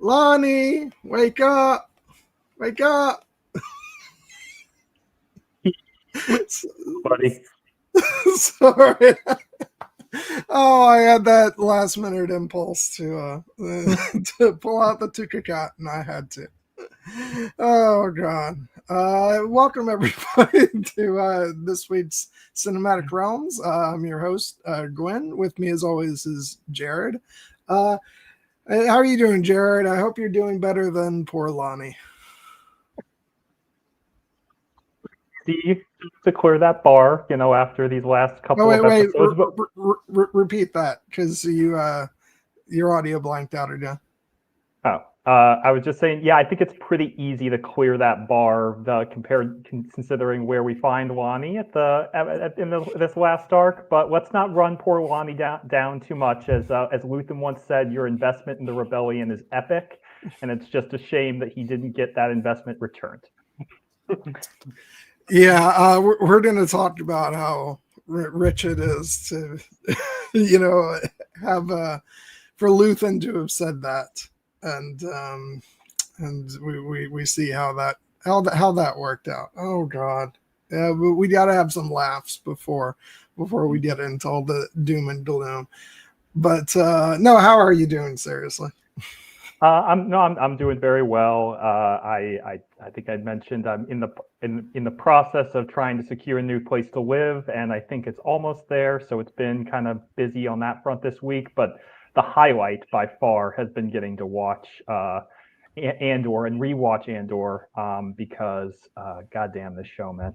Lonnie, wake up. Buddy. Sorry. Oh, I had that last minute impulse to pull out the Tudyk, and I had to. Oh God! Welcome everybody to this week's Cinematic Realms. I'm your host, Gwen. With me, as always, is Jared. How are you doing, Jared? I hope you're doing better than poor Lonnie. Steve, to clear that bar, after these last couple of episodes. Repeat that, because your audio blanked out again. I was just saying, I think it's pretty easy to clear that bar, considering where we find Lonnie in this last arc. But let's not run poor Lonnie down too much. As Luthen once said, your investment in the rebellion is epic, and it's just a shame that he didn't get that investment returned. Yeah, we're going to talk about how rich it is to, have for Luthen to have said that, and we see how that worked out. Oh God, yeah, we got to have some laughs before we get into all the doom and gloom. But no, how are you doing? Seriously. I'm doing very well. I think I mentioned I'm in the process of trying to secure a new place to live, and I think it's almost there. So it's been kind of busy on that front this week. But the highlight by far has been getting to watch Andor and rewatch Andor because goddamn this show, man.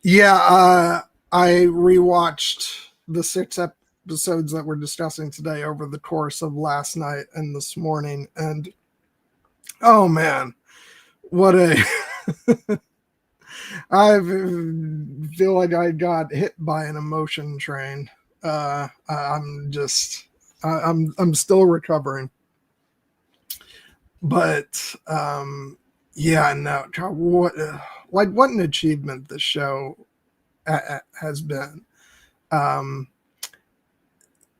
Yeah, I rewatched the 6 episodes that we're discussing today over the course of last night and this morning, and oh man, what a I feel like I got hit by an emotion train. I'm still recovering, but yeah, no, what an achievement this show has been.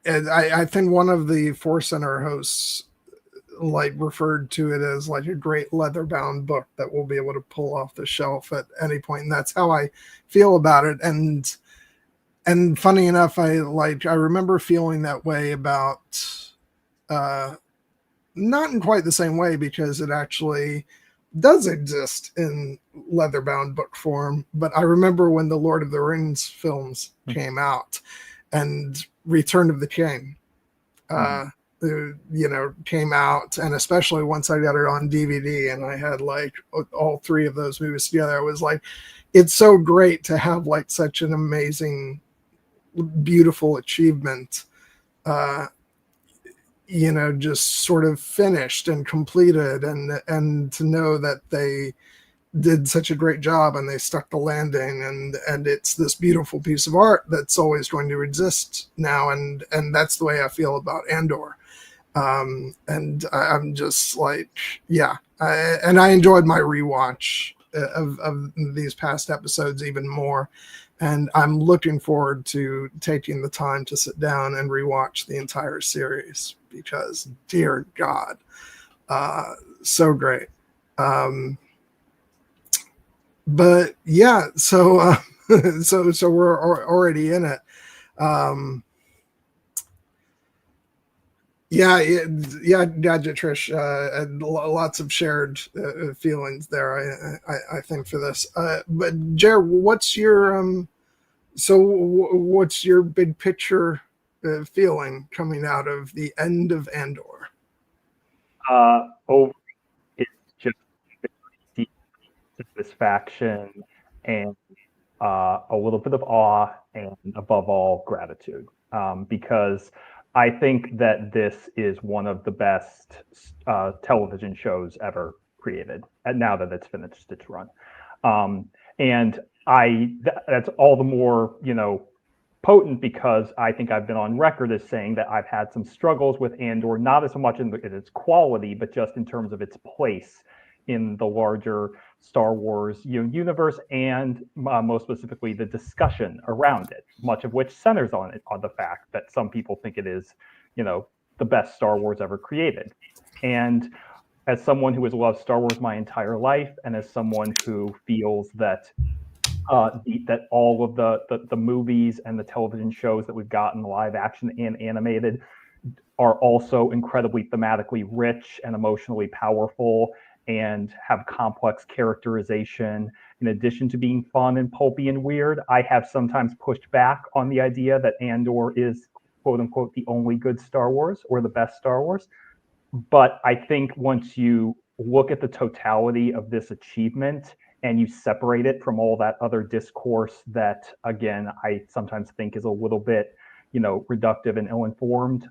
And I think one of the Force Center hosts referred to it as like a great leather-bound book that we'll be able to pull off the shelf at any point, and that's how I feel about it. And funny enough, I remember feeling that way about not in quite the same way, because it actually does exist in leather-bound book form. But I remember when the Lord of the Rings films came out, and Return of the King came out, and especially once I got it on DVD and I had all 3 of those movies together, I was like, it's so great to have such an amazing, beautiful achievement just sort of finished and completed, and to know that they did such a great job and they stuck the landing, and it's this beautiful piece of art that's always going to exist now, and that's the way I feel about Andor. And I'm just I enjoyed my rewatch of these past episodes even more, and I'm looking forward to taking the time to sit down and rewatch the entire series, because dear God, so great. But yeah, so so we're already in it. Gadget Trish, lots of shared feelings there. I think for this. But Jared, what's your what's your big picture feeling coming out of the end of Andor? It's just deep satisfaction and a little bit of awe, and above all, gratitude, because I think that this is one of the best television shows ever created, and now that it's finished its run. And that's all the more, potent, because I think I've been on record as saying that I've had some struggles with Andor, not as much in its quality, but just in terms of its place in the larger Star Wars universe, and most specifically the discussion around it, much of which centers on the fact that some people think it is, the the best Star Wars ever created. And as someone who has loved Star Wars my entire life, and as someone who feels that that all of the movies and the television shows that we've gotten, live action and animated, are also incredibly thematically rich and emotionally powerful and have complex characterization, in addition to being fun and pulpy and weird, I have sometimes pushed back on the idea that Andor is, quote unquote, the only good Star Wars or the best Star Wars. But I think once you look at the totality of this achievement and you separate it from all that other discourse that, again, I sometimes think is a little bit, reductive and ill-informed,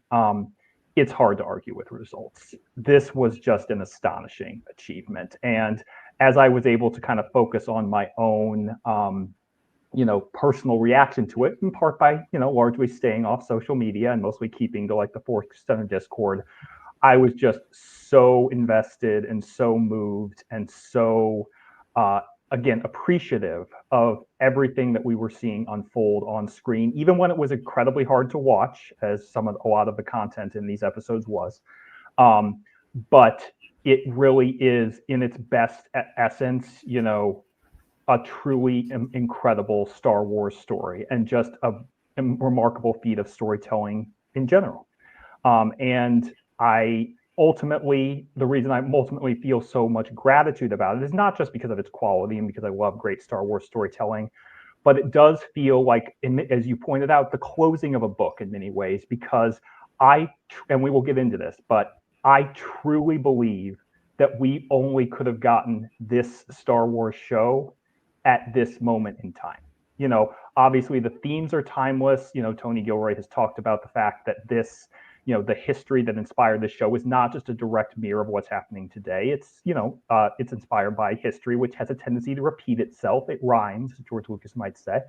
it's hard to argue with results. This was just an astonishing achievement. And as I was able to kind of focus on my own, personal reaction to it, in part by, largely staying off social media and mostly keeping to like the 4th Discord, I was just so invested and so moved and so, again, appreciative of everything that we were seeing unfold on screen, even when it was incredibly hard to watch, as a lot of the content in these episodes was. But it really is, in its best essence, a truly incredible Star Wars story, and just a remarkable feat of storytelling in general. And the reason I ultimately feel so much gratitude about it is not just because of its quality and because I love great Star Wars storytelling, but it does feel like, as you pointed out, the closing of a book in many ways, because and we will get into this, but I truly believe that we only could have gotten this Star Wars show at this moment in time. Obviously the themes are timeless. Tony Gilroy has talked about the fact that this, the history that inspired this show is not just a direct mirror of what's happening today. It's, it's inspired by history, which has a tendency to repeat itself. It rhymes, George Lucas might say.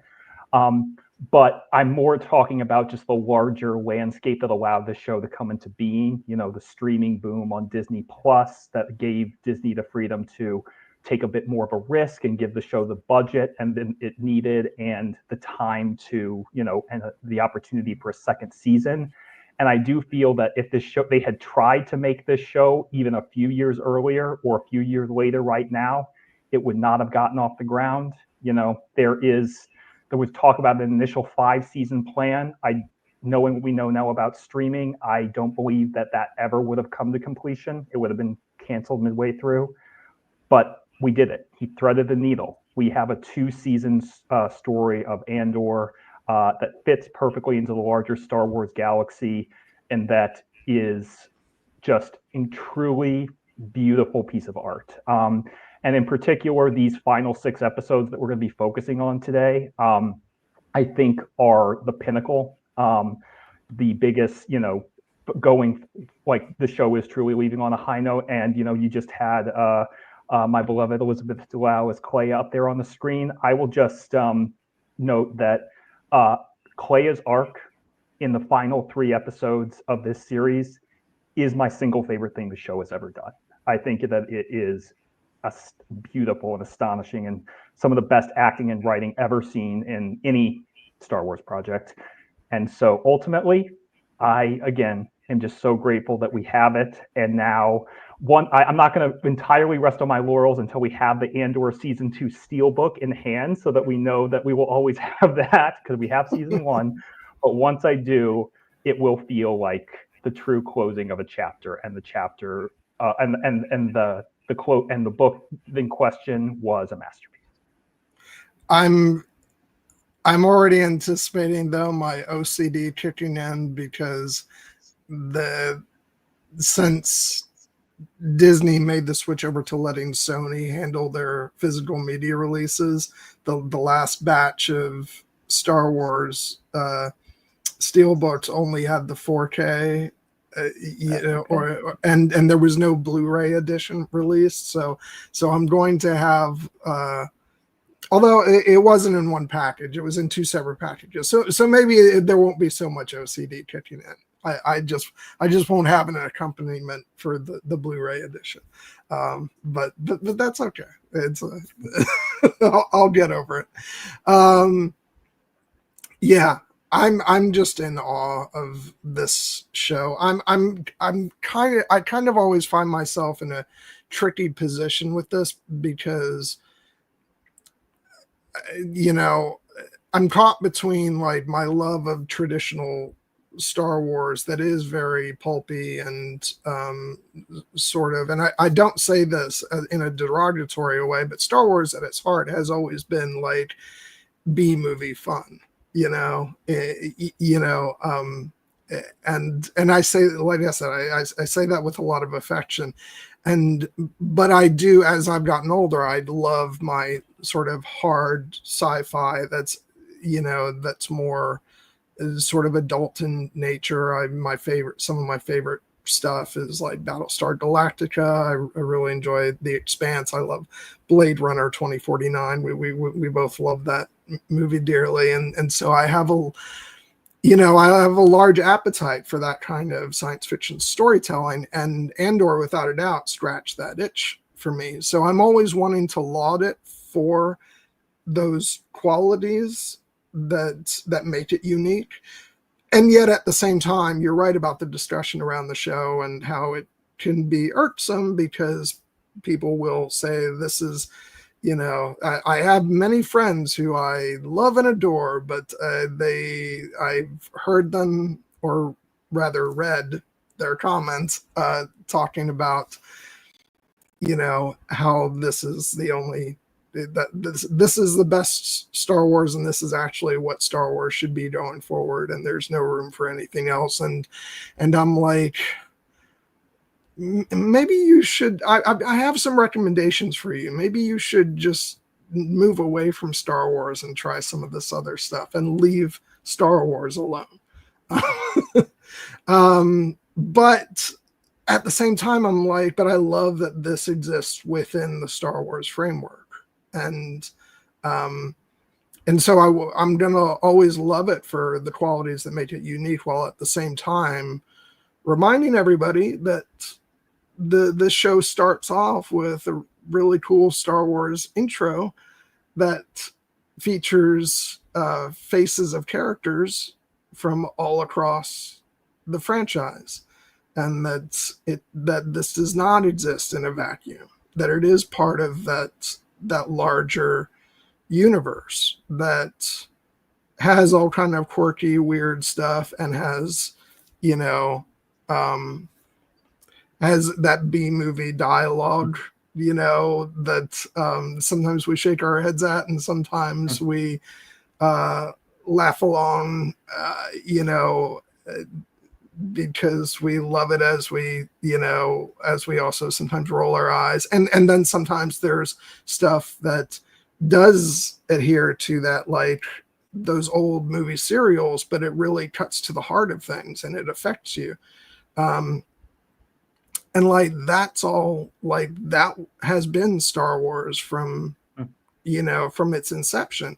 But I'm more talking about just the larger landscape that allowed this show to come into being, the streaming boom on Disney Plus that gave Disney the freedom to take a bit more of a risk and give the show the budget and then it needed, and the time to, and the opportunity for a second season. And I do feel that if they had tried to make this show even a few years earlier or a few years later right now, it would not have gotten off the ground. There was talk about an initial 5-season plan. Knowing what we know now about streaming, I don't believe that ever would have come to completion. It would have been canceled midway through. But we did it. He threaded the needle. We have a 2-season story of Andor that fits perfectly into the larger Star Wars galaxy, and that is just a truly beautiful piece of art. And in particular, these final 6 episodes that we're going to be focusing on today, I think are the pinnacle, the biggest, going, like, the show is truly leaving on a high note. And, you just had my beloved Elizabeth Dewau as Clea up there on the screen. I will just note that Clea's arc in the final 3 episodes of this series is my single favorite thing the show has ever done. I think that it is beautiful and astonishing, and some of the best acting and writing ever seen in any Star Wars project. And so ultimately, I, again, am just so grateful that we have it. And now, I'm not going to entirely rest on my laurels until we have the Andor Season 2 Steelbook in hand, so that we know that we will always have that, because we have Season 1. But once I do, it will feel like the true closing of a chapter, and the chapter and the quote and the book in question was a masterpiece. I'm already anticipating, though, my OCD kicking in, because since Disney made the switch over to letting Sony handle their physical media releases, the last batch of Star Wars steelbooks only had the 4K, and there was no Blu-ray edition released. So I'm going to have, although it wasn't in one package, it was in 2 separate packages. So maybe there won't be so much OCD kicking in. I just won't have an accompaniment for the Blu-ray edition. But that's okay. It's I'll get over it. Yeah. I'm just in awe of this show. I kind of always find myself in a tricky position with this because you know, I'm caught between like my love of traditional Star Wars that is very pulpy and sort of, and I don't say this in a derogatory way, but Star Wars at its heart has always been like B movie fun, you know, and I say, like I said, I say that with a lot of affection, but I do, as I've gotten older, I love my sort of hard sci-fi that's, you know, that's more sort of adult in nature. Some of my favorite stuff is like Battlestar Galactica. I really enjoy The Expanse. I love Blade Runner 2049. We both love that movie dearly, and so I have a large appetite for that kind of science fiction storytelling, and Andor, without a doubt, scratched that itch for me. So I'm always wanting to laud it for those qualities that make it unique. And yet at the same time, you're right about the discussion around the show and how it can be irksome because people will say this is, you know, I have many friends who I love and adore, but I've heard them, or rather read their comments talking about, you know, how this is the only, that this is the best Star Wars, and this is actually what Star Wars should be going forward, and there's no room for anything else. And I'm like, maybe you should, I have some recommendations for you. Maybe you should just move away from Star Wars and try some of this other stuff and leave Star Wars alone. But at the same time, I'm like, but I love that this exists within the Star Wars framework. And so I'm going to always love it for the qualities that make it unique, while at the same time reminding everybody that the show starts off with a really cool Star Wars intro that features faces of characters from all across the franchise, and that this does not exist in a vacuum, that it is part of that larger universe that has all kind of quirky, weird stuff, and has, you know, has that B movie dialogue, you know, that sometimes we shake our heads at, and sometimes we laugh along, you know, because we love it, as we also sometimes roll our eyes. And then sometimes there's stuff that does adhere to that, like those old movie serials, but it really cuts to the heart of things and it affects you. And like, that's all, like, that has been Star Wars from, you know, from its inception.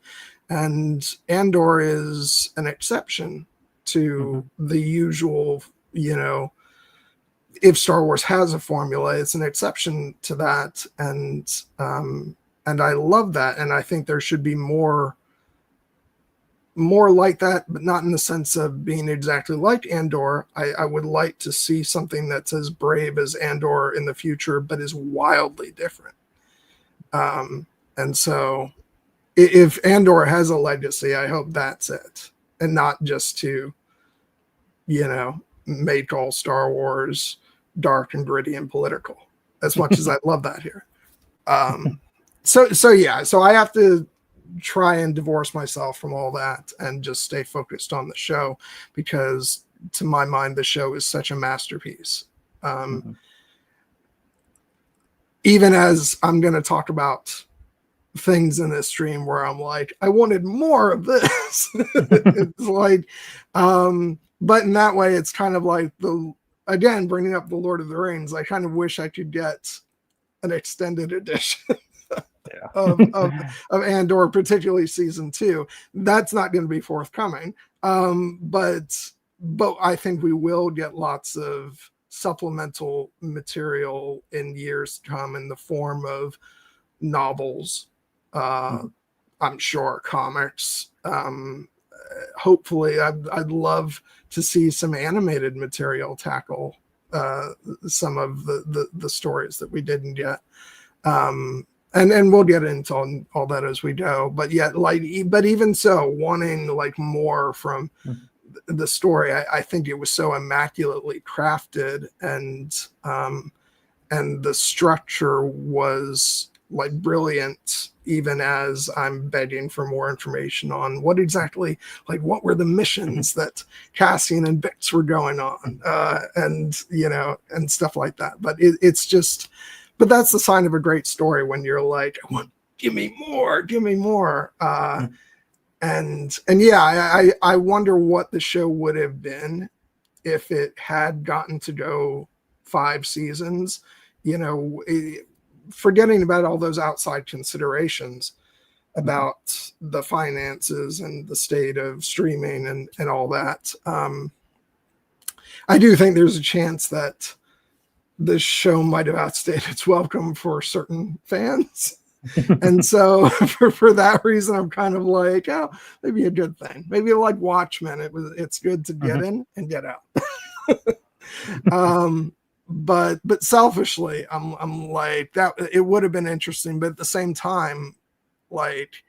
And Andor is an exception to the usual, you know, if Star Wars has a formula, it's an exception to that. And I love that. And I think there should be more like that, but not in the sense of being exactly like Andor. I would like to see something that's as brave as Andor in the future, but is wildly different. And so if Andor has a legacy, I hope that's it, and not just to, you know, make all Star Wars dark and gritty and political, as much as I love that here. So I have to try and divorce myself from all that and just stay focused on the show, because to my mind, the show is such a masterpiece. Even as I'm going to talk about things in this stream where I'm like, I wanted more of this. It's like, but in that way, it's kind of like again, bringing up the Lord of the Rings, I kind of wish I could get an extended edition of Andor, particularly season 2. That's not going to be forthcoming. But I think we will get lots of supplemental material in years to come in the form of novels, I'm sure, comics, hopefully I'd love to see some animated material tackle some of the stories that we didn't get. And we'll get into all that as we go, but yet, like, but even so, wanting like more from the story, I think it was so immaculately crafted, and the structure was like brilliant, even as I'm begging for more information on what exactly, like, what were the missions that Cassian and Bix were going on, and and stuff like that. But it's just, but that's the sign of a great story, when you're like, give me more. And yeah, I wonder what the show would have been if it had gotten to go 5 seasons, forgetting about all those outside considerations about the finances and the state of streaming and all that. I do think there's a chance that this show might have outstayed its welcome for certain fans. And so for that reason, I'm kind of like, oh, maybe a good thing. Maybe like Watchmen, it's good to get in and get out. But selfishly, I'm like, that it would have been interesting, but at the same time, like,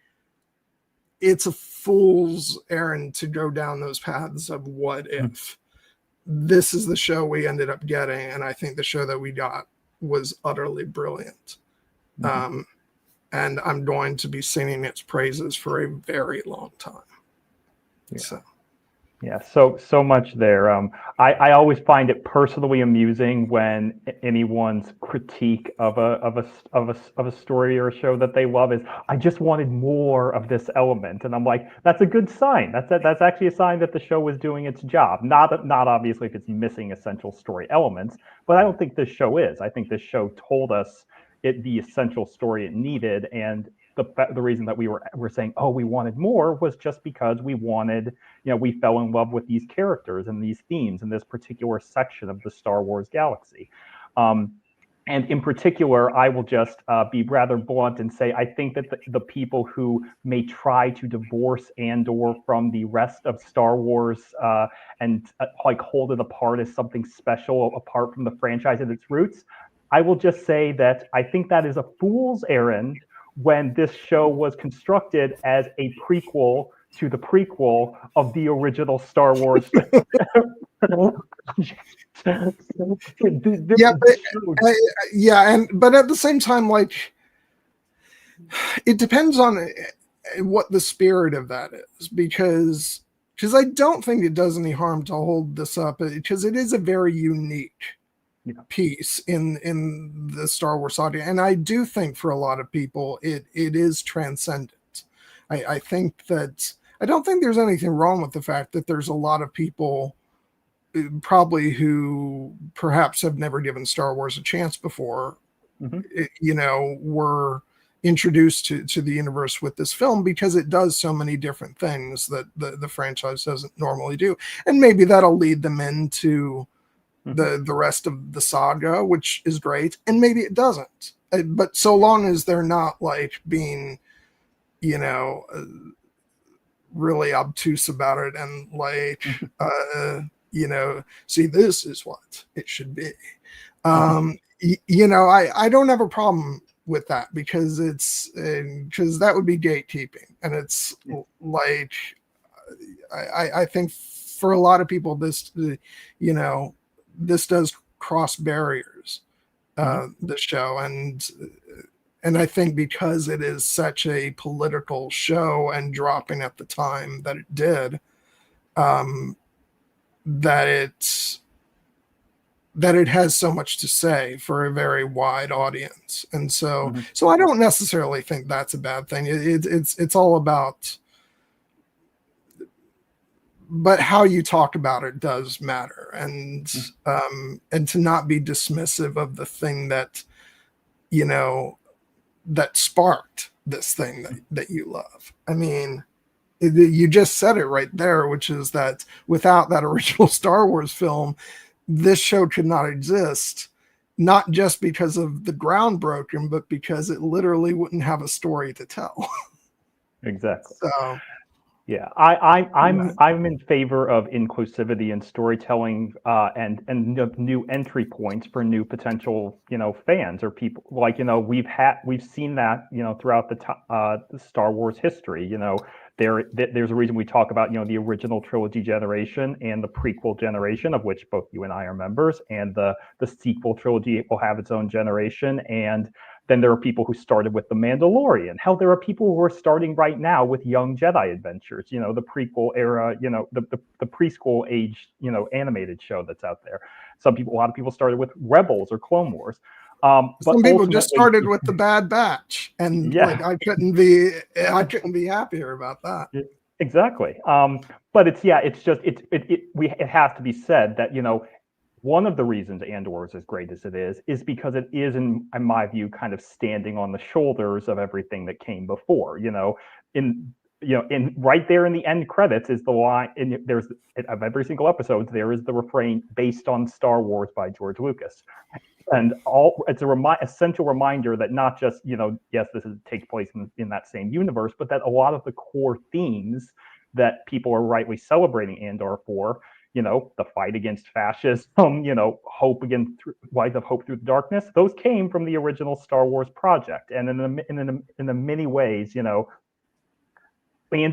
it's a fool's errand to go down those paths of what if. This is the show we ended up getting, and I think the show that we got was utterly brilliant. And I'm going to be singing its praises for a very long time. Yeah, so much there. I always find it personally amusing when anyone's critique of a story or a show that they love is, I just wanted more of this element, and I'm like, that's a good sign. That's actually a sign that the show was doing its job. Not obviously if it's missing essential story elements, but I don't think this show is. I think this show told us the essential story it needed, and the reason that we're saying, oh, we wanted more, was just because we wanted, we fell in love with these characters and these themes in this particular section of the Star Wars galaxy. And in particular, I will just be rather blunt and say, I think that the people who may try to divorce Andor from the rest of Star Wars and like hold it apart as something special apart from the franchise and its roots, I will just say that I think that is a fool's errand, when this show was constructed as a prequel to the prequel of the original Star Wars. But at the same time, like, it depends on what the spirit of that is, because I don't think it does any harm to hold this up, because it is a very unique piece in the Star Wars audience, and I do think for a lot of people it is transcendent. I think that I don't think there's anything wrong with the fact that there's a lot of people probably who perhaps have never given Star Wars a chance before, were introduced to the universe with this film, because it does so many different things that the franchise doesn't normally do, and maybe that'll lead them into the rest of the saga, which is great, and maybe it doesn't. But so long as they're not like being, really obtuse about it, and like, see, this is what it should be. I don't have a problem with that, because because that would be gatekeeping, and it's like, I think for a lot of people, this does cross barriers, the show, and I think because it is such a political show and dropping at the time that it did, that it has so much to say for a very wide audience, and so I don't necessarily think that's a bad thing. It's all about, but how you talk about it does matter, and to not be dismissive of the thing that that sparked this thing that you love. I mean, you just said it right there, which is that without that original Star Wars film, this show could not exist, not just because of the ground broken, but because it literally wouldn't have a story to tell. Exactly. So Yeah, I'm in favor of inclusivity in storytelling, and new entry points for new potential, fans or people. Like, we've seen that, throughout the Star Wars history. There's a reason we talk about, the original trilogy generation and the prequel generation, of which both you and I are members, and the sequel trilogy will have its own generation. And then there are people who started with The Mandalorian. Hell, there are people who are starting right now with Young Jedi Adventures, the prequel era, the preschool age, animated show that's out there. A lot of people started with Rebels or Clone Wars. But some people just started with The Bad Batch, and yeah. I couldn't be happier about that. Exactly. But it has to be said that, one of the reasons Andor is as great as it is because it is, in my view, kind of standing on the shoulders of everything that came before. In right there in the end credits is the line. And there's of every single episode, there is the refrain based on Star Wars by George Lucas, and it's a essential reminder that not just yes, takes place in that same universe, but that a lot of the core themes that people are rightly celebrating Andor for. The fight against fascism, hope against light of hope through the darkness. Those came from the original Star Wars project, and in the many ways, Andor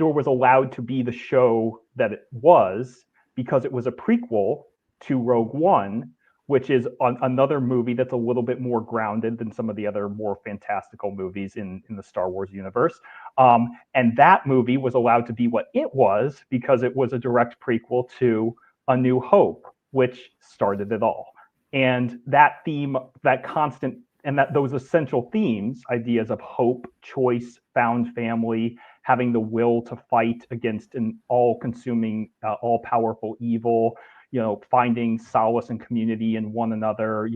was allowed to be the show that it was because it was a prequel to Rogue One, which is another movie that's a little bit more grounded than some of the other more fantastical movies in the Star Wars universe. And that movie was allowed to be what it was because it was a direct prequel to A New Hope, which started it all. And that theme, that constant, and those essential themes, ideas of hope, choice, found family, having the will to fight against an all-consuming, all-powerful evil, finding solace and community in one another,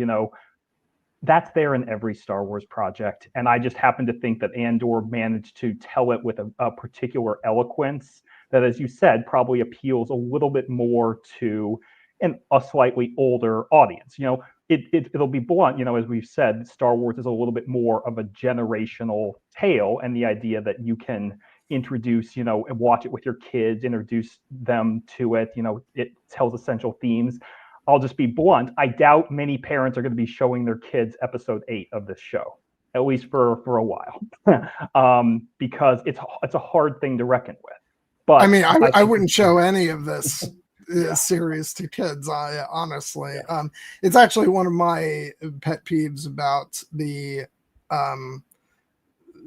that's there in every Star Wars project. And I just happen to think that Andor managed to tell it with a particular eloquence that, as you said, probably appeals a little bit more to a slightly older audience. It'll be blunt, as we've said, Star Wars is a little bit more of a generational tale, and the idea that you can introduce, and watch it with your kids, introduce them to it, it tells essential themes. I'll just be blunt. I doubt many parents are going to be showing their kids episode 8 of this show, at least for a while, because it's a hard thing to recken with. But I mean, I wouldn't show any of this series to kids. Honestly, it's actually one of my pet peeves about the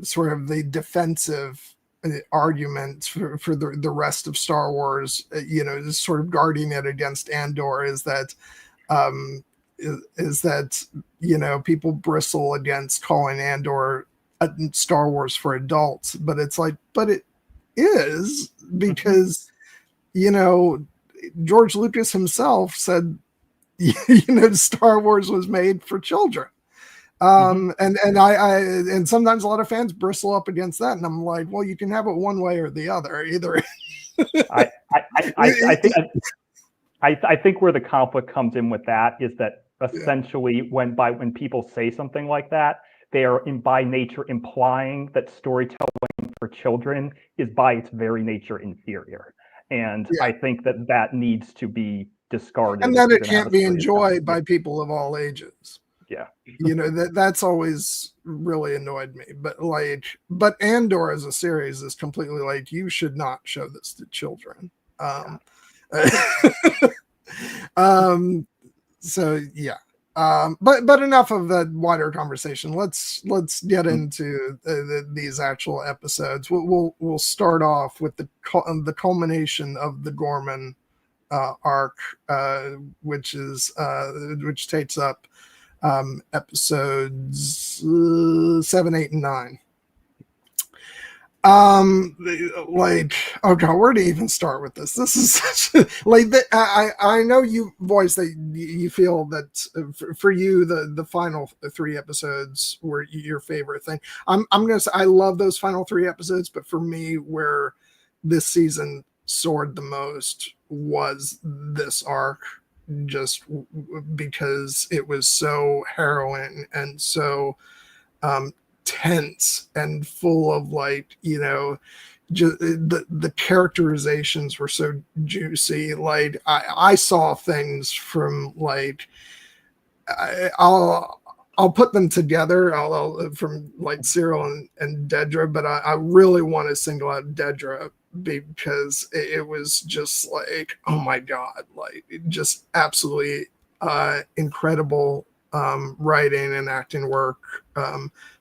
sort of the defensive argument for the rest of Star Wars, just sort of guarding it against Andor, is that people bristle against calling Andor Star Wars for adults, but it's like, but it is, because George Lucas himself said Star Wars was made for children. And I sometimes a lot of fans bristle up against that, and I'm like, well, you can have it one way or the other. Either I think where the conflict comes in with that is that essentially when people say something like that, they are by nature implying that storytelling for children is by its very nature inferior, and I think that needs to be discarded, and that it can't be enjoyed by people of all ages. Yeah. That's always really annoyed me. But Andor as a series is completely like, you should not show this to children. So yeah. But enough of that wider conversation. Let's get into these actual episodes. We'll start off with the culmination of the Gorman arc, which takes up episodes 7, 8, and 9. Oh god, where to even start with this? This is such I know you voiced that you feel that for you the final 3 episodes were your favorite thing. I'm gonna say I love those final 3 episodes, but for me, where this season soared the most was this arc, just because it was so harrowing and so tense and full of just the characterizations were so juicy. Like I saw things from like I'll put them together. I'll from like Cyril and Dedra, but I really want to single out Dedra because it was just like, oh my god, like just absolutely incredible writing and acting work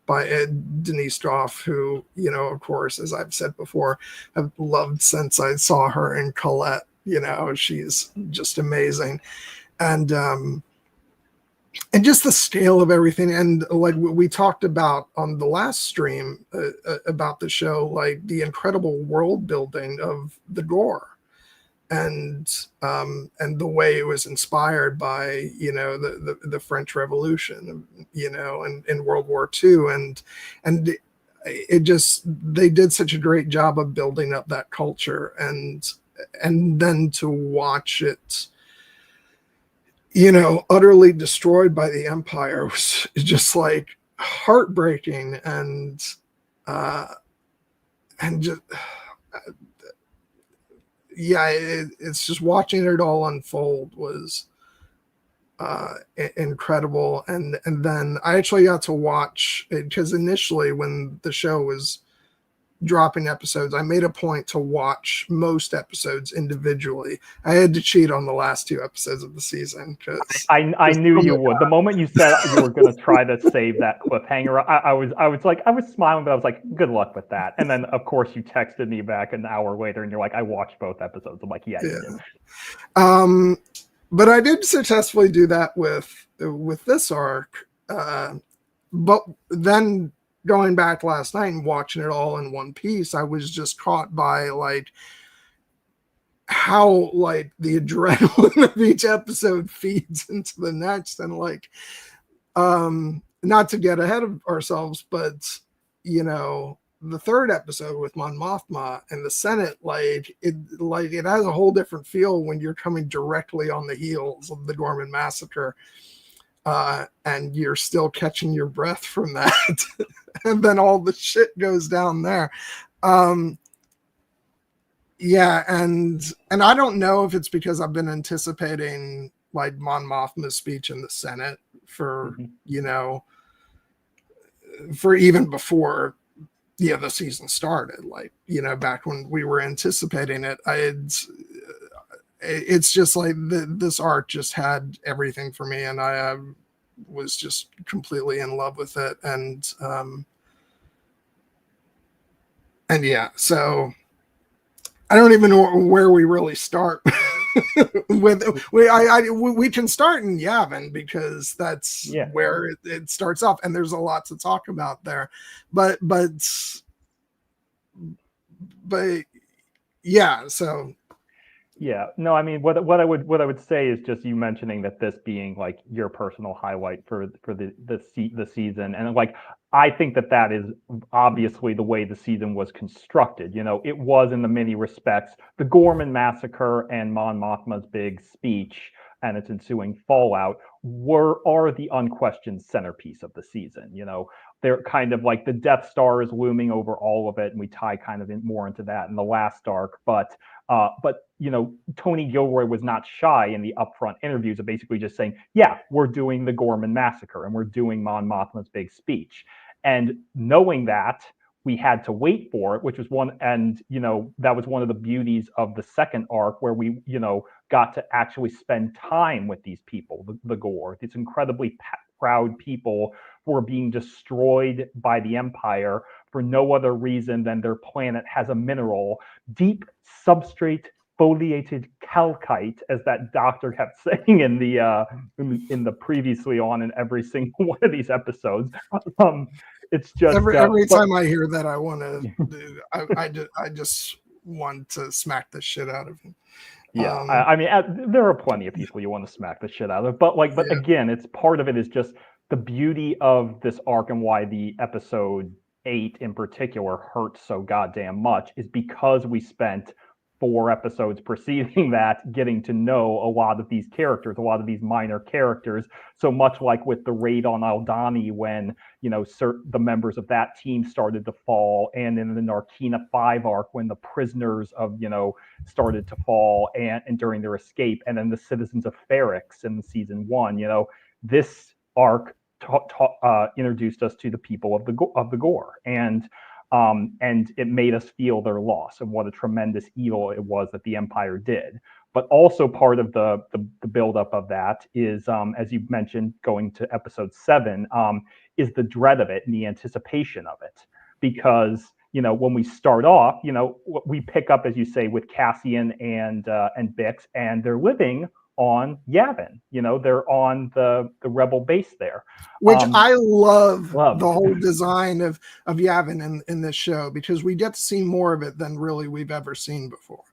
by Denise Gough, who, you know, of course, as I've said before, I've loved since I saw her in Colette. You know, she's just amazing. And just the scale of everything, and like we talked about on the last stream about the show, like the incredible world building of the Gore, and the way it was inspired by, you know, the French Revolution, you know, and World War II, and it just, they did such a great job of building up that culture, and then to watch it, you know, utterly destroyed by the Empire was just like heartbreaking, and just yeah, it's just watching it all unfold was incredible. And then I actually got to watch it, because initially when the show was dropping episodes, I made a point to watch most episodes individually. I had to cheat on the last 2 episodes of the season because I knew you would. The moment you said you were going to try to save that cliffhanger, I was smiling, but I was like, good luck with that. And then of course you texted me back an hour later, and you're like, I watched both episodes. I'm like, yeah. You did. But I did successfully do that with this arc. But then going back last night and watching it all in one piece, I was just caught by like how like the adrenaline of each episode feeds into the next, and like not to get ahead of ourselves, but you know, the 3rd episode with Mon Mothma and the Senate, like it has a whole different feel when you're coming directly on the heels of the Gorman massacre. And you're still catching your breath from that. And then all the shit goes down there. Yeah, and I don't know if it's because I've been anticipating like Mon Mothma's speech in the Senate for, you know, for even before, you know, the season started, like, you know, back when we were anticipating it. It's just like this arc just had everything for me, and I was just completely in love with it. And yeah, so I don't even know where we really start. We can start in Yavin, because that's where it starts off, and there's a lot to talk about there. But yeah, so yeah, no, I mean, what I would say is just you mentioning that this being like your personal highlight for the season, and like I think that is obviously the way the season was constructed. You know, it was in the many respects the Gorman massacre and Mon Mothma's big speech and its ensuing fallout are the unquestioned centerpiece of the season. You know, they're kind of like the Death Star is looming over all of it, and we tie kind of more into that in the last arc, but you know, Tony Gilroy was not shy in the upfront interviews of basically just saying, yeah, we're doing the Gorman massacre and we're doing Mon Mothma's big speech. And knowing that, we had to wait for it, which was you know, that was one of the beauties of the second arc, where we, you know, got to actually spend time with these people, the Gore, these incredibly proud people who are being destroyed by the Empire for no other reason than their planet has a mineral, deep substrate foliated calcite, as that doctor kept saying in the previously on in every single one of these episodes. It's just every time I hear that, I want to I just want to smack the shit out of him. Yeah, I mean, there are plenty of people you want to smack the shit out of, but again, it's part of it is just the beauty of this arc, and why the episode 8 in particular hurt so goddamn much is because we spent 4 episodes preceding that, getting to know a lot of these characters, a lot of these minor characters. So much like with the raid on Aldhani, when the members of that team started to fall, and in the Narkina 5 arc, when the prisoners of started to fall, and during their escape, and then the citizens of Ferrix in season 1. This arc introduced us to the people of the Gore, and it made us feel their loss and what a tremendous evil it was that the Empire did. But also part of the buildup of that is, as you mentioned, going to episode 7, is the dread of it and the anticipation of it. Because when we start off, we pick up, as you say, with Cassian and Bix, and they're living on Yavin. They're on the rebel base there, which I love the whole design of Yavin in this show, because we get to see more of it than really we've ever seen before.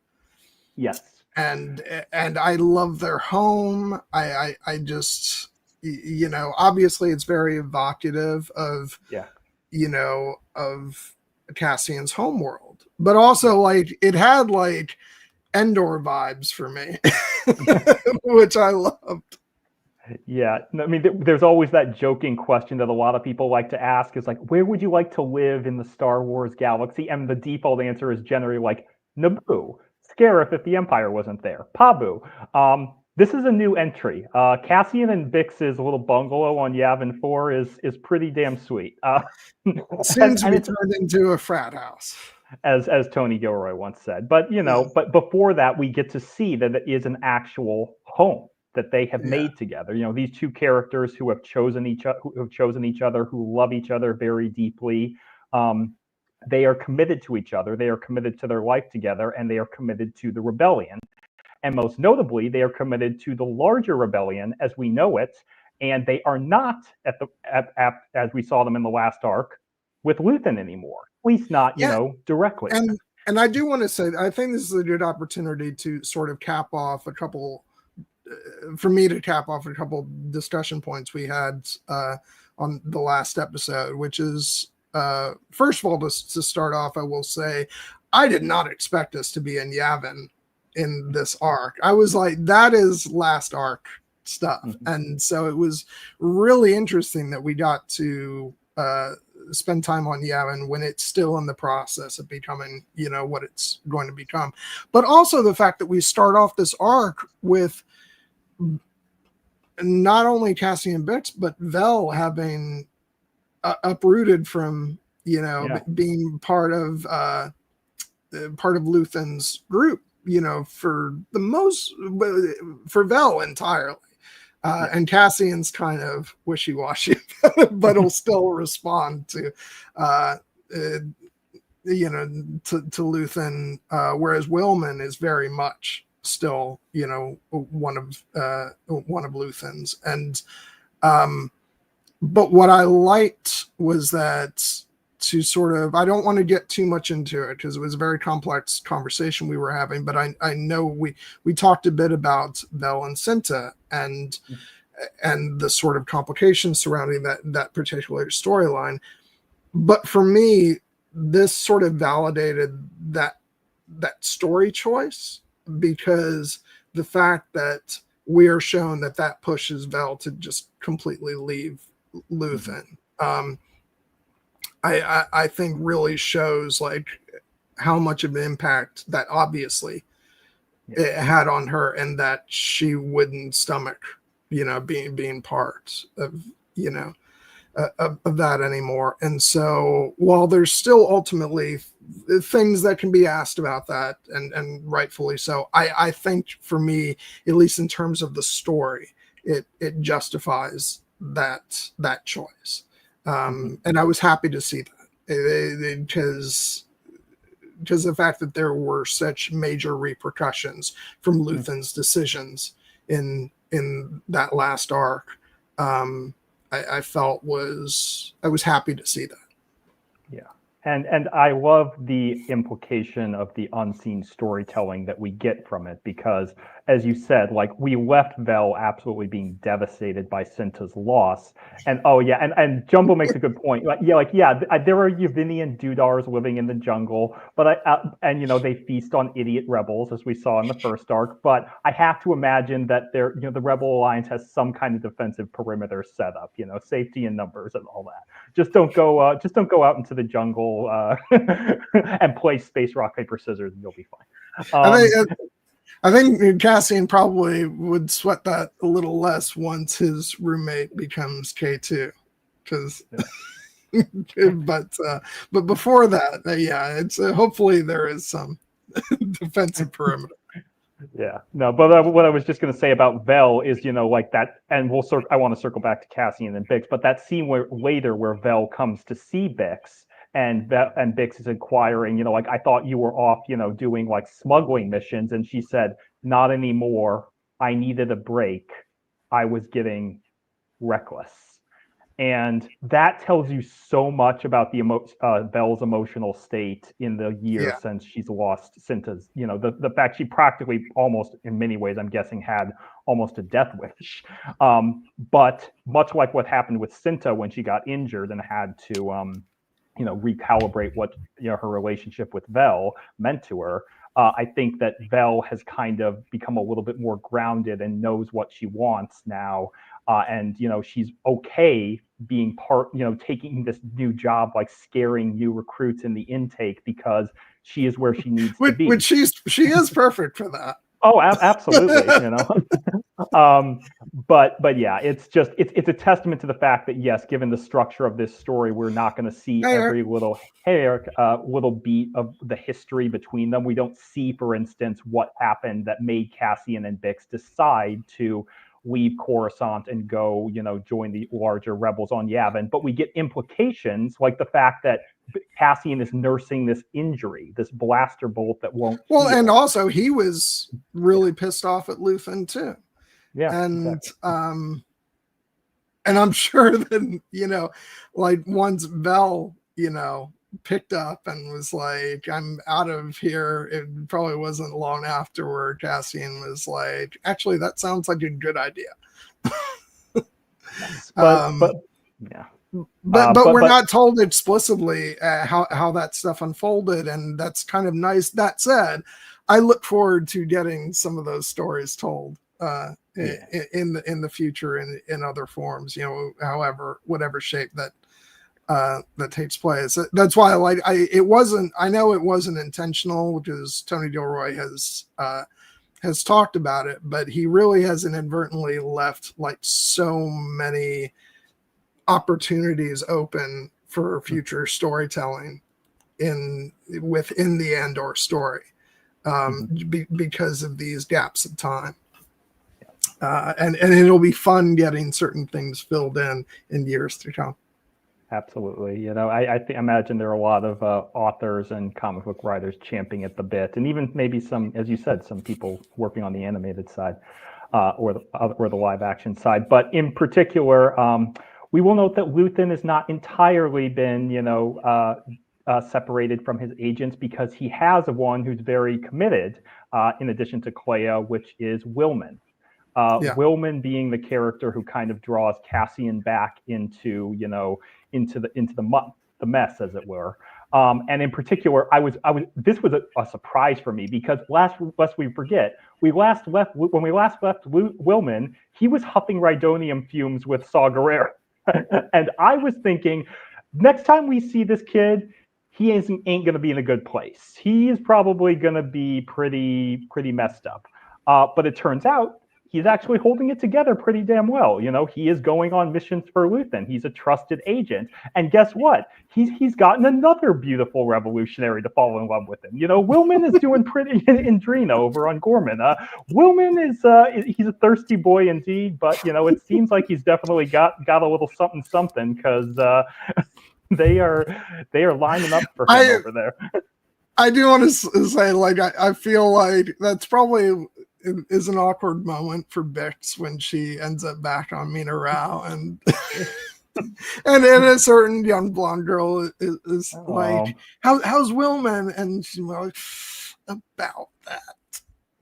Yes. And I love their home. I just, obviously it's very evocative of of Cassian's homeworld, but also like it had like Andor vibes for me, which I loved. Yeah, I mean, there's always that joking question that a lot of people like to ask is like, where would you like to live in the Star Wars galaxy? And the default answer is generally like Naboo, Scarif if the Empire wasn't there, Pabu. This is a new entry. Cassian and Bix's little bungalow on Yavin 4 is pretty damn sweet. Soon to be turned into a frat house, as Tony Gilroy once said. But but before that, we get to see that it is an actual home that they have made together. These two characters who have chosen each other, who love each other very deeply. They are committed to each other. They are committed to their life together, and they are committed to the rebellion. And most notably, they are committed to the larger rebellion as we know it. And they are not as we saw them in the last arc with Luthen anymore. At least not, directly. And I do want to say, I think this is a good opportunity to sort of cap off a couple discussion points we had on the last episode, which is, first of all, to start off, I will say, I did not expect us to be in Yavin in this arc. I was like, that is last arc stuff. Mm-hmm. And so it was really interesting that we got to spend time on Yavin when it's still in the process of becoming, what it's going to become. But also the fact that we start off this arc with not only Cassian and Bix, but Vel having uprooted from, being part of Luthen's group, for Vel entirely. And Cassian's kind of wishy-washy, but he'll still respond to Luthen, whereas Wilman is very much still, one of Luthen's. And but what I liked was that to sort of, I don't want to get too much into it because it was a very complex conversation we were having, but I know we talked a bit about Vel and Cinta and the sort of complications surrounding that particular storyline. But for me, this sort of validated that story choice, because the fact that we are shown that pushes Vel to just completely leave Luthen, I think really shows like how much of an impact that obviously it had on her, and that she wouldn't stomach, being part of, of that anymore. And so while there's still ultimately things that can be asked about that, and rightfully so, I think for me, at least in terms of the story, it justifies that choice. And I was happy to see that, because the fact that there were such major repercussions from Luthen's decisions in that last arc, I felt I was happy to see that. Yeah. And I love the implication of the unseen storytelling that we get from it, because as you said, like we left Vel absolutely being devastated by Cinta's loss. And and Jumbo makes a good point. There are Yavinian Dudars living in the jungle, but they feast on idiot rebels, as we saw in the first arc. But I have to imagine that the Rebel Alliance has some kind of defensive perimeter set up, safety in numbers and all that. Just don't go out into the jungle and play space rock paper scissors, and you'll be fine. I think Cassian probably would sweat that a little less once his roommate becomes K2, because. But before that, it's hopefully there is some defensive perimeter. Yeah, no, but what I was just going to say about Vel is, like that, and I want to circle back to Cassian and Bix, but that scene where Vel comes to see Bix, and Bix is inquiring, like, I thought you were off, doing like smuggling missions, and she said, not anymore. I needed a break. I was getting reckless. And that tells you so much about the Vel's emotional state in the year since she's lost Cinta's. The fact she practically, almost in many ways, I'm guessing, had almost a death wish. But much like what happened with Cinta when she got injured and had to, recalibrate what her relationship with Vel meant to her. I think that Vel has kind of become a little bit more grounded and knows what she wants now. And she's okay being taking this new job, like scaring new recruits in the intake, because she is where she needs to be. Which she is perfect for that. Oh, absolutely. But yeah, it's a testament to the fact that, yes, given the structure of this story, we're not going to see every little beat of the history between them. We don't see, for instance, what happened that made Cassian and Bix decide to leave Coruscant and go, join the larger rebels on Yavin. But we get implications like the fact that Cassian is nursing this injury, this blaster bolt that won't heal. And also he was really pissed off at Luthen too. Yeah. And exactly. And I'm sure that, like once Vel, picked up and was like, I'm out of here, it probably wasn't long afterward Cassian was like, actually, that sounds like a good idea. But we're not told explicitly how that stuff unfolded, and that's kind of nice. That said, I look forward to getting some of those stories told in the future in other forms, whatever shape that takes place. That's why I know it wasn't intentional, because Tony Gilroy has talked about it, but he really has inadvertently left like so many opportunities open for future storytelling within the Andor story, because of these gaps of time. And it'll be fun getting certain things filled in years to come. Absolutely. I imagine there are a lot of authors and comic book writers champing at the bit, and even maybe some, as you said, some people working on the animated side or the live action side. But in particular, we will note that Luthen has not entirely been, separated from his agents, because he has one who's very committed, in addition to Clea, which is Wilman. Wilman being the character who kind of draws Cassian back into the mess, as it were. And in particular, this was a surprise for me, because lest we forget, when we last left Wilman, he was huffing Rhydonium fumes with Saw Gerrera. And I was thinking, next time we see this kid, he ain't going to be in a good place. He is probably going to be pretty messed up. But it turns out he's actually holding it together pretty damn well. He is going on missions for Luthen. He's a trusted agent. And guess what? He's gotten another beautiful revolutionary to fall in love with him. Wilman is doing pretty in Drina over on Gorman. Wilman he's a thirsty boy indeed, but it seems like he's definitely got a little something, because they are lining up for him over there. I do want to say, like, I feel like that's probably is an awkward moment for Bix when she ends up back on Mina Rao, and and a certain young blonde girl is like, how's Wilman? And she's like, about that.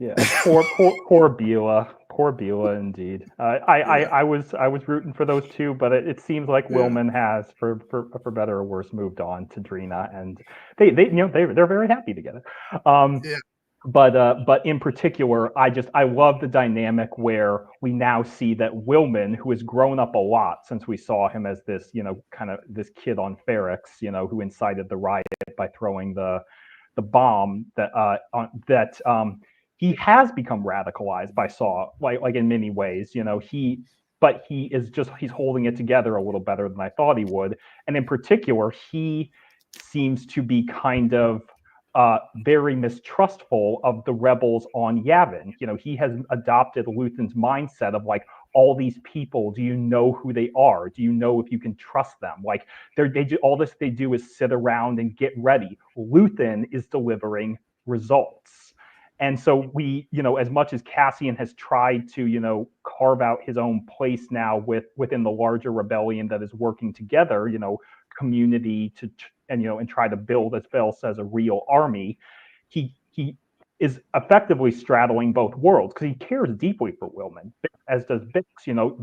Yeah, poor Beulah. Poor Beulah, indeed. I was rooting for those two, but it seems like Wilman has, for better or worse, moved on to Drina, and they're very happy together. But in particular, I love the dynamic where we now see that Wilman, who has grown up a lot since we saw him as this, kind of this kid on Ferrix, who incited the riot by throwing the bomb that he has become radicalized by Saw, like in many ways, but he's holding it together a little better than I thought he would. And in particular, he seems to be kind of very mistrustful of the rebels on Yavin. He has adopted Luthen's mindset of like, all these people, do you know who they are? Do you know if you can trust them? Like they do all this they do is sit around and get ready. Luthen is delivering results. And so we, as much as Cassian has tried to, carve out his own place now within the larger rebellion that is working together, community and try to build, as Phil says, a real army, he is effectively straddling both worlds because he cares deeply for Wilman, as does Bix.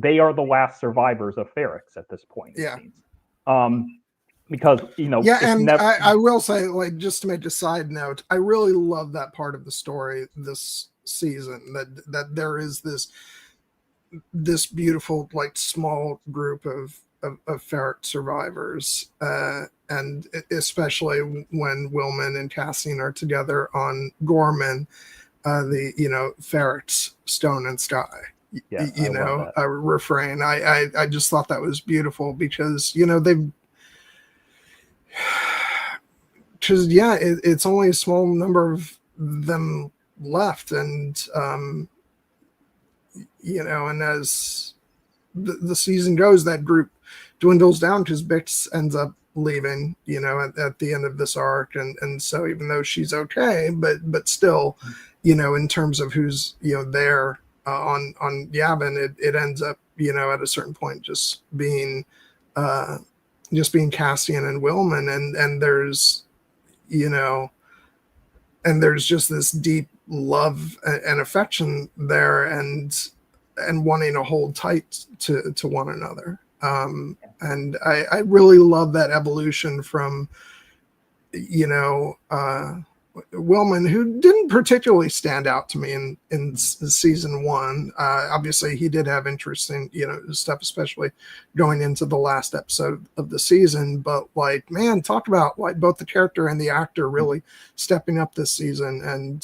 They are the last survivors of Ferrix at this point. It seems. Because and I will say, like, just to make a side note, I really love that part of the story this season, that there is this beautiful, like, small group of Ferrix survivors, and especially when Wilman and Cassian are together on Gorman, the Ferrix Stone and Sky. Refrain. I just thought that was beautiful because it's only a small number of them left, and and as the season goes, that group dwindles down because Bix ends up leaving, at the end of this arc, and so even though she's okay, but still, in terms of who's there on Yavin, it ends up at a certain point just being Cassian and Wilman, and there's and there's just this deep love and affection there, and wanting to hold tight to one another. And I really love that evolution from, Wilman, who didn't particularly stand out to me in season one. Obviously, he did have interesting, stuff, especially going into the last episode of the season. But like, man, talk about like both the character and the actor really stepping up this season and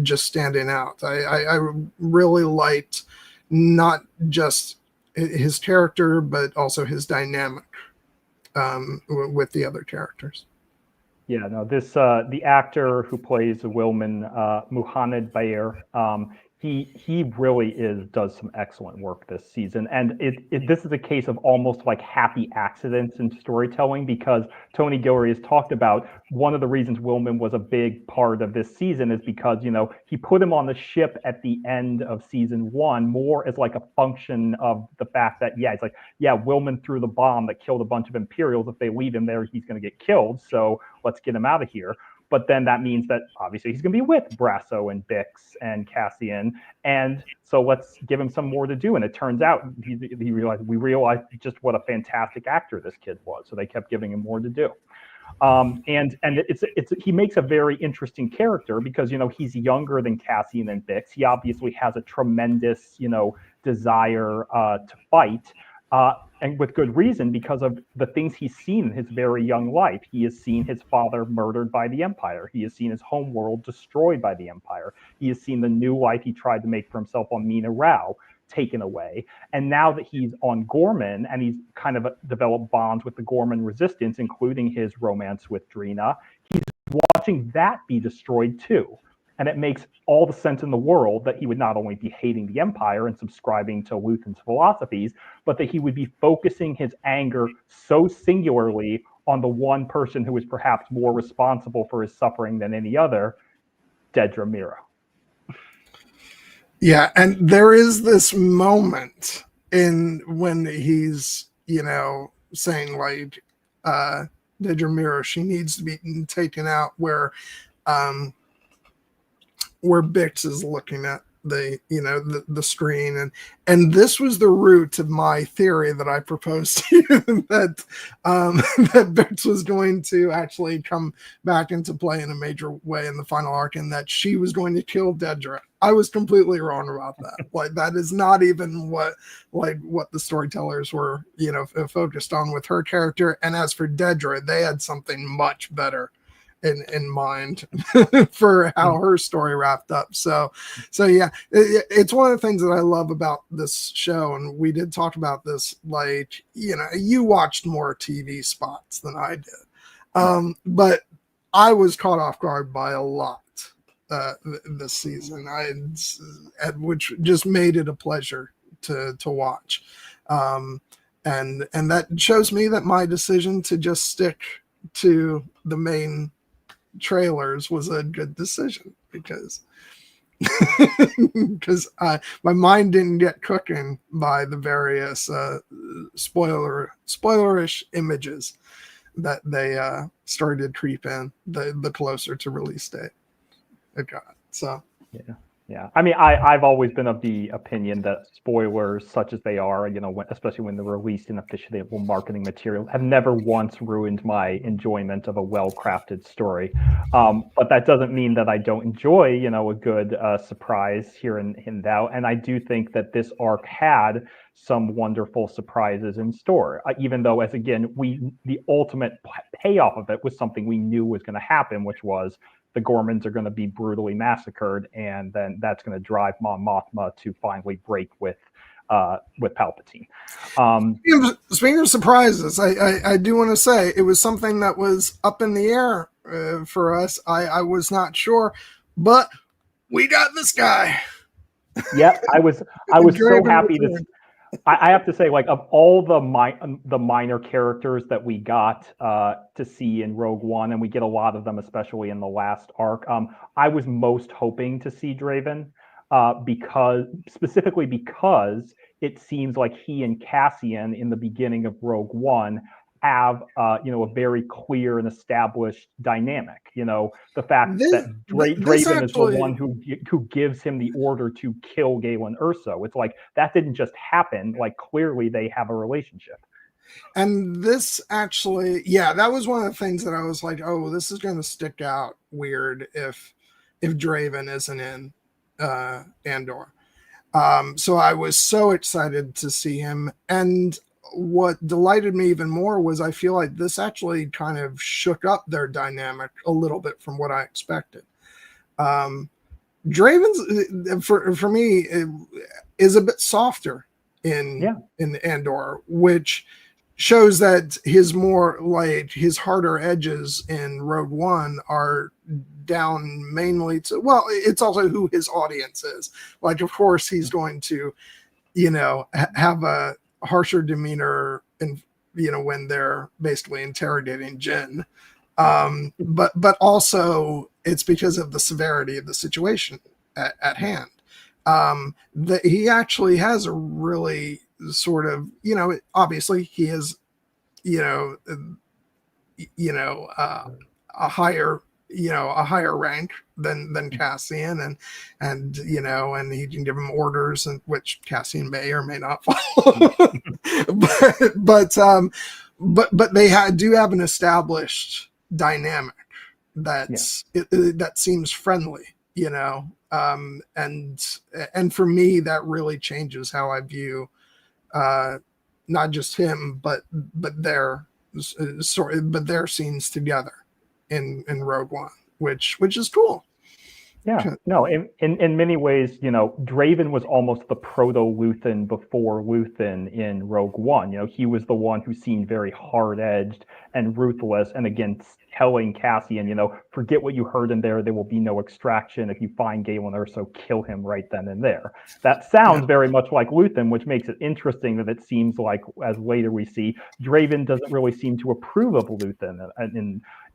just standing out. I really liked not just his character, but also his dynamic with the other characters. Yeah, no, the actor who plays Wilman, Muhannad Bhaier, he really does some excellent work this season, and this is a case of almost like happy accidents in storytelling, because Tony Gilroy has talked about one of the reasons Wilman was a big part of this season is because he put him on the ship at the end of season one more as like a function of the fact that it's like Wilman threw the bomb that killed a bunch of Imperials. If they leave him there, he's going to get killed, so let's get him out of here. But then that means that obviously he's going to be with Brasso and Bix and Cassian, and so let's give him some more to do. And it turns out we realized just what a fantastic actor this kid was. So they kept giving him more to do. And he makes a very interesting character because he's younger than Cassian and Bix. He obviously has a tremendous desire to fight. And with good reason, because of the things he's seen in his very young life. He has seen his father murdered by the Empire. He has seen his home world destroyed by the Empire. He has seen the new life he tried to make for himself on Mina Rao taken away. And now that he's on Gorman and he's kind of developed bonds with the Gorman resistance, including his romance with Drina, he's watching that be destroyed too. And it makes all the sense in the world that he would not only be hating the Empire and subscribing to Luthen's philosophies, but that he would be focusing his anger so singularly on the one person who is perhaps more responsible for his suffering than any other, Dedra Meero. Yeah, and there is this moment when he's, saying like, Dedra Meero, she needs to be taken out, where where Bix is looking at the the screen, and this was the root of my theory that I proposed to you that that Bix was going to actually come back into play in a major way in the final arc, and that she was going to kill Dedra. I was completely wrong about that. Like, that is not even what the storytellers were focused on with her character. And as for Dedra, they had something much better in mind for how her story wrapped up. So yeah, it's one of the things that I love about this show, and we did talk about this. Like, you watched more TV spots than I did, but I was caught off guard by a lot this season, which just made it a pleasure to watch, and that shows me that my decision to just stick to the main trailers was a good decision, because my mind didn't get cooking by the various spoilerish images that they started to creep in the closer to release date it got. So yeah. I mean, I've always been of the opinion that spoilers, such as they are, especially when they're released in official marketing material, have never once ruined my enjoyment of a well-crafted story. But that doesn't mean that I don't enjoy, a good surprise here and now. And I do think that this arc had some wonderful surprises in store, even though, as again, the ultimate payoff of it was something we knew was going to happen, which was the Gormans are going to be brutally massacred, and then that's going to drive Mon Mothma to finally break with Palpatine. Speaking of surprises, I do want to say it was something that was up in the air for us. I was not sure, but we got this guy. Yeah, I was so happy to. I have to say, like, of all the minor characters that we got to see in Rogue One, and we get a lot of them, especially in the last arc, I was most hoping to see Draven, because it seems like he and Cassian in the beginning of Rogue One have a very clear and established dynamic. The fact that Draven is the one who gives him the order to kill Galen Erso. It's like, that didn't just happen. Like, clearly they have a relationship. And this actually, that was one of the things that I was like, oh, this is going to stick out weird if Draven isn't in Andor. So I was so excited to see him. And what delighted me even more was I feel like this actually kind of shook up their dynamic a little bit from what I expected. Draven's, for me, is a bit softer in Andor, which shows that his harder edges in Rogue One are down mainly to, well, it's also who his audience is. Like, of course, he's going to, have a harsher demeanor when they're basically interrogating Jyn, but also it's because of the severity of the situation at hand. That he actually has a really sort of, obviously he is a higher rank than Cassian, and he can give him orders, and which Cassian may or may not follow. but they do have an established dynamic that seems friendly, and for me that really changes how I view not just him but their scenes together in Rogue One, which is cool. Yeah, no, in many ways, Draven was almost the proto-Luthen before Luthen in Rogue One. He was the one who seemed very hard-edged and ruthless, and again, telling Cassian, forget what you heard in there. There will be no extraction. If you find Galen Erso, kill him right then and there. That sounds very much like Luthen, which makes it interesting that it seems like, as later we see, Draven doesn't really seem to approve of Luthen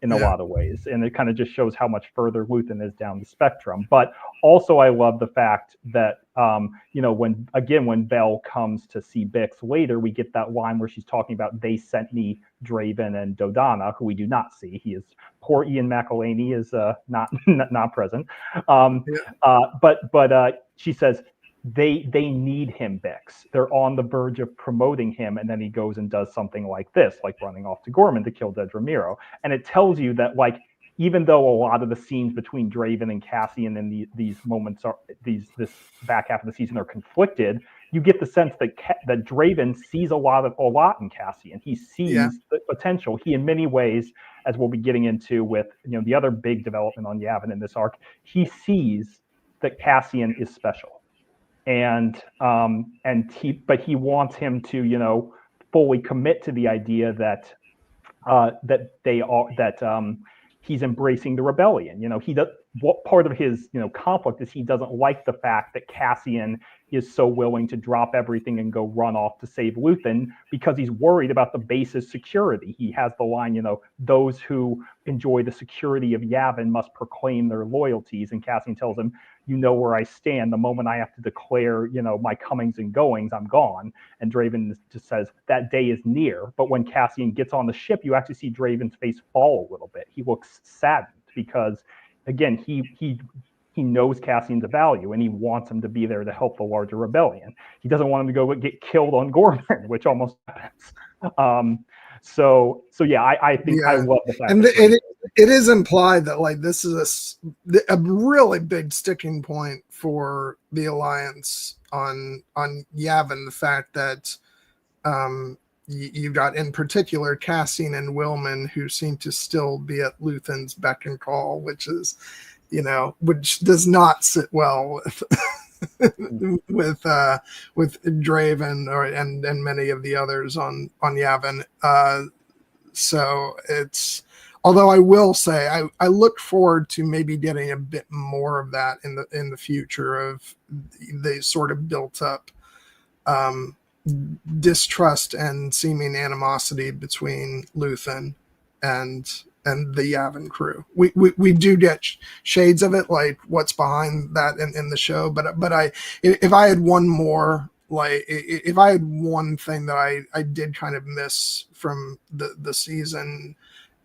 in a lot of ways. And it kind of just shows how much further Luthen is down the spectrum. But also I love the fact that When Belle comes to see Bix later, we get that line where she's talking about they sent me Draven and Dodonna, who we do not see. Poor Ian McElhaney is not present. But she says they need him, Bix. They're on the verge of promoting him, and then he goes and does something like this, like running off to Gorman to kill Dedramiro. And it tells you that, like, even though a lot of the scenes between Draven and Cassian in these moments this back half of the season are conflicted, you get the sense that Draven sees a lot in Cassian. He sees the potential. He, in many ways, as we'll be getting into with the other big development on Yavin in this arc, he sees that Cassian is special, but he wants him to fully commit to the idea that he's embracing the rebellion. What part of his conflict is he doesn't like the fact that Cassian is so willing to drop everything and go run off to save Luthen, because he's worried about the base's security. He has the line, those who enjoy the security of Yavin must proclaim their loyalties, and Cassian tells him, you know where I stand. The moment I have to declare, my comings and goings, I'm gone. And Draven just says that day is near. But when Cassian gets on the ship, you actually see Draven's face fall a little bit. He looks saddened because, again, he knows Cassian's value and he wants him to be there to help the larger rebellion. He doesn't want him to go get killed on Gorman, which almost happens. I think I love the fact. And it is implied that, like, this is a really big sticking point for the Alliance on Yavin. The fact that you've got, in particular, Cassian and Wilman, who seem to still be at Luthen's beck and call, which is, which does not sit well with Draven and many of the others on Yavin. So it's, although I will say I look forward to maybe getting a bit more of that in the future, of the sort of built up distrust and seeming animosity between Luthen and the Yavin crew. We do get shades of it, like what's behind that in the show. But if I had one more, like, if I had one thing that I did kind of miss from the season,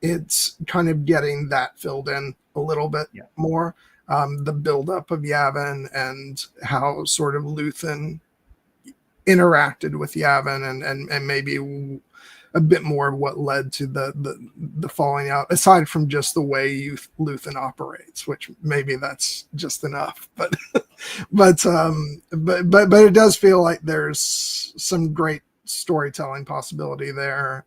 it's kind of getting that filled in a little bit more. The buildup of Yavin and how sort of Luthen interacted with Yavin and maybe a bit more of what led to the falling out, aside from just the way Luthen operates, which maybe that's just enough. But it does feel like there's some great storytelling possibility there.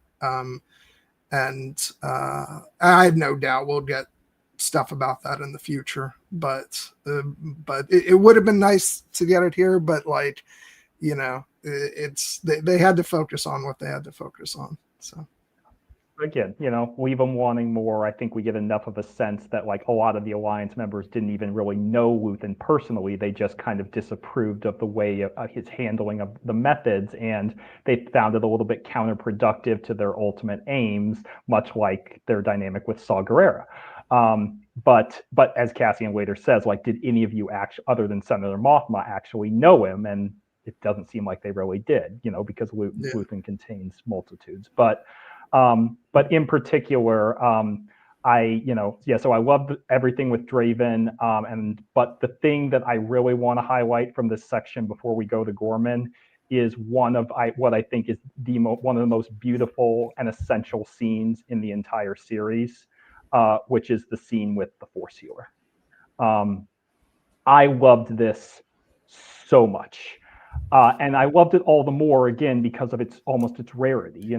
And I have no doubt we'll get stuff about that in the future, but it would have been nice to get it here, but, like, they had to focus on what they had to focus on. So again, leave them wanting more. I think we get enough of a sense that, like, a lot of the Alliance members didn't even really know Luthen personally. They just kind of disapproved of the way of his handling of the methods, and they found it a little bit counterproductive to their ultimate aims, much like their dynamic with Saw Gerrera. But as Cassian later says, like, did any of you other than Senator Mothma actually know him? And it doesn't seem like they really did, because Luthen contains multitudes. But in particular, so I loved everything with Draven. But the thing that I really want to highlight from this section before we go to Gorman is what I think is one of the most beautiful and essential scenes in the entire series, which is the scene with the Force Healer. I loved this so much. And I loved it all the more, again, because of its rarity.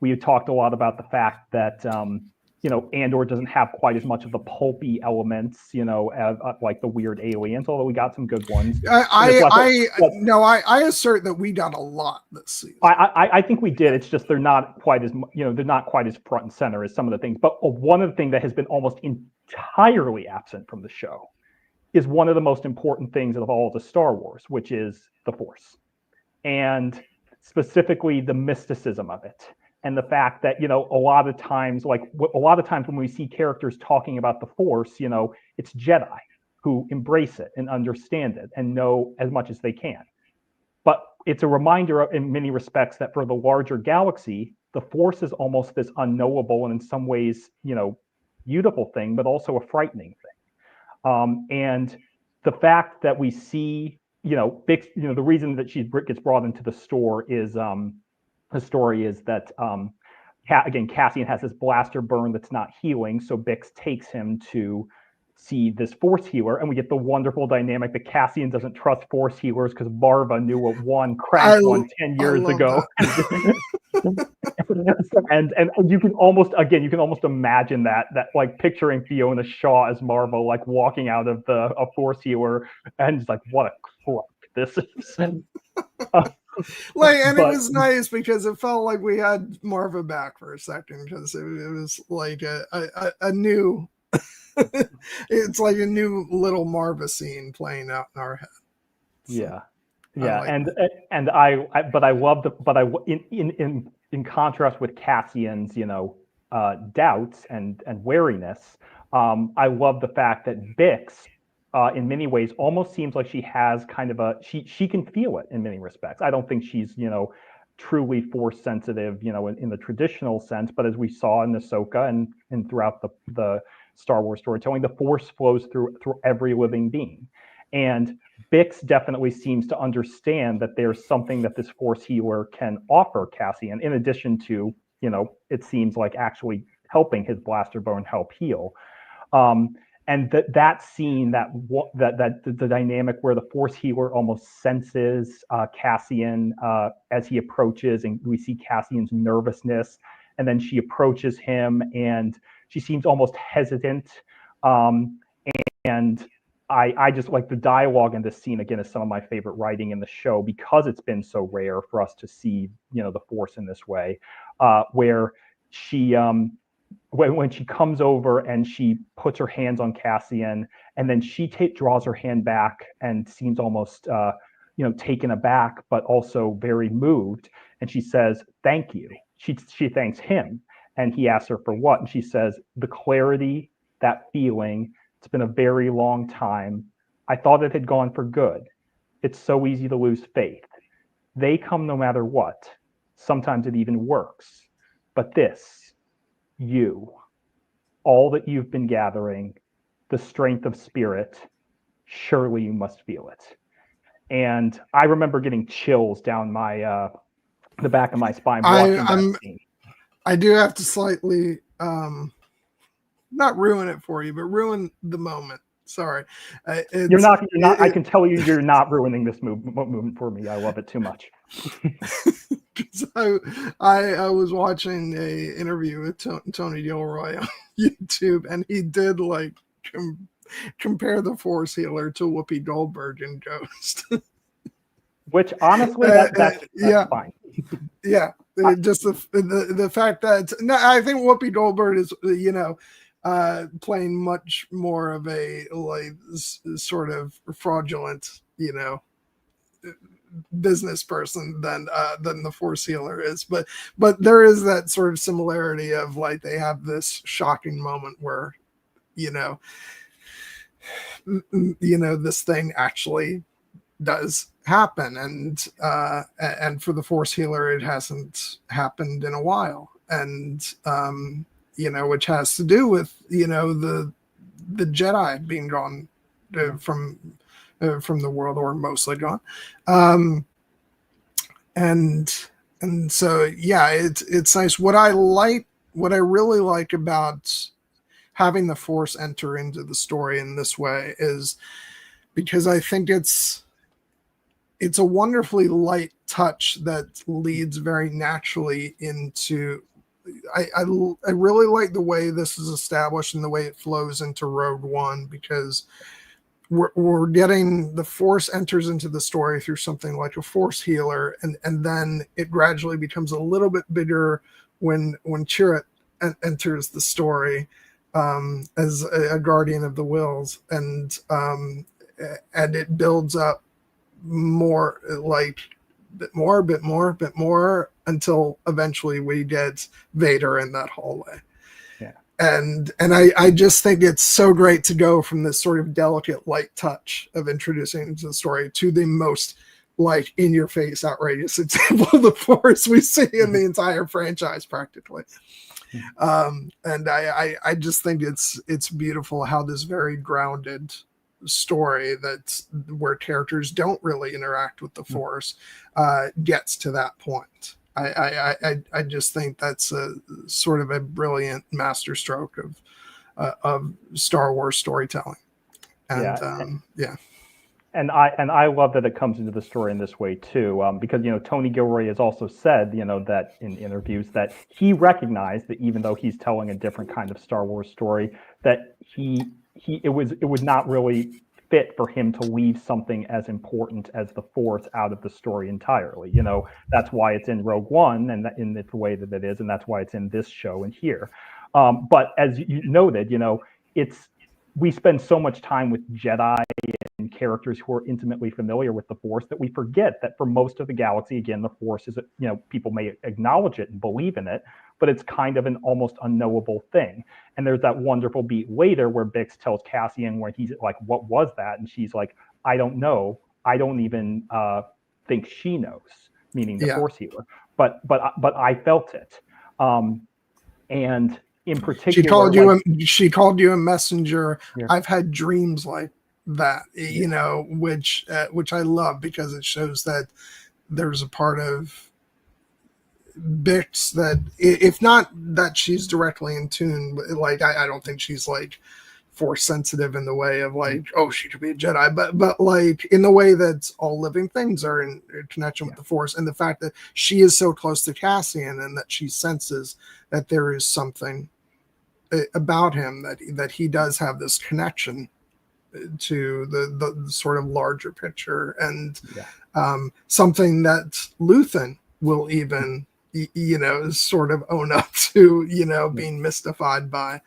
We had talked a lot about the fact that, Andor doesn't have quite as much of the pulpy elements, like the weird aliens, although we got some good ones. I assert that we got a lot this season. I think we did. It's just they're not quite as, they're not quite as front and center as some of the things. But one of the things that has been almost entirely absent from the show is one of the most important things of all of the Star Wars, which is the Force, and specifically the mysticism of it, and the fact that a lot of times when we see characters talking about the Force, it's Jedi who embrace it and understand it and know as much as they can. But it's a reminder in many respects that for the larger galaxy, the Force is almost this unknowable and in some ways, beautiful thing, but also a frightening thing. And the fact that we see, Bix, the reason that she gets brought into the story is that again, Cassian has this blaster burn that's not healing, so Bix takes him to see this Force healer, and we get the wonderful dynamic that Cassian doesn't trust Force healers because Marva knew what one cracked 10 years ago. and you can almost imagine that like picturing Fiona Shaw as Marva like walking out of a Force healer and it's like, what a crock this is. It was nice because it felt like we had Marva back for a second because it was like a new it's like a new little Marva scene playing out in our head. So, in contrast with Cassian's doubts and wariness, I love the fact that Bix in many ways almost seems like she has kind of she can feel it in many respects. I don't think she's truly Force sensitive in the traditional sense, but as we saw in Ahsoka and throughout the Star Wars storytelling, the Force flows through every living being. And Bix definitely seems to understand that there's something that this Force healer can offer Cassian, in addition to, it seems like actually helping his blaster bone help heal. And that scene, the dynamic where the Force healer almost senses Cassian as he approaches, and we see Cassian's nervousness, and then she approaches him and she seems almost hesitant. And I just like the dialogue in this scene, again, is some of my favorite writing in the show because it's been so rare for us to see, the Force in this way, where she, when she comes over and she puts her hands on Cassian and then she draws her hand back and seems almost, taken aback, but also very moved. And she says, "Thank you." She thanks him. And he asks her for what? And she says, "The clarity, that feeling, it's been a very long time. I thought it had gone for good. It's so easy to lose faith. They come no matter what. Sometimes it even works. But this, you, all that you've been gathering, the strength of spirit, surely you must feel it." And I remember getting chills down my the back of my spine watching that scene. I do have to slightly not ruin it for you, but ruin the moment. Sorry. You're not. I can tell you're not ruining this movement for me. I love it too much. I was watching a interview with Tony Gilroy on YouTube, and he did like compare the Force healer to Whoopi Goldberg in Ghost. Which honestly, that's fine. Yeah, just the fact that I think Whoopi Goldberg is playing much more of a like sort of fraudulent business person than the Force healer is, but there is that sort of similarity of like they have this shocking moment where this thing actually does happen, and for the Force healer it hasn't happened in a while, and which has to do with the Jedi being gone from the world, or mostly gone, and so it's nice. What I really like about having the Force enter into the story in this way is because I think it's a wonderfully light touch that leads very naturally into. I really like the way this is established and the way it flows into Rogue One, because we're getting the Force enters into the story through something like a Force healer, and then it gradually becomes a little bit bigger when Chirrut enters the story as a guardian of the wills, and it builds up more, like bit more until eventually we get Vader in that hallway. Yeah. and I just think it's so great to go from this sort of delicate light touch of introducing to the story to the most like in your face outrageous example of the Force we see in the entire franchise practically. And I just think it's beautiful how this very grounded story that's where characters don't really interact with the Force gets to that point. I just think that's a sort of a brilliant masterstroke of Star Wars storytelling. And And I love that it comes into the story in this way too, because Tony Gilroy has also said that in interviews that he recognized that even though he's telling a different kind of Star Wars story, that it would not really fit for him to leave something as important as the Force out of the story entirely. That's why it's in Rogue One and in the way that it is, and that's why it's in this show and here. But as you noted, we spend so much time with Jedi and characters who are intimately familiar with the Force that we forget that for most of the galaxy, again, the Force is, people may acknowledge it and believe in it, but it's kind of an almost unknowable thing. And there's that wonderful beat later where Bix tells Cassian, where he's like, "What was that?" And she's like, "I don't know. I don't even think she knows," meaning the Force healer. But I felt it. And in particular, she called you a messenger. Yeah. I've had dreams like that, which I love because it shows that there's a part of Bix that, if not that she's directly in tune, like I don't think she's like Force sensitive in the way of like, oh, she could be a Jedi, but like in the way that all living things are in connection with the Force, and the fact that she is so close to Cassian and that she senses that there is something about him that he does have this connection to the sort of larger picture, and something that Luthen will even sort of own up to, being mystified by.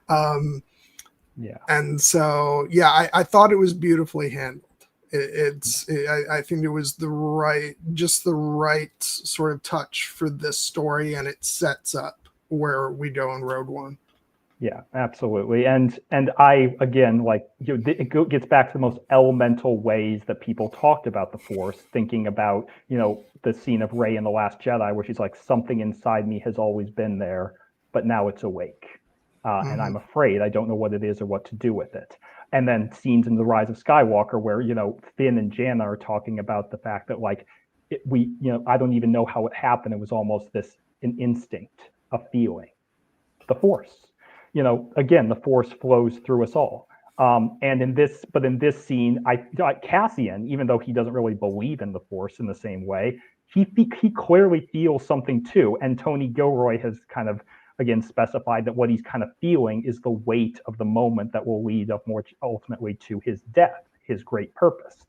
And so I thought it was beautifully handled. I think it was the right sort of touch for this story, and it sets up where we go in Rogue One. Yeah, absolutely. And I, again, it gets back to the most elemental ways that people talked about the Force, thinking about, the scene of Rey in The Last Jedi, where she's like, something inside me has always been there, but now it's awake. And I'm afraid I don't know what it is or what to do with it. And then scenes in The Rise of Skywalker where, Finn and Jannah are talking about the fact that I don't even know how it happened. It was almost an instinct, a feeling, the Force. Again, the Force flows through us all. And in this scene, Cassian, even though he doesn't really believe in the Force in the same way, he clearly feels something too. And Tony Gilroy has kind of, again, specified that what he's kind of feeling is the weight of the moment that will lead up more ultimately to his death, his great purpose.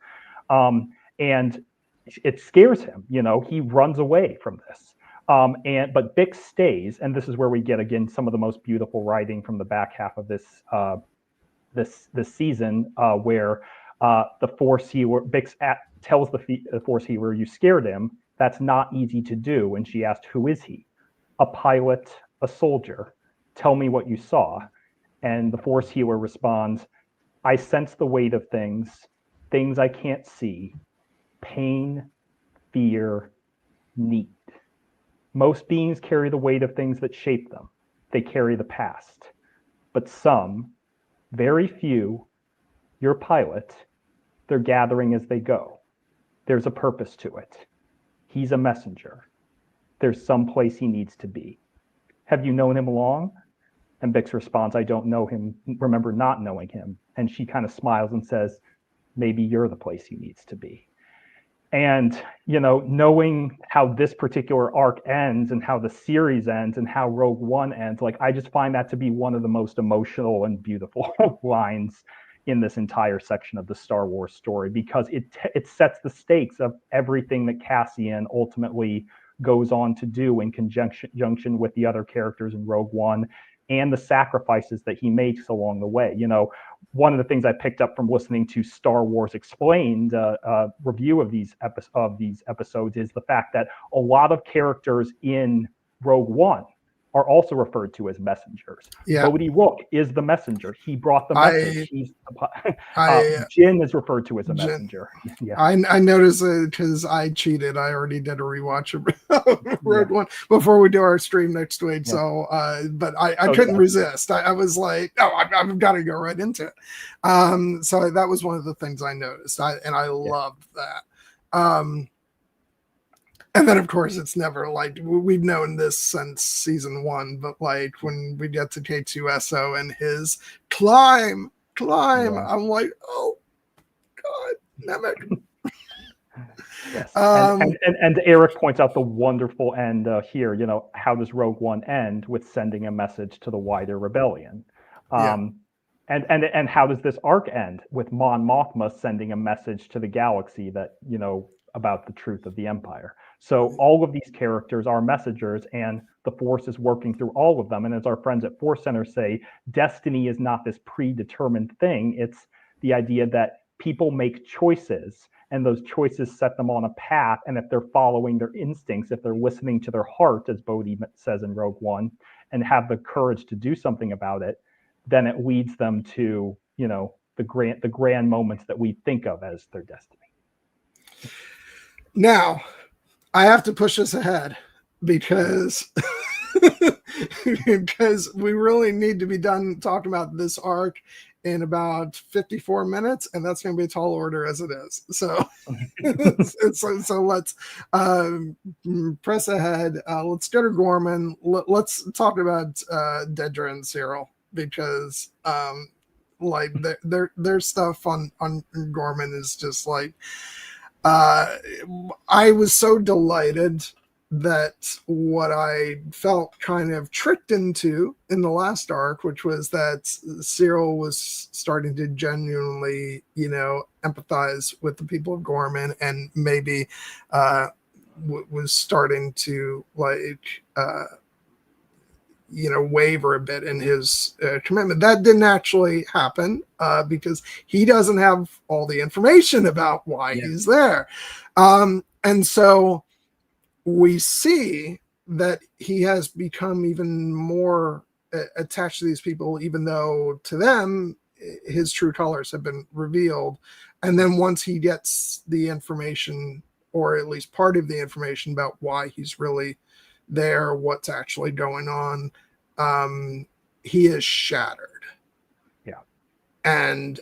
And it scares him. He runs away from this. But Bix stays, and this is where we get again some of the most beautiful writing from the back half of this season, where the Force healer Bix tells the Force healer, "You scared him. That's not easy to do." And she asked, "Who is he?" "A pilot, a soldier. Tell me what you saw." And the Force healer responds, "I sense the weight of things I can't see, pain, fear, need. Most beings carry the weight of things that shape them. They carry the past. But some, very few, your pilot, they're gathering as they go. There's a purpose to it. He's a messenger. There's some place he needs to be. Have you known him long?" And Bix responds, "I don't know him, remember not knowing him." And she kind of smiles and says, "Maybe you're the place he needs to be." And, knowing how this particular arc ends and how the series ends and how Rogue One ends, I just find that to be one of the most emotional and beautiful lines in this entire section of the Star Wars story, because it sets the stakes of everything that Cassian ultimately goes on to do in conjunction with the other characters in Rogue One, and the sacrifices that he makes along the way. One of the things I picked up from listening to Star Wars Explained review of these episodes is the fact that a lot of characters in Rogue One are also referred to as messengers. Yeah. Bodhi Rook is the messenger. He brought the message. Jin is referred to as a messenger. Yeah. I noticed it because I cheated. I already did a rewatch of Rogue One before we do our stream next week. Yeah. So, but I couldn't resist. I was like, no, I've got to go right into it. So that was one of the things I noticed. I loved that. And then, of course, it's never like we've known this since season 1, but like when we get to K2SO and his climb, I'm like, oh God, Nemec. Yes. And Eric points out the wonderful end here. How does Rogue One end? With sending a message to the wider rebellion. And how does this arc end? With Mon Mothma sending a message to the galaxy that about the truth of the Empire. So all of these characters are messengers, and the Force is working through all of them. And as our friends at Force Center say, destiny is not this predetermined thing. It's the idea that people make choices, and those choices set them on a path. And if they're following their instincts, if they're listening to their heart, as Bodhi says in Rogue One, and have the courage to do something about it, then it leads them to, the grand moments that we think of as their destiny. Now, I have to push us ahead because we really need to be done talking about this arc in about 54 minutes, and that's going to be a tall order as it is. So, so let's press ahead. Let's go to Gorman. Let's talk about Dedra and Syril, because like their stuff on Gorman is just like. I was so delighted that what I felt kind of tricked into in the last arc, which was that Syril was starting to genuinely, empathize with the people of Gorman, and maybe was starting to waver a bit in his commitment. That didn't actually happen because he doesn't have all the information about why he's there. And so we see that he has become even more attached to these people, even though to them his true colors have been revealed. And then once he gets the information, or at least part of the information about why he's really there, what's actually going on, he is shattered. Yeah. And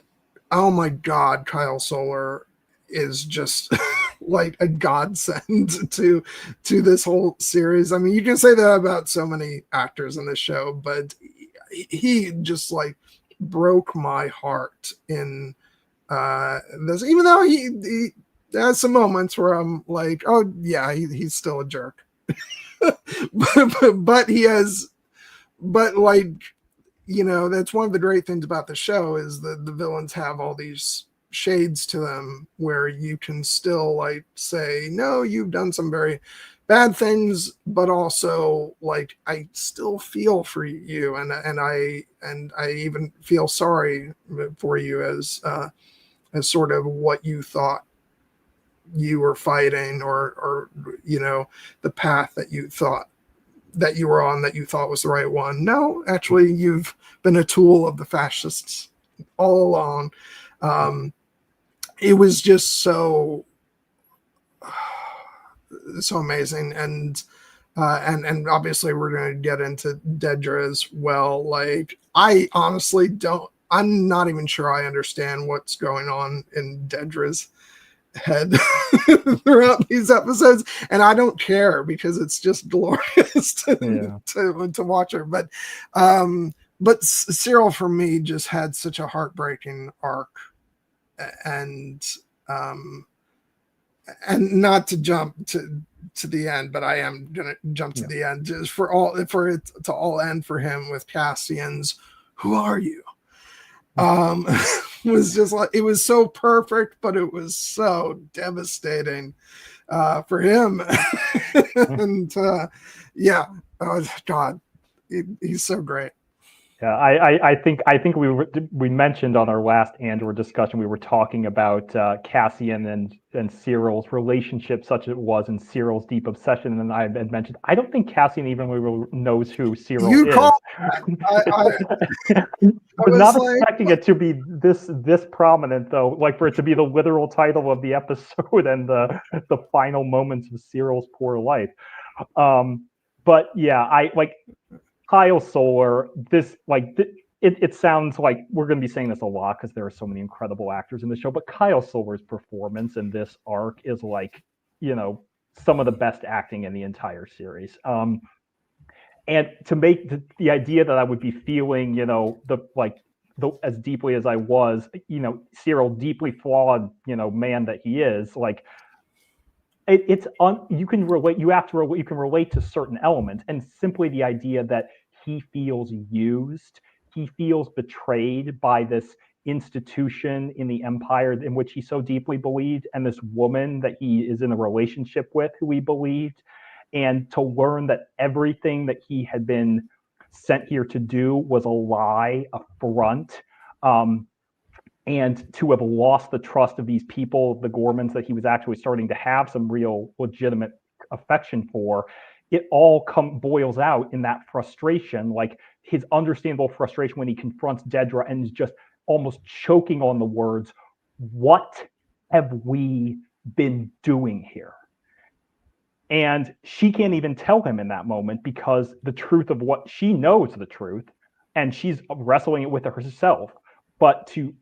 oh my God, Kyle Soller is just like a godsend to this whole series. I mean, you can say that about so many actors in this show, but he just like broke my heart in this, even though he has some moments where I'm like, oh yeah, he's still a jerk. but he has, but like, that's one of the great things about the show is that the villains have all these shades to them where you can still like say, no, you've done some very bad things, but also like I still feel for you, and I even feel sorry for you as sort of what you thought you were fighting, or the path that you thought that you were on, that you thought was the right one. No, actually, you've been a tool of the fascists all along. It was just so amazing, and obviously we're going to get into Dedra as well. Like, I honestly I'm not even sure I understand what's going on in Dedra's head throughout these episodes, and I don't care because it's just glorious to watch her. But Syril for me just had such a heartbreaking arc, and not to jump to the end, but I am gonna jump to the end just for it to all end for him with Cassian's "Who are you?" Was just like, it was so perfect, but it was so devastating for him. And oh God, he's so great. Yeah, I think we mentioned on our last Andor discussion, we were talking about Cassian and Cyril's relationship, such as it was, and Cyril's deep obsession. And I had mentioned I don't think Cassian even really knows who Cyril You is. call I was was not like, expecting it to be this prominent, though, like for it to be the literal title of the episode and the final moments of Cyril's poor life. But yeah, I like Kyle Solar. It sounds like we're going to be saying this a lot because there are so many incredible actors in the show. But Kyle Solar's performance in this arc is like, some of the best acting in the entire series. And to make the idea that I would be feeling, as deeply as I was, Cyril, deeply flawed, man that he is, like you can relate. You have to relate. You can relate to certain elements, and simply the idea that he feels used, he feels betrayed by this institution in the empire in which he so deeply believed, and this woman that he is in a relationship with who he believed, and to learn that everything that he had been sent here to do was a lie, a front. And to have lost the trust of these people, the Gormans, that he was actually starting to have some real legitimate affection for, it all boils out in that frustration, like his understandable frustration when he confronts Dedra and is just almost choking on the words, "What have we been doing here?" And she can't even tell him in that moment because the truth of what she knows, the truth, and she's wrestling it with herself. But to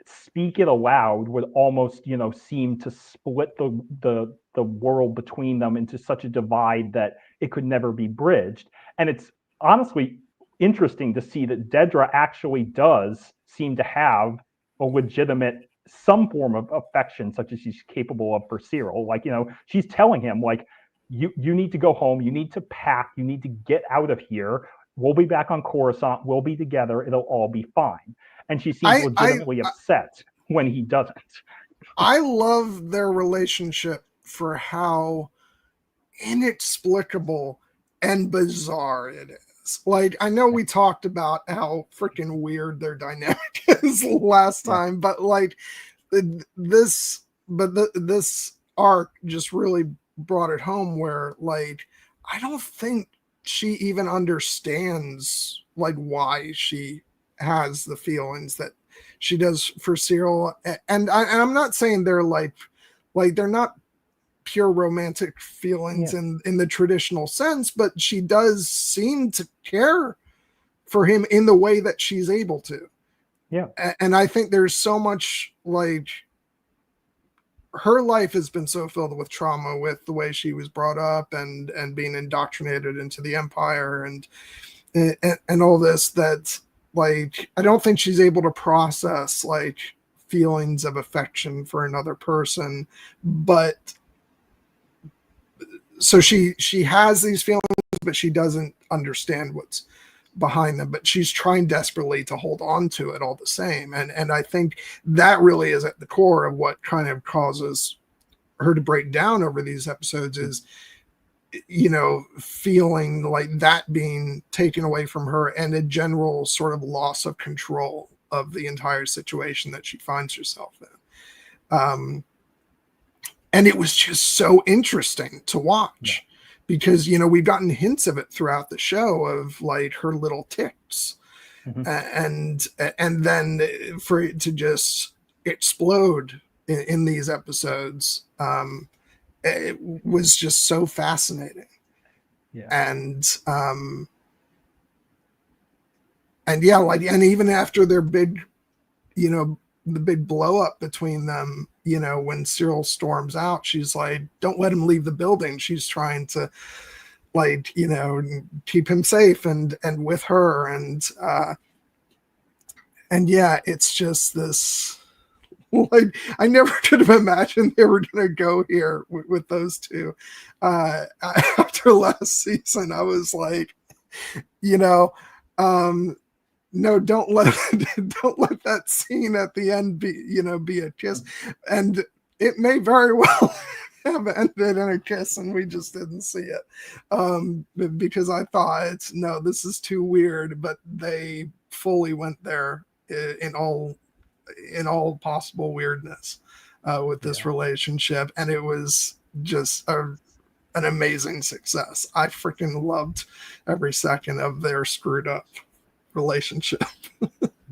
speak it aloud would almost, seem to split the world between them into such a divide that it could never be bridged. And it's honestly interesting to see that Dedra actually does seem to have a legitimate, some form of affection, such as she's capable of for Cyril. Like, she's telling him, like, you need to go home, you need to pack, you need to get out of here. We'll be back on Coruscant, we'll be together, it'll all be fine. And she seems legitimately upset when he doesn't. I love their relationship for how inexplicable and bizarre it is. Like, I know we talked about how freaking weird their dynamic is last time, but like this arc just really brought it home where, like, I don't think she even understands like why she has the feelings that she does for Cyril. And I'm not saying they're like they're not pure romantic feelings in the traditional sense, but she does seem to care for him in the way that she's able to. Yeah. And I think there's so much, like, her life has been so filled with trauma with the way she was brought up and being indoctrinated into the Empire and all this, that, like, I don't think she's able to process like feelings of affection for another person. But so she has these feelings, but she doesn't understand what's behind them, but she's trying desperately to hold on to it all the same. And I think that really is at the core of what kind of causes her to break down over these episodes, is, feeling like that being taken away from her and a general sort of loss of control of the entire situation that she finds herself in. And it was just so interesting to watch because, we've gotten hints of it throughout the show of like her little tics, and then for it to just explode in these episodes, it was just so fascinating. And yeah, like, and even after their big, the big blow up between them, when Cyril storms out, she's like, don't let him leave the building. She's trying to, like, keep him safe and with her. And yeah, it's just this, like, I never could have imagined they were going to go here with those two. After last season, I was like, no, don't let that scene at the end be a kiss. And it may very well have ended in a kiss and we just didn't see it. Because I thought, no, this is too weird, but they fully went there in all possible weirdness with this relationship, and it was just an amazing success. I freaking loved every second of their screwed up relationship.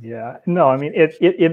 Yeah, no, I mean,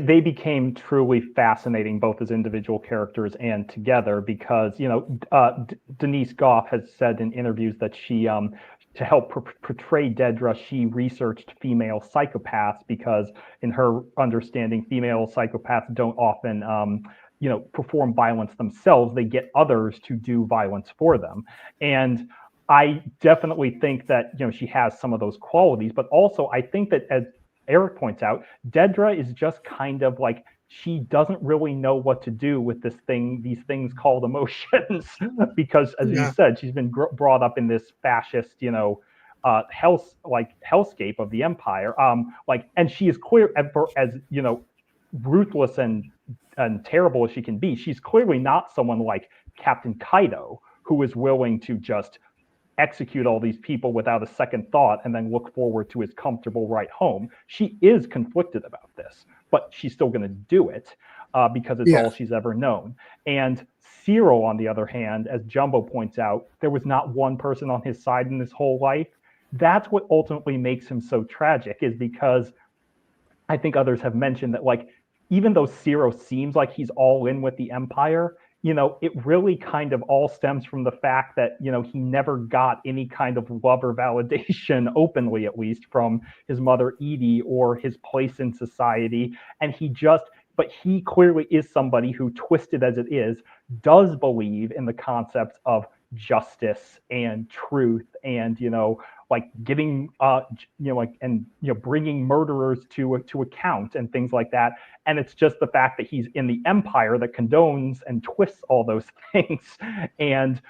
they became truly fascinating, both as individual characters and together, because, you know, Denise Gough has said in interviews that she, to help portray Dedra, she researched female psychopaths, because in her understanding, female psychopaths don't often, you know, perform violence themselves. They get others to do violence for them. And I definitely think that, you know, she has some of those qualities, but also I think that, as Eric points out, Dedra is just kind of like, she doesn't really know what to do with these things called emotions, because, as you said, she's been brought up in this fascist, you know, hellscape of the Empire. And she is clear, as you know, ruthless and terrible as she can be. She's clearly not someone like Captain Kaido, who is willing to just execute all these people without a second thought and then look forward to his comfortable ride home. She is conflicted about this, but she's still going to do it because it's all she's ever known. And Cyril, on the other hand, as Jumbo points out, there was not one person on his side in his whole life. That's what ultimately makes him so tragic, is because I think others have mentioned that, like, even though Cyril seems like he's all in with the Empire, you know, it really kind of all stems from the fact that, you know, he never got any kind of love or validation, openly at least, from his mother Edie or his place in society. And but he clearly is somebody who, twisted as it is, does believe in the concepts of justice and truth and, you know, like getting, bringing murderers to account and things like that. And it's just the fact that he's in the Empire that condones and twists all those things. And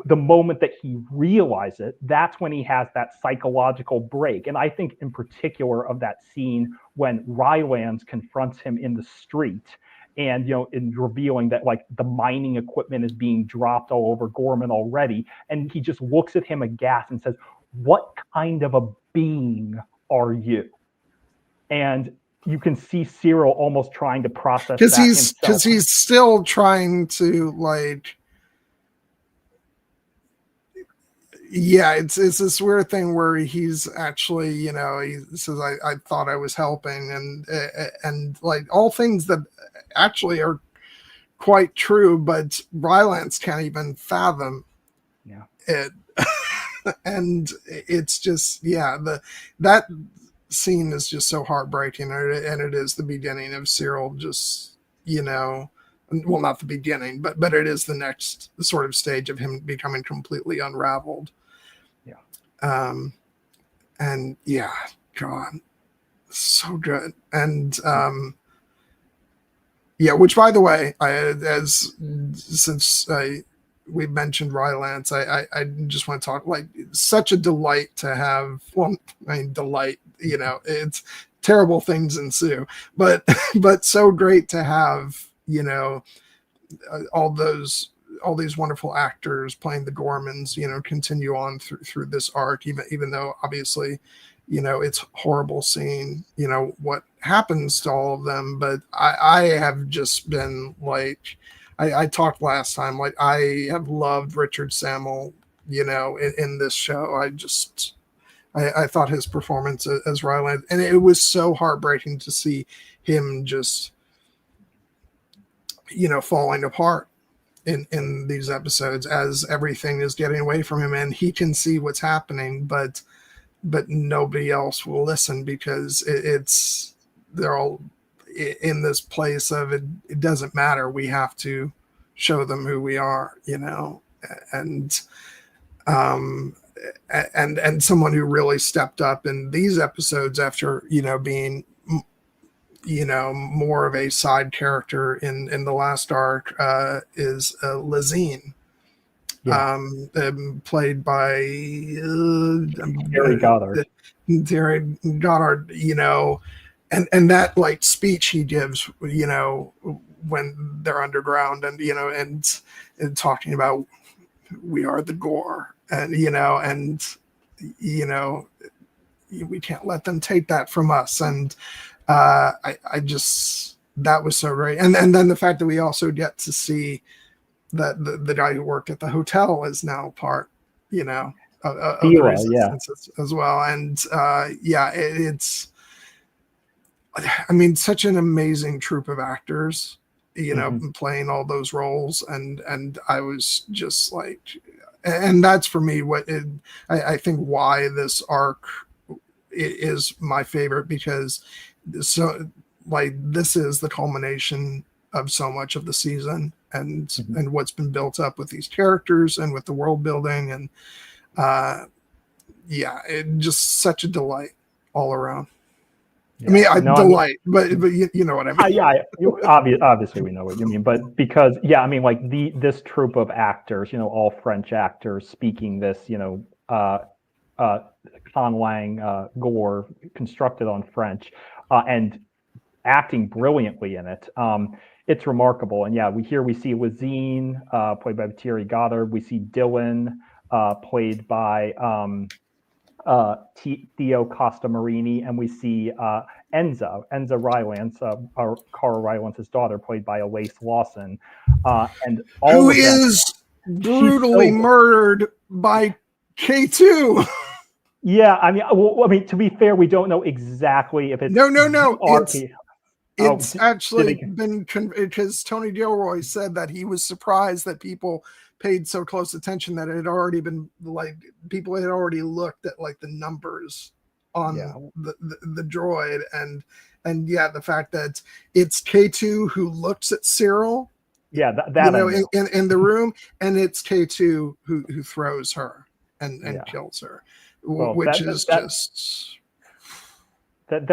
the moment that he realizes it, that's when he has that psychological break. And I think in particular of that scene when Rylance confronts him in the street, and, you know, in revealing that, like, the mining equipment is being dropped all over Gorman already. And he just looks at him aghast and says, "What kind of a being are you?" And you can see Cyril almost trying to process that himself. Because he's still trying to, like, it's this weird thing where he's actually, you know, he says, I thought I was helping, and like, all things that actually are quite true, but Rylance can't even fathom it. And it's just, that scene is just so heartbreaking, and it is the beginning of Cyril just, you know, well, not the beginning, but it is the next sort of stage of him becoming completely unraveled. And God, so good. And which, by the way, since we mentioned Rylance, I just want to talk, like, such a delight to have. Well, I mean, delight, you know, it's terrible things ensue, but so great to have, you know, all these wonderful actors playing the Gormans, you know, continue on through this arc, even though obviously, you know, it's horrible seeing, you know, what happens to all of them. But I have just been like, I talked last time, like, I have loved Richard Sammel, you know, in this show. I thought his performance as Rylance, and it was so heartbreaking to see him just, you know, falling apart in these episodes as everything is getting away from him, and he can see what's happening, but nobody else will listen, because they're all in this place of it doesn't matter, we have to show them who we are, you know. And someone who really stepped up in these episodes after, you know, being, you know, more of a side character in the last arc is Lazine, played by Terry Goddard. Terry Goddard, you know, and that, like, speech he gives, you know, when they're underground, and, you know, and talking about, we are the Gore, and, you know, we can't let them take that from us. And I just, that was so great. And then the fact that we also get to see that the guy who worked at the hotel is now part, you know, of the resistance as well. And it's, I mean, such an amazing troupe of actors, you know, playing all those roles. And I was just like, and that's for me what I think why this arc is my favorite, because so like this is the culmination of so much of the season and what's been built up with these characters and with the world building. And it just such a delight all around. Yeah. I mean, delight, but you know what I mean. Obviously we know what you mean, but because I mean, like this troupe of actors, you know, all French actors speaking this, you know, conlang gore constructed on French, and acting brilliantly in it. It's remarkable. And we see Lazine, played by Thierry Goddard. We see Dylan, played by Theo Costamarini, and we see Enza Rylance, Cara Rylance's daughter, played by Elise Lawson, and who is brutally murdered by K2. Yeah, I mean, to be fair, we don't know exactly if it's no. It's actually been because Tony Gilroy said that he was surprised that people paid so close attention, that it had already been like people had already looked at like the numbers on the droid, and the fact that it's K2 who looks at Cyril, that in the room, and it's K2 who throws her and kills her, which is just that's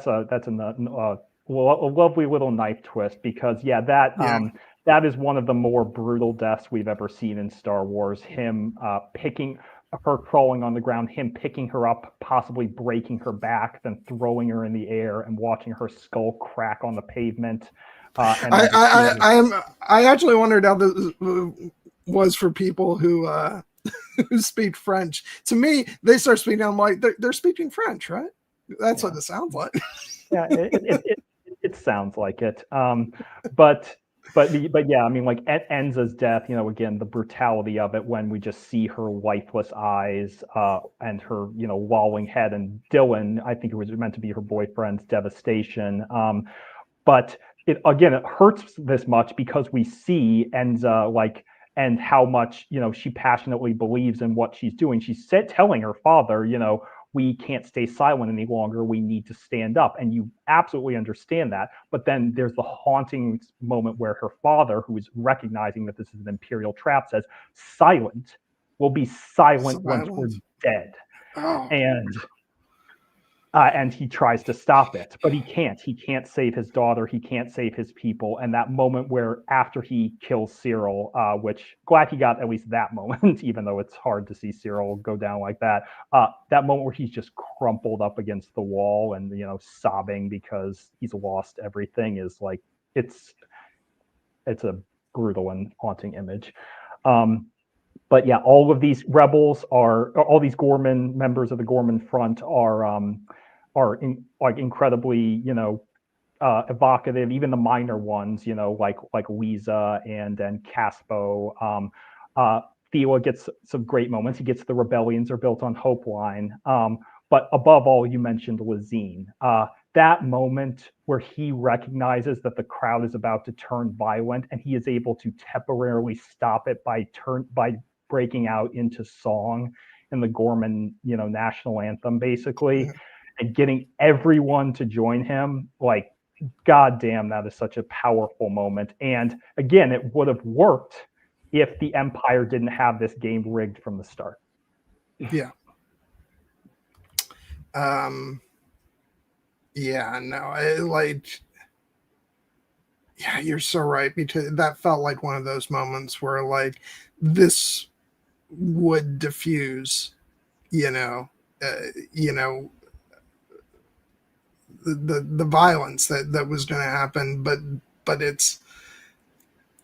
a lovely little knife twist, because that is one of the more brutal deaths we've ever seen in Star Wars. Him picking her, crawling on the ground, him picking her up, possibly breaking her back, then throwing her in the air and watching her skull crack on the pavement. I actually wondered how this was for people who who speak French. To me, they start speaking, I'm like, they're speaking French, right? That's what it sounds like. It sounds like it. But I mean, like Enza's death, you know, again, the brutality of it when we just see her lifeless eyes and her, you know, lolling head, and Dylan, I think it was meant to be her boyfriend's devastation. But it hurts this much because we see Enza and how much, you know, she passionately believes in what she's doing. She's telling her father, you know, we can't stay silent any longer. We need to stand up. And you absolutely understand that. But then there's the haunting moment where her father, who is recognizing that this is an Imperial trap, says, silent. We'll be silent once we're dead. Oh. And he tries to stop it, but he can't. He can't save his daughter. He can't save his people. And that moment where after he kills Cyril, which glad he got at least that moment, even though it's hard to see Cyril go down like that. That moment where he's just crumpled up against the wall and, you know, sobbing because he's lost everything is like, it's a brutal and haunting image. But all of these rebels all these Gorman members of the Gorman Front are incredibly, you know, evocative. Even the minor ones, you know, like Lisa and Caspo. Theo gets some great moments. He gets the rebellions are built on hope line. But above all, you mentioned Lazine. That moment where he recognizes that the crowd is about to turn violent, and he is able to temporarily stop it by breaking out into song in the Gorman, you know, national anthem, basically, and getting everyone to join him. Like, goddamn, that is such a powerful moment. And again, it would have worked if the Empire didn't have this game rigged from the start. Yeah. You're so right, because that felt like one of those moments where like this would diffuse, the violence that was going to happen, but it's,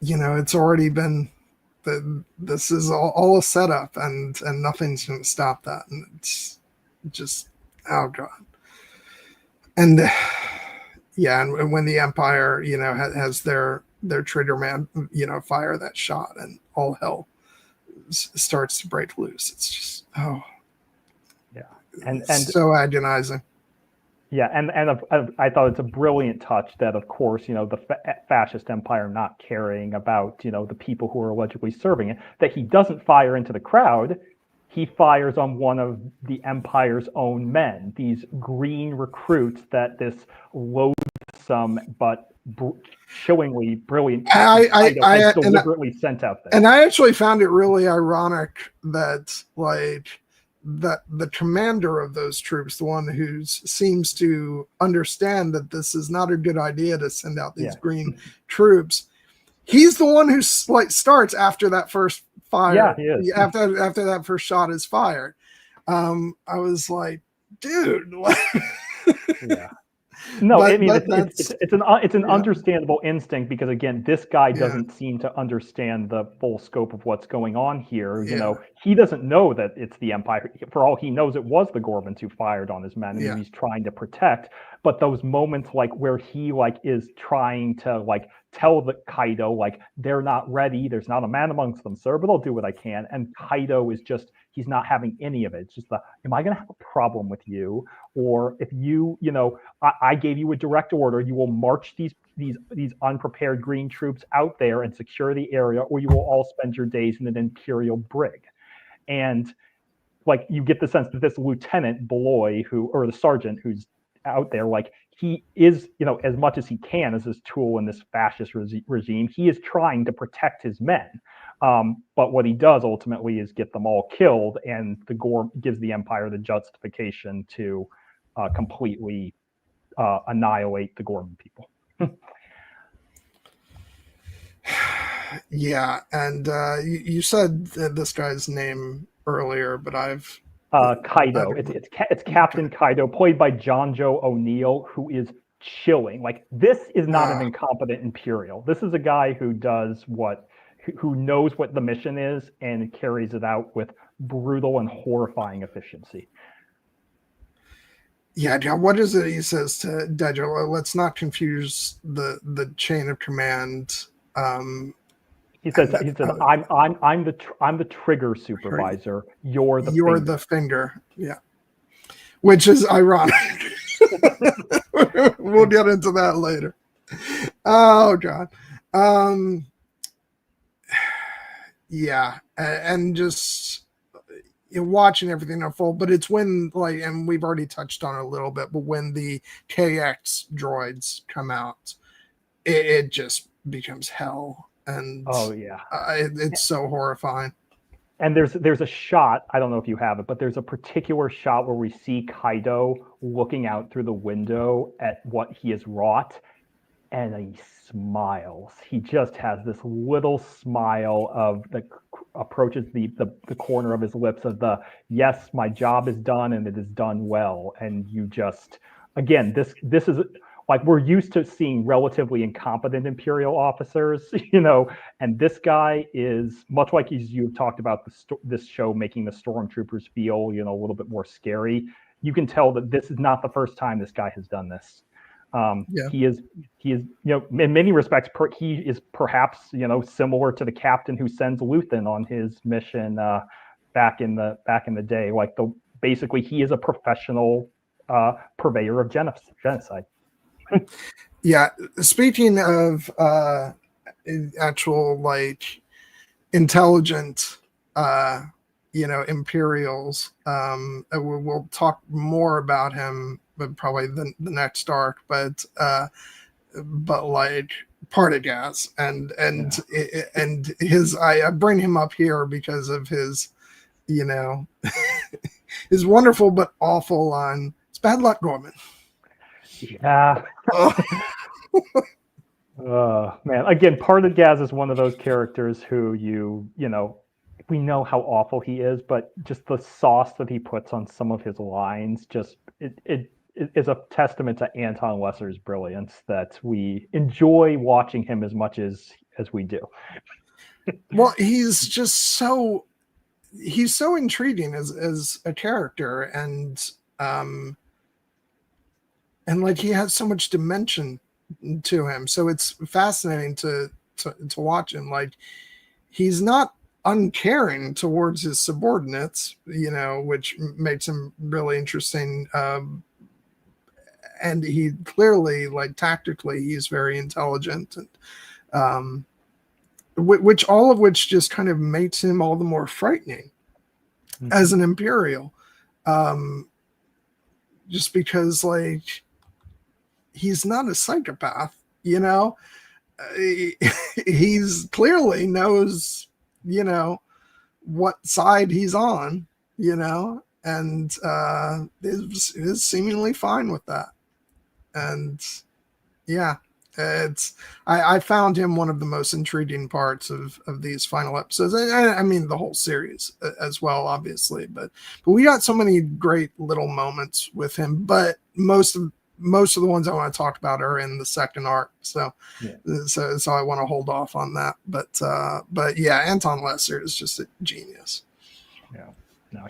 it's already been, this is all a setup, and nothing's going to stop that, and it's just Oh god. And yeah, and when the Empire, has their trigger man, fire that shot, and all hell starts to break loose. It's just yeah, and so agonizing. Yeah, and I thought it's a brilliant touch that, of course, the fascist empire not caring about, the people who are allegedly serving it, that he doesn't fire into the crowd. He fires on one of the empire's own men, these green recruits that this loathsome but chillingly brilliant I deliberately sent out there. And I actually found it really ironic that, that the commander of those troops, the one who seems to understand that this is not a good idea to send out these green troops, he's the one who starts after that first fire. Yeah, he is. After that first shot is fired. I was like, dude. Yeah. No, I mean, it's an understandable instinct, because again, this guy doesn't seem to understand the full scope of what's going on here. He doesn't know that it's the Empire. For all he knows, it was the Gormans who fired on his men, and he's trying to protect. But those moments, where he is trying to tell the Kaido, they're not ready. There's not a man amongst them, sir, but I'll do what I can. And Kaido is he's not having any of it. It's just am I going to have a problem with you? Or if I gave you a direct order, you will march these unprepared green troops out there and secure the area, or you will all spend your days in an Imperial brig. And you get the sense that this Lieutenant Beloy, or the sergeant who's out there, he is, as much as he can as his tool in this fascist regime, he is trying to protect his men. But what he does ultimately is get them all killed, and the Gorm gives the Empire the justification to completely annihilate the Gorman people. Yeah, and you said this guy's name earlier, but I've Kaido. It's Captain Kaido, played by John Joe O'Neill, who is chilling. This is not an incompetent Imperial. This is a guy who who knows what the mission is and carries it out with brutal and horrifying efficiency. Yeah, what is it he says to Deja? Let's not confuse the chain of command. He says, I'm the trigger supervisor. You're the finger. Yeah, which is ironic. We'll get into that later. Oh God. Yeah, and just watching everything unfold. But it's when and we've already touched on it a little bit, but when the KX droids come out, it just becomes hell. And it's so horrifying. And there's a shot, I don't know if you have it, but there's a particular shot where we see Kaido looking out through the window at what he has wrought, and he smiles. He just has this little smile that approaches the corner of his lips of yes, my job is done, and it is done well. And you just, again, this is we're used to seeing relatively incompetent Imperial officers, and this guy is much like you've talked about this show making the stormtroopers feel, a little bit more scary. You can tell that this is not the first time this guy has done this. He is, in many respects, he is perhaps, similar to the captain who sends Luthen on his mission back in the day. Basically, he is a professional purveyor of genocide. Yeah, speaking of actual intelligent Imperials, we'll talk more about him, but probably the next arc, but Partagaz and his, I bring him up here because of his his wonderful but awful line, "It's bad luck, Gorman." Yeah. Man, again, Partagaz is one of those characters who we know how awful he is, but just the sauce that he puts on some of his lines, it is a testament to Anton Lesser's brilliance that we enjoy watching him as much as we do. Well, he's just so intriguing as a character, and And like he has so much dimension to him, so it's fascinating to watch him. Like he's not uncaring towards his subordinates, which makes him really interesting. And he clearly, like tactically, he's very intelligent, and which all of which just kind of makes him all the more frightening as an Imperial. Just because, like, he's not a psychopath, he's clearly knows, what side he's on, and is seemingly fine with that. And yeah, I found him one of the most intriguing parts of these final episodes. I mean, the whole series as well, obviously, but we got so many great little moments with him. But most of the ones I want to talk about are in the second arc. So I want to hold off on that. But yeah, Anton Lesser is just a genius. Yeah. No,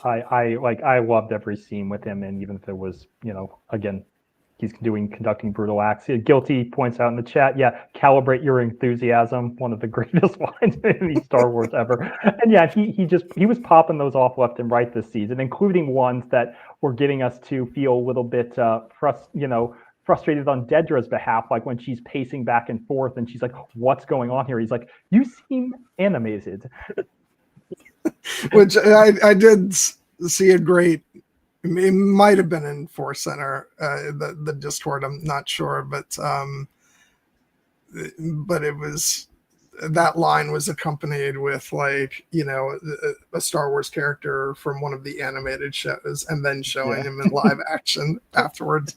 I loved every scene with him, and even if it was, again, he's conducting brutal acts. Guilty points out in the chat, calibrate your enthusiasm, one of the greatest lines in any Star Wars ever. And yeah, he was popping those off left and right this season, including ones that were getting us to feel a little bit frustrated on Dedra's behalf, like when she's pacing back and forth and she's like, what's going on here? He's like, you seem animated. Which I did see a great, it might have been in Force Center, the Discord, I'm not sure, but it was, that line was accompanied with, like, a Star Wars character from one of the animated shows, and then showing him in live action afterwards,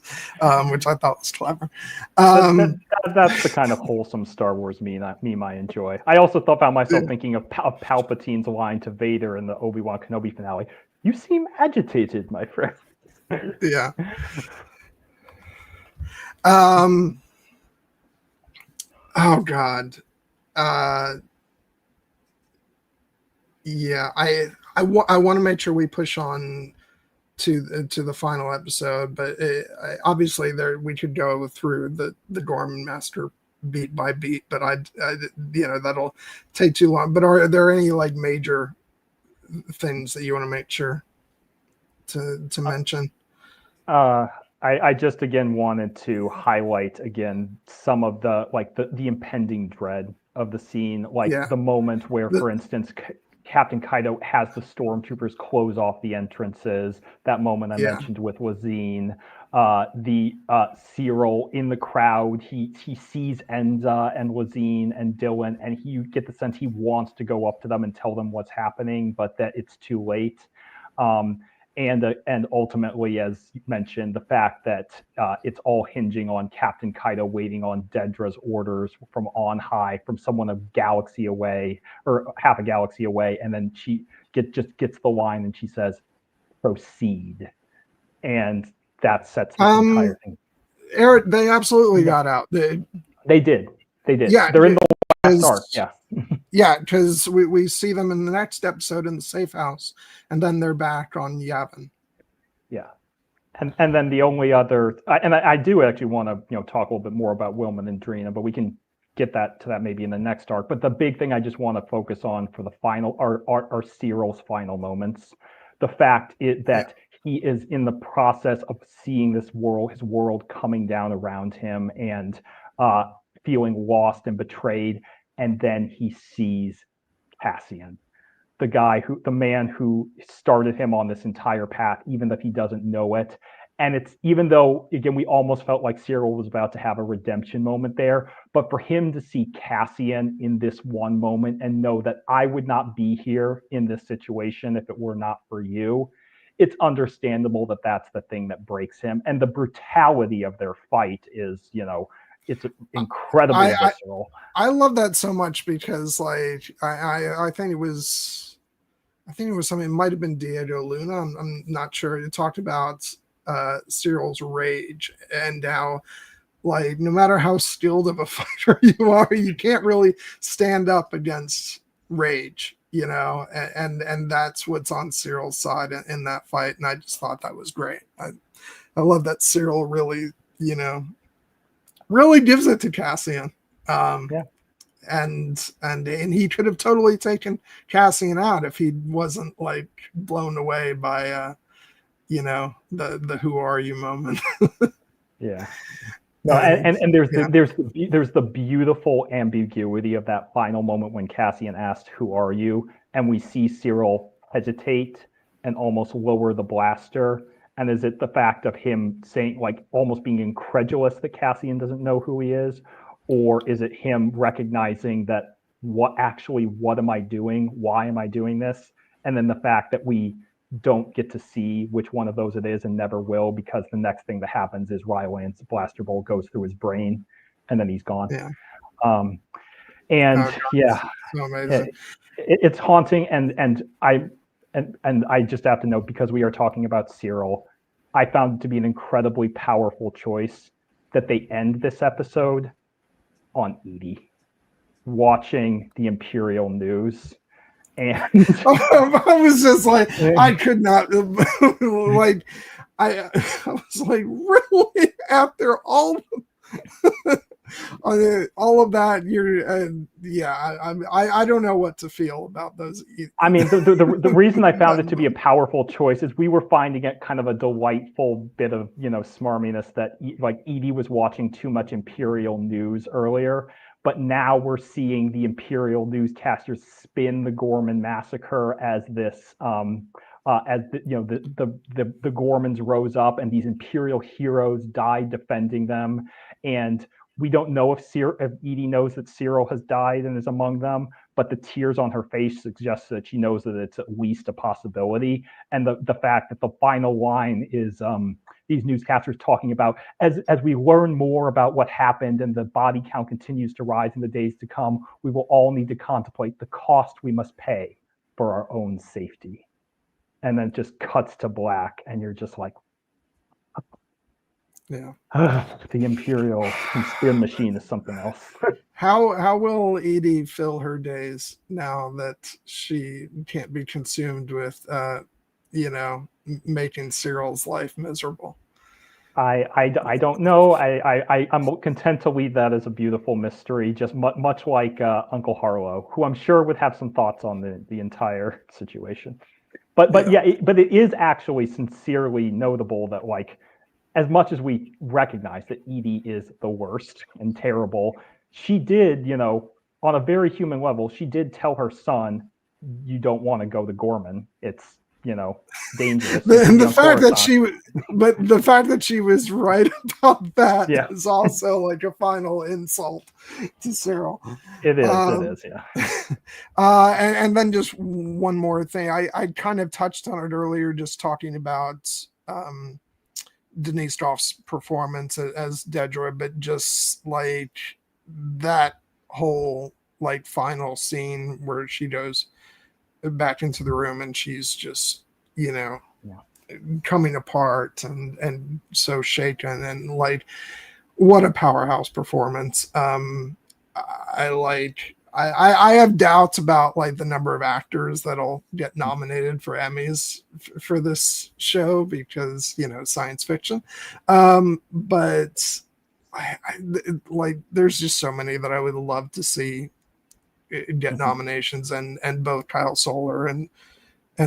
which I thought was clever. That's the kind of wholesome Star Wars meme I enjoy. I also found myself thinking of Palpatine's line to Vader in the Obi-Wan Kenobi finale. You seem agitated, my friend. Yeah. Oh God. Yeah. I want to make sure we push on to the final episode, but obviously we could go through the Gorman Master beat by beat, but I that'll take too long. But are there any like major things that you want to make sure to mention? I just again wanted to highlight again some of the impending dread of the scene, the moment where, for instance, Captain Kaido has the stormtroopers close off the entrances. That moment I mentioned with Wazine. Cyril in the crowd, he sees Enza and Wazine and Dylan, and you get the sense he wants to go up to them and tell them what's happening, but that it's too late. And ultimately, as you mentioned, the fact that it's all hinging on Captain Kaido waiting on Dedra's orders from on high, from someone a galaxy away or half a galaxy away, and then she just gets the line and she says, "Proceed," and that sets the entire thing. Eric, they absolutely got out. They did. Yeah, they're in the last arc. Yeah. Yeah, because we see them in the next episode in the safe house, and then they're back on Yavin. Yeah, and then the only other, and I do actually want to talk a little bit more about Wilman and Drina, but we can get to that maybe in the next arc. But the big thing I just want to focus on for the final are Cyril's final moments. The fact that he is in the process of seeing his world coming down around him, and feeling lost and betrayed. And then he sees Cassian, the man who started him on this entire path, even if he doesn't know it. And it's, even though, again, we almost felt like Cyril was about to have a redemption moment there, but for him to see Cassian in this one moment and know that I would not be here in this situation if it were not for you, it's understandable that that's the thing that breaks him. And the brutality of their fight is, it's incredibly visceral. I love that so much because, like, I think it was something. It might have been Diego Luna. I'm not sure. It talked about Cyril's rage and how, like, no matter how skilled of a fighter you are, you can't really stand up against rage, and that's what's on Cyril's side in that fight. And I just thought that was great. I love that Cyril really, really gives it to Cassian. Yeah. And he could have totally taken Cassian out if he wasn't like blown away by the who are you moment. Yeah. No, and there's the beautiful ambiguity of that final moment when Cassian asked, "Who are you?" and we see Cyril hesitate and almost lower the blaster. And is it the fact of him saying, like, almost being incredulous that Cassian doesn't know who he is, or is it him recognizing that what am I doing? Why am I doing this? And then the fact that we don't get to see which one of those it is and never will, because the next thing that happens is Ryland's blaster bolt goes through his brain and then he's gone. Yeah. So amazing. It's haunting, and I just have to note, because we are talking about Cyril, I found it to be an incredibly powerful choice that they end this episode on Edie watching the Imperial news. And I was just like, I could not, like, I was like, really? After all of that, I don't know what to feel about those. I mean, the reason I found it to be a powerful choice is we were finding it kind of a delightful bit of, smarminess that, like, Edie was watching too much Imperial news earlier. But now we're seeing the Imperial newscasters spin the Gorman massacre as this, as the Gormans rose up and these Imperial heroes died defending them. And we don't know if Edie knows that Cyril has died and is among them, but the tears on her face suggest that she knows that it's at least a possibility. And the fact that the final line is these newscasters talking about, as we learn more about what happened and the body count continues to rise in the days to come, we will all need to contemplate the cost we must pay for our own safety. And then it just cuts to black, and you're just like, yeah. The Imperial spin machine is something else. How will Edie fill her days now that she can't be consumed with, making Cyril's life miserable? I don't know. I'm content to leave that as a beautiful mystery, just much like Uncle Harlow, who I'm sure would have some thoughts on the entire situation. But it is actually sincerely notable that, like, as much as we recognize that Edie is the worst and terrible, she did, on a very human level, she did tell her son, "You don't want to go to Gorman. It's, dangerous." And the fact that she was right about that is also like a final insult to Cyril. It is, yeah. And then just one more thing. I kind of touched on it earlier, just talking about Denise Gough's performance as Dedra, but just like that whole like final scene where she goes back into the room and she's just, coming apart and so shaken, and like, what a powerhouse performance. I have doubts about like the number of actors that'll get nominated for Emmys for this show because, science fiction. But I like, there's just so many that I would love to see get nominations, and both Kyle Soller and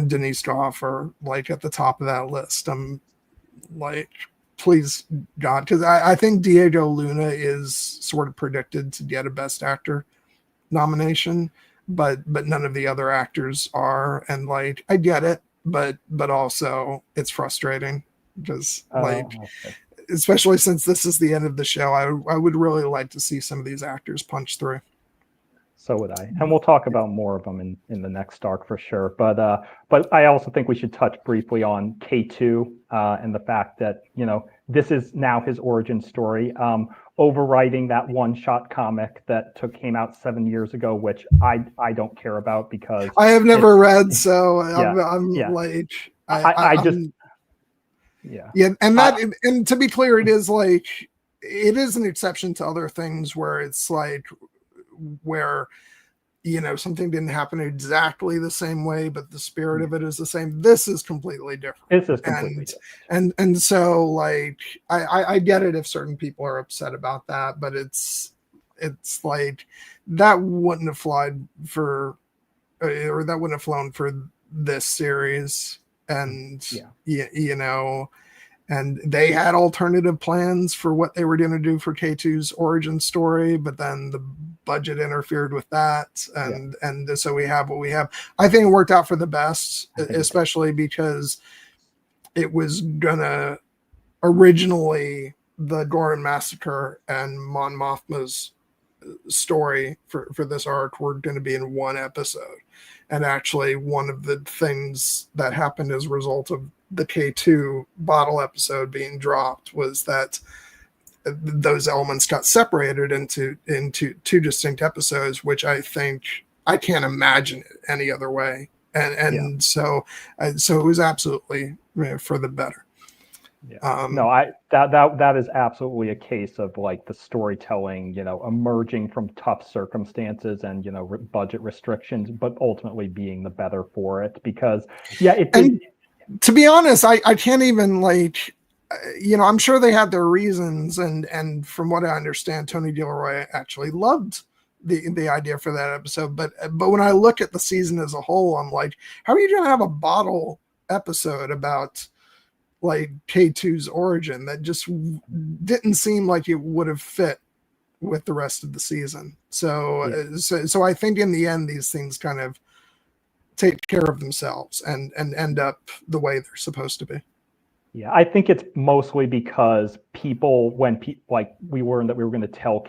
Denise Gough are like at the top of that list. I'm like, please God, because I think Diego Luna is sort of predicted to get a Best Actor nomination, but none of the other actors are, and like, I get it, but also it's frustrating because especially since this is the end of the show, I would really like to see some of these actors punch through. So would I, and we'll talk about more of them in the next arc for sure. But I also think we should touch briefly on K2 and the fact that this is now his origin story, overwriting that one-shot comic that came out 7 years ago, which I don't care about because I have never read. So and to be clear, it is an exception to other things where it's like, where something didn't happen exactly the same way, but the spirit of it is the same. This is completely different. This is completely different. And so like I get it if certain people are upset about that, but it's like that wouldn't have flown for this series. And and they had alternative plans for what they were going to do for K2's origin story, but then the budget interfered with that. And so we have what we have. I think it worked out for the best, especially because it was gonna originally the Gorman Massacre and Mon Mothma's story for this arc were going to be in one episode. And actually one of the things that happened as a result of the K2 bottle episode being dropped was that those elements got separated into two distinct episodes, which I think I can't imagine it any other way. So it was absolutely for the better. That is absolutely a case of like the storytelling, emerging from tough circumstances and budget restrictions, but ultimately being the better for it. Because to be honest, I can't even I'm sure they had their reasons, and from what I understand, Tony Gilroy actually loved the idea for that episode. But when I look at the season as a whole, I'm like, how are you going to have a bottle episode about like K2's origin that just didn't seem like it would have fit with the rest of the season? So I think in the end, these things kind of take care of themselves and end up the way they're supposed to be. Yeah, I think it's mostly because people, we learned that we were going to tell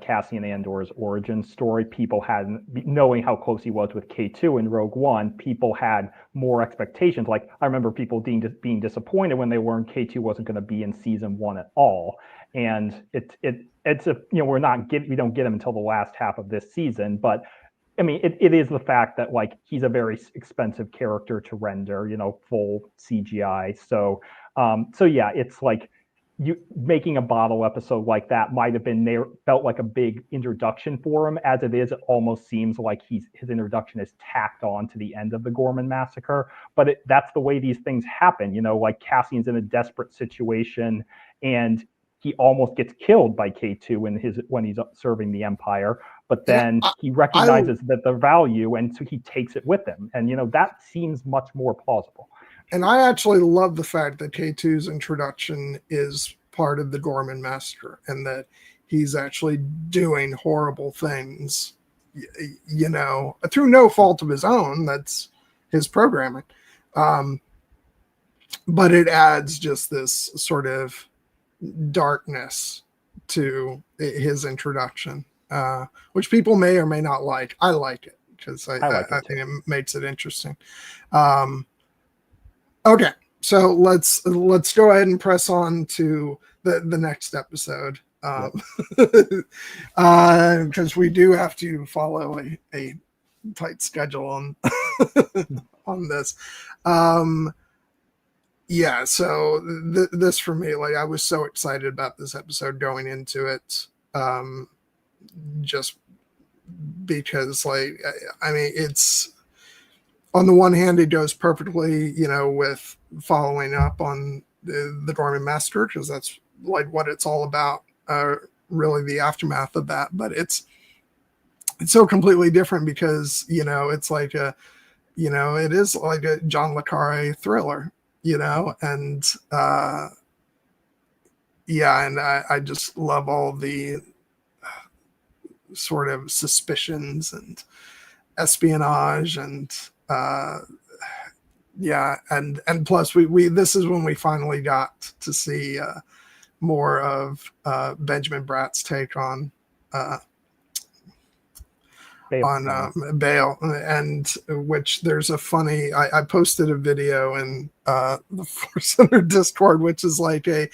Cassian Andor's origin story, people hadn't, knowing how close he was with K2 in Rogue One, people had more expectations. Like, I remember people being disappointed when they learned K2 wasn't going to be in season 1 at all. And we don't get him until the last half of this season, but I mean, it is the fact that like he's a very expensive character to render, full CGI. So yeah, it's like you making a bottle episode like that might have been felt like a big introduction for him. As it is, it almost seems like his introduction is tacked on to the end of the Gorman Massacre. But that's the way these things happen. Like Cassian's in a desperate situation and he almost gets killed by K2 when he's serving the Empire. But then he recognizes that the value, and so he takes it with him. And, that seems much more plausible. And I actually love the fact that K2's introduction is part of the Gorman Massacre and that he's actually doing horrible things, through no fault of his own. That's his programming. But it adds just this sort of darkness to his introduction. Which people may or may not like. I like it because I think it makes it interesting. Okay, so let's go ahead and press on to the next episode because we do have to follow a tight schedule on on this. So this for me, like I was so excited about this episode going into it. Just because it's on the one hand it goes perfectly with following up on the Gorman Massacre because that's like what it's all about, really the aftermath of that. But it's so completely different because it's like it is like a John le Carre thriller, and and I just love all the sort of suspicions and espionage and and plus we this is when we finally got to see more of Benjamin Bratt's take on Bhaier, and which there's a funny I posted a video in the Force Center Discord, which is like a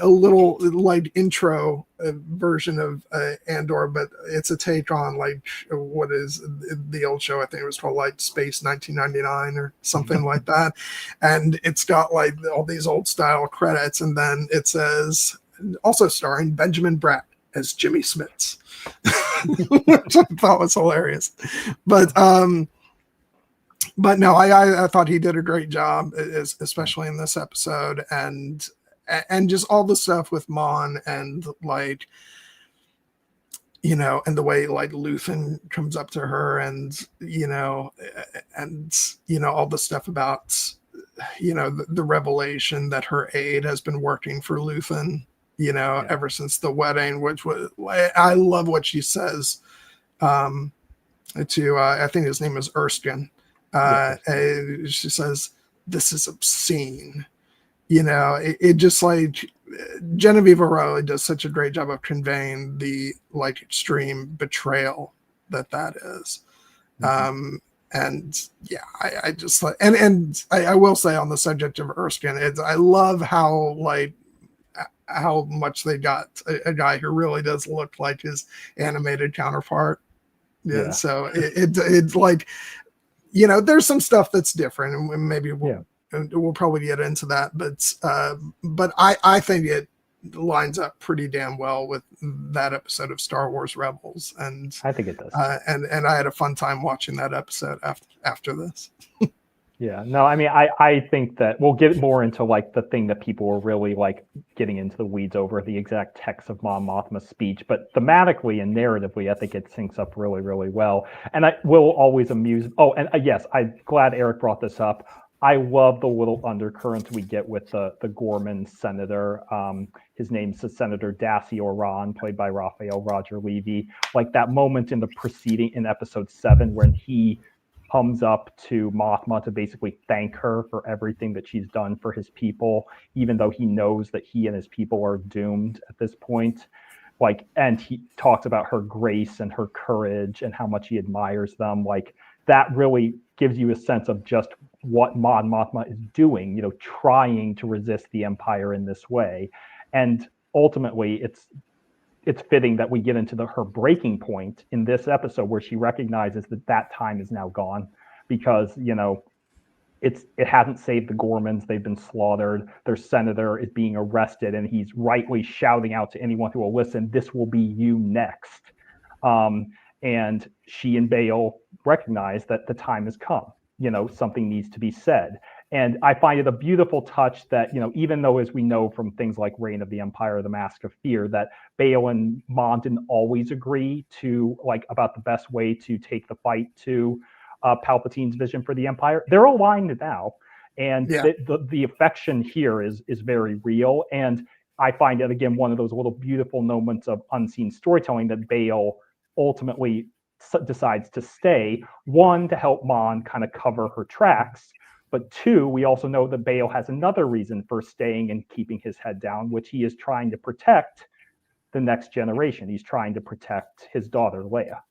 little like intro version of Andor, but it's a take on like what is the old show. I think it was called like Space 1999 or something like that, and it's got like all these old style credits, and then it says also starring Benjamin Bratt as Jimmy Smits. which I thought was hilarious. But no, I thought he did a great job, especially in this episode, and just all the stuff with Mon and like, you know, and the way like Luthen comes up to her, and you know, all the stuff about, you know, the revelation that her aide has been working for Luthen, you know, ever since the wedding, which was, I love what she says to I think his name is Erskine. She says, "This is obscene." You know, it just like Genevieve really does such a great job of conveying the like extreme betrayal that is. And yeah, I just like, and I will say on the subject of Erskine, I love how much they got a guy who really does look like his animated counterpart. Yeah. So it's like, you know, there's some stuff that's different, and maybe we'll probably get into that, but I think it lines up pretty damn well with that episode of Star Wars Rebels, and I think it does. And I had a fun time watching that episode after this. Yeah, no, I mean, I think that we'll get more into like the thing that people were really like getting into the weeds over, the exact text of Mon Mothma's speech, but thematically and narratively, I think it syncs up really, really well. And I will always amuse. Oh, and yes, I'm glad Eric brought this up. I love the little undercurrents we get with the Gorman senator. His name's Senator Dassey Oran, played by Raphael Roger Levy. Like that moment in the preceding, in episode 7, when he comes up to Mothma to basically thank her for everything that she's done for his people, even though he knows that he and his people are doomed at this point. Like, and he talks about her grace and her courage and how much he admires them. Like, that really gives you a sense of just what Mon Mothma is doing, you know, trying to resist the Empire in this way. And ultimately, it's fitting that we get into her breaking point in this episode, where she recognizes that time is now gone, because, you know, it hasn't saved the Gormans. They've been slaughtered. Their senator is being arrested, and he's rightly shouting out to anyone who will listen, "This will be you next." And she and Bail recognize that the time has come. You know, something needs to be said. And I find it a beautiful touch that, you know, even though, as we know from things like Reign of the Empire, The Mask of Fear, that Bail and Mon didn't always agree to, like, about the best way to take the fight to Palpatine's vision for the Empire. They're aligned now. And the affection here is very real. And I find it, again, one of those little beautiful moments of unseen storytelling that Bail ultimately decides to stay. One, to help Mon kind of cover her tracks. But two, we also know that Bail has another reason for staying and keeping his head down, which he is trying to protect the next generation. He's trying to protect his daughter, Leia.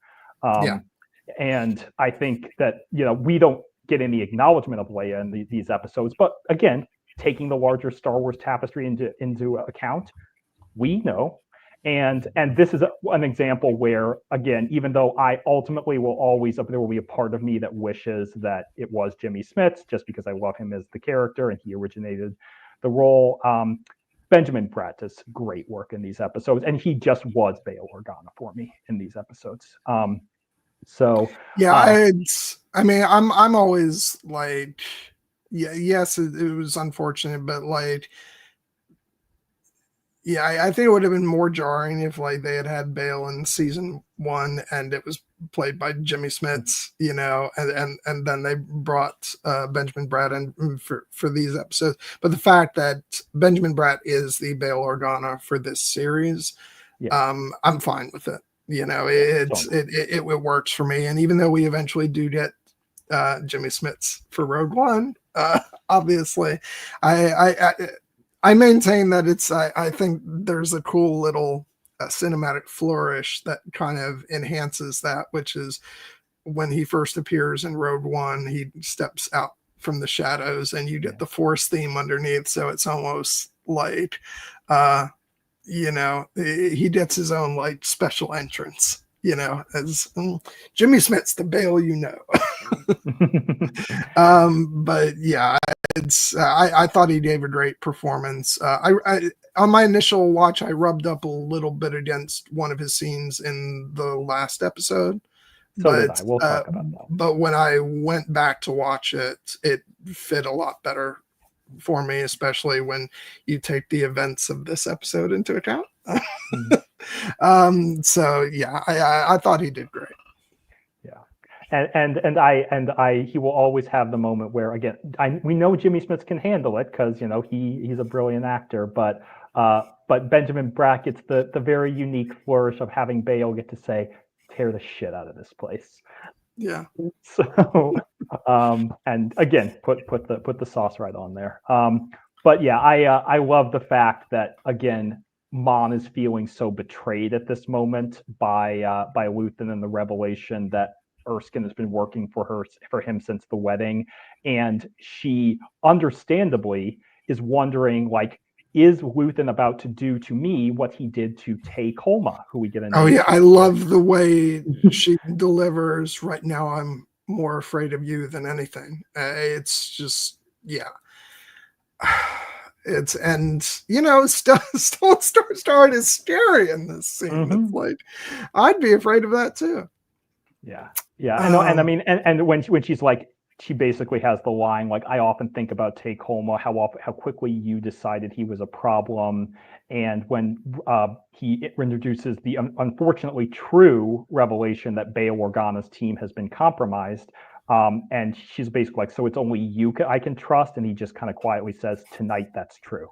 And I think that, you know, we don't get any acknowledgement of Leia in these episodes. But again, taking the larger Star Wars tapestry into account, we know. And this is an example where, again, even though I ultimately there will be a part of me that wishes that it was Jimmy Smits, just because I love him as the character and he originated the role. Benjamin Bratt does great work in these episodes, and he just was Bail Organa for me in these episodes. So yeah, I mean, I'm always like, yes, it was unfortunate, but like, yeah, I think it would have been more jarring if like they had Bail in season 1 and it was played by Jimmy Smits, you know, and then they brought Benjamin Bratt in for these episodes. But the fact that Benjamin Bratt is the Bail Organa for this series, I'm fine with it. You know, it works for me. And even though we eventually do get Jimmy Smits for Rogue One, obviously, I maintain that I think there's a cool little cinematic flourish that kind of enhances that, which is when he first appears in Rogue One, he steps out from the shadows and you get the Force theme underneath. So it's almost like, you know, he gets his own like special entrance, as Jimmy Smith's the Bale, but yeah, I thought he gave a great performance. I on my initial watch, I rubbed up a little bit against one of his scenes in the last episode. So did I. We'll talk about that. But when I went back to watch it, it fit a lot better for me, especially when you take the events of this episode into account. So yeah, I thought he did great. Yeah, and he will always have the moment where, again, we know Jimmy Smith can handle it because he's a brilliant actor, but Benjamin Bratt gets the very unique flourish of having Bale get to say, tear the shit out of this place. Yeah. So and again, put the sauce right on there. But yeah, I love the fact that, again, Mon is feeling so betrayed at this moment by Luthen and the revelation that Erskine has been working for him since the wedding, and she understandably is wondering, like, is Luthen about to do to me what he did to Tay Kolma, who we get in? Oh yeah, I love the way she delivers. Right now, I'm more afraid of you than anything. It's just, yeah. Stellan Skarsgård is scary in this scene. It's like, I'd be afraid of that too. Yeah. I know, and I mean, and when she's like, she basically has the line, like, I often think about Tay Kolma, how quickly you decided he was a problem, and when he introduces the unfortunately true revelation that Bail Organa's team has been compromised, and she's basically like, so it's only you I can trust, and he just kind of quietly says, tonight that's true.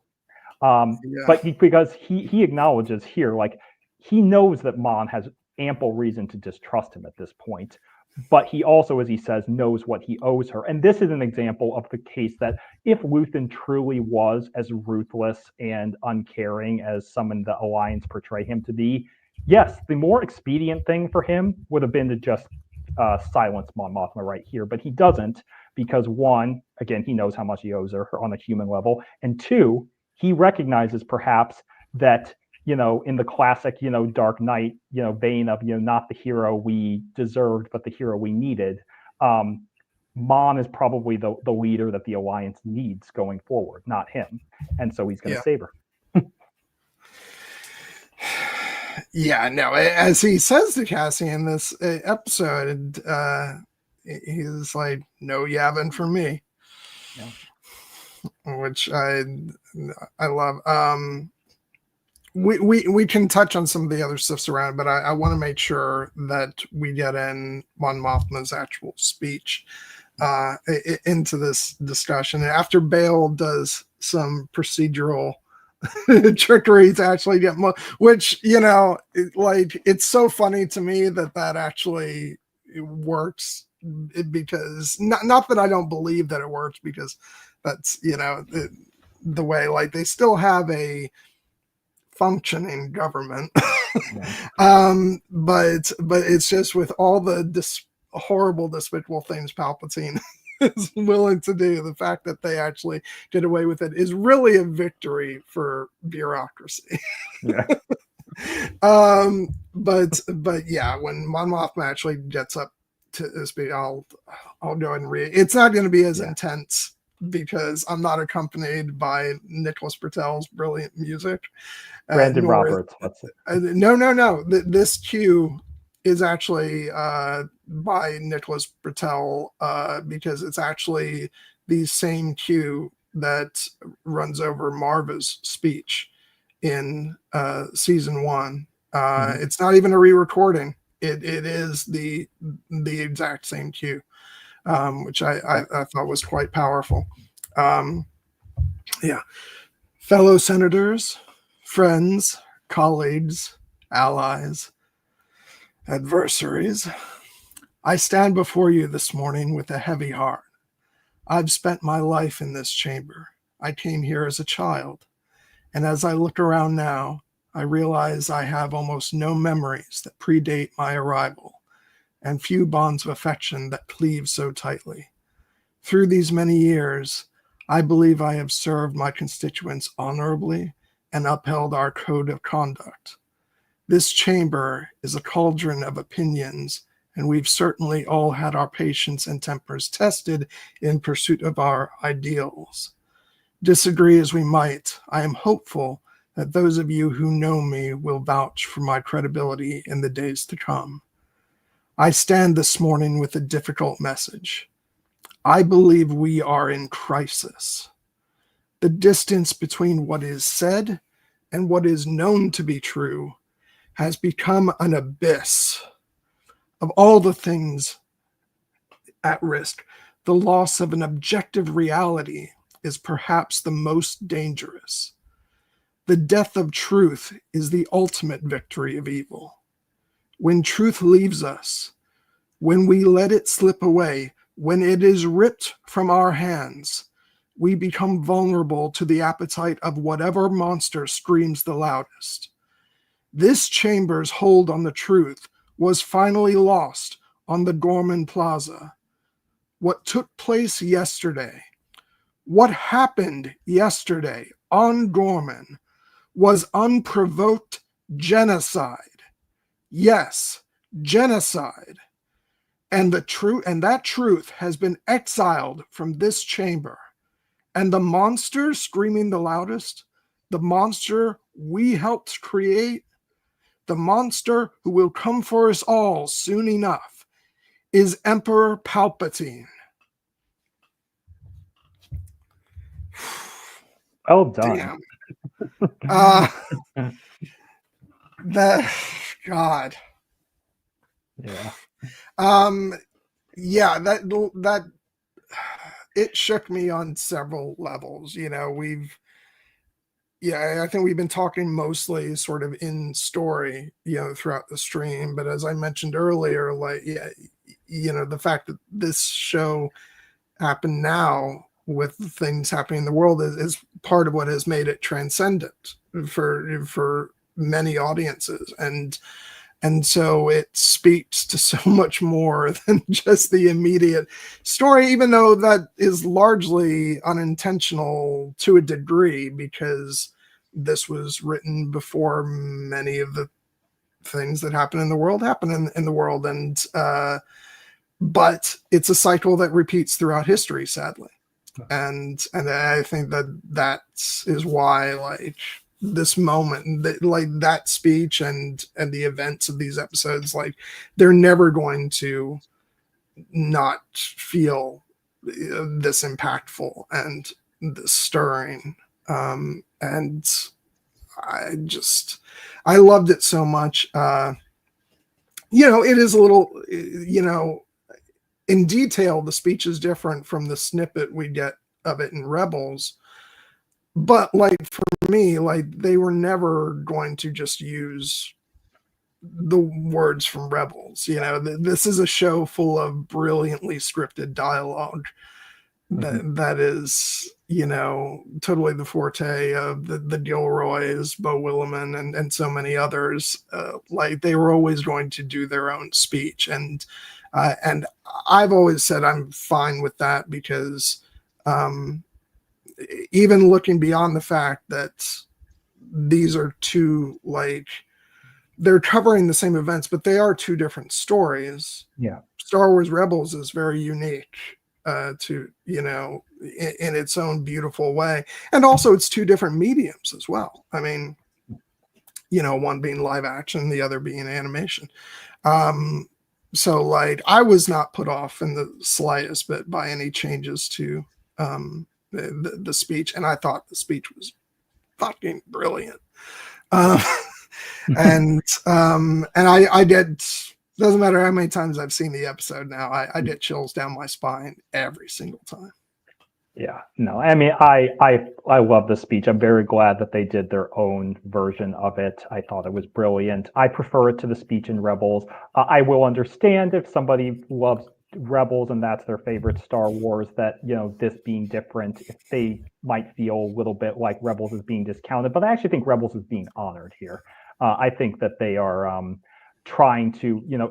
But because he acknowledges here, like, he knows that Mon has ample reason to distrust him at this point, but he also, as he says, knows what he owes her. And this is an example of the case that if Luthen truly was as ruthless and uncaring as some in the Alliance portray him to be, yes, the more expedient thing for him would have been to just silence Mon Mothma right here, but he doesn't, because one, again, he knows how much he owes her on a human level, and two, he recognizes perhaps that, in the classic, Dark Knight, vein of, not the hero we deserved, but the hero we needed, Mon is probably the leader that the Alliance needs going forward, not him. And so he's going to save her. Yeah, no, as he says to Cassian in this episode, he's like, no yabbing for me. Yeah. Which I love. We can touch on some of the other stuffs around, but I want to make sure that we get in Mon Mothma's actual speech into this discussion. After Bale does some procedural trickery to actually get which, it's so funny to me that actually works, because not that I don't believe that it works, because that's, the way, like, they still have a functioning government. But it's just with all the horrible, despicable things Palpatine is willing to do, the fact that they actually get away with it is really a victory for bureaucracy. Yeah. But yeah, when Mon Mothma actually gets up to speak, I'll go ahead and read. It's not going to be as intense because I'm not accompanied by Nicholas Britell's brilliant music. Brandon Roberts. No. This cue is actually by Nicholas Britell, because it's actually the same cue that runs over Marva's speech in season 1. It's not even a re-recording. It is the exact same cue, which I thought was quite powerful. Fellow senators, friends, colleagues, allies, adversaries, I stand before you this morning with a heavy heart. I've spent my life in this chamber. I came here as a child, and as I look around now, I realize I have almost no memories that predate my arrival, and few bonds of affection that cleave so tightly. Through these many years, I believe I have served my constituents honorably and upheld our code of conduct. This chamber is a cauldron of opinions, and we've certainly all had our patience and tempers tested in pursuit of our ideals. Disagree as we might, I am hopeful that those of you who know me will vouch for my credibility in the days to come. I stand this morning with a difficult message. I believe we are in crisis. The distance between what is said and what is known to be true has become an abyss. Of all the things at risk, the loss of an objective reality is perhaps the most dangerous. The death of truth is the ultimate victory of evil. When truth leaves us, when we let it slip away, when it is ripped from our hands, we become vulnerable to the appetite of whatever monster screams the loudest. This chamber's hold on the truth was finally lost on the Gorman Plaza. What took place yesterday, what happened yesterday on Gorman, was unprovoked genocide. Yes, genocide. And that truth has been exiled from this chamber. And the monster screaming the loudest, the monster we helped create, the monster who will come for us all soon enough, is Emperor Palpatine. Well done. Damn. God. Yeah. Yeah, that it shook me on several levels. You know, I think we've been talking mostly sort of in story, you know, throughout the stream. But as I mentioned earlier, like, yeah, you know, the fact that this show happened now with things happening in the world is part of what has made it transcendent for many audiences. And so it speaks to so much more than just the immediate story, even though that is largely unintentional to a degree, because this was written before many of the things that happen in the world happen in the world. And but it's a cycle that repeats throughout history, sadly. And I think that is why, like, this moment, like that speech and the events of these episodes, like, they're never going to not feel this impactful and this stirring. And I loved it so much. You know, it is a little, you know, in detail, the speech is different from the snippet we get of it in Rebels. But, like, for me, like, they were never going to just use the words from Rebels. You know, this is a show full of brilliantly scripted dialogue that is, you know, totally the forte of the Gilroys, Beau Willimon, and so many others. Like, they were always going to do their own speech. And I've always said I'm fine with that, because even looking beyond the fact that these are two, like, they're covering the same events, but they are two different stories. Yeah. Star Wars Rebels is very unique to, you know, in its own beautiful way. And also it's two different mediums as well. I mean, you know, one being live action, the other being animation. So, like, I was not put off in the slightest bit by any changes to the speech, and I thought the speech was fucking brilliant. And I did. Doesn't matter how many times I've seen the episode now, I get chills down my spine every single time. Yeah, no, I mean, I love the speech. I'm very glad that they did their own version of it. I thought it was brilliant. I prefer it to the speech in Rebels. I will understand if somebody loves Rebels and that's their favorite Star Wars, that, you know, this being different, if they might feel a little bit like Rebels is being discounted. But I actually think Rebels is being honored here. I think that they are trying to, you know,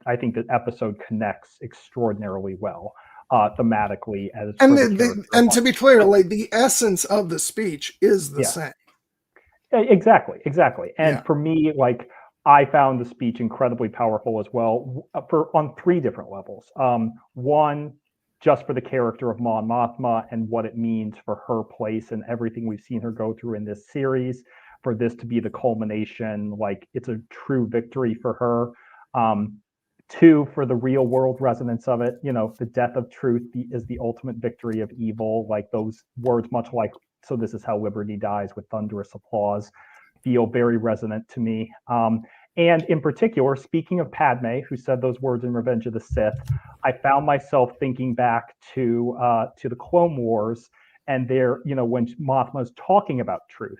I think that episode connects extraordinarily well. Thematically, as and to be clear, like, the essence of the speech is the same. Exactly. And for me, like, I found the speech incredibly powerful as well, on 3 different levels. One, just for the character of Mon Mothma and what it means for her place and everything we've seen her go through in this series, for this to be the culmination, like it's a true victory for her. 2, for the real world resonance of it, the death of truth is the ultimate victory of evil. Like those words, much like, so this is how liberty dies with thunderous applause, feel very resonant to me. And in particular, speaking of Padme, who said those words in Revenge of the Sith, I found myself thinking back to the Clone Wars, and there, when Mothma's talking about truth,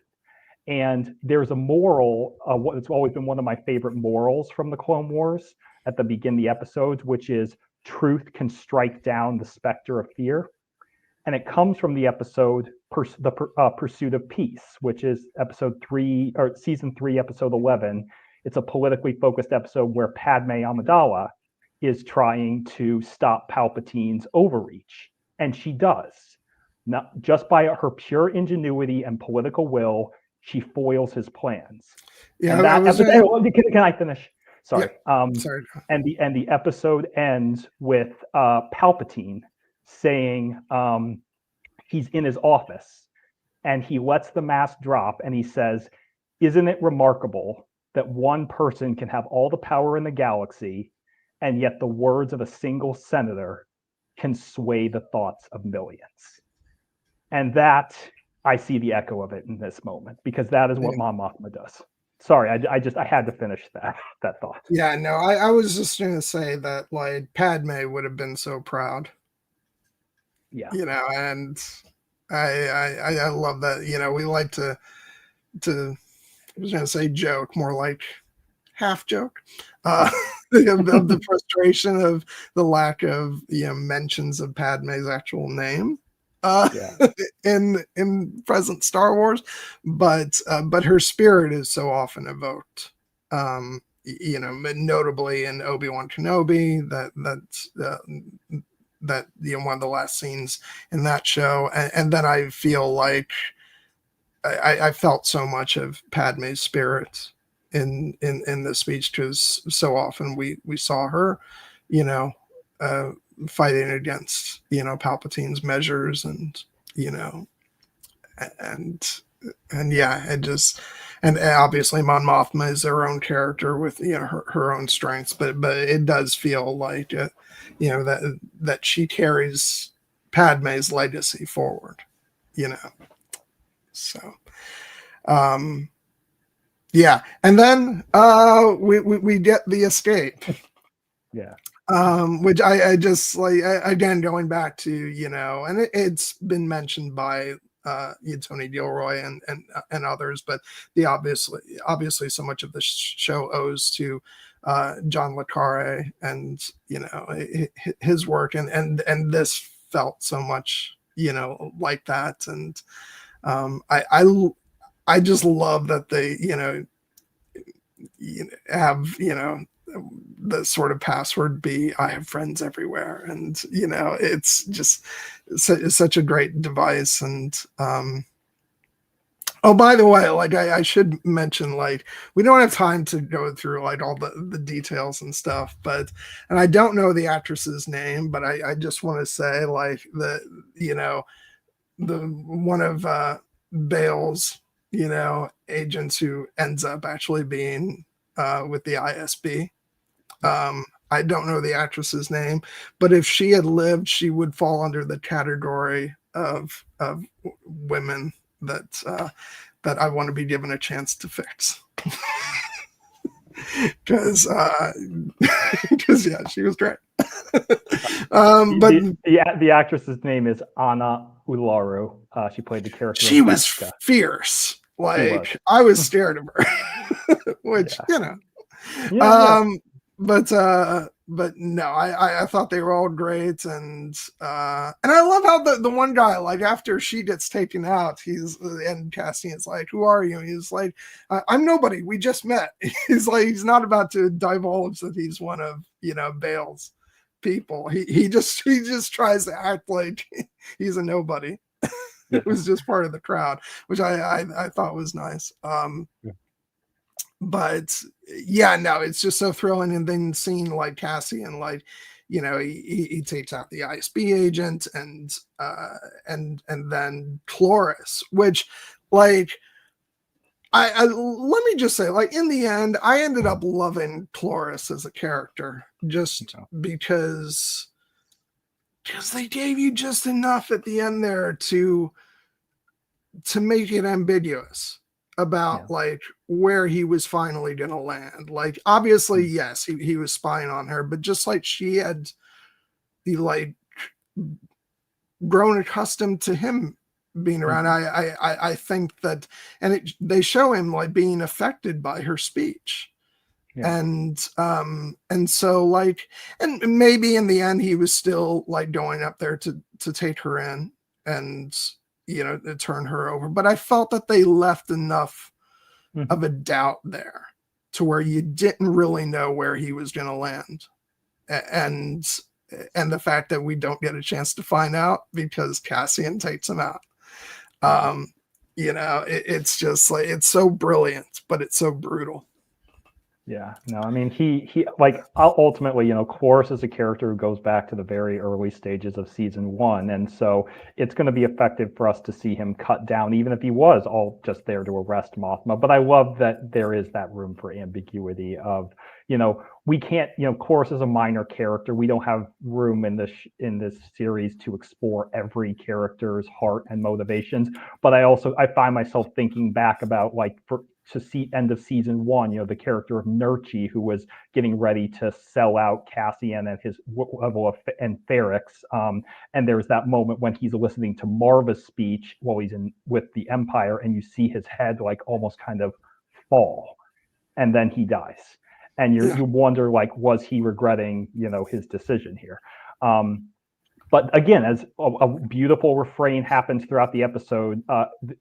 and there's a moral. It's always been one of my favorite morals from the Clone Wars at the beginning of the episodes, which is truth can strike down the specter of fear. And it comes from the episode Pursuit of Peace, which is episode 3 or season 3, episode 11. It's a politically focused episode where Padme Amidala is trying to stop Palpatine's overreach, and she does. Not just by her pure ingenuity and political will, she foils his plans. Yeah, can I finish? Sorry. Yeah, sorry. And the episode ends with Palpatine saying he's in his office and he lets the mask drop and he says, "Isn't it remarkable that one person can have all the power in the galaxy and yet the words of a single senator can sway the thoughts of millions?" And that, I see the echo of it in this moment, because that is what Mon Mothma does. Sorry, I had to finish that thought. Yeah, no, I was just going to say that, like, Padme would have been so proud. Yeah. And I love that, we like to I was going to say joke, more like half joke, of the frustration of the lack of, mentions of Padme's actual name in present Star Wars, but her spirit is so often evoked, notably in Obi-Wan Kenobi, that one of the last scenes in that show, and then I feel like I felt so much of Padme's spirit in the speech, because so often we saw her, fighting against, Palpatine's measures, and and obviously Mon Mothma is her own character with, her own strengths, but it does feel like, that she carries Padme's legacy forward, so yeah. And then we get the escape, which I just like, again, going back to, and it's been mentioned by Tony Gilroy and others, but obviously so much of the show owes to John le Carre and his work, and this felt so much like that, and I just love that they have the sort of password be "I have friends everywhere," and it's just such a great device. And oh, by the way, like I should mention, like, we don't have time to go through like all the details and stuff, and I don't know the actress's name, but I just want to say, like, the one of Bale's agents who ends up actually being with the ISB. I don't know the actress's name, but if she had lived, she would fall under the category of women that I want to be given a chance to fix. Because yeah, she was great. But the actress's name is Ana Ularu. She played the character. She was fierce. Like, I was scared of her, which but no, I thought they were all great, and I love how the one guy, like, after she gets taken out, and Cassian is like, "Who are you?" And he's like, "I'm nobody. We just met." He's like, he's not about to divulge that he's one of Bale's people. He just tries to act like he's a nobody. It was just part of the crowd, which I thought was nice. but yeah, no, it's just so thrilling. And then seeing like Cassian, like, you know, he takes out the ISB agent and then Cloris, which like I let me just say, like, in the end, I ended up loving Cloris as a character just because they gave you just enough at the end there to make it ambiguous about like where he was finally going to land. Like, obviously, yes, he was spying on her, but just like she had like grown accustomed to him being around. I think that, and they show him like being affected by her speech. And so like, and maybe in the end he was still like going up there to take her in and, you know, to turn her over. But I felt that they left enough of a doubt there to where you didn't really know where he was going to land. And the fact that we don't get a chance to find out because Cassian takes him out. You know, it's just like, it's so brilliant, but it's so brutal. Yeah, no, I mean, he like ultimately, you know, Cloris is a character who goes back to the very early stages of season 1. And so it's going to be effective for us to see him cut down, even if he was all just there to arrest Mothma. But I love that there is that room for ambiguity of, you know, we can't, you know, Cloris is a minor character. We don't have room in this series to explore every character's heart and motivations. But I find myself thinking back about like to see end of season 1, you know, the character of Nurchi, who was getting ready to sell out Cassian and his level of and Ferrix. And there's that moment when he's listening to Marva's speech while he's with the Empire, and you see his head like almost kind of fall, and then he dies. And you wonder, like, was he regretting, you know, his decision here? But again, as a beautiful refrain happens throughout the episode,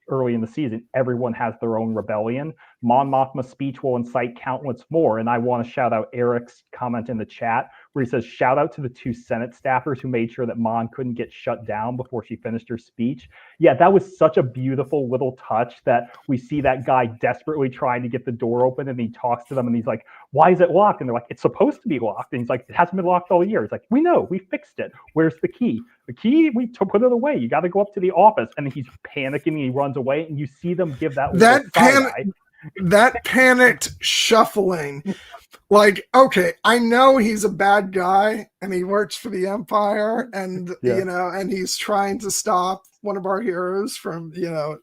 early in the season, everyone has their own rebellion. Mon Mothma's speech will incite countless more. And I want to shout out Eric's comment in the chat where he says, shout out to the 2 Senate staffers who made sure that Mon couldn't get shut down before she finished her speech. Yeah, that was such a beautiful little touch that we see that guy desperately trying to get the door open, and he talks to them and he's like, why is it locked? And they're like, it's supposed to be locked. And he's like, it hasn't been locked all year. He's like, we know, we fixed it. Where's the key? The key, we put it away. You got to go up to the office. And he's panicking and he runs away, and you see them give that panicked shuffling. Like, okay, I know he's a bad guy and he works for the Empire, and you know, and he's trying to stop one of our heroes from, you know,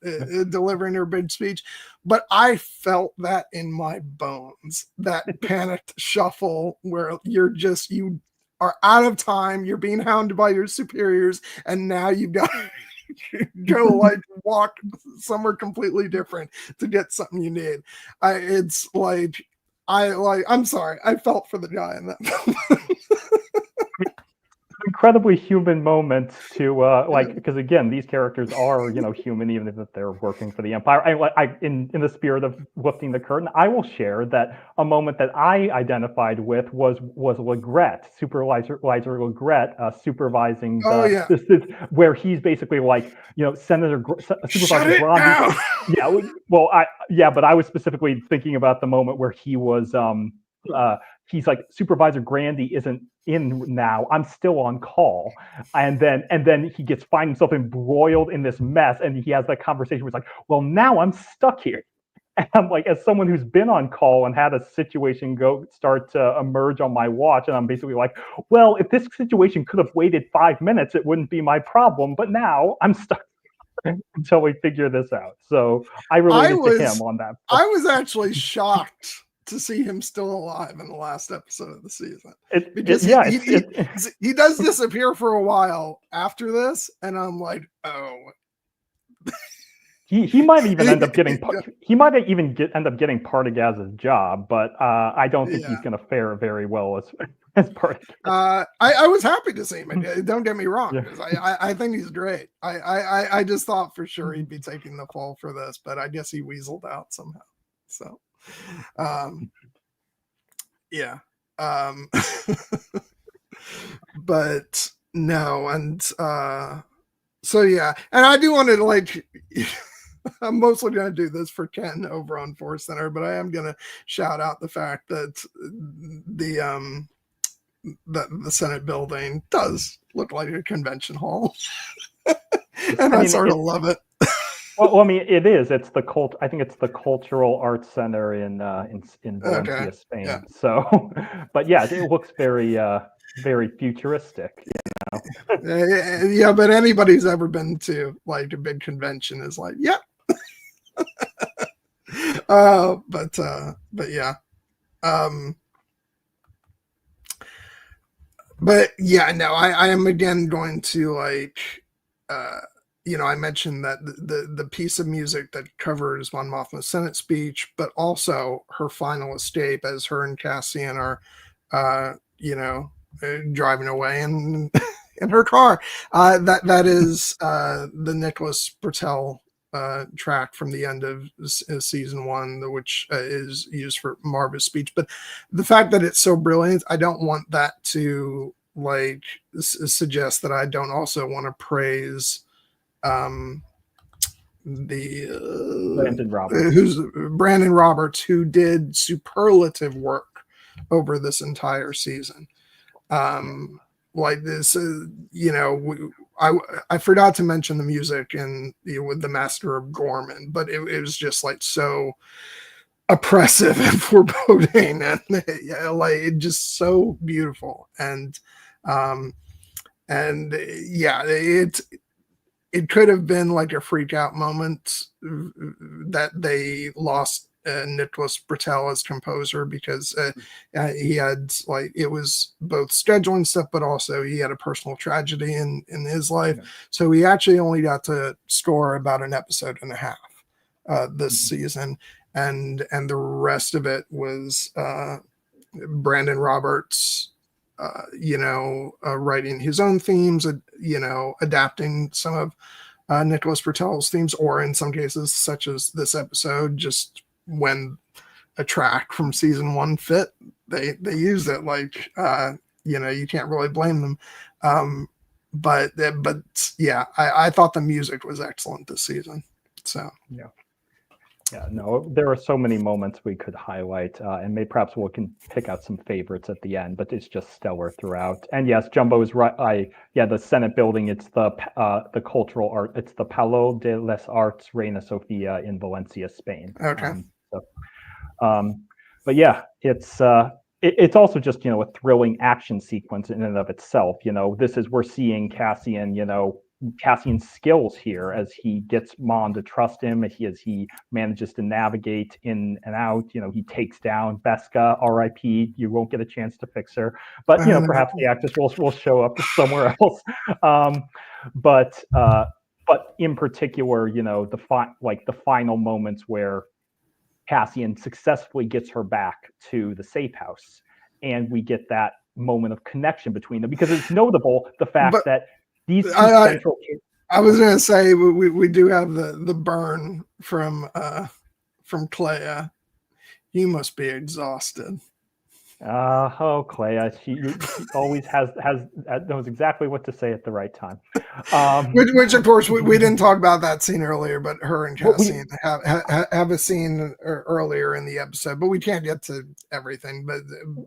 delivering her big speech, but I felt that in my bones, that panicked shuffle where you are out of time, you're being hounded by your superiors, and now you've got go like walk somewhere completely different to get something you need. I'm sorry, I felt for the guy in that moment. Incredibly human moment to like, because again, these characters are, you know, human, even if they're working for the Empire. In the spirit of lifting the curtain, I will share that a moment that I identified with was Legret, Supervisor Legret, supervising this where he's basically like, you know, Supervisor Grandi. But I was specifically thinking about the moment where he was he's like, Supervisor Grandi isn't in now. I'm still on call. And then he finds himself embroiled in this mess. And he has that conversation where it's like, well, now I'm stuck here. And I'm like, as someone who's been on call and had a situation start to emerge on my watch, and I'm basically like, well, if this situation could have waited 5 minutes, it wouldn't be my problem. But now I'm stuck until we figure this out. So I related to him on that. I was actually shocked to see him still alive in the last episode of the season, because he does disappear for a while after this, and I'm like, oh. He might even end up getting end up getting Partagaz's job, but I don't think he's going to fare very well as Partagaz. I was happy to see him. Don't get me wrong, because I think he's great. I just thought for sure he'd be taking the fall for this, but I guess he weaseled out somehow. So. But no, and so yeah, and I do want to like I'm mostly going to do this for Ken over on Force Center, but I am going to shout out the fact that the Senate building does look like a convention hall, and I sort of love it. Well, I mean, it is. It's the cult. I think it's the Cultural Arts Center in Valencia, Spain. Yeah. So, but yeah, it looks very very futuristic. Yeah, but anybody who's ever been to like a big convention is like, yeah. But yeah. But yeah, no, I am again going to like, I mentioned that the piece of music that covers Mon Mothma's Senate speech, but also her final escape as her and Cassian are, driving away in her car. That is the Nicholas Britell track from the end of season 1, which is used for Marva's speech. But the fact that it's so brilliant, I don't want that to like suggest that I don't also want to praise Brandon Roberts, who did superlative work over this entire season. Like this, I forgot to mention the music and with the Master of Gorman, but it was just like so oppressive and foreboding, and like just so beautiful, and yeah, it could have been like a freak out moment that they lost Nicholas Britell as composer, because he had like, it was both scheduling stuff, but also he had a personal tragedy in his life. Yeah. So he actually only got to score about an episode and a half this season. And the rest of it was Brandon Roberts, writing his own themes, adapting some of Nicholas Britell's themes, or in some cases, such as this episode, just when a track from season 1 fit, they use it. Like, you can't really blame them. But yeah, I thought the music was excellent this season. So yeah, no, there are so many moments we could highlight, and maybe perhaps we can pick out some favorites at the end, but it's just stellar throughout. And yes, Jumbo is right. The Senate building, it's the cultural art, it's the Palo de les Arts Reina Sofia in Valencia, Spain. Okay. But yeah, it's also just, a thrilling action sequence in and of itself. We're seeing Cassian's skills here as he gets Mon to trust him, as he manages to navigate in and out. He takes down Beskha, R.I.P. You won't get a chance to fix her, but perhaps the actress will show up somewhere else. But in particular, the final moments where Cassian successfully gets her back to the safe house, and we get that moment of connection between them, because it's notable the fact that these central. I was going to say we do have the burn from Clea. You must be exhausted. Clea, she always knows exactly what to say at the right time. Which of course we didn't talk about that scene earlier, but her and Cassian have a scene earlier in the episode, but we can't get to everything.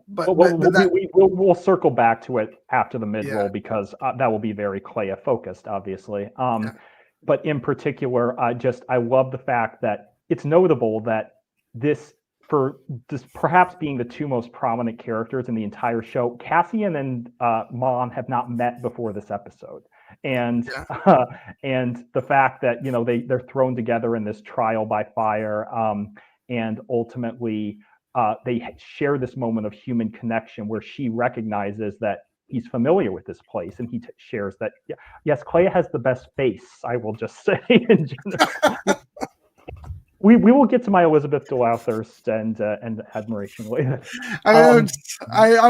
We'll circle back to it after the mid-roll, because that will be very Clea focused, obviously. But in particular, I love the fact that it's notable that for just perhaps being the two most prominent characters in the entire show, Cassian and Mon have not met before this episode, and the fact that they're thrown together in this trial by fire, and ultimately they share this moment of human connection where she recognizes that he's familiar with this place, and he shares that yes, Clea has the best face, I will just say in general. We will get to my Elizabeth Delathirst and admiration later. I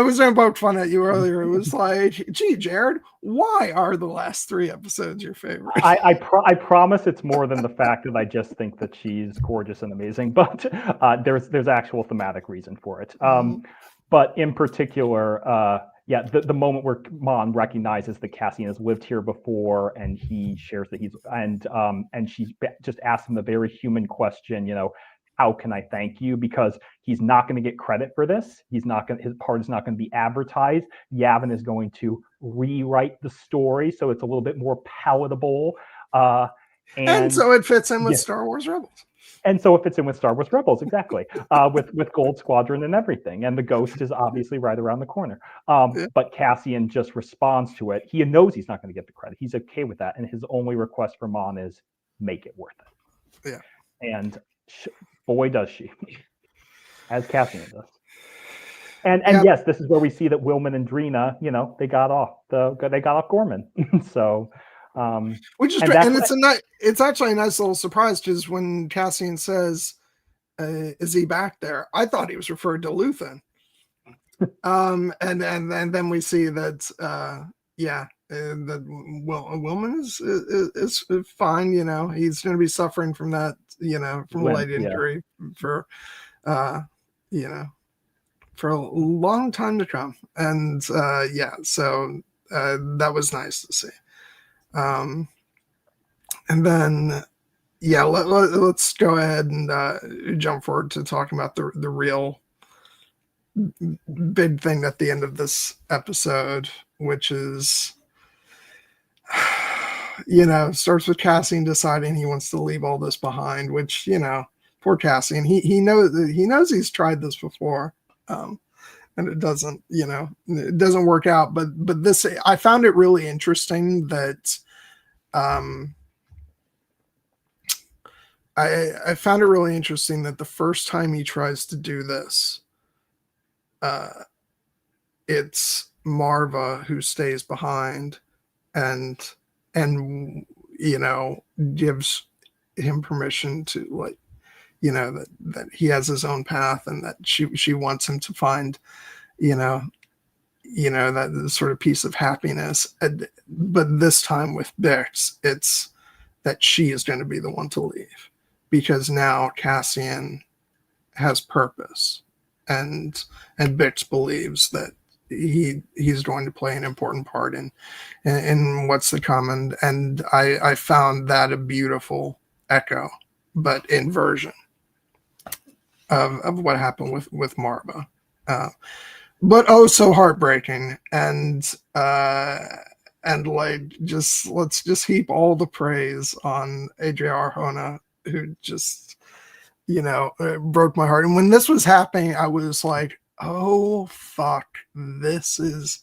was going to poke fun at you earlier. It was like, gee, Jared, why are the last 3 episodes your favorite? I promise it's more than the fact that I just think that she's gorgeous and amazing, but there's actual thematic reason for it. But in particular, the moment where Mon recognizes that Cassian has lived here before, and he shares that and she just asks him a very human question, how can I thank you? Because he's not going to get credit for this. His part is not going to be advertised. Yavin is going to rewrite the story so it's a little bit more palatable. And so it fits in with Star Wars Rebels. And so it fits in with Star Wars Rebels, exactly, with Gold Squadron and everything. And the Ghost is obviously right around the corner. But Cassian just responds to it. He knows he's not going to get the credit. He's okay with that. And his only request for Mon is make it worth it. Yeah. And boy, does she, as Cassian does. And yes, this is where we see that Wilman and Drina, they got off Gorman. So. Which is great, and it's actually a nice little surprise, because when Cassian says, "Is he back there?" I thought he was referred to Luthen, and then we see that that Wilman is fine. He's going to be suffering from that, from a leg injury for for a long time to come, and so that was nice to see. And then, let's go ahead and jump forward to talking about the real big thing at the end of this episode, which is, starts with Cassian deciding he wants to leave all this behind, which, poor Cassian, he knows he's tried this before. And it doesn't work out. But this, I found it really interesting that I found it really interesting that the first time he tries to do this, it's Marva who stays behind and gives him permission to, that he has his own path, and that she wants him to find, that sort of piece of happiness. But this time with Bix, it's that she is going to be the one to leave, because now Cassian has purpose, and Bix believes that he's going to play an important part in what's to come. And I found that a beautiful echo, but inversion of what happened with Marva, but so heartbreaking. And let's just heap all the praise on Adria Arjona, who just broke my heart. And when this was happening, I was like, oh fuck, this is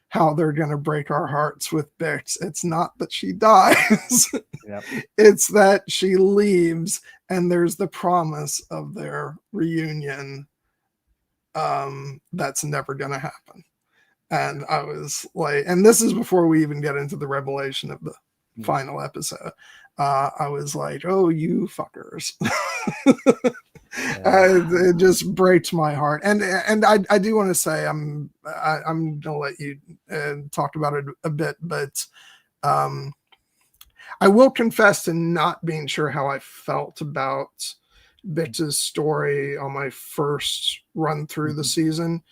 how they're gonna break our hearts with Bix. It's not that she dies. Yep. It's that she leaves, and there's the promise of their reunion that's never gonna happen. And I was like, and this is before we even get into the revelation of the final episode. I was like, oh, you fuckers. It just breaks my heart. And I do want to say, I'm gonna let you talk about it a bit, but I will confess to not being sure how I felt about Bix's story on my first run through the season,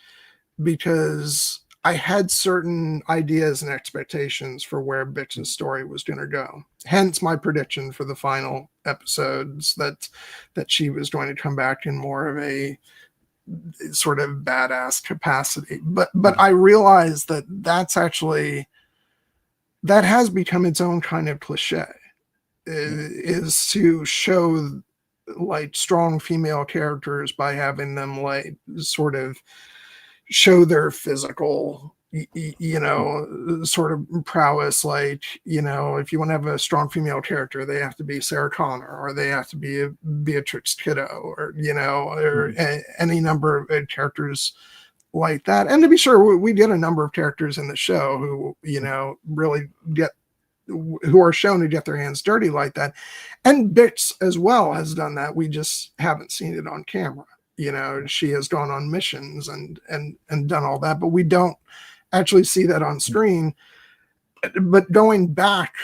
because I had certain ideas and expectations for where Bix's story was going to go. Hence my prediction for the final episodes that she was going to come back in more of a sort of badass capacity. But I realized that that has become its own kind of cliche, is to show like strong female characters by having them like sort of show their physical, sort of prowess. Like, if you want to have a strong female character, they have to be Sarah Connor, or they have to be a Beatrix Kiddo, or, any number of characters like that. And to be sure, we get a number of characters in the show who, really who are shown to get their hands dirty like that. And Bix as well has done that. We just haven't seen it on camera. She has gone on missions and done all that, but we don't actually see that on screen. But going back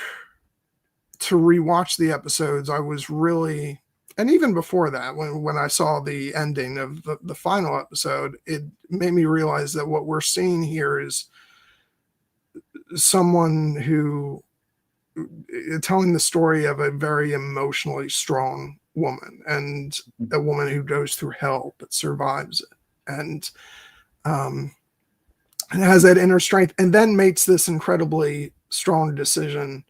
to rewatch the episodes, I was really, and even before that, when I saw the ending of the final episode, it made me realize that what we're seeing here is someone who telling the story of a very emotionally strong woman, and a woman who goes through hell but survives it, and has that inner strength, and then makes this incredibly strong decision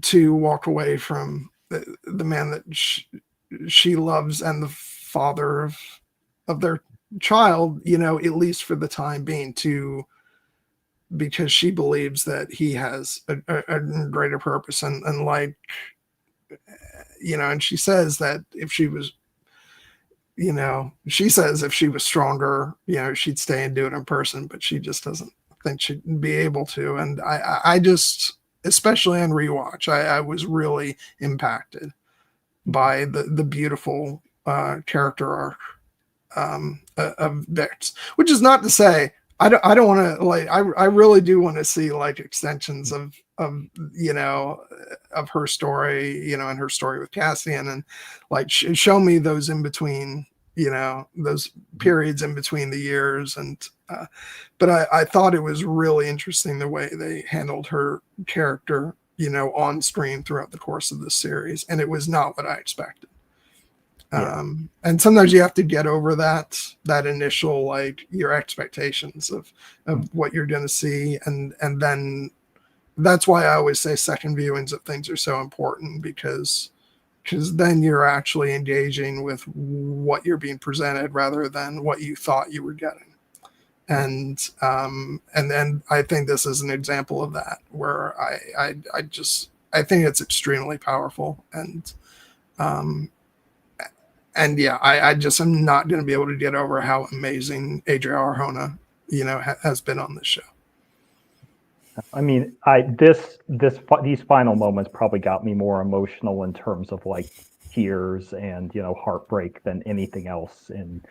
to walk away from the man that she loves and the father of their child, at least for the time being, because she believes that he has a greater purpose, and like, and she says that if she was, she says if she was stronger, she'd stay and do it in person, but she just doesn't think she'd be able to. And I just, especially on rewatch, I was really impacted by the beautiful character arc of Vix, which is not to say I don't want to, like, I really do want to see like extensions of of her story, and her story with Cassian, and like show me those in between, those periods in between the years. And but I thought it was really interesting the way they handled her character, on screen throughout the course of this series, and it was not what I expected. And sometimes you have to get over that initial, like, your expectations of what you're going to see, and then that's why I always say second viewings of things are so important, because then you're actually engaging with what you're being presented rather than what you thought you were getting. And then I think this is an example of that, where I think it's extremely powerful. And yeah, I just am not going to be able to get over how amazing Adria Arjona, has been on this show. I mean, these final moments probably got me more emotional in terms of like tears and heartbreak than anything else in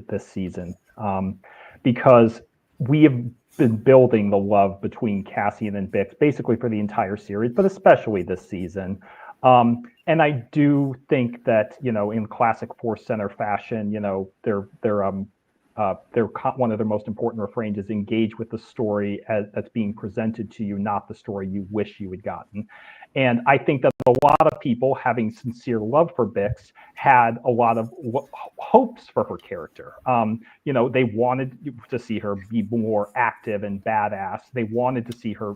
this season, because we have been building the love between Cassian and Bix basically for the entire series, but especially this season. And I do think that, in classic Force Center fashion, one of their most important refrains is engage with the story that's being presented to you, not the story you wish you had gotten. And I think that a lot of people, having sincere love for Bix, had a lot of hopes for her character. They wanted to see her be more active and badass. They wanted to see her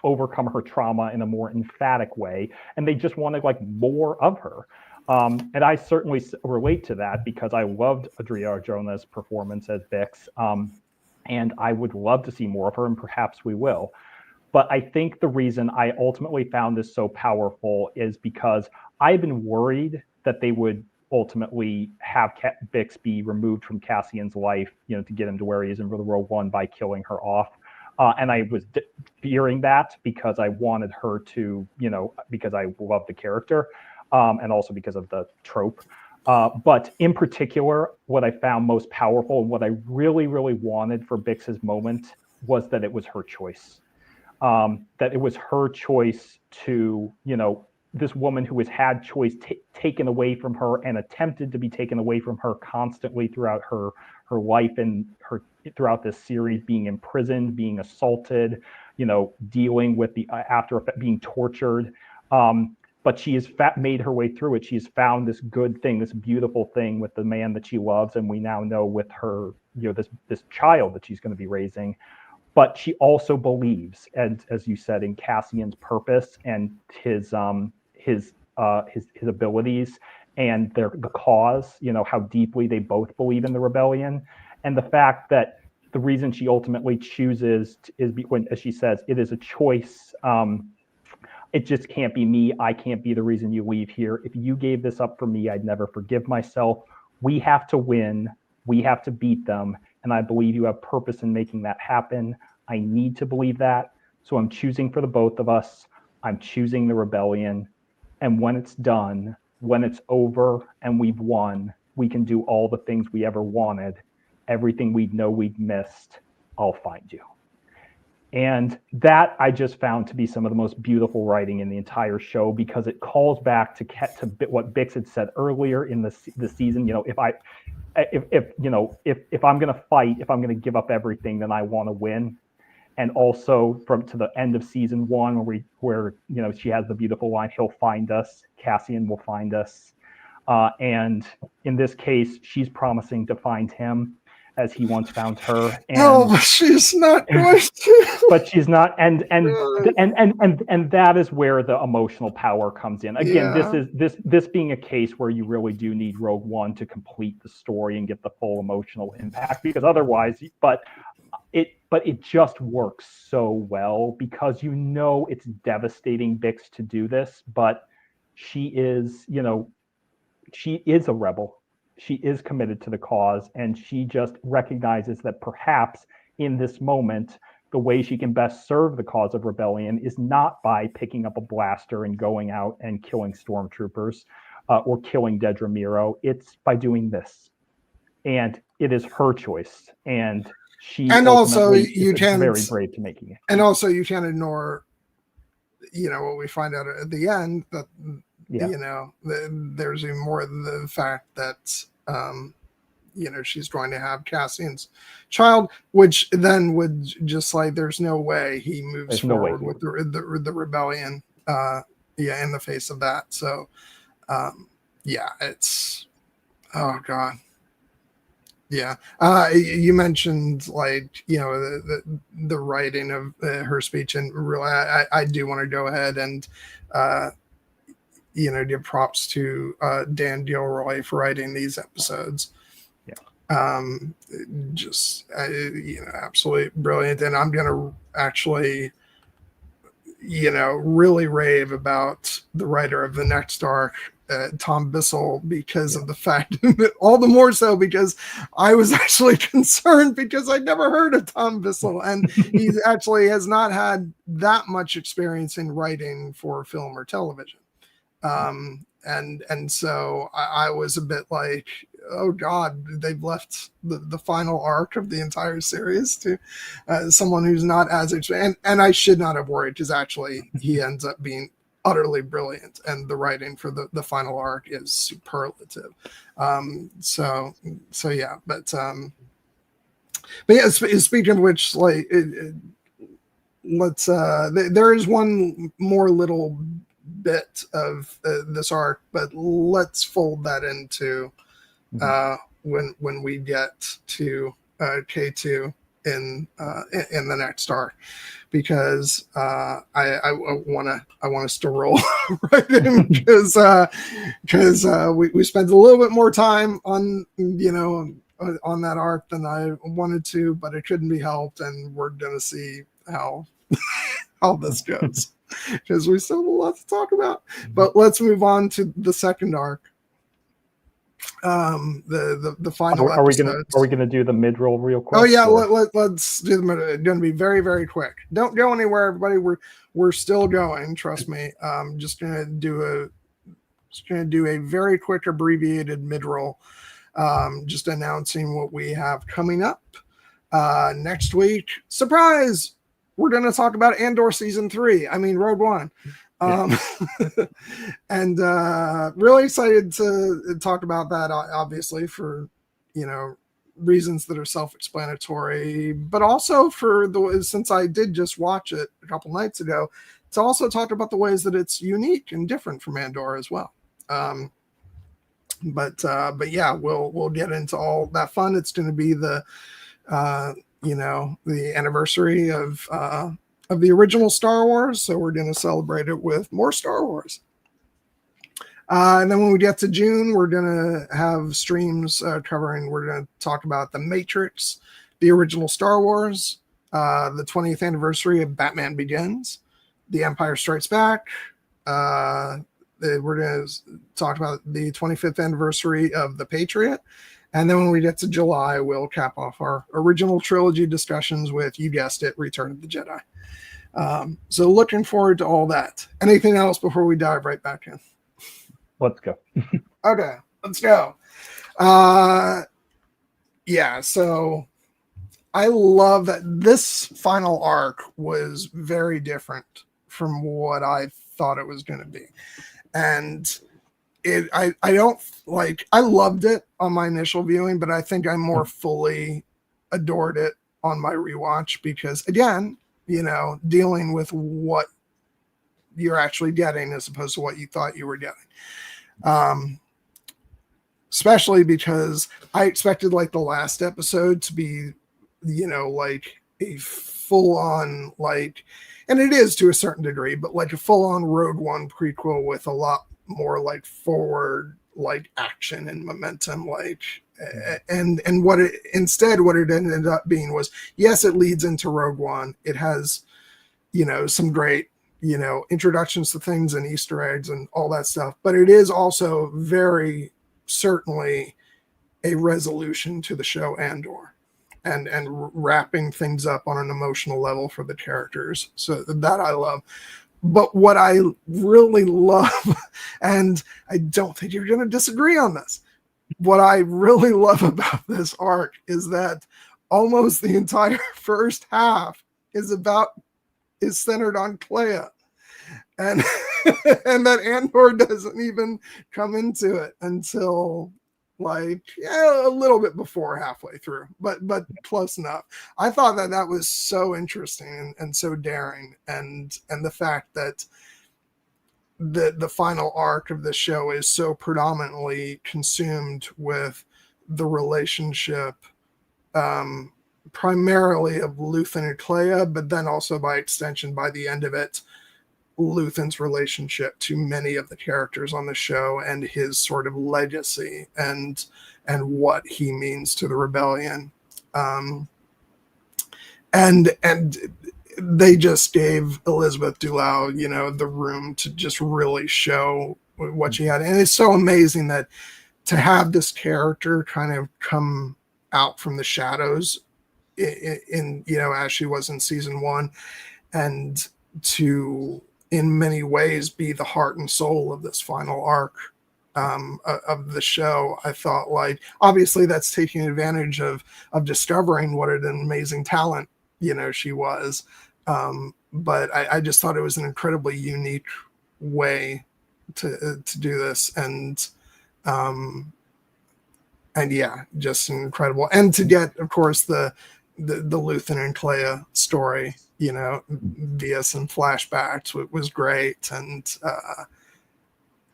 overcome her trauma in a more emphatic way, and they just wanted like more of her. And I certainly relate to that, because I loved Adria Arjona's performance as Bix, and I would love to see more of her, and perhaps we will. But I think the reason I ultimately found this so powerful is because I've been worried that they would ultimately have Bix be removed from Cassian's life, to get him to where he is in Rogue One by killing her off. And I was fearing that because I wanted her to, because I love the character, and also because of the trope. But in particular, what I found most powerful and what I really, really wanted for Bix's moment was that it was her choice. That it was her choice to, this woman who has had choice taken away from her and attempted to be taken away from her constantly throughout her life and throughout this series, being imprisoned, being assaulted, dealing with the after effect, being tortured. But she has made her way through it. She has found this good thing, this beautiful thing with the man that she loves, and we now know with her, this child that she's going to be raising. But she also believes, as you said, in Cassian's purpose and his abilities and the cause. How deeply they both believe in the rebellion, and the fact that the reason she ultimately chooses is when, as she says, it is a choice. It just can't be me. I can't be the reason you leave here. If you gave this up for me, I'd never forgive myself. We have to win. We have to beat them. And I believe you have purpose in making that happen. I need to believe that. So I'm choosing for the both of us. I'm choosing the rebellion. And when it's done, when it's over and we've won, we can do all the things we ever wanted. Everything we know we've missed, I'll find you. And that I just found to be some of the most beautiful writing in the entire show, because it calls back to what Bix had said earlier in the season. You know, if I'm going to fight, if I'm going to give up everything, then I want to win. And also to the end of season 1, where you know, she has the beautiful line, "He'll find us. Cassian will find us." And in this case, she's promising to find him as he once found her. And, no, but she's not going to. But she's not, and that is where the emotional power comes in. Again, this being a case where you really do need Rogue One to complete the story and get the full emotional impact, because otherwise, but it just works so well, because you know it's devastating Bix to do this, but she is, you know, she is a rebel. She is committed to the cause, and she just recognizes that perhaps in this moment, the way she can best serve the cause of rebellion is not by picking up a blaster and going out and killing stormtroopers or killing Dedra Meero. It's by doing this. And it is her choice. And she also you can very brave to making it. And also you can't ignore, you know, what we find out at the end, that you know, there's even more the fact that you know, she's going to have Cassian's child, which then would just like, there's no way he moves forward with the rebellion in the face of that. So it's, oh god. Yeah. You mentioned, like, you know, the writing of her speech, and really I do want to go ahead and you know, give props to Dan Gilroy for writing these episodes. Just you know, absolutely brilliant. And I'm gonna actually, you know, really rave about the writer of the next arc, Tom Bissell, because of the fact, all the more so because I was actually concerned, because I'd never heard of Tom Bissell, and he actually has not had that much experience in writing for film or television. And so I was a bit like, oh god, they've left the final arc of the entire series to someone who's not as experienced. And I should not have worried, because actually he ends up being utterly brilliant, and the writing for the final arc is superlative. So yeah, but yeah, speaking of which, like, let's there is one more little bit of this arc, but let's fold that into when we get to K2 in the next arc, because I want us to roll right in, because we spent a little bit more time on, you know, on that arc than I wanted to, but it couldn't be helped, and we're gonna see how this goes, because we still have a lot to talk about. But let's move on to the second arc. The final episodes. Are we gonna do the mid-roll real quick? Oh yeah, let's do the mid. It's gonna be very, very quick. Don't go anywhere, everybody. We're still going. Trust me. Just gonna do a very quick abbreviated mid-roll. Just announcing what we have coming up next week. Surprise! We're going to talk about Andor season 3. I mean, Rogue One. And really excited to talk about that, obviously, for, you know, reasons that are self-explanatory, but also since I did just watch it a couple nights ago, to also talk about the ways that it's unique and different from Andor as well. But yeah, we'll get into all that fun. It's going to be the you know, the anniversary of the original Star Wars, so we're going to celebrate it with more Star Wars. And then when we get to June, we're going to have streams covering. We're going to talk about The Matrix, the original Star Wars, the 20th anniversary of Batman Begins, The Empire Strikes Back. We're going to talk about the 25th anniversary of The Patriot. And then when we get to July, we'll cap off our original trilogy discussions with, you guessed it, Return of the Jedi. So looking forward to all that. Anything else before we dive right back in? Let's go. Okay, let's go. Yeah, so I love that this final arc was very different from what I thought it was going to be. And I don't like, I loved it on my initial viewing, but I think I more fully adored it on my rewatch because, again, dealing with what you're actually getting as opposed to what you thought you were getting. Especially because I expected like the last episode to be, like a full on, like, and it is to a certain degree, but like a full on Rogue One prequel with a lot more like forward, like action and momentum, like, and what it ended up being was, yes, it leads into Rogue One. It has, some great, introductions to things and Easter eggs and all that stuff, but it is also very certainly a resolution to the show Andor. And wrapping things up on an emotional level for the characters. So that I love. But what I really love, and I don't think you're going to disagree on this, what I really love about this arc is that almost the entire first half is centered on Kleya. And and that Andor doesn't even come into it until a little bit before halfway through, but close enough. I thought that was so interesting and so daring, and the fact that the final arc of the show is so predominantly consumed with the relationship, primarily of Luthen and Kleya, but then also by extension, by the end of it, Luthen's relationship to many of the characters on the show and his sort of legacy and what he means to the rebellion. And they just gave Elizabeth Dulau, the room to just really show what she had. And it's so amazing that to have this character kind of come out from the shadows in as she was in season 1, and to in many ways be the heart and soul of this final arc of the show. I thought, like, obviously that's taking advantage of discovering what an amazing talent, she was. But I just thought it was an incredibly unique way to do this. And yeah, just incredible. And to get, of course, the Luthen and Kleya story, via some flashbacks, was great. And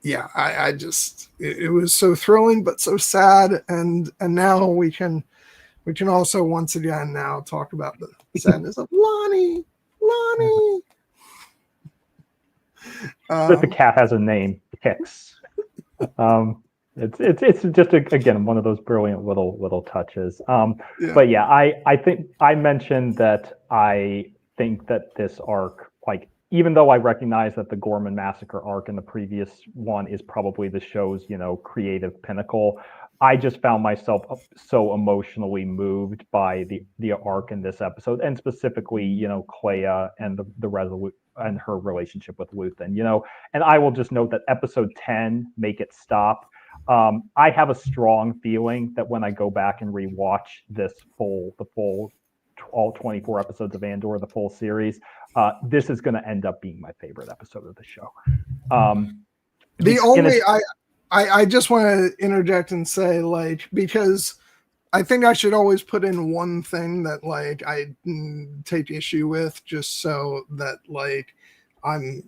yeah, I just, it was so thrilling, but so sad. And now we can also once again now talk about the sadness of Lonnie. That the cat has a name, Hicks. It's just again one of those brilliant little touches. Yeah. But yeah, I think I mentioned that I think that this arc, like, even though I recognize that the Gorman Massacre arc in the previous one is probably the show's, creative pinnacle, I just found myself so emotionally moved by the arc in this episode, and specifically, Kleya and the Resolute and her relationship with Luthen, And I will just note that episode 10, Make It Stop, I have a strong feeling that when I go back and rewatch the full all 24 episodes of Andor, the full series, this is going to end up being my favorite episode of the show. I just want to interject and say, like, because I think I should always put in one thing that, like, I take issue with, just so that, like, I'm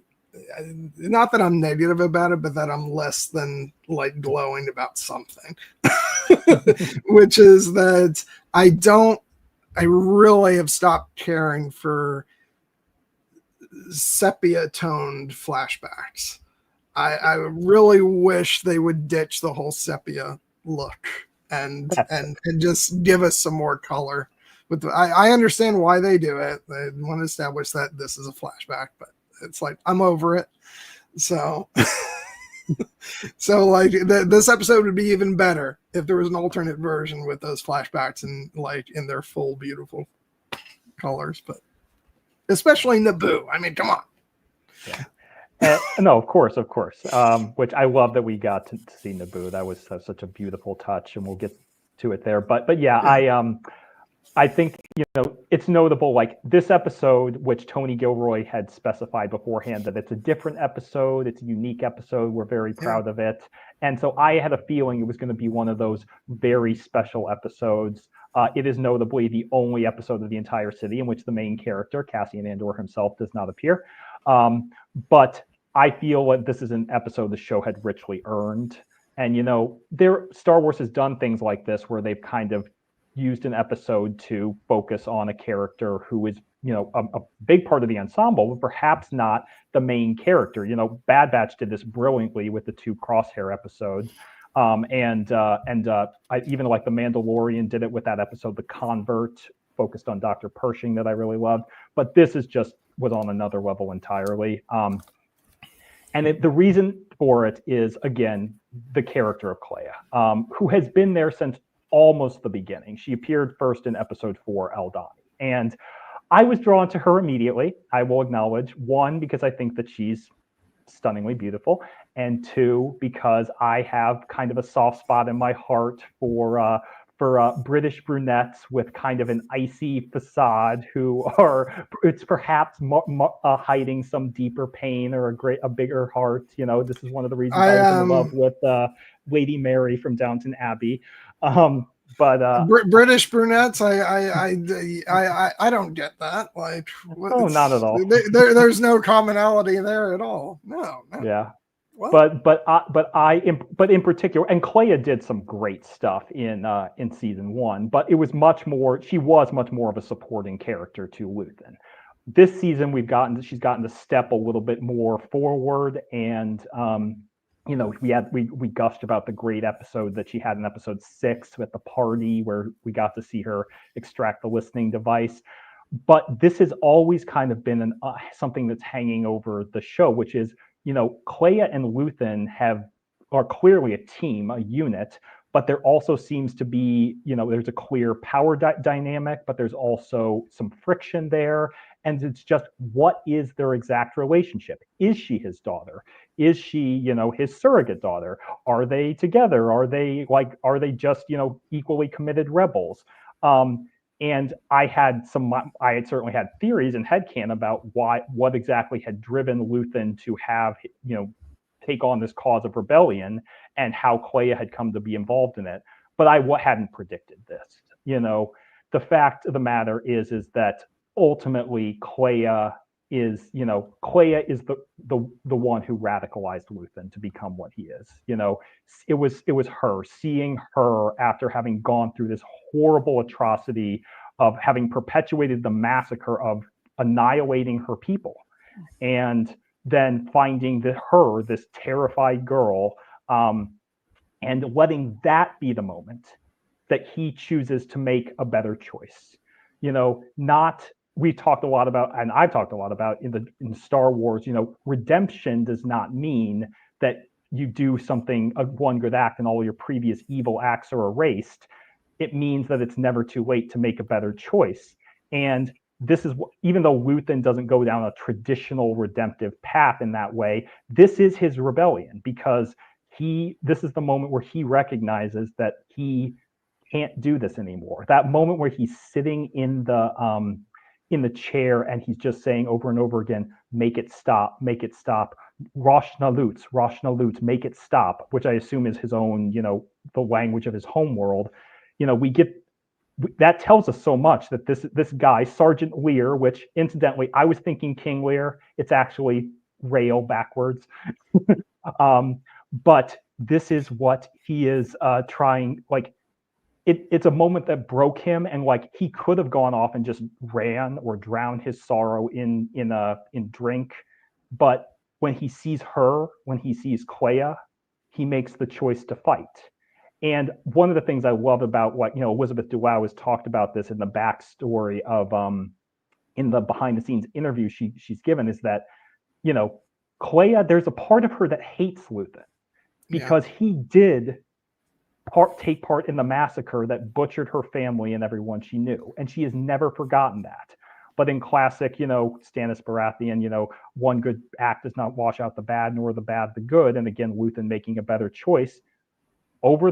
not that I'm negative about it, but that I'm less than, like, glowing about something, which is that I really have stopped caring for sepia toned flashbacks. I really wish they would ditch the whole sepia look and just give us some more color. I understand why they do it. They want to establish that this is a flashback, but it's like, I'm over it. So, like, this episode would be even better if there was an alternate version with those flashbacks and, like, in their full beautiful colors. But especially Naboo. I mean, come on. Yeah. No, of course. Which I love that we got to see Naboo. That was such a beautiful touch, and we'll get to it there. But yeah, I think, it's notable, like this episode, which Tony Gilroy had specified beforehand that it's a different episode, it's a unique episode, we're very proud of it. And so I had a feeling it was going to be one of those very special episodes. It is notably the only episode of the entire city in which the main character, Cassian Andor himself, does not appear. But I feel like this is an episode the show had richly earned. And, Star Wars has done things like this where they've kind of used an episode to focus on a character who is, a big part of the ensemble, but perhaps not the main character. Bad Batch did this brilliantly with the 2 Crosshair episodes. I even like The Mandalorian did it with that episode, The Convert, focused on Dr. Pershing, that I really loved. But this is was on another level entirely. The reason for it is, again, the character of Kleya, who has been there since almost the beginning. She appeared first in episode 4, Eldani. And I was drawn to her immediately, I will acknowledge. 1, because I think that she's stunningly beautiful. And 2, because I have kind of a soft spot in my heart for British brunettes with kind of an icy facade who are, it's perhaps hiding some deeper pain or a bigger heart. This is one of the reasons I was in love with Lady Mary from Downton Abbey. British brunettes, I don't get that. Like, not at all. There's no commonality there at all. No. Yeah. What? But in particular, and Kleya did some great stuff in season 1, but she was much more of a supporting character to Luthen. This season she's gotten to step a little bit more forward, and we gushed about the great episode that she had in episode 6 with the party where we got to see her extract the listening device. But this has always kind of been something that's hanging over the show, which is, Kleya and Luthen are clearly a team, a unit, but there also seems to be, there's a clear power dynamic, but there's also some friction there. And it's just, what is their exact relationship? Is she his daughter? Is she, his surrogate daughter? Are they together? Are they just, equally committed rebels? And I had certainly had theories and headcanon about what exactly had driven Luthen to have, take on this cause of rebellion, and how Kleya had come to be involved in it. But I hadn't predicted this. The fact of the matter is that ultimately Kleya is the one who radicalized Luthen to become what he is. It was her, seeing her after having gone through this horrible atrocity of having perpetuated the massacre of annihilating her people, and then finding her, this terrified girl, and letting that be the moment that he chooses to make a better choice. We talked a lot about, and I've talked a lot about in Star Wars, redemption does not mean that you do something, one good act, and all your previous evil acts are erased. It means that it's never too late to make a better choice. And this is, even though Luthen doesn't go down a traditional redemptive path in that way, this is his rebellion, because this is the moment where he recognizes that he can't do this anymore. That moment where he's sitting in the chair and he's just saying over and over again, make it stop, Rosh na Lutz, make it stop, which I assume is his own, the language of his home world. That tells us so much that this guy, Sergeant Lear, which incidentally, I was thinking King Lear, it's actually Rail backwards. But this is what he is trying, it's a moment that broke him, and he could have gone off and just ran or drowned his sorrow in drink. But when he sees Kleya, he makes the choice to fight. And one of the things I love about Elizabeth Dulau has talked about this in the backstory of in the behind the scenes interview she's given, is that Kleya, there's a part of her that hates Luthen because he did take part in the massacre that butchered her family and everyone she knew, and she has never forgotten that. But in classic, Stannis Baratheon, one good act does not wash out the bad, nor the bad the good. And again, Luthen making a better choice over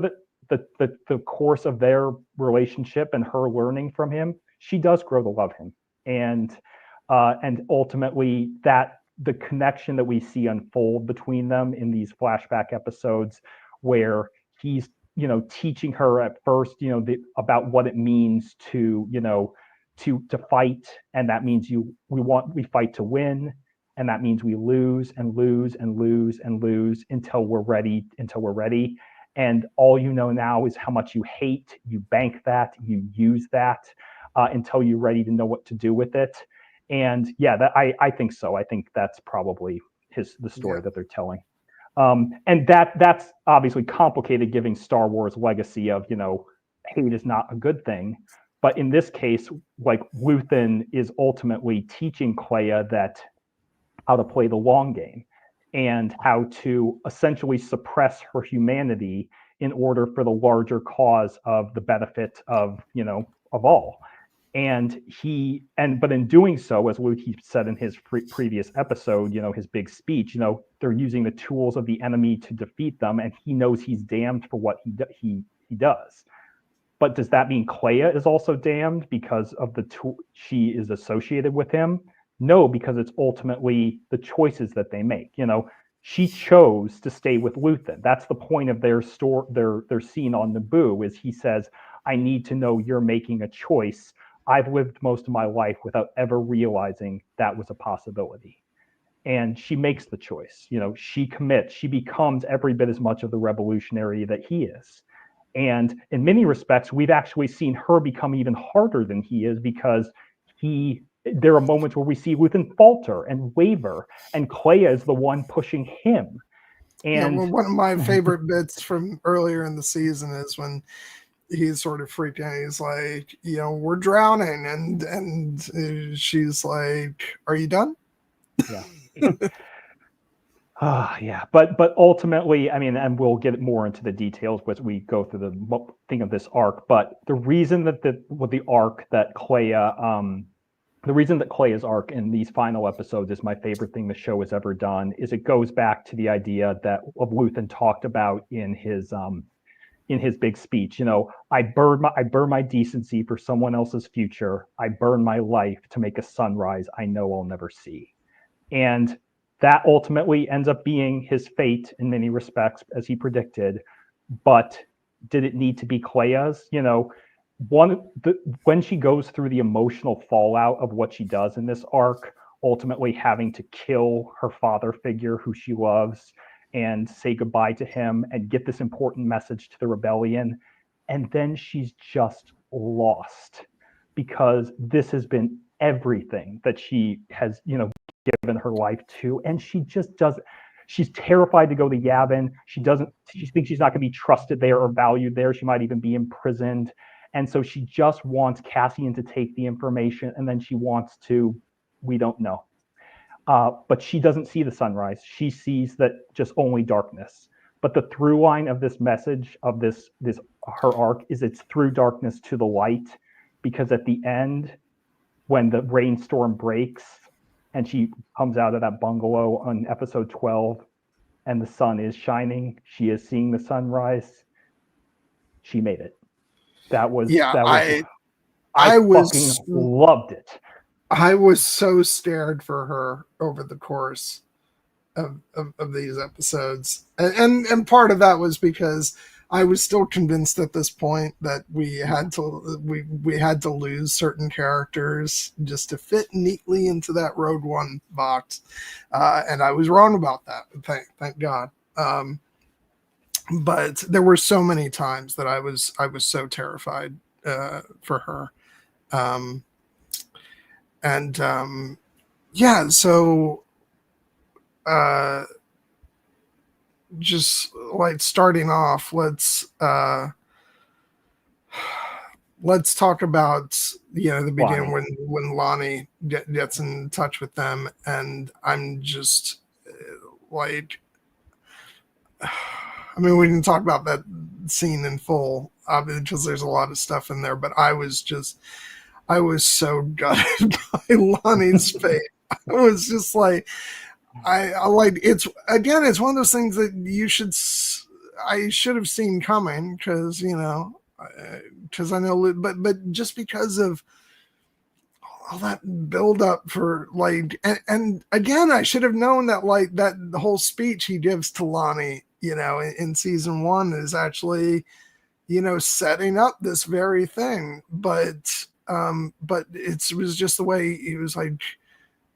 the course of their relationship and her learning from him, she does grow to love him. And ultimately that the connection that we see unfold between them in these flashback episodes, where he's, teaching her at first, about what it means to, to fight. And that means we fight to win. And that means we lose and lose and lose and lose until we're ready. And all now is how much you hate. You bank that, you use that until you're ready to know what to do with it. And yeah, I think so. I think that's probably the story that they're telling. And that's obviously complicated, given Star Wars legacy of, hate is not a good thing. But in this case, like, Luthen is ultimately teaching Kleya that how to play the long game and how to essentially suppress her humanity in order for the larger cause of the benefit of, of all. But in doing so, as Luke said in his previous episode, his big speech, they're using the tools of the enemy to defeat them, and he knows he's damned for what he does. But does that mean Kleya is also damned because of the tool she is associated with him? No, because it's ultimately the choices that they make. She chose to stay with Luthen. That's the point of their scene on Naboo, is he says, I need to know you're making a choice. I've lived most of my life without ever realizing that was a possibility. And she makes the choice. She commits. She becomes every bit as much of the revolutionary that he is. And in many respects, we've actually seen her become even harder than he is, because there are moments where we see Luthen falter and waver, and Kleya is the one pushing him. And one of my favorite bits from earlier in the season is when he's sort of freaked out. He's like, we're drowning, and she's like, are you done? Yeah. Yeah, but ultimately, I mean, and we'll get more into the details as we go through the thing of this arc. But the reason that Kleya's arc in these final episodes is my favorite thing the show has ever done is it goes back to the idea that Luthen talked about in his big speech. I burn my decency for someone else's future. I burn my life to make a sunrise I know I'll never see. And that ultimately ends up being his fate in many respects, as he predicted. But did it need to be Kleya's? When she goes through the emotional fallout of what she does in this arc, ultimately having to kill her father figure who she loves and say goodbye to him and get this important message to the rebellion. And then she's just lost, because this has been everything that she has, given her life to. And she just doesn't. She's terrified to go to Yavin. She thinks she's not going to be trusted there or valued there. She might even be imprisoned. And so she just wants Cassian to take the information, and then she wants to, we don't know. But she doesn't see the sunrise. She sees that just only darkness. But the through line of this message of this her arc is it's through darkness to the light, because at the end, when the rainstorm breaks and she comes out of that bungalow on episode 12 and the sun is shining, she is seeing the sunrise. She made it. I fucking loved it. I was so scared for her over the course of these episodes. And part of that was because I was still convinced at this point that we had to lose certain characters just to fit neatly into that Rogue One box. And I was wrong about that. Thank God. But there were so many times that I was so terrified for her. So just like starting off, let's talk about the beginning when Lonnie gets in touch with them, and I'm just like, I mean, we can talk about that scene in full, because there's a lot of stuff in there, but I was so gutted by Lonnie's face. I was just like, I like, it's one of those things that you should, I should have seen coming because because I know, but just because of all that build up for like, and again, I should have known that like that the whole speech he gives to Lonnie, in season 1 is actually, setting up this very thing. But it was just the way he was like,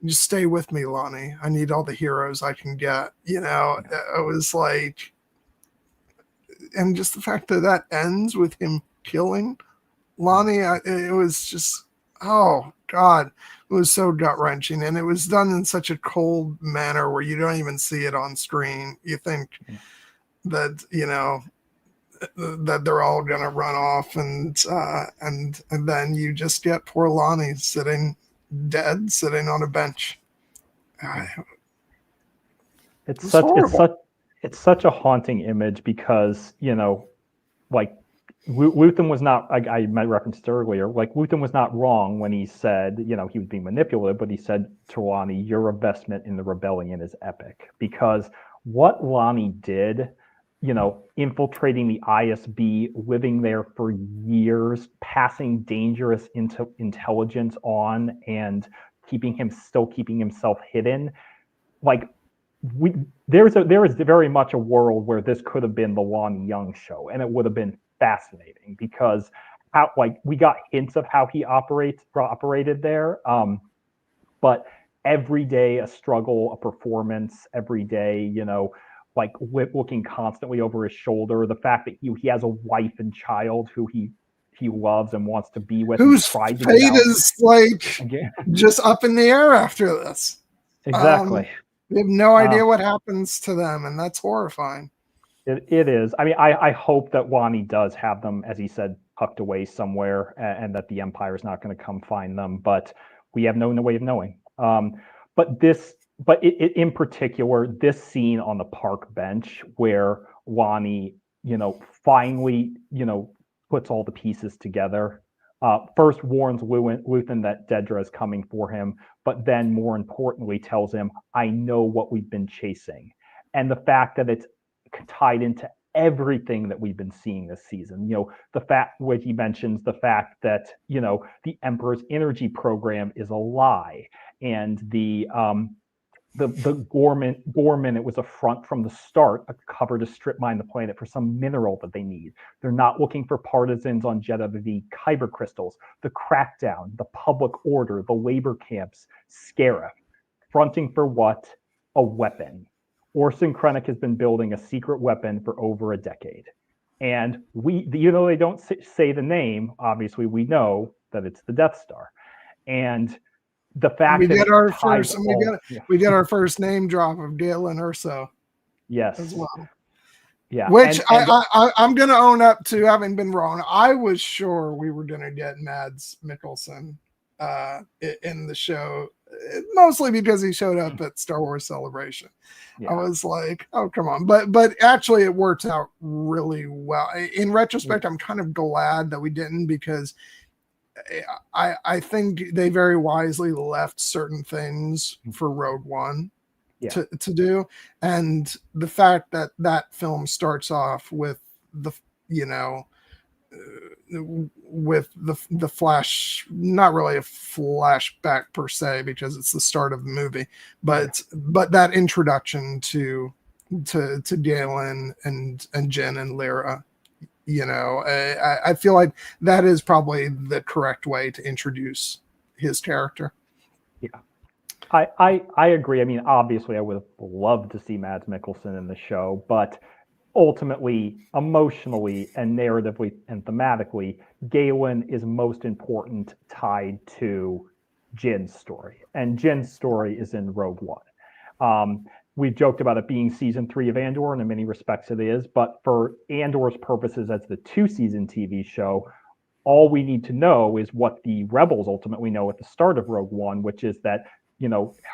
just stay with me, Lonnie. I need all the heroes I can get. I was like, and just the fact that ends with him killing Lonnie, it was just, oh God, it was so gut wrenching, and it was done in such a cold manner where you don't even see it on screen. You think that that they're all gonna run off, and then you just get poor Lonnie sitting on a bench. It's such a haunting image because like Luthen was not, I might reference it earlier, like Luthen was not wrong when he said, he was being manipulative, but he said to Lonnie, your investment in the rebellion is epic. Because what Lonnie did, infiltrating the ISB, living there for years, passing dangerous intelligence on, and keeping himself hidden, like there is very much a world where this could have been the Lonnie Young show, and it would have been fascinating because we got hints of how he operated there, but every day a struggle, a performance, every day, like looking constantly over his shoulder. The fact that he has a wife and child who he loves and wants to be with, whose fate is like just up in the air after this. Exactly. We have no idea what happens to them, and that's horrifying. It is. I mean, I hope that Lonnie does have them, as he said, tucked away somewhere, and that the Empire is not going to come find them. But we have no way of knowing. But in particular, this scene on the park bench where Lonnie, finally, puts all the pieces together. First warns Luthen that Dedra is coming for him, but then more importantly tells him, I know what we've been chasing. And the fact that it's tied into everything that we've been seeing this season, the fact where he mentions the fact that, the Emperor's energy program is a lie, and the Gorman, it was a front from the start, a cover to strip mine the planet for some mineral that they need. They're not looking for partisans on Jedha the Kyber crystals, the crackdown, the public order, the labor camps, Scarif. Fronting for what? A weapon. Orson Krennic has been building a secret weapon for over a decade. And they don't say the name, obviously we know that it's the Death Star. And the fact we that get our first name drop of Galen Erso. Yes. As well. Yeah. Which I'm going to own up to having been wrong. I was sure we were going to get Mads Mikkelsen in the show, mostly because he showed up at Star Wars Celebration. Yeah. I was like, oh, come on. But actually it worked out really well. In retrospect, I'm kind of glad that we didn't, because I think they very wisely left certain things for Rogue One to do. And the fact that film starts off with with the flash, not really a flashback per se, because it's the start of the movie, but that introduction to Galen and Jyn and Lyra, I feel like that is probably the correct way to introduce his character. Yeah, I agree. I mean, obviously, I would have loved to see Mads Mikkelsen in the show, but ultimately, emotionally and narratively and thematically, Galen is most important tied to Jyn's story, and Jyn's story is in Rogue One. We've joked about it being season 3 of Andor, and in many respects it is, but for Andor's purposes as the 2-season TV show, all we need to know is what the Rebels ultimately know at the start of Rogue One, which is that,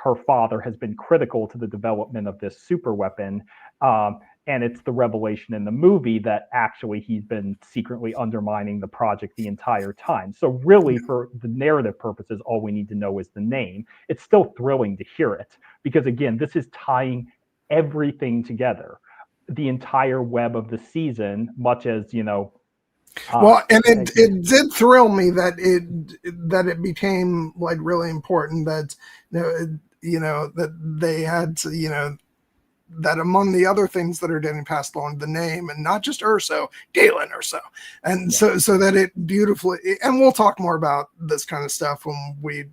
her father has been critical to the development of this super weapon. And it's the revelation in the movie that actually he's been secretly undermining the project the entire time. So really, for the narrative purposes, all we need to know is the name. It's still thrilling to hear it because, again, this is tying everything together. the entire web of the season, much as, well, and it did thrill me that it became like really important that that they had to that among the other things that are getting passed along, the name, and not just Urso, Galen Urso, and so that it beautifully. And we'll talk more about this kind of stuff when we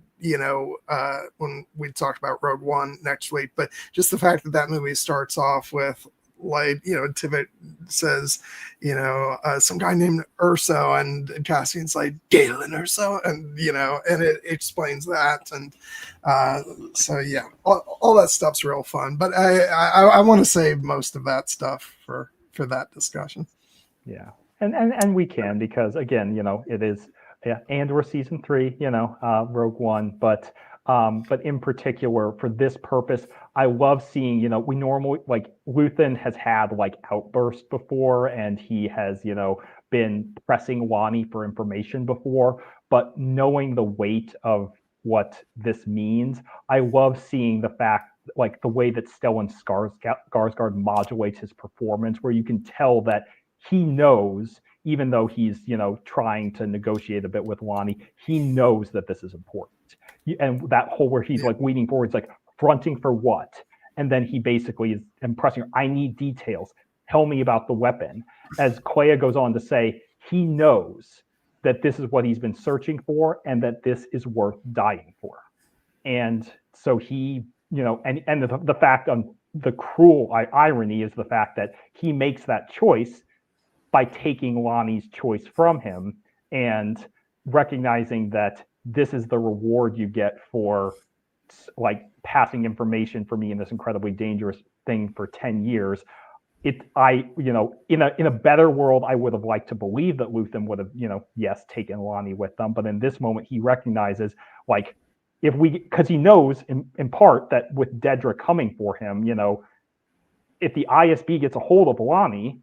talk about Rogue One next week. But just the fact that movie starts off with, like, Tudyk says, some guy named Urso, and Cassian's like, Galen Urso, and and it explains that, and so yeah, all that stuff's real fun. But I want to save most of that stuff for that discussion. Yeah, and we can, because again, it is Andor season 3, Rogue One, but in particular for this purpose, I love seeing, we normally, like, Luthen has had like outbursts before, and he has, been pressing Lonnie for information before, but knowing the weight of what this means, I love seeing the fact, like, the way that Stellan Skarsgård modulates his performance, where you can tell that he knows, even though he's, trying to negotiate a bit with Lonnie, he knows that this is important. And that whole where he's like leaning forward, it's like, fronting for what? And then he basically is impressing her. I need details. Tell me about the weapon. As Clea goes on to say, he knows that this is what he's been searching for, and that this is worth dying for. And so he, and the fact on the cruel irony is the fact that he makes that choice by taking Lonnie's choice from him, and recognizing that this is the reward you get for, like, passing information for me in this incredibly dangerous thing for 10 years. In a better world, I would have liked to believe that Luthen would have, yes, taken Lonnie with them. But in this moment, he recognizes, like, because he knows in part that with Dedra coming for him, if the ISB gets a hold of Lonnie,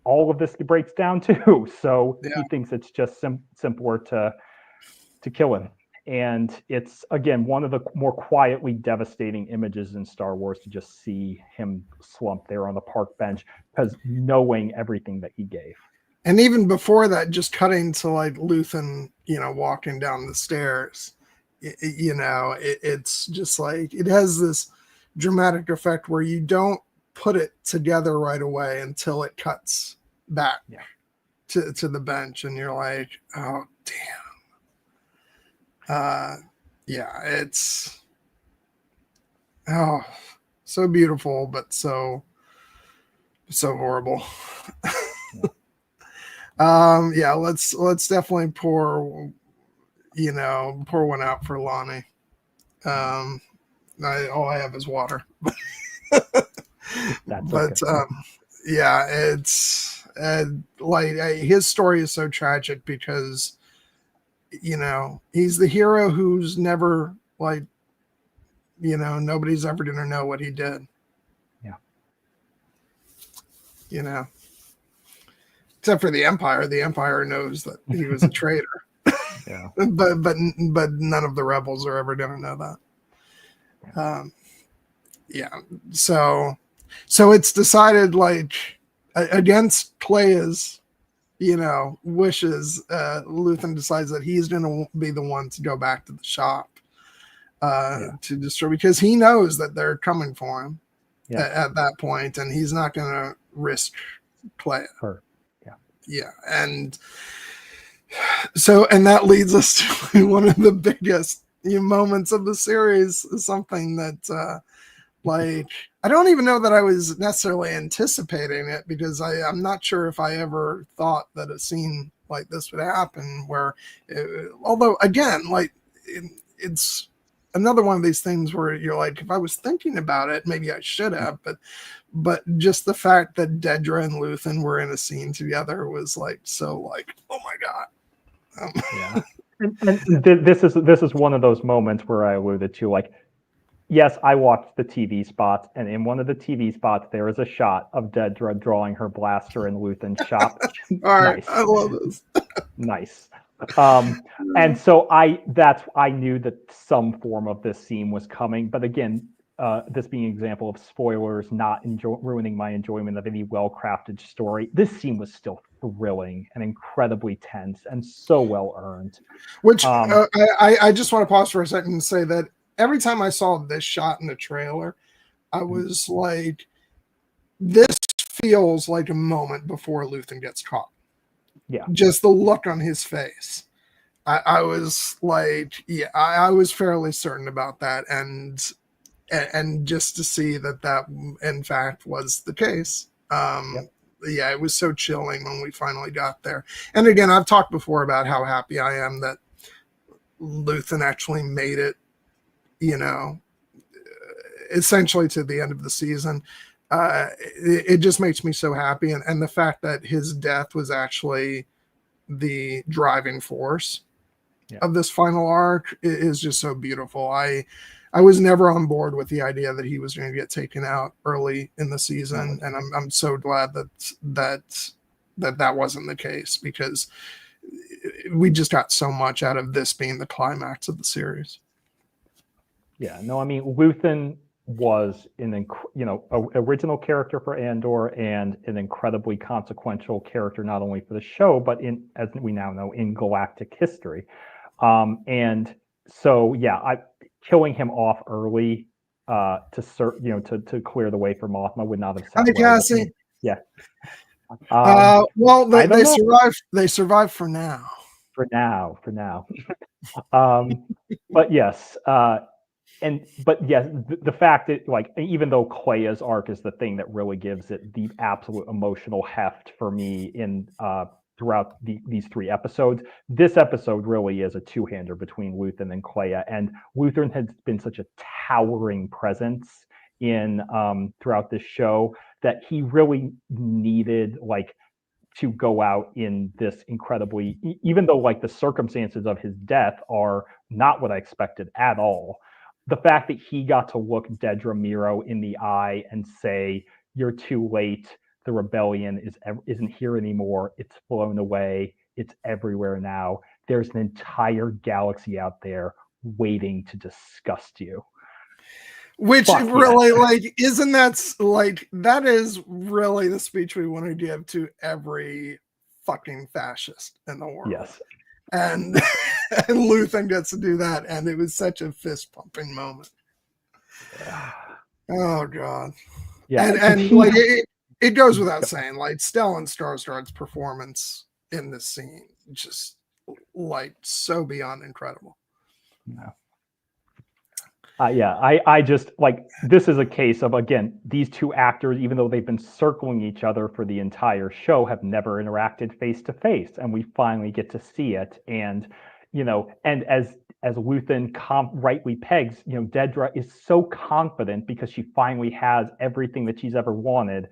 all of this breaks down too. So he thinks it's just simpler to kill him. And it's, again, one of the more quietly devastating images in Star Wars to just see him slump there on the park bench, because knowing everything that he gave. And even before that, just cutting to, like, Luthen, walking down the stairs, it's just like, it has this dramatic effect where you don't put it together right away until it cuts back to the bench, and you're like, oh, damn. It's so beautiful, but so horrible. Let's definitely pour one out for Lonnie. All I have is water. But it's his story is so tragic, because he's the hero who's never, like, nobody's ever going to know what he did. Except for the Empire. The Empire knows that he was a traitor. But none of the rebels are ever going to know that. So it's decided, like, against Clea's wishes, Luthen decides that he's going to be the one to go back to the shop to destroy, because he knows that they're coming for him at that point, and he's not going to risk Clea. And so, and that leads us to one of the biggest moments of the series, something that I don't even know that I was necessarily anticipating it, because I'm not sure if I ever thought that a scene like this would happen, where, although, again, like, it's another one of these things where you're like, if I was thinking about it, maybe I should have, but just the fact that Dedra and Luthen were in a scene together was like, so, like, oh my God. And this is one of those moments where I alluded to, like, yes, I watched the TV spots, and in one of the TV spots, there is a shot of Dedra drawing her blaster in Luthen's shop. All right, nice. I love this. Nice. And so I knew that some form of this scene was coming. But again, this being an example of spoilers not ruining my enjoyment of any well-crafted story, this scene was still thrilling and incredibly tense and so well earned. Which I just want to pause for a second and say that every time I saw this shot in the trailer, I was like, this feels like a moment before Luthen gets caught. Yeah. Just the look on his face. I was like, yeah, I was fairly certain about that. And just to see that in fact was the case. Yeah, it was so chilling when we finally got there. And again, I've talked before about how happy I am that Luthen actually made it, essentially to the end of the season. It just makes me so happy. And the fact that his death was actually the driving force of this final arc is just so beautiful. I was never on board with the idea that he was going to get taken out early in the season. And I'm so glad that wasn't the case, because we just got so much out of this being the climax of the series. Yeah, no, I mean, Luthen was an original character for Andor and an incredibly consequential character, not only for the show, but as we now know, in galactic history. And so, yeah, killing him off early to clear the way for Mothma would not have sat well. Cassie. Yeah. Well, they survived. They survived for now. For now. But yes. But yes, the fact that, like, even though Clea's arc is the thing that really gives it the absolute emotional heft for me in throughout these 3 episodes, this episode really is a two-hander between Luthen and Clea, and Luthen has been such a towering presence in throughout this show that he really needed, like, to go out in this incredibly, even though, like, the circumstances of his death are not what I expected at all. The fact that he got to look Dedra Meero in the eye and say, "You're too late. The rebellion isn't here anymore. It's flown away. It's everywhere now. There's an entire galaxy out there waiting to disgust you." Which really, like, isn't that, like, that is really the speech we want to give to every fucking fascist in the world. Yes. And Luthen gets to do that, and it was such a fist pumping moment. Oh God. Yeah. And like it goes without saying, like, Stellan Skarsgård's performance in this scene just, like, so beyond incredible. Yeah. I just, like, this is a case of, again, these two actors, even though they've been circling each other for the entire show, have never interacted face to face, and we finally get to see it. And and as Luthen rightly pegs, Dedra is so confident because she finally has everything that she's ever wanted,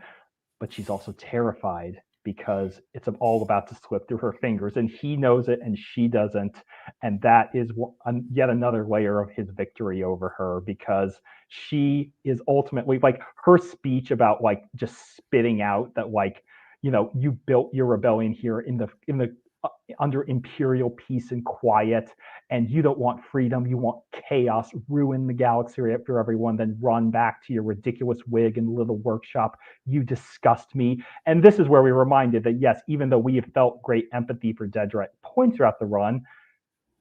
but she's also terrified because it's all about to slip through her fingers, and he knows it and she doesn't. And that is yet another layer of his victory over her, because she is ultimately, like, her speech about, like, just spitting out that, like, you built your rebellion here in the under imperial peace and quiet, and you don't want freedom, you want chaos, ruin the galaxy for everyone, then run back to your ridiculous wig and little workshop. You disgust me. And this is where we're reminded that, yes, even though we have felt great empathy for Dedra at points throughout the run,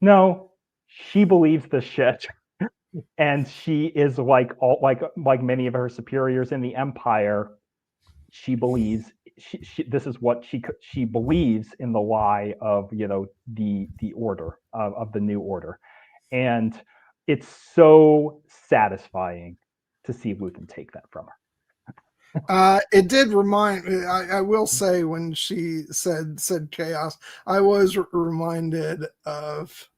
no, she believes this shit. And she is like many of her superiors in the Empire. She believes this is what she believes in, the lie of the order of the new order. And it's so satisfying to see Luthen take that from her. It did remind, I will say, when she said chaos, I was reminded of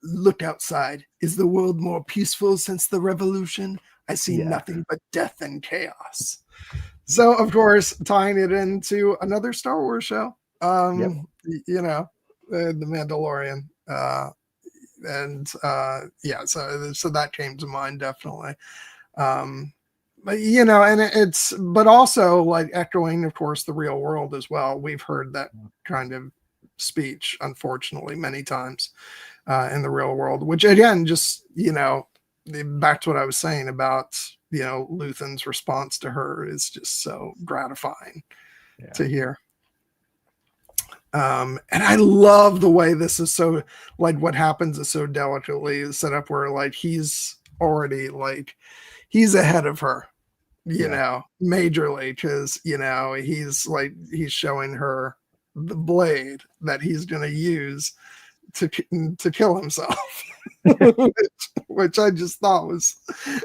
look outside. Is the world more peaceful since the revolution? I see nothing but death and chaos. So, of course, tying it into another Star Wars show, The Mandalorian. So that came to mind, definitely. But also, like, echoing, of course, the real world as well. We've heard that kind of speech, unfortunately, many times in the real world, which, again, just, back to what I was saying about, Luthen's response to her is just so gratifying to hear. And I love the way this is so, like, what happens is so delicately set up where, like, he's already, like, he's ahead of her, majorly, because, he's showing her the blade that he's going to use to kill himself, which I just thought was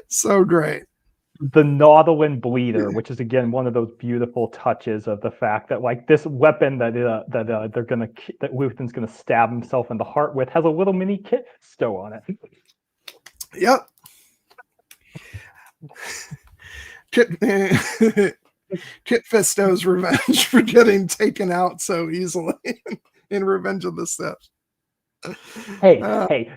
so great. The Nautilin Bleeder, which is again one of those beautiful touches of the fact that, like, this weapon that Luthen's gonna stab himself in the heart with has a little mini Kit Fisto on it. Yep. Kit Fisto's revenge for getting taken out so easily in Revenge of the Sith. Hey.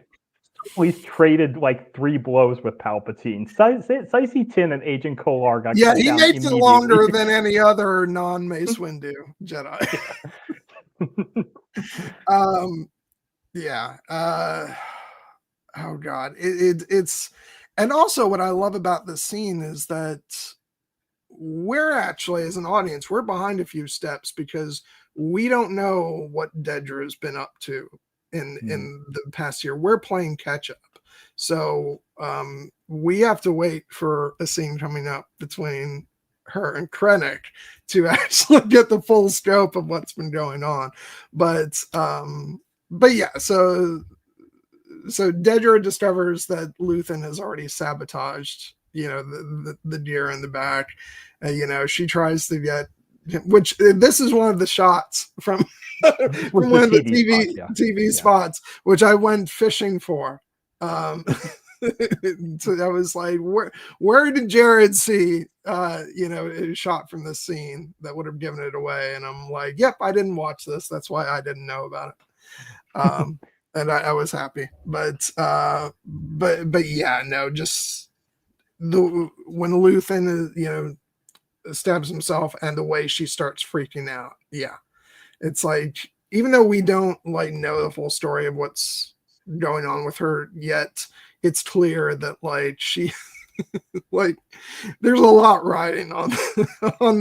He's traded like 3 blows with Palpatine. Saisi Tin and Agent Kolar got he makes it longer than any other non-Mace Windu Jedi. Oh God, it's, and also what I love about this scene is that we're actually, as an audience, we're behind a few steps because we don't know what Dedra has been up to in the past year. We're playing catch up, so we have to wait for a scene coming up between her and Krennic to actually get the full scope of what's been going on. But yeah, so Dedra discovers that Luthen has already sabotaged, the deer in the back. She tries to get, which this is one of the shots from one of the TV spots, which I went fishing for. So I was like, where did Jared see, a shot from this scene that would have given it away? And I'm like, yep, I didn't watch this. That's why I didn't know about it. And I was happy, but yeah, no, just when Luthen, stabs himself and the way she starts freaking out. Yeah. It's like, even though we don't like know the full story of what's going on with her yet, it's clear that like she like there's a lot riding on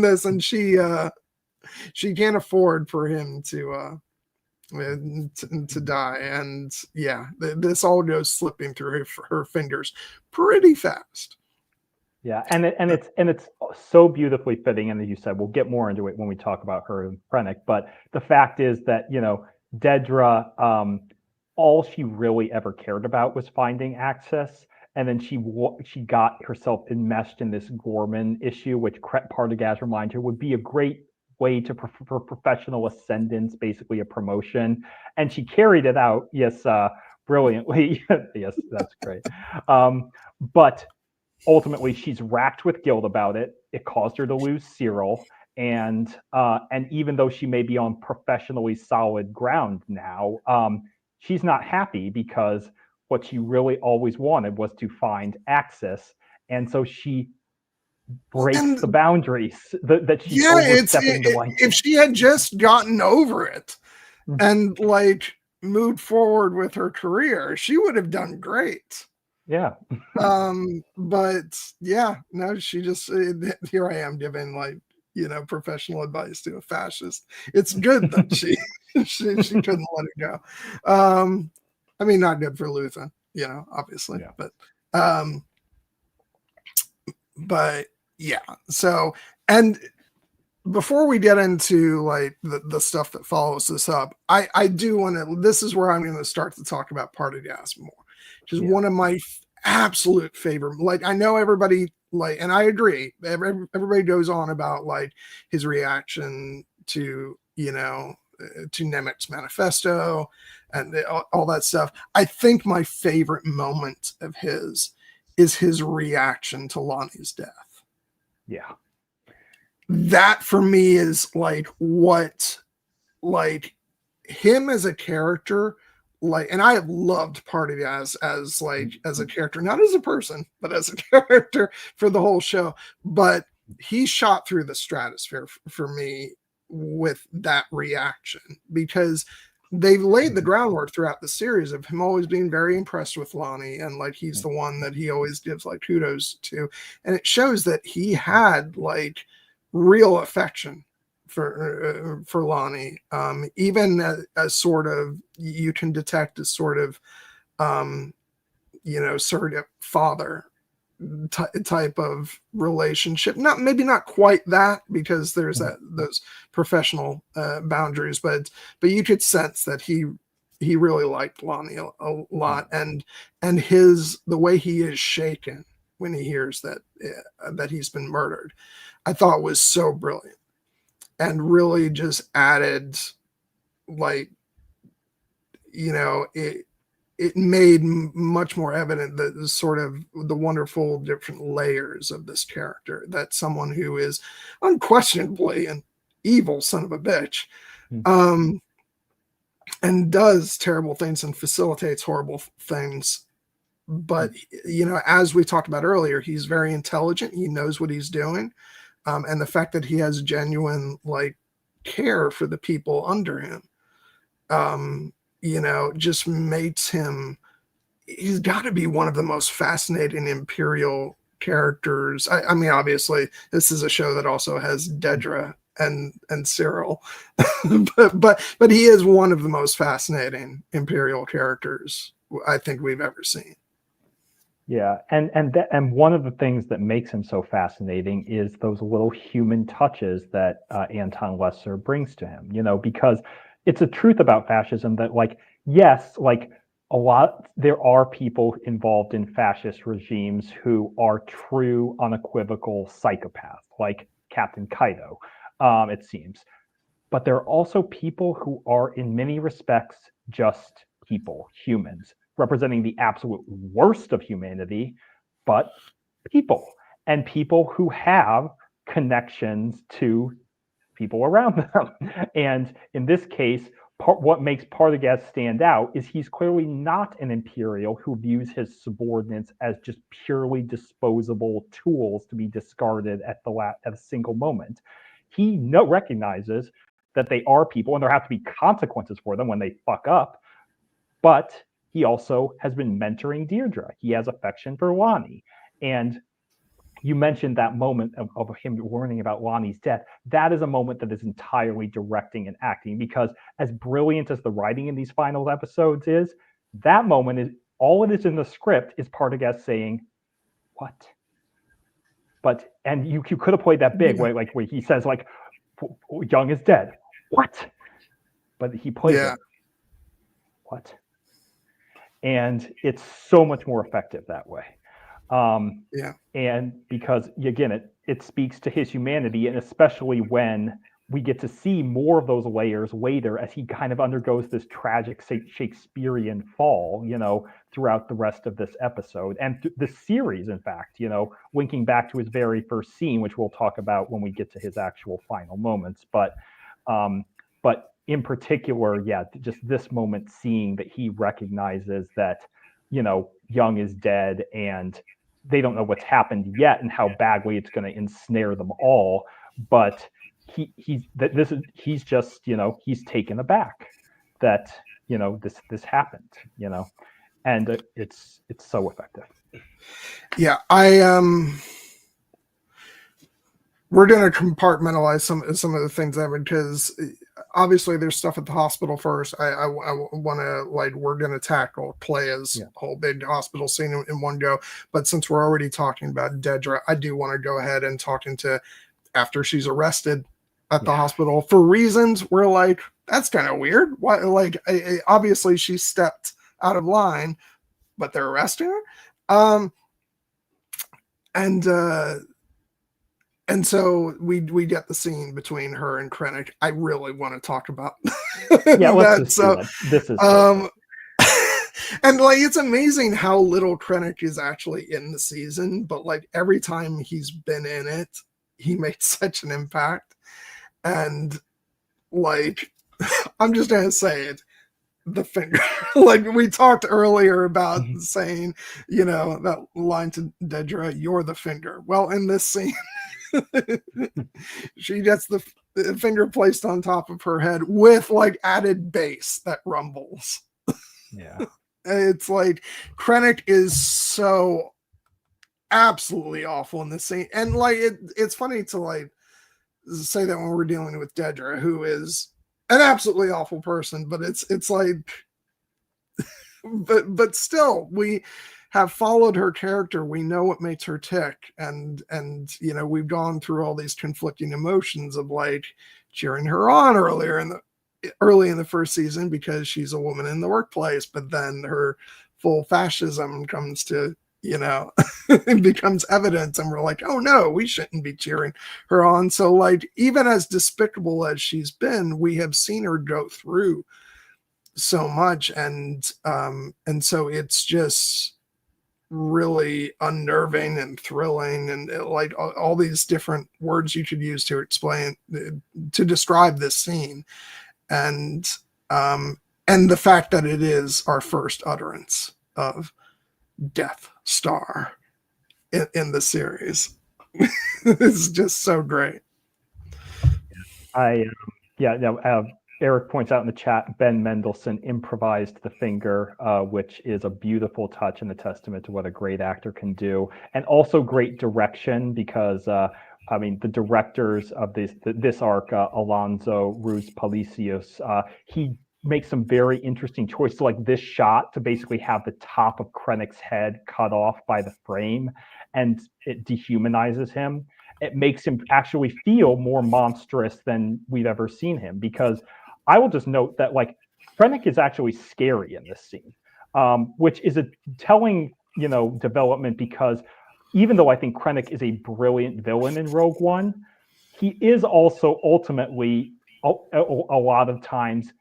this, and she can't afford for him to die. And yeah, this all goes slipping through her fingers pretty fast. Yeah, and it's so beautifully fitting. And as you said, we'll get more into it when we talk about her and Krennic. But the fact is that, Dedra, all she really ever cared about was finding access. And then she got herself enmeshed in this Gorman issue, which Partagaz reminded her would be a great way for professional ascendance, basically a promotion. And she carried it out, yes, brilliantly. Yes, that's great. But ultimately, she's racked with guilt about it. It caused her to lose Cyril, and even though she may be on professionally solid ground now, she's not happy because what she really always wanted was to find access, and so she breaks the boundaries that she's overstepping the line. If she had just gotten over it and like moved forward with her career, she would have done great. Yeah. But yeah, no, she just, here I am giving like, professional advice to a fascist. It's good that she couldn't let it go. I mean, not good for Luthen, obviously, but yeah. So, and before we get into like the stuff that follows this up, I do want to, this is where I'm going to start to talk about Partagaz more. Which is one of my absolute favorite. Like, I know everybody, like, and I agree. Everybody goes on about like his reaction to, to Nemec's manifesto and all that stuff. I think my favorite moment of his is his reaction to Lonnie's death. Yeah. That for me is like what, like, him as a character. Like, and I have loved Partagaz as a character, not as a person, but as a character for the whole show. But he shot through the stratosphere for me with that reaction, because they've laid the groundwork throughout the series of him always being very impressed with Lonnie, and like he's the one that he always gives like kudos to, and it shows that he had like real affection for Lonnie, even as sort of, you can detect as sort of surrogate father type of relationship. Maybe not quite that, because there's those professional boundaries, but you could sense that he really liked Lonnie a lot, and the way he is shaken when he hears that he's been murdered, I thought was so brilliant, and really just added, like, it made much more evident that sort of the wonderful different layers of this character, that someone who is unquestionably an evil son of a bitch, and does terrible things and facilitates horrible things. But, as we talked about earlier, he's very intelligent. He knows what he's doing. And the fact that he has genuine, like, care for the people under him, just makes him, he's got to be one of the most fascinating Imperial characters. I mean, obviously, this is a show that also has Dedra and Cyril, but he is one of the most fascinating Imperial characters I think we've ever seen. Yeah, and one of the things that makes him so fascinating is those little human touches that Anton Lesser brings to him. Because it's a truth about fascism that, like, yes, like, there are people involved in fascist regimes who are true, unequivocal psychopaths, like Captain Kaido, it seems. But there are also people who are, in many respects, just people, humans, representing the absolute worst of humanity, but people, and people who have connections to people around them. And in this case, what makes Partagaz stand out is he's clearly not an Imperial who views his subordinates as just purely disposable tools to be discarded at a single moment. He recognizes that they are people, and there have to be consequences for them when they fuck up. But he also has been mentoring Deirdre. He has affection for Lonnie. And you mentioned that moment of him learning about Lonnie's death. That is a moment that is entirely directing and acting, because as brilliant as the writing in these final episodes is, that moment is all it is in the script is Partagaz saying, "What?" And you could have played that big, where he says, like, "Young is dead." What? But he plays it. What? And it's so much more effective that way. And because, again, it speaks to his humanity, and especially when we get to see more of those layers later as he kind of undergoes this tragic Shakespearean fall, throughout the rest of this episode and the series, in fact, linking back to his very first scene, which we'll talk about when we get to his actual final moments. But in particular, just this moment, seeing that he recognizes that, Young is dead and they don't know what's happened yet and how badly it's going to ensnare them all. But he's just, he's taken aback that, this happened, and it's so effective. Yeah, we're going to compartmentalize some of the things, because obviously there's stuff at the hospital first. I want to, like, we're going to tackle Playa's whole big hospital scene in one go. But since we're already talking about Dedra, I do want to go ahead and talk into after she's arrested at the hospital for reasons where, like, that's kind of weird. Why? Like, obviously she stepped out of line, but they're arresting her. And so we get the scene between her and Krennic. I really want to talk about let's just do that. This is and, like, it's amazing how little Krennic is actually in the season, but, like, every time he's been in it, he made such an impact. And, like, I'm just gonna say it, the finger. Like, we talked earlier about saying, that line to Dedra, "You're the finger." Well, in this scene, She gets the finger placed on top of her head with like added bass that rumbles. Yeah. It's like Krennic is so absolutely awful in this scene. And like it's funny to like say that when we're dealing with Dedra, who is an absolutely awful person, but it's like but still we have followed her character. We know what makes her tick, and you know, we've gone through all these conflicting emotions of like cheering her on early in the first season because she's a woman in the workplace, but then her full fascism comes to, you know, it becomes evident, and we're like, oh no, we shouldn't be cheering her on. So like, even as despicable as she's been, we have seen her go through so much, and so it's just really unnerving and thrilling, and like all these different words you could use to explain, to describe this scene, and the fact that it is our first utterance of Death Star in the series is just so great. Eric points out in the chat, Ben Mendelsohn improvised the finger, which is a beautiful touch and a testament to what a great actor can do, and also great direction, because I mean, the directors of this arc, Alonso Ruiz Palacios, he makes some very interesting choices, like this shot to basically have the top of Krennic's head cut off by the frame, and it dehumanizes him. It makes him actually feel more monstrous than we've ever seen him, because I will just note that like Krennic is actually scary in this scene, which is a telling, you know, development, because even though I think Krennic is a brilliant villain in Rogue One, he is also ultimately a lot of times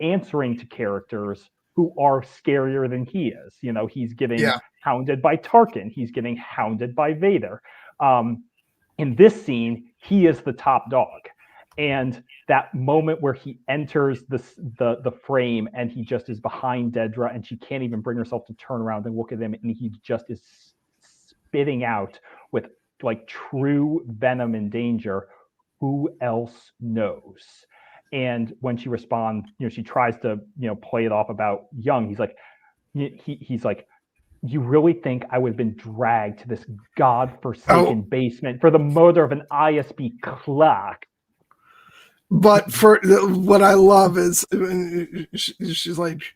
answering to characters who are scarier than he is. You know, he's getting hounded by Tarkin. He's getting hounded by Vader. In this scene, he is the top dog. And that moment where he enters the frame and he just is behind Dedra and she can't even bring herself to turn around and look at him, and he just is spitting out with like true venom and danger. Who else knows? And when she responds, you know, she tries to, you know, play it off about young. He's like, he's like, you really think I would have been dragged to this godforsaken basement for the murder of an ISB clerk? But for what I love is she's like,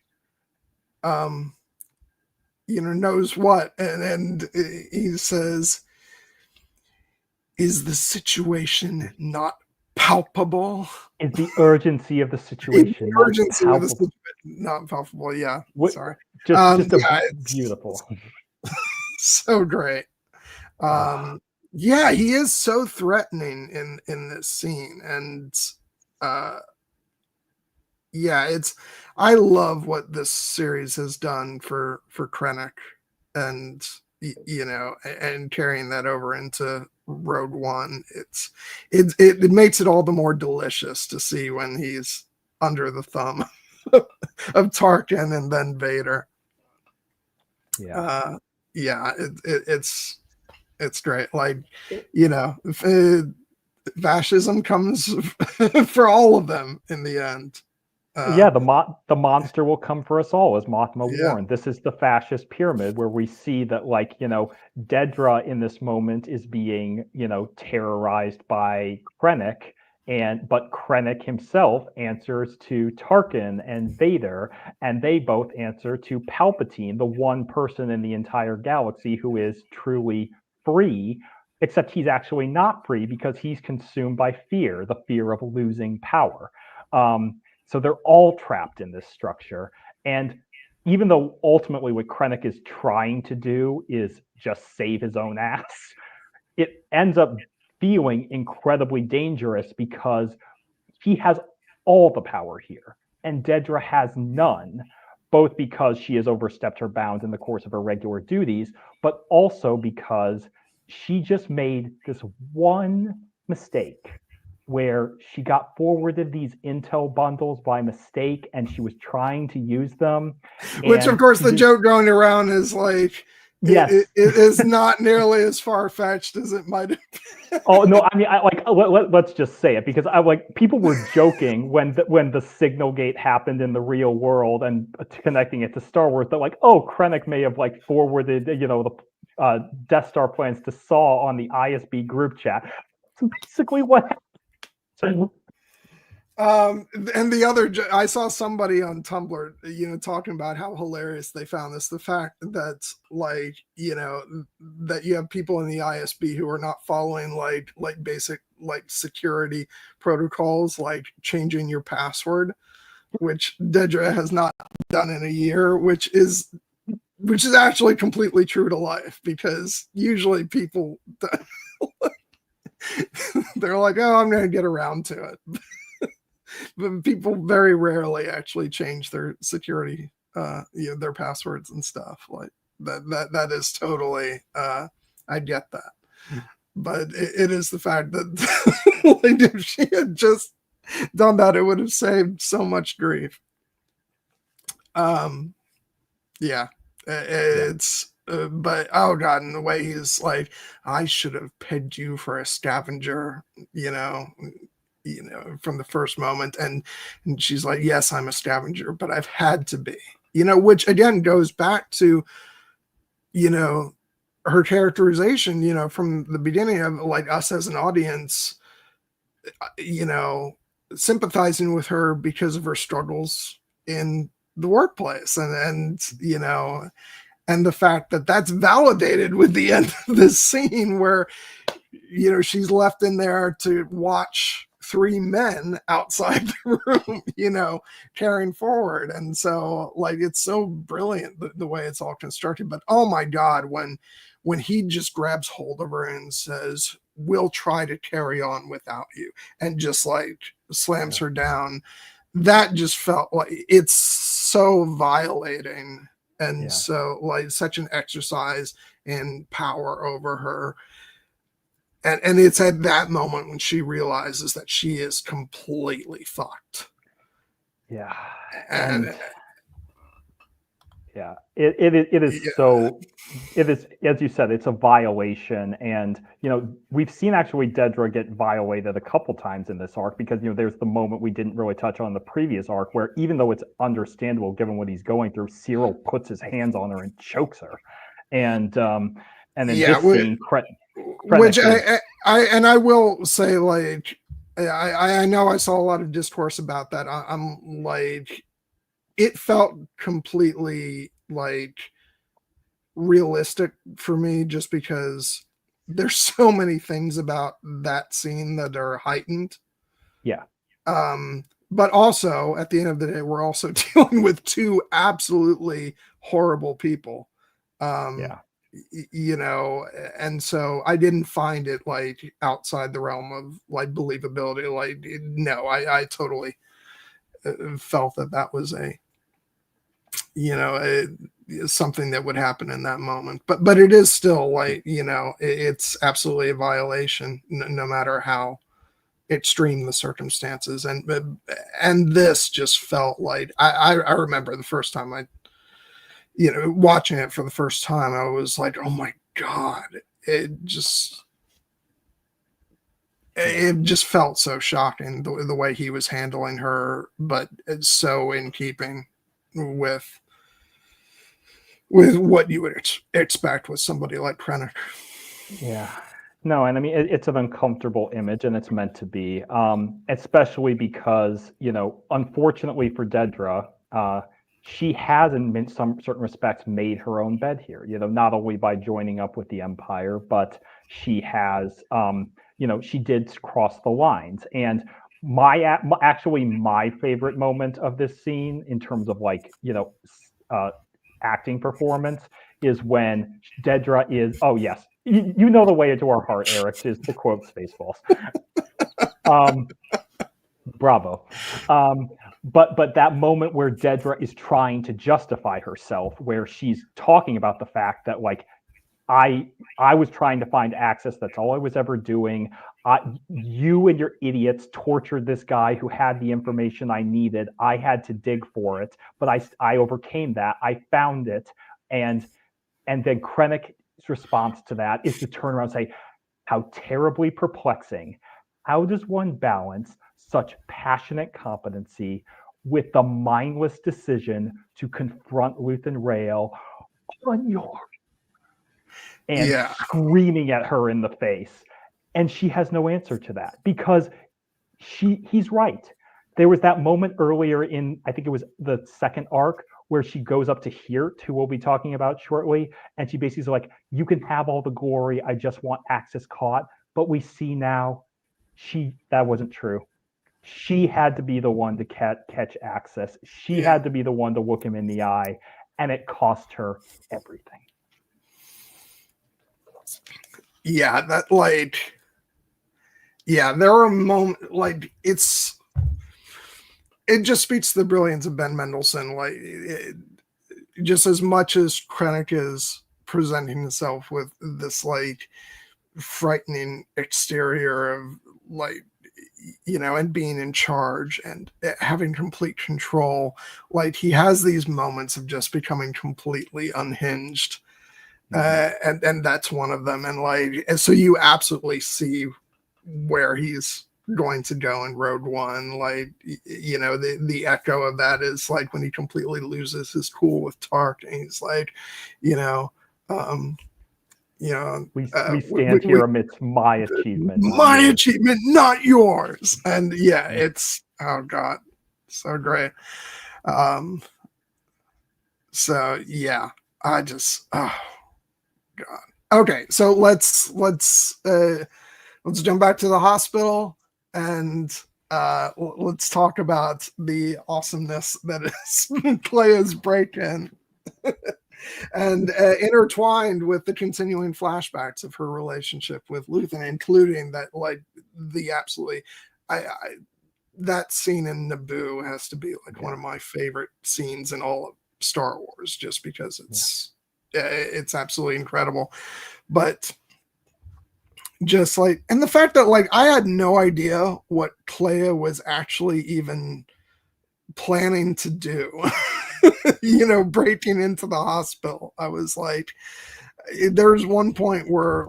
you know, knows what, and he says, "Is the situation not palpable? Is the urgency of the situation not palpable?" Yeah, sorry. Just beautiful. So great. Yeah, he is so threatening in this scene, and I love what this series has done for Krennic, and you know, and carrying that over into Rogue One. It makes it all the more delicious to see when he's under the thumb of Tarkin and then Vader. It's great. Like, you know, fascism comes for all of them in the end. The monster will come for us all, as Mothma warned. This is the fascist pyramid, where we see that, like, you know, Dedra in this moment is being, you know, terrorized by Krennic, but Krennic himself answers to Tarkin and Vader, and they both answer to Palpatine, the one person in the entire galaxy who is truly free, except he's actually not free because he's consumed by fear, the fear of losing power. So they're all trapped in this structure. And even though ultimately what Krennic is trying to do is just save his own ass, it ends up feeling incredibly dangerous because he has all the power here and Dedra has none, both because she has overstepped her bounds in the course of her regular duties, but also because she just made this one mistake where she got forwarded these intel bundles by mistake and she was trying to use them. Which, of course, the joke going around is like, Yes. It is not nearly as far-fetched as it might have been. Oh no, I mean, let's just say it, because people were joking when the signal gate happened in the real world and connecting it to Star Wars, that Krennic may have forwarded the Death Star plans to Saw on the ISB group chat. That's basically what happened. And the other, I saw somebody on Tumblr, talking about how hilarious they found this. The fact that, that you have people in the ISB who are not following basic security protocols, like changing your password, which Dedra has not done in a year, which is actually completely true to life, because usually people they're like, oh, I'm going to get around to it. But people very rarely actually change their security, their passwords and stuff like that. That is totally, I get that. But it is the fact that if she had just done that, it would have saved so much grief. Yeah, it's, but oh God, and the way he's like, I should have pegged you for a scavenger, from the first moment. And she's like, yes, I'm a scavenger, but I've had to be, which again goes back to, her characterization, from the beginning of us as an audience, sympathizing with her because of her struggles in the workplace, and and the fact that that's validated with the end of this scene where, she's left in there to watch 3 men outside the room, carrying forward. And so it's so brilliant the way it's all constructed. But oh my God, when he just grabs hold of her and says, we'll try to carry on without you, and just slams her down, that just felt like it's so violating. And so such an exercise in power over her. And it's at that moment when she realizes that she is completely fucked. Yeah. And yeah, it is so, it is, as you said, it's a violation. And, we've seen actually Dedra get violated a couple times in this arc, because, there's the moment we didn't really touch on the previous arc where, even though it's understandable given what he's going through, Cyril puts his hands on her and chokes her. And then this scene, which I will say, I know I saw a lot of discourse about that. I'm it felt completely realistic for me, just because there's so many things about that scene that are heightened. Yeah. But also at the end of the day, we're also dealing with 2 absolutely horrible people. And so I didn't find it outside the realm of believability. No, I totally felt that was something that would happen in that moment. But it is still it's absolutely a violation, no matter how extreme the circumstances. And this just felt like, I remember the first time I watching it for the first time, I was like, oh my God, it just felt so shocking the way he was handling her, but it's so in keeping with what you would expect with somebody like Krennic. Yeah. No, and I mean, it's an uncomfortable image, and it's meant to be, especially because, unfortunately for Dedra, she has, in some certain respects, made her own bed here, not only by joining up with the Empire, but she has, she did cross the lines. And my favorite moment of this scene, in terms of acting performance, is when Dedra is, oh yes, you know the way into our heart, Eric, is to quote Spaceballs. Bravo. But that moment where Dedra is trying to justify herself, where she's talking about the fact that I was trying to find access. That's all I was ever doing. You and your idiots tortured this guy who had the information I needed. I had to dig for it, but I overcame that. I found it, and And then Krennic's response to that is to turn around and say, how terribly perplexing. How does one balance such passionate competency with the mindless decision to confront Luthen Rael on your and screaming at her in the face? And she has no answer to that, because he's right. There was that moment earlier in, I think it was the second arc, where she goes up to Hirt, who we'll be talking about shortly, and she basically is like, you can have all the glory, I just want Axis caught. But we see now that wasn't true. She had to be the one to catch Axis. She had to be the one to look him in the eye, and it cost her everything. Yeah, that there are moments it just speaks to the brilliance of Ben Mendelsohn. Just as much as Krennic is presenting himself with this frightening exterior of and being in charge and having complete control, he has these moments of just becoming completely unhinged. And that's one of them. And so you absolutely see where he's going to go in Rogue One. The echo of that is when he completely loses his cool with Tark, and he's we stand here amidst my achievement. My achievement, not yours. And it's, oh God, so great. So yeah, I just, oh God. Okay, so let's jump back to the hospital, and let's talk about the awesomeness that is Clea's break-in. And intertwined with the continuing flashbacks of her relationship with Luthen, including that, the absolutely, that scene in Naboo has to be one of my favorite scenes in all of Star Wars, just because it's absolutely incredible. But just and the fact that I had no idea what Clea was actually even planning to do. Breaking into the hospital. I was there's one point where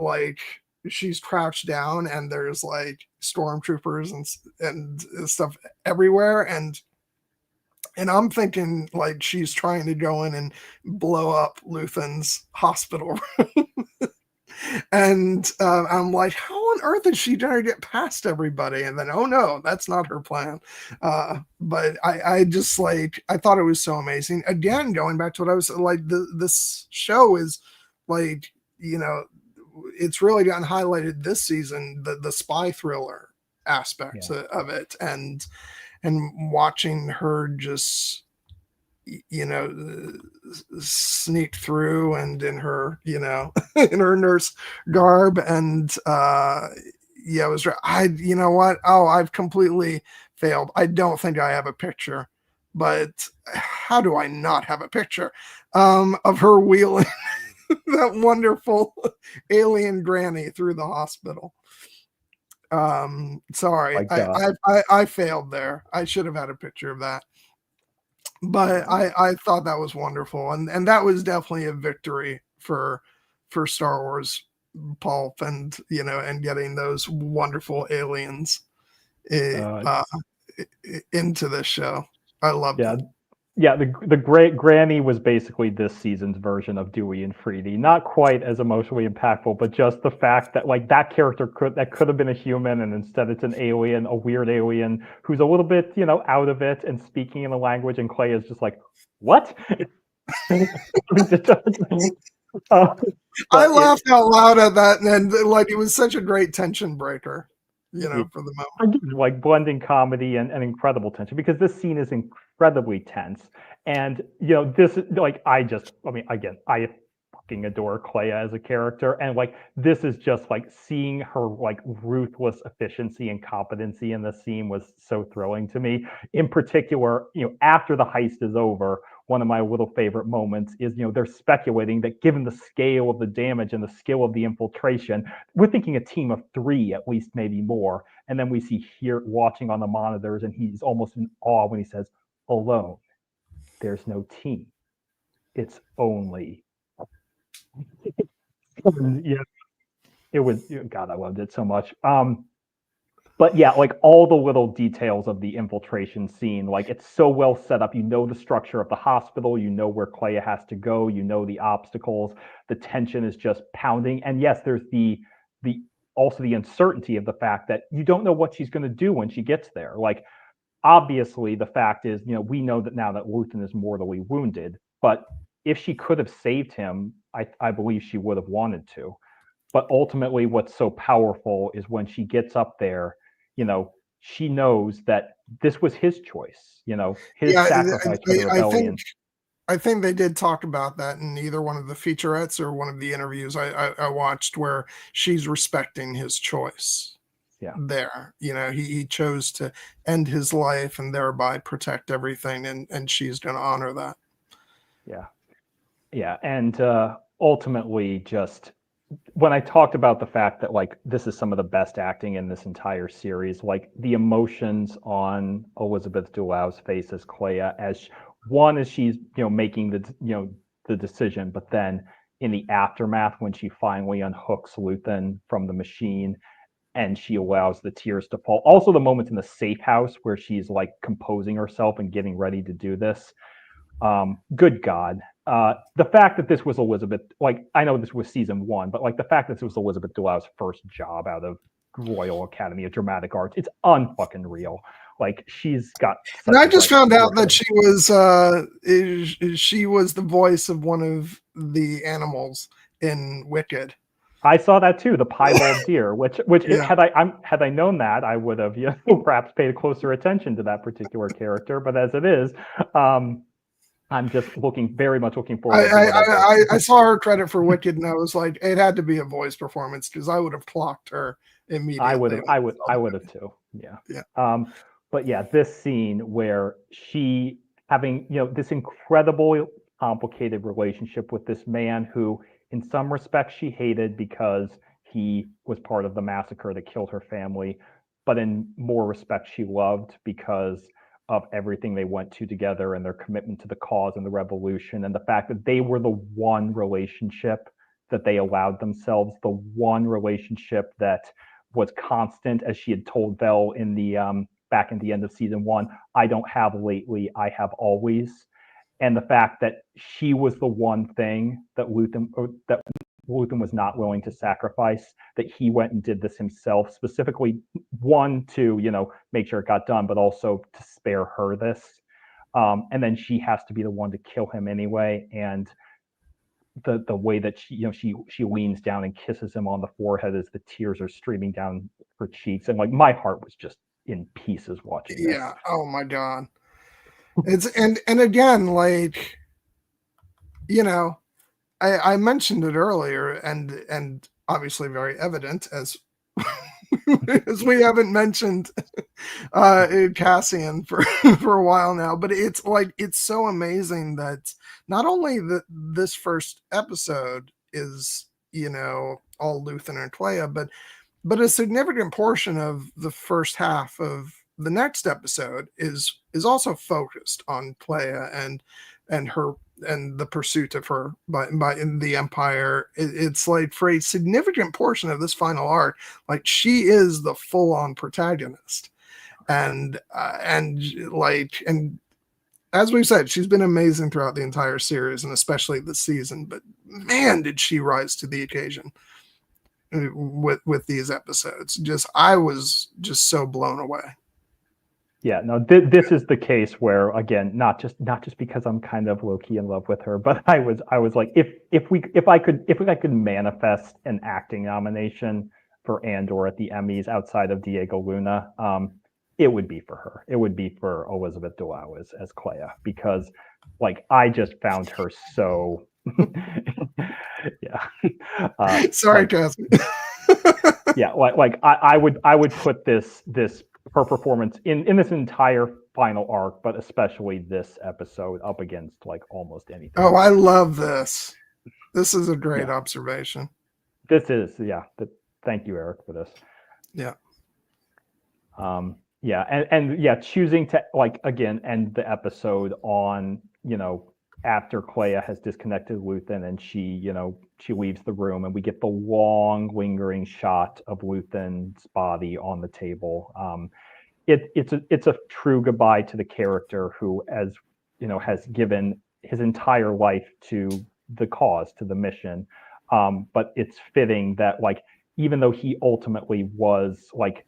she's crouched down and there's stormtroopers and stuff everywhere, and I'm thinking she's trying to go in and blow up Luthen's hospital room. And I'm how on earth is she going to get past everybody? And then, oh no, that's not her plan. But I just I thought it was so amazing. Again, going back to what I was this show is it's really gotten highlighted this season, the spy thriller aspects of it, and watching her just sneak through and in her in her nurse garb, and it was I've completely failed. I don't think I have a picture, but how do I not have a picture of her wheeling that wonderful alien granny through the hospital? Sorry, I failed there. I should have had a picture of that. But I thought that was wonderful, and that was definitely a victory for Star Wars pulp, and and getting those wonderful aliens into this show. I loved it. Yeah, the great Granny was basically this season's version of Dewey and Freedy. Not quite as emotionally impactful, but just the fact that that character could have been a human, and instead it's an alien, a weird alien who's a little bit out of it and speaking in a language, and Clay is just what? I laughed out loud at that, and it was such a great tension breaker. For the moment. Blending comedy and incredible tension, because this scene is incredibly tense. And, this I fucking adore Clea as a character. And this is just seeing her ruthless efficiency and competency in the scene was so thrilling to me. In particular, after the heist is over, one of my little favorite moments is, they're speculating that given the scale of the damage and the skill of the infiltration, we're thinking a team of 3, at least, maybe more. And then we see Hirt watching on the monitors, and he's almost in awe when he says, alone. There's no team. It's only Yeah, it was. God, I loved it so much. But yeah, like all the little details of the infiltration scene, like it's so well set up. You know the structure of the hospital, you know where Clea has to go, you know the obstacles, the tension is just pounding. And yes, there's the also the uncertainty of the fact that you don't know what she's going to do when she gets there. Like obviously the fact is, we know that now that Luthen is mortally wounded, but if she could have saved him, I believe she would have wanted to. But ultimately, what's so powerful is when she gets up there, she knows that this was his choice, his sacrifice for the rebellion. I think they did talk about that in either one of the featurettes or one of the interviews I watched, where she's respecting his choice. Yeah. There, he chose to end his life and thereby protect everything, and she's going to honor that. Yeah. And ultimately, just when I talked about the fact that like this is some of the best acting in this entire series, like the emotions on Elizabeth Dulou's face as Clea, as she's making the decision, but then in the aftermath when she finally unhooks Luthen from the machine and she allows the tears to fall. Also the moments in the safe house where she's like composing herself and getting ready to do this. Good God. The fact that this was Elizabeth, like I know this was season 1, but like the fact that this was Elizabeth Dulou's first job out of Royal Academy of Dramatic Arts, it's unfucking real. Like she's got. And I just found out that she was the voice of one of the animals in Wicked. I saw that too, the piebald deer. Which yeah. had I known that, I would have perhaps paid closer attention to that particular character. But as it is, I'm just very much looking forward. I saw her credit for Wicked, and I was like, it had to be a voice performance because I would have clocked her immediately. I would have too. Yeah. But yeah, this scene where she having this incredibly complicated relationship with this man who, in some respects, she hated because he was part of the massacre that killed her family, but in more respects, she loved because of everything they went to together and their commitment to the cause and the revolution, and the fact that they were the one relationship that they allowed themselves, the one relationship that was constant, as she had told Vel in the back in the end of season 1, I don't have lately, I have always. And the fact that she was the one thing that Luthen was not willing to sacrifice, that he went and did this himself, specifically, one, to, make sure it got done, but also to spare her this. And then she has to be the one to kill him anyway. And the way that she leans down and kisses him on the forehead as the tears are streaming down her cheeks. And like my heart was just in pieces watching this. Yeah. Oh my God. It's and again, like, I mentioned it earlier, and obviously very evident as as we haven't mentioned Cassian for a while now, but it's like it's so amazing that not only that this first episode is all Luthen and Clea, but a significant portion of the first half of the next episode is also focused on Clea and her and the pursuit of her by in the Empire. It's like for a significant portion of this final arc, like she is the full-on protagonist, and as we've said, she's been amazing throughout the entire series and especially this season. But man, did she rise to the occasion with these episodes. I was just so blown away. Yeah, no, this is the case where, again, not just because I'm kind of low-key in love with her, but I was like, if I could manifest an acting nomination for Andor at the Emmys outside of Diego Luna, it would be for her. It would be for Elizabeth Dulou as Clea, because like I just found her so yeah. Sorry, Cassian. Yeah, like I would put this her performance in this entire final arc, but especially this episode, up against like almost anything. Oh, I love this. This is a great observation. This is, thank you, Eric, for this. Yeah. And choosing to like again end the episode on after Kleya has disconnected Luthen and she leaves the room, and we get the long lingering shot of Luthen's body on the table. It's a true goodbye to the character who, as has given his entire life to the cause, to the mission. But it's fitting that, like, even though he ultimately was like,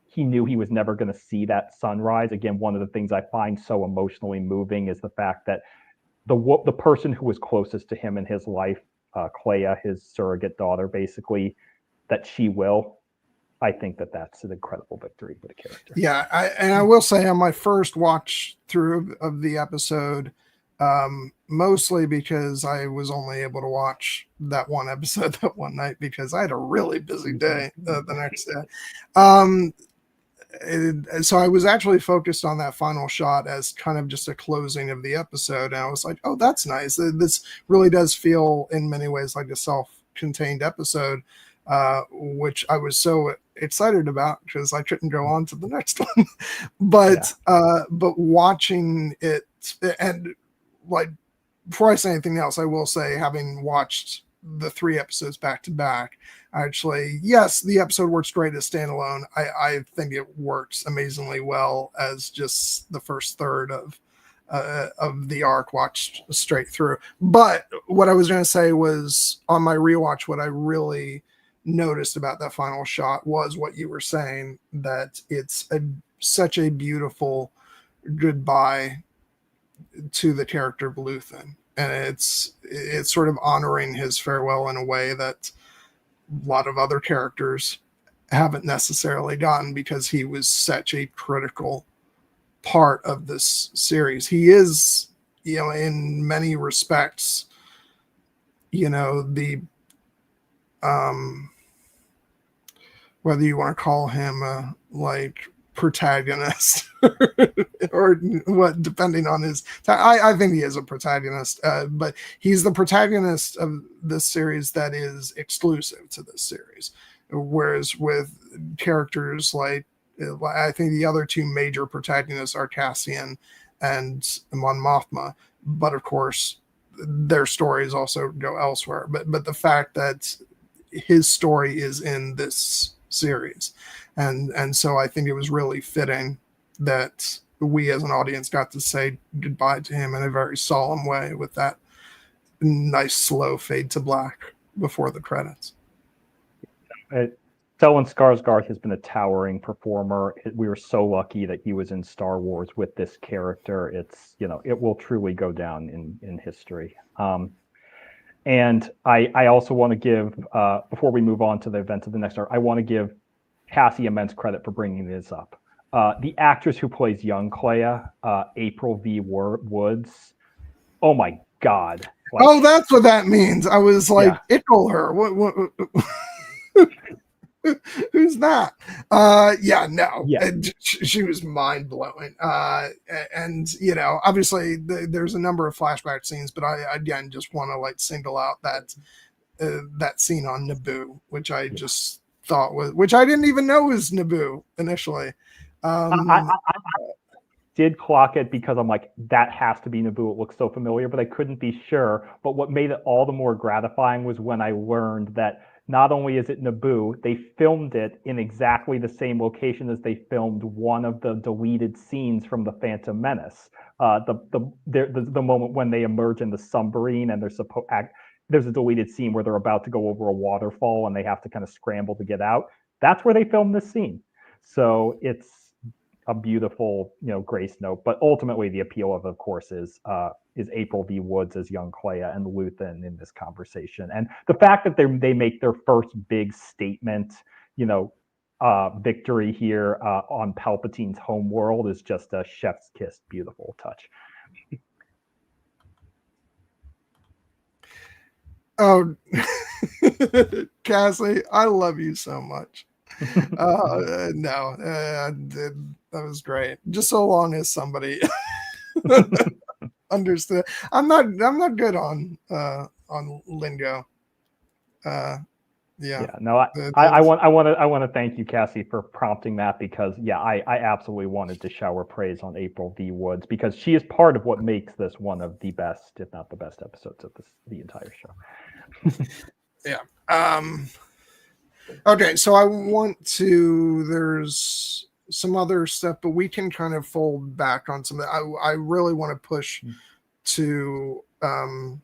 he knew he was never going to see that sunrise again. One of the things I find so emotionally moving is the fact that the person who was closest to him in his life, Kleya, his surrogate daughter, basically, that she will. I think that's an incredible victory for the character. Yeah, I will say on my first watch through of the episode, mostly because I was only able to watch that one episode that one night because I had a really busy day the next day. So I was actually focused on that final shot as kind of just a closing of the episode, and I was like, oh, that's nice. This really does feel in many ways like a self-contained episode, which I was so excited about because I couldn't go on to the next one. But watching it, and like, before I say anything else, I will say, having watched the 3 episodes back to back, actually, yes, the episode works great as standalone. I think it works amazingly well as just the first third of the arc watched straight through. But what I was going to say was, on my rewatch, what I really noticed about that final shot was what you were saying, that it's such a beautiful goodbye to the character of Luthen, and it's sort of honoring his farewell in a way that a lot of other characters haven't necessarily gotten, because he was such a critical part of this series. He is, in many respects, the whether you want to call him a protagonist or what, depending on his, I think he is a protagonist, but he's the protagonist of this series that is exclusive to this series. Whereas with characters like, I think the other 2 major protagonists are Cassian and Mon Mothma, but of course their stories also go elsewhere. But the fact that his story is in this series, and so I think it was really fitting that we as an audience got to say goodbye to him in a very solemn way with that nice slow fade to black before the credits. Stellan Skarsgård has been a towering performer. We were so lucky that he was in Star Wars with this character. It's, it will truly go down in history. And I also want to give, before we move on to the events of the next arc, I want to give Cassie immense credit for bringing this up. The actress who plays young Kleya, April V. Woods, oh my God. Oh, that's what that means. I was like, ickle her. What? Who's that? She was mind-blowing. And obviously there's a number of flashback scenes, but I again just want to single out that scene on Naboo, which I just thought was, which I didn't even know was Naboo initially. I did clock it because I'm like, that has to be Naboo. It looks so familiar, but I couldn't be sure. But what made it all the more gratifying was when I learned that not only is it Naboo, they filmed it in exactly the same location as they filmed one of the deleted scenes from The Phantom Menace. The moment when they emerge in the submarine and there's a deleted scene where they're about to go over a waterfall and they have to kind of scramble to get out. That's where they filmed this scene. So it's a beautiful, grace note. But ultimately, the appeal of course, is April V. Woods as young Kleya and Luthen in this conversation, and the fact that they make their first big statement, victory here on Palpatine's home world is just a chef's kiss, beautiful touch. Oh, Cassie, I love you so much. That was great. Just so long as somebody understood. I'm not good on lingo. Yeah, no, I want to thank you, Cassie, for prompting that, because I absolutely wanted to shower praise on April V. Woods, because she is part of what makes this one of the best, if not the best, episodes of the entire show. Yeah. Okay, so there's some other stuff, but we can kind of fold back on some of that. I really want to push to Cassian.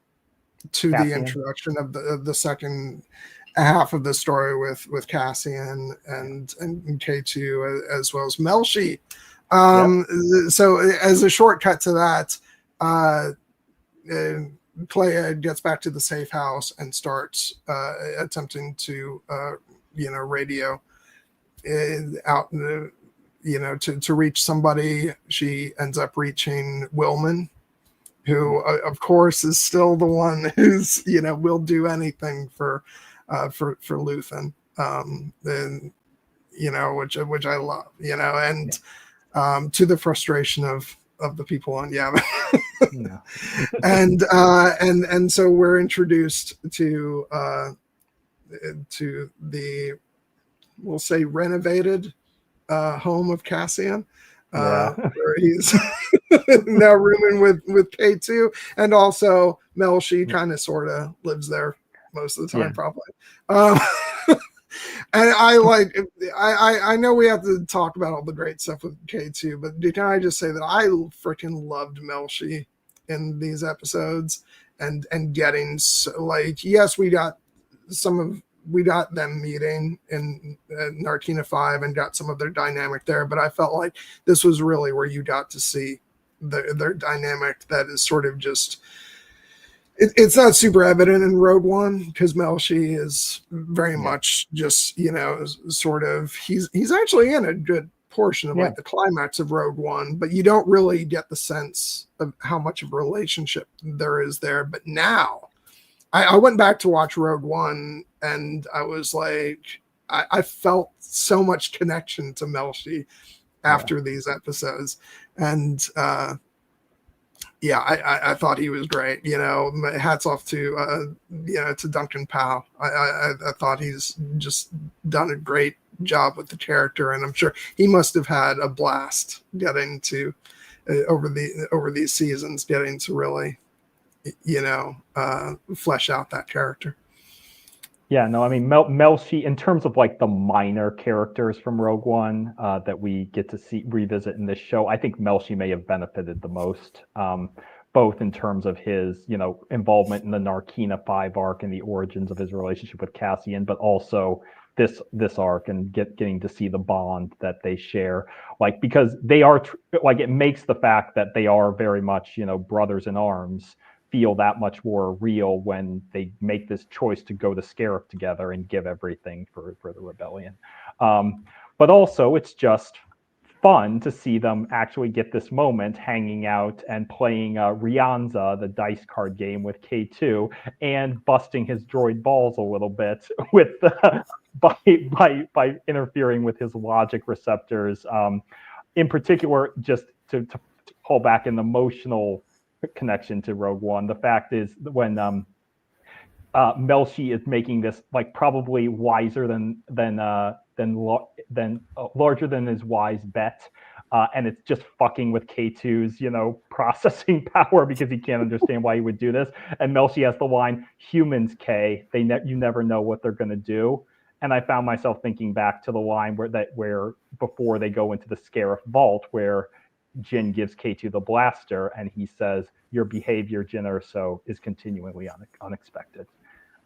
The introduction of the second half of the story with Cassian and K2, as well as Melshi. So as a shortcut to that, Clea gets back to the safe house and starts attempting to radio out to reach somebody. She ends up reaching Willman, who of course is still the one who's will do anything for Luthen, and which I love, and to the frustration of the people on Yavin. And so we're introduced to the, we'll say, renovated home of Cassian, where he's now rooming with K2, and also Melshi kind of sort of lives there most of the time, probably. And I know we have to talk about all the great stuff with K2, but can I just say that I freaking loved Melshi in these episodes, and getting yes, we got them meeting in Narkina 5 and got some of their dynamic there, but I felt like this was really where you got to see their dynamic that is sort of just, it's not super evident in Rogue One, because Melshi is very much just, sort of, he's actually in a good portion of like the climax of Rogue One, but you don't really get the sense of how much of a relationship there is there. But now I went back to watch Rogue One, and I was like, I felt so much connection to Melshi after these episodes. And I thought he was great. Hats off to Duncan Powell. I thought he's just done a great job with the character, and I'm sure he must have had a blast getting to over these seasons, getting to really flesh out that character. Yeah, no, I mean, Melshi, in terms of like the minor characters from Rogue One that we get to revisit in this show, I think Melshi may have benefited the most, both in terms of his, involvement in the Narkina 5 arc and the origins of his relationship with Cassian, but also this arc and getting to see the bond that they share, like, because they are it makes the fact that they are very much, brothers in arms feel that much more real when they make this choice to go to Scarif together and give everything for the rebellion. But also, it's just fun to see them actually get this moment hanging out and playing Rianza, the dice card game, with K2, and busting his droid balls a little bit with by interfering with his logic receptors. In particular, just to pull back an emotional connection to Rogue One, the fact is when Melshi is making this, like, probably wiser than larger than his wise bet, and it's just fucking with K2's processing power, because he can't understand why he would do this. And Melshi has the line, "Humans, K, you never know what they're gonna do." And I found myself thinking back to the line where before they go into the Scarif vault, where Jin gives K2 the blaster, and he says, "Your behavior, Jin Erso, is continually unexpected."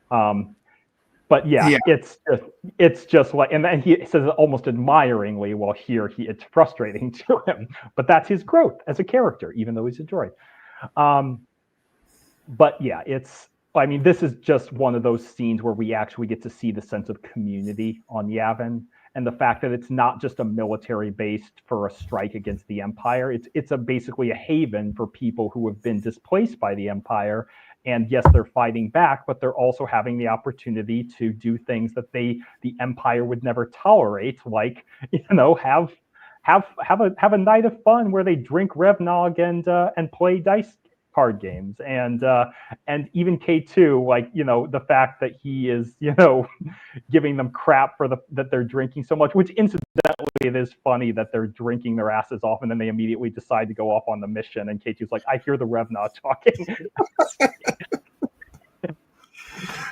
But it's just like, and he says it almost admiringly, while here it's frustrating to him. But that's his growth as a character, even though he's a droid. But yeah, this is just one of those scenes where we actually get to see the sense of community on Yavin, and the fact that it's not just a military base for a strike against the Empire. It's basically a haven for people who have been displaced by the Empire. And yes, they're fighting back, but they're also having the opportunity to do things that the Empire would never tolerate, like, have a night of fun where they drink Revnog and play dice card games, and even K2, like, you know, the fact that he is, you know, giving them crap for that they're drinking so much, which incidentally it is funny that they're drinking their asses off and then they immediately decide to go off on the mission, and K2's like, I hear the Revna talking.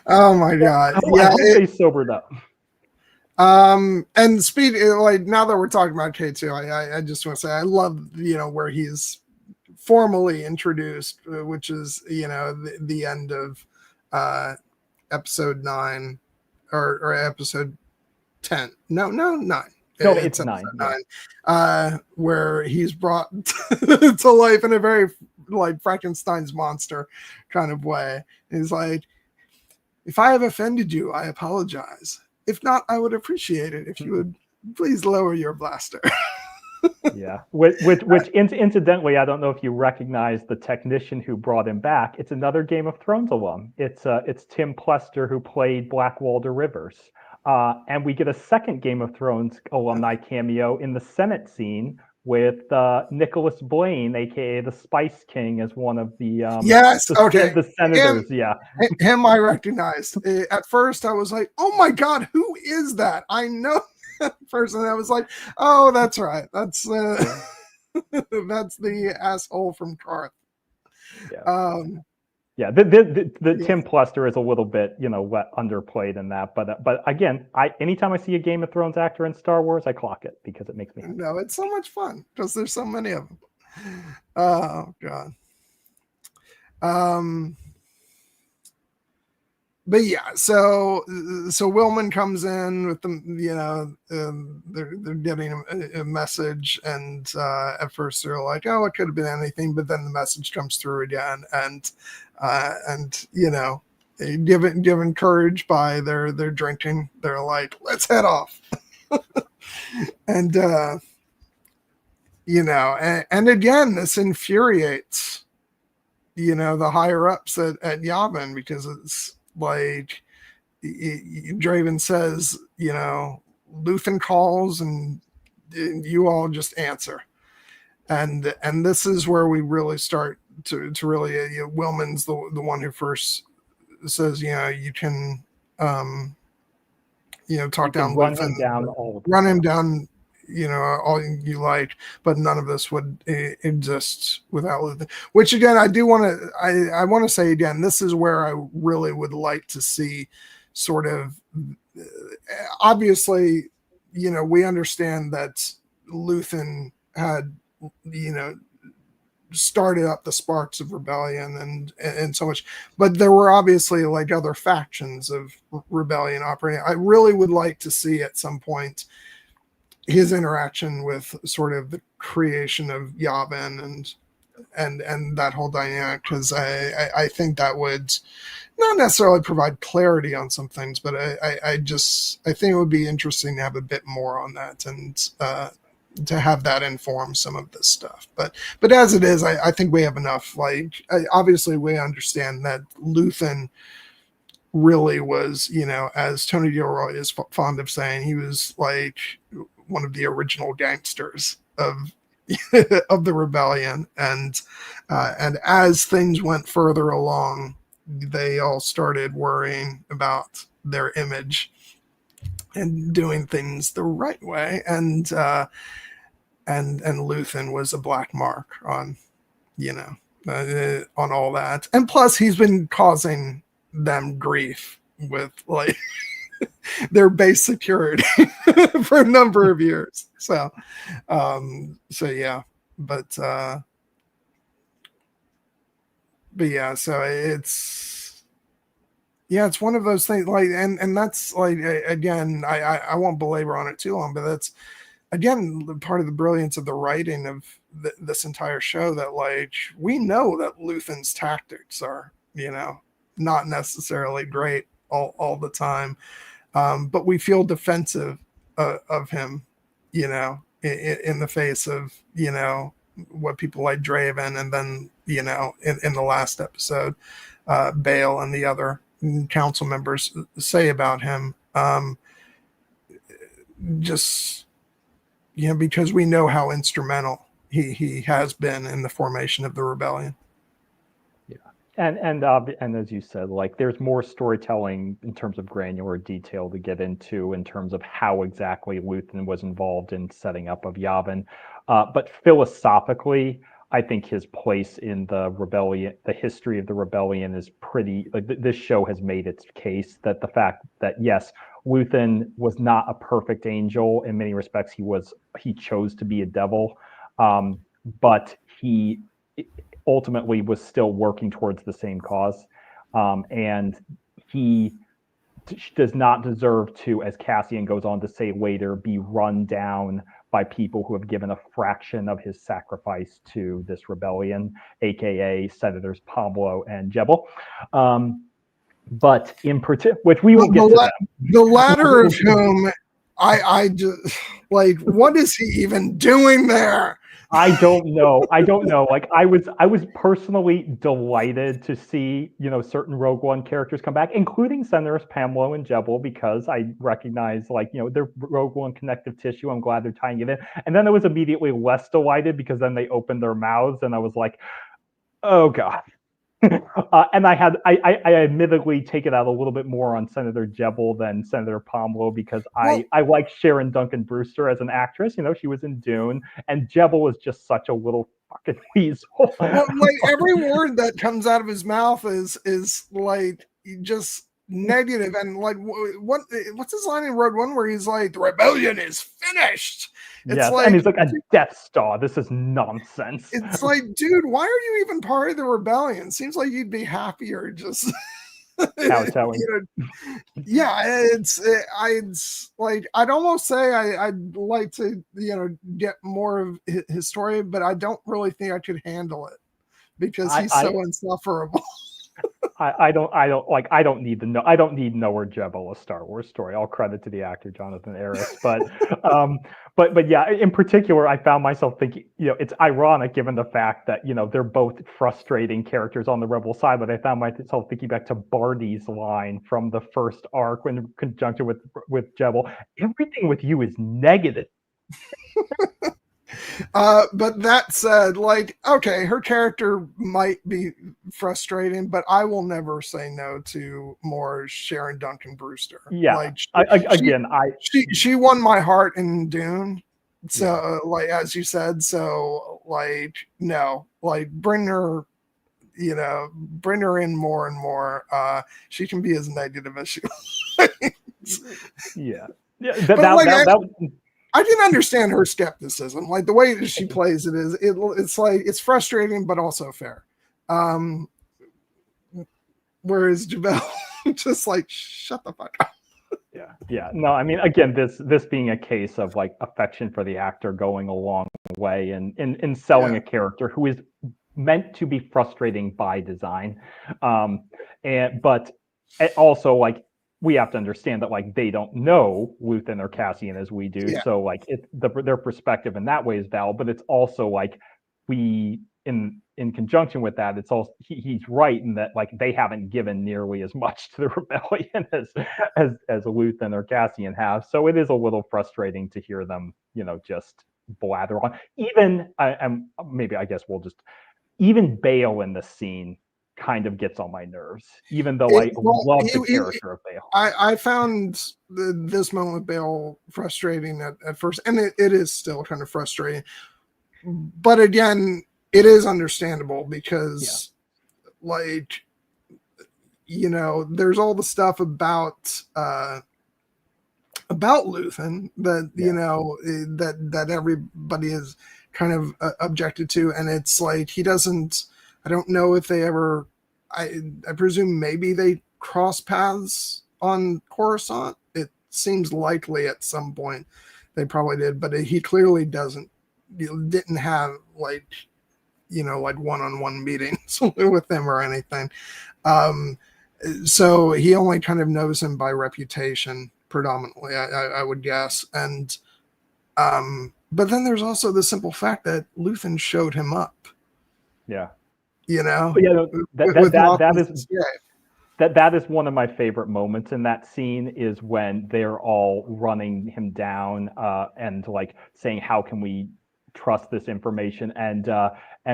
Oh my god. I hope they sobered up. And speed, like, now that we're talking about K2, I just want to say I love, you know, where he's formally introduced, which is, you know, the end of episode 9 or episode 10. No, 9. No, it's 9. Where he's brought to life in a very like Frankenstein's monster kind of way. He's like, if I have offended you, I apologize. If not, I would appreciate it if you would please lower your blaster. Yeah, which incidentally, I don't know if you recognize the technician who brought him back. It's another Game of Thrones alum. It's Tim Plester, who played Black Walder Rivers. And we get a second Game of Thrones alumni cameo in the Senate scene with Nicholas Blaine, aka the Spice King, as one of the the senators. Him I recognized. At first, I was like, "Oh my god, who is that?" I know that person. I was like, "Oh, that's right. That's that's the asshole from Karth." Yeah. The Tim Plester is a little bit, you know, underplayed in that, but again, anytime I see a Game of Thrones actor in Star Wars, I clock it because it makes me happy. No, it's so much fun because there's so many of them. Oh god. But yeah, so Willman comes in with them, you know, they're getting a message, and at first they're like, oh, it could have been anything, but then the message comes through again, and you know, given courage by their drinking, they're like, let's head off. And you know, and again, this infuriates, you know, the higher ups at Yavin, because it's like Draven says, you know, Luthen calls and you all just answer, and this is where we really start to really Willman's the one who first says, you know, you can you know, talk down Luthen, run him down, you know, all you like, but none of this would exist without Luthen. Which again, I want to say again, this is where I really would like to see sort of, obviously, you know, we understand that Luthen had, you know, started up the sparks of rebellion and so much, but there were obviously like other factions of rebellion operating. I really would like to see at some point his interaction with sort of the creation of Yavin and that whole dynamic, because I think that would not necessarily provide clarity on some things, but I think it would be interesting to have a bit more on that, and to have that inform some of this stuff. But as it is, I think we have enough. Like, obviously we understand that Luthen really was, you know, as Tony Gilroy is fond of saying, he was like one of the original gangsters of of the rebellion, and as things went further along, they all started worrying about their image and doing things the right way, and Luthen was a black mark on, you know, on all that, and plus he's been causing them grief with like their base security for a number of years. So yeah, but yeah, so it's one of those things, like, and that's like, again, I won't belabor on it too long, but that's again part of the brilliance of the writing of this entire show, that like we know that Luthen's tactics are, you know, not necessarily great all the time, but we feel defensive of him, you know, in the face of, you know, what people like Draven, and then, you know, in the last episode, Bale and the other council members say about him, just, you know, because we know how instrumental he has been in the formation of the rebellion. And as you said, like there's more storytelling in terms of granular detail to get into in terms of how exactly Luthen was involved in setting up of Yavin. But philosophically, I think his place in the rebellion, the history of the rebellion, is pretty. Like, this show has made its case that the fact that yes, Luthen was not a perfect angel in many respects. He chose to be a devil, but he ultimately was still working towards the same cause, and he does not deserve to, as Cassian goes on to say later, be run down by people who have given a fraction of his sacrifice to this rebellion, aka Senators Pablo and Jebel. But in particular, which we will get to them. The latter of whom I just like, what is he even doing there? I don't know. Like I was personally delighted to see, certain Rogue One characters come back, including Senators Pamlo and Jebel, because I recognize, like, their Rogue One connective tissue. I'm glad they're tying it in. And then I was immediately less delighted because then they opened their mouths and I was like, oh God. And I admittedly take it out a little bit more on Senator Jebel than Senator Pomelo because I like Sharon Duncan Brewster as an actress. She was in Dune, and Jebel was just such a little fucking weasel. Well, like every word that comes out of his mouth is like just negative. And like, what's his line in Rogue One where he's like, "The rebellion is finished." It's like, and he's like, a Death Star. This is nonsense. It's like, dude, why are you even part of the rebellion? Seems like you'd be happier just. Yeah, it's like, I'd almost say I'd like to get more of his story, but I don't really think I could handle it because he's so insufferable. I don't need Noah Jebel, a Star Wars story. All credit to the actor Jonathan Harris, but yeah, in particular, I found myself thinking, it's ironic given the fact that they're both frustrating characters on the rebel side, but I found myself thinking back to Barty's line from the first arc when in conjunction with Jebel, everything with you is negative. But that said, like, okay, her character might be frustrating, but I will never say no to more Sharon Duncan Brewster. Yeah, like, she won my heart in Dune. So, like, as you said, so like, no, like, bring her in more and more. She can be as negative as she likes. Yeah. I can understand her skepticism, like the way that she plays it is. It's like, it's frustrating, but also fair. Whereas Jebel just like, shut the fuck up. Yeah. No, I mean, again, this being a case of like affection for the actor going a long way in selling a character who is meant to be frustrating by design, but also like, we have to understand that like they don't know Luthen or Cassian as we do, so like their perspective in that way is valid. But it's also like we in conjunction with that, it's also he's right in that like they haven't given nearly as much to the rebellion as Luthen or Cassian have. So it is a little frustrating to hear them, just blather on. Even even Bale in this scene kind of gets on my nerves, even though I love the character of Bale. I found this moment with Bale frustrating at first, and it is still kind of frustrating. But again, it is understandable because, like, there's all the stuff about Luthen that that everybody is kind of objected to, and it's like he doesn't. I don't know if they ever. I presume maybe they cross paths on Coruscant. It seems likely at some point they probably did, but he clearly didn't have like one-on-one meetings with them or anything. So he only kind of knows him by reputation predominantly, I would guess. And but then there's also the simple fact that Luthen showed him up. Yeah. That is one of my favorite moments in that scene, is when they're all running him down and like saying, how can we trust this information, and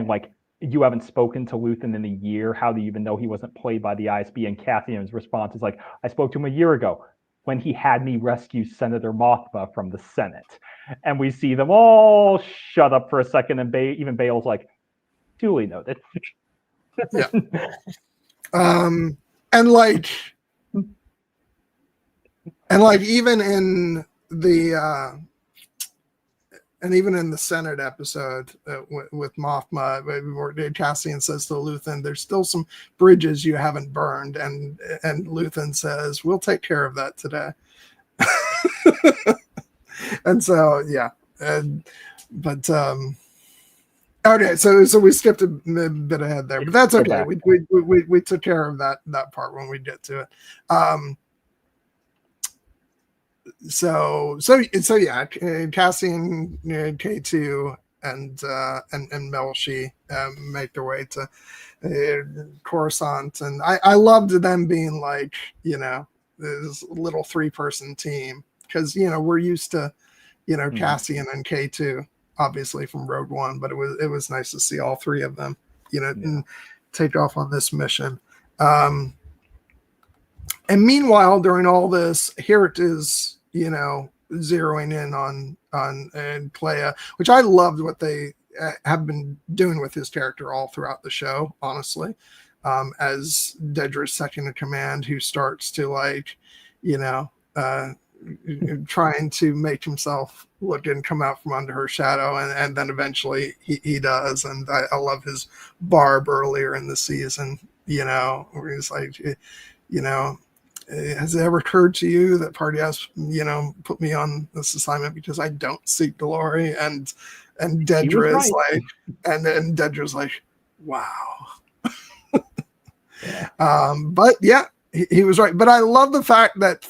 like you haven't spoken to Luthen in a year. How do you even know he wasn't played by the ISB? And Cassian's response is like, I spoke to him a year ago when he had me rescue Senator Mothma from the Senate. And we see them all shut up for a second, and even Bale's like, duly noted. Yeah. And like even in the Senate episode with Mothma, where Cassian says to Luthen, "There's still some bridges you haven't burned," and Luthen says, "We'll take care of that today." And so yeah, okay, so we skipped a bit ahead there, but that's okay. We took care of that part when we get to it. So yeah, Cassian, K2, and Melshi make their way to Coruscant, and I loved them being like, this little 3-person team, because we're used to Cassian and K2 obviously from Rogue One, but it was nice to see all 3 of them take off on this mission. And meanwhile, during all this, here it is, zeroing in on Kleya, which I loved what they have been doing with his character all throughout the show, honestly, as Dedra's second in command, who starts to trying to make himself look and come out from under her shadow, and then eventually he does. And I love his barb earlier in the season, where he's like, has it ever occurred to you that Party has, put me on this assignment because I don't seek glory? And Dedra is right. and then Dedra's like, wow. But yeah, he was right. But I love the fact that,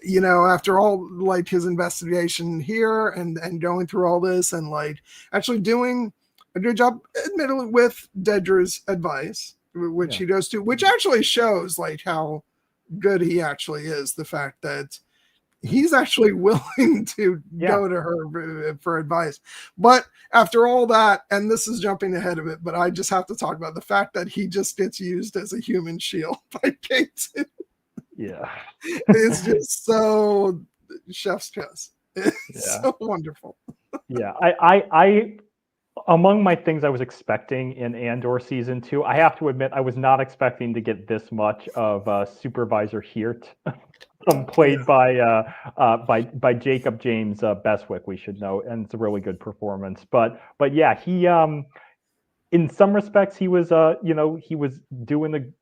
after all, like, his investigation here and going through all this and like actually doing a good job, admittedly, with Dedra's advice, which he goes to, which actually shows like how good he actually is. The fact that he's actually willing to go to her for advice. But after all that, and this is jumping ahead of it, but I just have to talk about the fact that he just gets used as a human shield by K2. Yeah. It's just so chef's kiss. It's so wonderful. Yeah. I among my things I was expecting in Andor season 2, I have to admit I was not expecting to get this much of Supervisor Hirt, played by Jacob James Beswick, we should know, and it's a really good performance. But yeah, he in some respects he was he was doing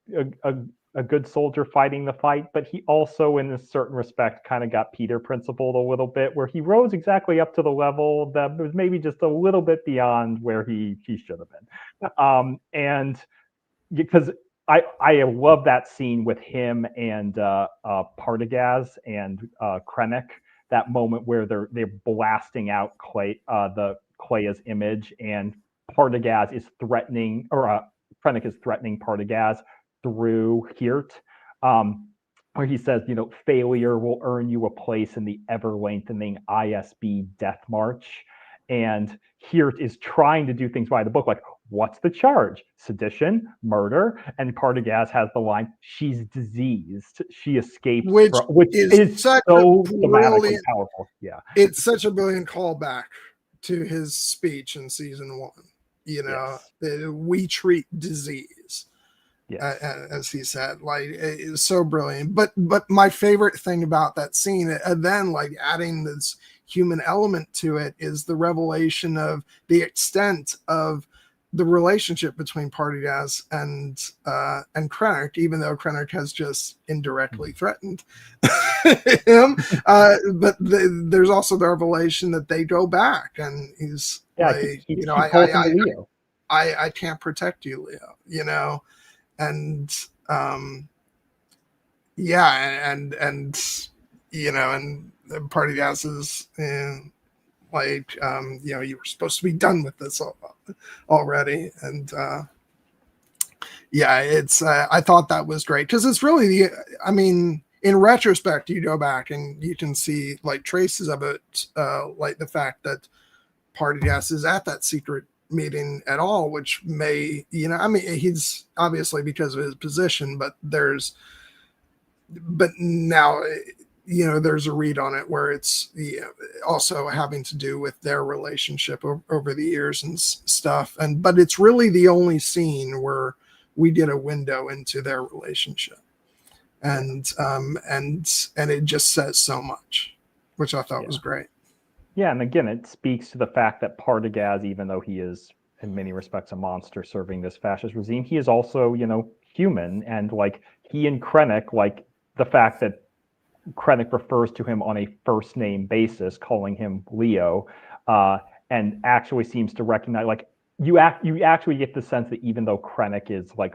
a good soldier fighting the fight, but he also, in a certain respect, kind of got Peter principled a little bit, where he rose exactly up to the level that was maybe just a little bit beyond where he should have been. And because I love that scene with him and Partagaz and Krennic, that moment where they're blasting out Kleya's image, and Partagaz is threatening, or Krennic is threatening Partagaz through Hirt, where he says, failure will earn you a place in the ever-lengthening ISB death march. And Hirt is trying to do things by the book, like, what's the charge? Sedition, murder. And Partagaz has the line, she's diseased. She escaped, which is so thematically powerful. Yeah. It's such a brilliant callback to his speech in season 1. We treat disease. As he said, like, it's so brilliant. But my favorite thing about that scene, and then like adding this human element to it, is the revelation of the extent of the relationship between Partagaz and Krennic, even though Krennic has just indirectly threatened him. But there's also the revelation that they go back, and he's I can't protect you, Leo. And and Partagaz is you were supposed to be done with this already. And it's I thought that was great, because it's really in retrospect, you go back and you can see like traces of it, like the fact that Partagaz is at that secret meeting at all, which may, I mean, he's obviously because of his position, but now, there's a read on it where it's also having to do with their relationship over the years and stuff. But it's really the only scene where we get a window into their relationship, and it just says so much, which I thought was great. Yeah, and again, it speaks to the fact that Partagaz, even though he is in many respects a monster serving this fascist regime, he is also, human, and like he and Krennic, like the fact that Krennic refers to him on a first name basis, calling him Leo, and actually seems to recognize, like you actually get the sense that even though Krennic is like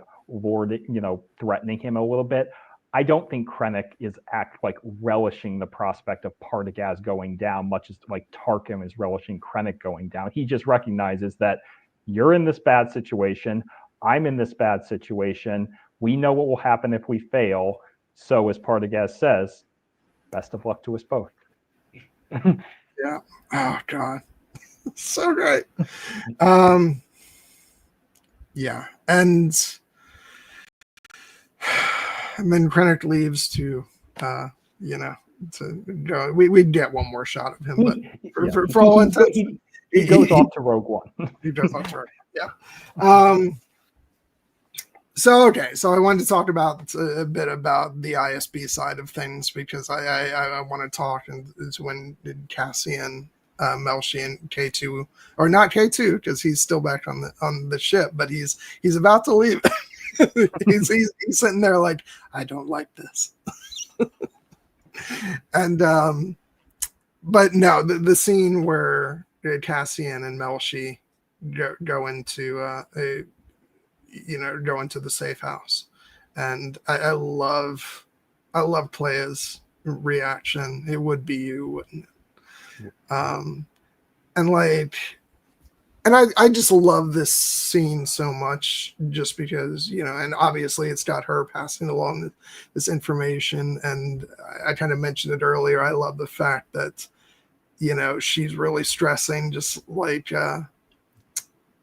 threatening him a little bit, I don't think Krennic is relishing the prospect of Partagaz going down, much as like Tarkin is relishing Krennic going down. He just recognizes that you're in this bad situation, I'm in this bad situation. We know what will happen if we fail. So as Partagaz says, best of luck to us both. Yeah. Oh God. So great. Yeah. And then Krennic leaves to go. We get one more shot of him, but for all intents, he goes off to Rogue One. He goes off to Rogue One. Yeah. So I wanted to talk about a bit about the ISB side of things, because I want to talk, and is when Cassian, Melshi, and K2, or not K2 because he's still back on the ship, but he's about to leave. he's sitting there like, I don't like this. And but no, the scene where Cassian and Melshi go into go into the safe house, and I love Clea's reaction. It would be you, wouldn't it? And I just love this scene so much, just because, and obviously it's got her passing along this information. And I kind of mentioned it earlier. I love the fact that, she's really stressing, just like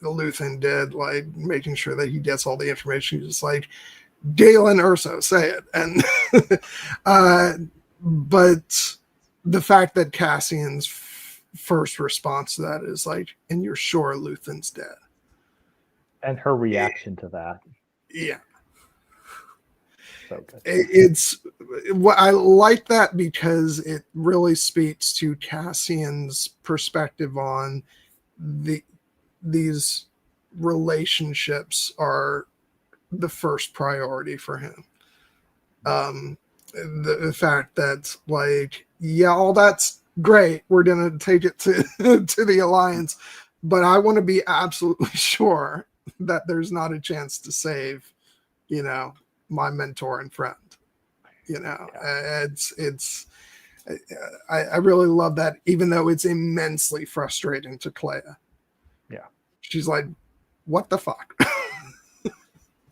Luthen did, like making sure that he gets all the information. Just like, Galen Urso, say it. And but the fact that Cassian's first response to that is like, and you're sure Luthen's dead? And her reaction to that. Yeah. So good. It's what I like that, because it really speaks to Cassian's perspective on these relationships are the first priority for him. The fact that, like, yeah, all that's great, we're gonna take it to the Alliance, but I want to be absolutely sure that there's not a chance to save, my mentor and friend. It's I really love that, even though it's immensely frustrating to Clea. Yeah, she's like, what the fuck?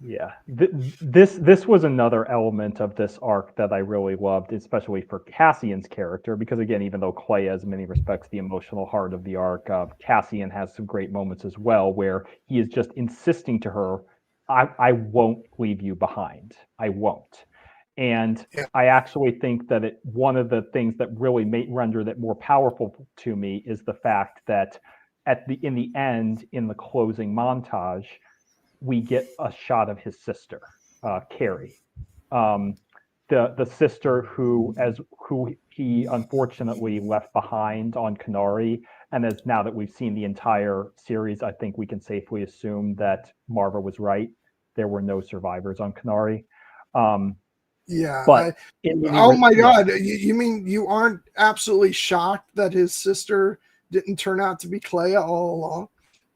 Yeah, this was another element of this arc that I really loved, especially for Cassian's character, because again, even though Clea is in many respects the emotional heart of the arc, Cassian has some great moments as well, where he is just insisting to her, I won't leave you behind. I won't. And yeah. I actually think that one of the things that really rendered it more powerful to me is the fact that in the end, in the closing montage, we get a shot of his sister, Carrie, the sister who he unfortunately left behind on Kenari. And as now that we've seen the entire series, I think we can safely assume that Marva was right. There were no survivors on Kenari. Yeah. But God, you mean you aren't absolutely shocked that his sister didn't turn out to be Clea all along?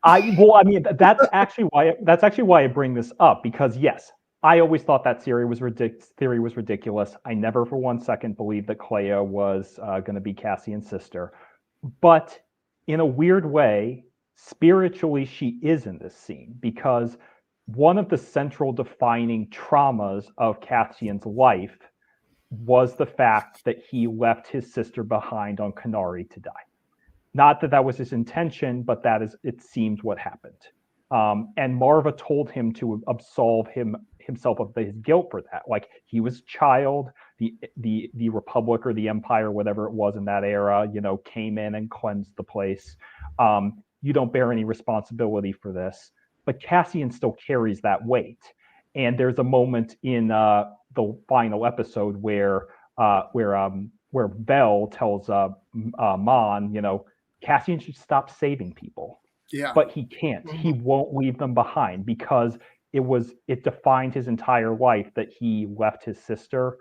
That's actually why I bring this up, because yes, I always thought that theory was ridiculous. I never for 1 second believed that Clea was going to be Cassian's sister. But in a weird way, spiritually, she is in this scene, because one of the central defining traumas of Cassian's life was the fact that he left his sister behind on Kenari to die. Not that was his intention, but it seems what happened. And Marva told him to absolve himself of his guilt for that. Like, he was a child, the Republic or the Empire, whatever it was in that era, came in and cleansed the place. You don't bear any responsibility for this. But Cassian still carries that weight. And there's a moment in the final episode where Bell tells Mon, Cassian should stop saving people. Yeah. But he can't. Mm-hmm. He won't leave them behind, because it defined his entire life that he left his sister.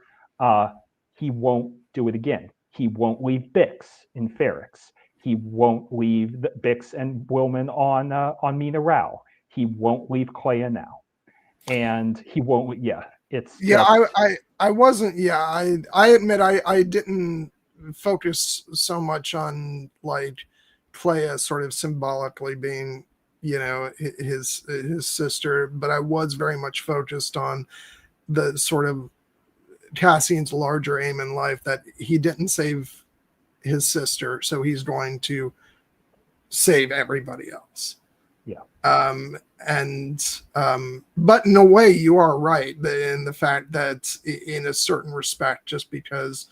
He won't do it again. He won't leave Bix in Ferrix. He won't leave Bix and Wilman on Mina Rao. He won't leave Clea now. And he won't. Yeah, it's. Yeah, I wasn't. Yeah, I admit I didn't focus so much on like Clea sort of symbolically being, his sister, but I was very much focused on the sort of Cassian's larger aim in life, that he didn't save his sister, so he's going to save everybody else. Yeah. But in a way, you are right in the fact that in a certain respect, just because,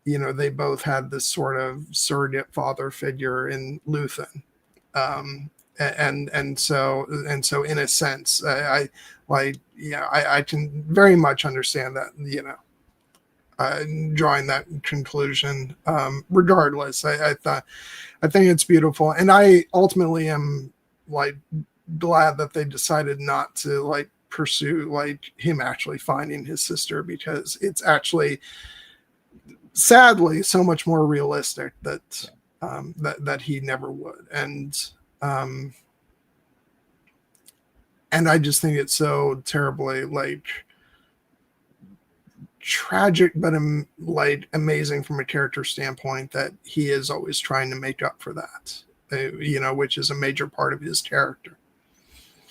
they both had this sort of surrogate father figure in Luthen. And so in a sense, I can very much understand that, drawing that conclusion. Regardless, I think it's beautiful, and I ultimately am like glad that they decided not to like pursue like him actually finding his sister, because it's actually sadly so much more realistic that that he never would. And I just think it's so terribly like tragic, but like amazing from a character standpoint, that he is always trying to make up for that, which is a major part of his character.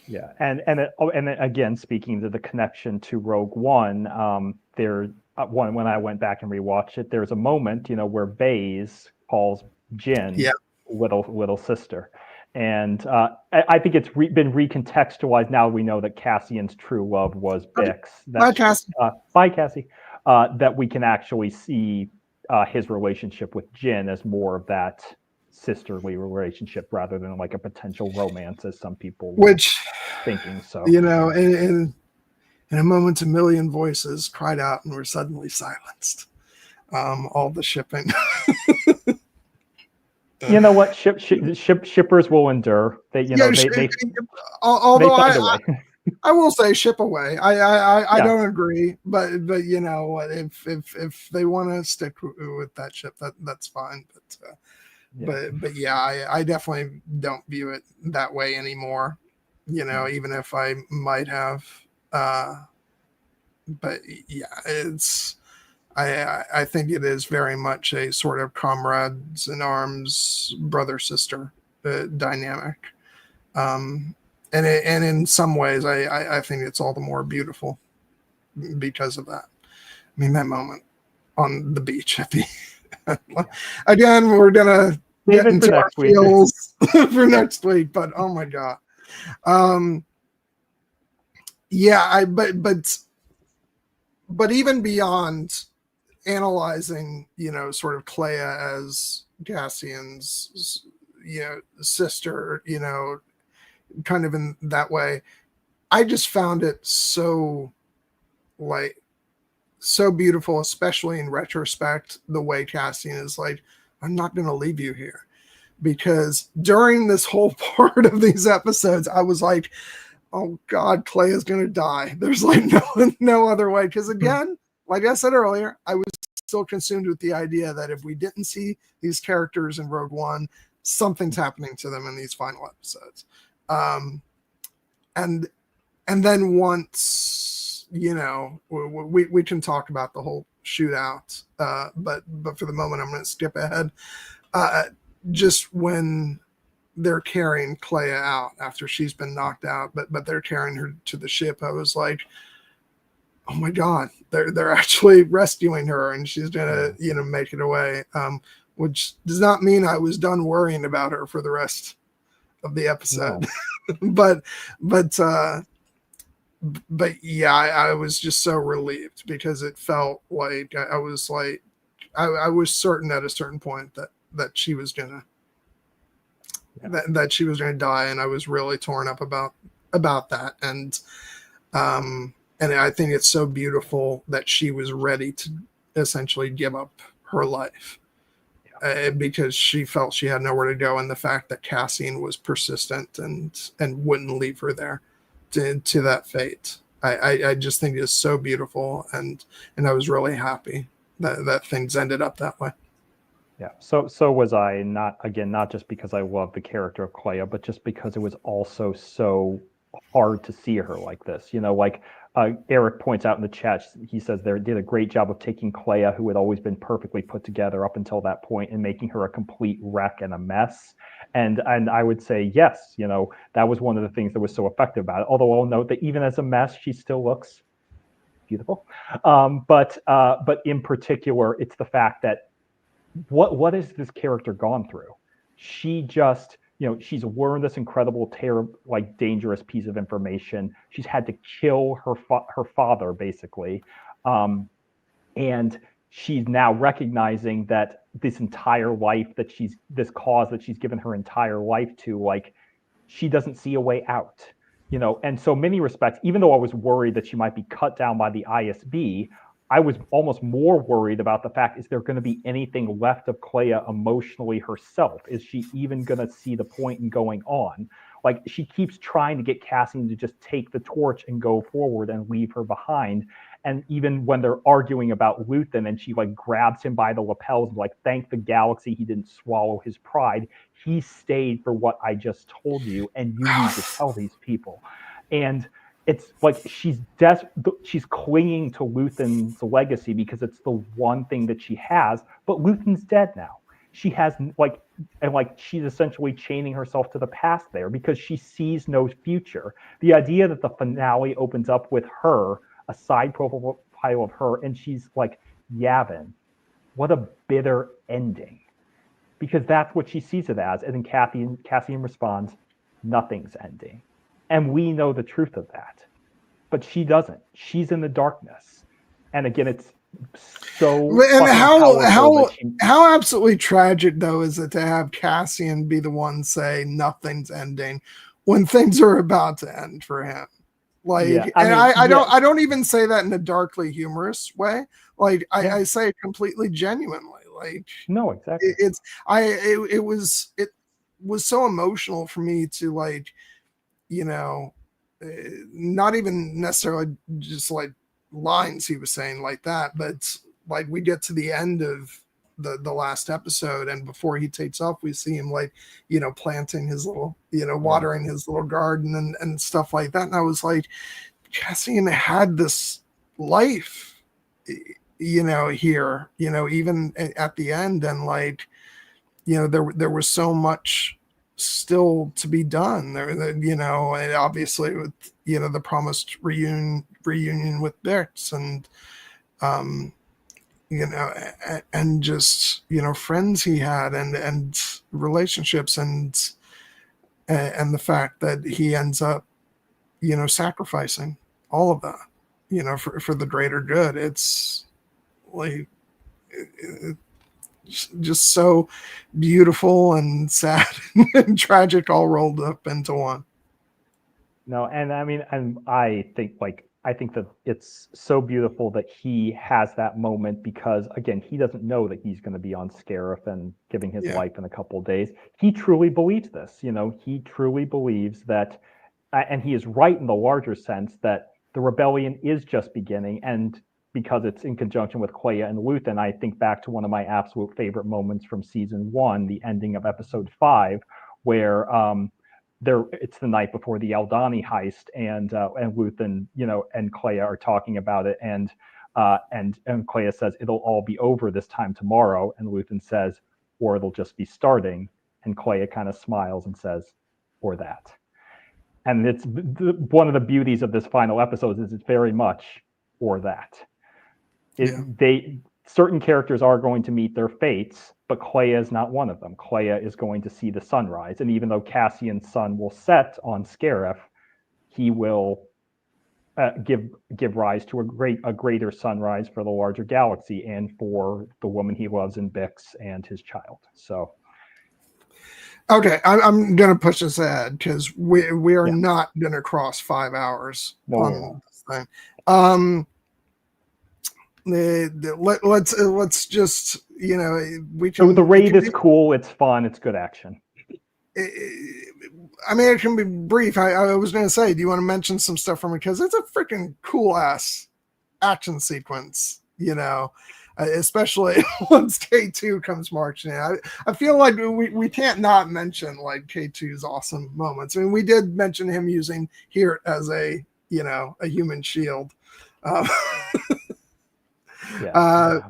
Yeah, and again, speaking to the connection to Rogue One, when I went back and rewatched it, there's a moment, where Baze calls Jyn little sister. And I think it's been recontextualized now. We know that Cassian's true love was Bix. Bye, Cassie. Bye, Cassie. That we can actually see his relationship with Jyn as more of that sisterly relationship, rather than like a potential romance, as some people were thinking. So, in a moment, a million voices cried out and were suddenly silenced. All the shipping. You know what? Shippers will endure. Although I will say ship away. I don't agree, but you know what? If they want to stick with that ship, that's fine. But yeah, I definitely don't view it that way anymore. Even if I might have. But yeah, it's. I think it is very much a sort of comrades in arms, brother sister dynamic, and in some ways, I think it's all the more beautiful because of that. I mean, that moment on the beach at the again, we're gonna get into our feels for next week, but oh my god, but even beyond analyzing, sort of Clea as Cassian's, sister, kind of in that way, I just found it so beautiful, especially in retrospect, the way Cassian is like, I'm not going to leave you here. Because during this whole part of these episodes, I was like, oh God, Clea is going to die. There's like no other way. Because again, like I said earlier, I was still consumed with the idea that if we didn't see these characters in Rogue One, something's happening to them in these final episodes. And then once, we can talk about the whole shootout, but for the moment, I'm going to skip ahead. Just when they're carrying Clea out after she's been knocked out, but they're carrying her to the ship, I was like, oh my God, they're actually rescuing her and she's gonna, make it away. which does not mean I was done worrying about her for the rest of the episode. No. but yeah, I was just so relieved because it felt like I was certain at a certain point that she was gonna that she was gonna die, and I was really torn up about that. And I think it's so beautiful that she was ready to essentially give up her life because she felt she had nowhere to go, and the fact that Cassian was persistent and wouldn't leave her there to that fate. I just think is so beautiful, and I was really happy that things ended up that way. Yeah. So was I, not just because I love the character of Kleya, but just because it was also so hard to see her like this. Like Eric points out in the chat, he says they did a great job of taking Kleya, who had always been perfectly put together up until that point, and making her a complete wreck and a mess. And I would say, yes, that was one of the things that was so effective about it. Although I'll note that even as a mess, she still looks beautiful. But in particular, it's the fact that what has this character gone through? She just, she's learned this incredible, terrible, like dangerous piece of information. She's had to kill her father, basically. And she's now recognizing that this entire life this cause that she's given her entire life to, like, she doesn't see a way out. And so many respects, even though I was worried that she might be cut down by the ISB, I was almost more worried about the fact, is there going to be anything left of Kleya emotionally herself? Is she even going to see the point in going on? Like, she keeps trying to get Cassian to just take the torch and go forward and leave her behind. And even when they're arguing about Luthen, and she like grabs him by the lapels, like, thank the galaxy he didn't swallow his pride. He stayed for what I just told you, and you need to tell these people. And it's like she's clinging to Luthen's legacy because it's the one thing that she has, but Luthen's dead now. She has she's essentially chaining herself to the past there because she sees no future. The idea that the finale opens up with her, a side profile of her, and she's like, Yavin, what a bitter ending. Because that's what she sees it as. And then Cassian responds, nothing's ending. And we know the truth of that. But she doesn't. She's in the darkness. And again, it's so how absolutely tragic, though, is it to have Cassian be the one say nothing's ending when things are about to end for him. Like, I don't even say that in a darkly humorous way. Like, I say it completely genuinely. Like, no, exactly. It was so emotional for me to, like, not even necessarily just like lines he was saying like that, but like we get to the end of the last episode, and before he takes off, we see him like, planting his little, watering his little garden and stuff like that. And I was like, Cassian had this life, here, even at the end. And like, there was so much still to be done there, and obviously with, the promised reunion with Bix, and, and just, friends he had, and relationships, and the fact that he ends up, sacrificing all of that, for the greater good. It's like, just so beautiful and sad and tragic all rolled up into one. No, and I mean, I think that it's so beautiful that he has that moment, because again, he doesn't know that he's going to be on Scarif and giving his life in a couple of days. He truly believes this. He truly believes that, and he is right in the larger sense that the rebellion is just beginning. And because it's in conjunction with Kleya and Luthen, I think back to one of my absolute favorite moments from season 1, the ending of episode 5, where it's the night before the Aldhani heist, and Luthen, and Kleya are talking about it, and Kleya says it'll all be over this time tomorrow, and Luthen says, or it'll just be starting, and Kleya kind of smiles and says, or that. And it's one of the beauties of this final episode is it's very much or that. certain characters are going to meet their fates, but Clea is not one of them. Clea is going to see the sunrise, and even though Cassian's sun will set on Scarif, he will give rise to a greater sunrise for the larger galaxy and for the woman he loves in Bix and his child. So, okay, I'm gonna push this ahead because we are not gonna cross 5 hours on this thing. Let's just, you know, we can. So the raid is cool. It's fun. It's good action. I mean, it can be brief. I was going to say, do you want to mention some stuff from it? Because it's a freaking cool ass action sequence, you know, especially once K2 comes marching in. I feel like we can't not mention like K2's awesome moments. I mean, we did mention him using here as a, you know, a human shield. But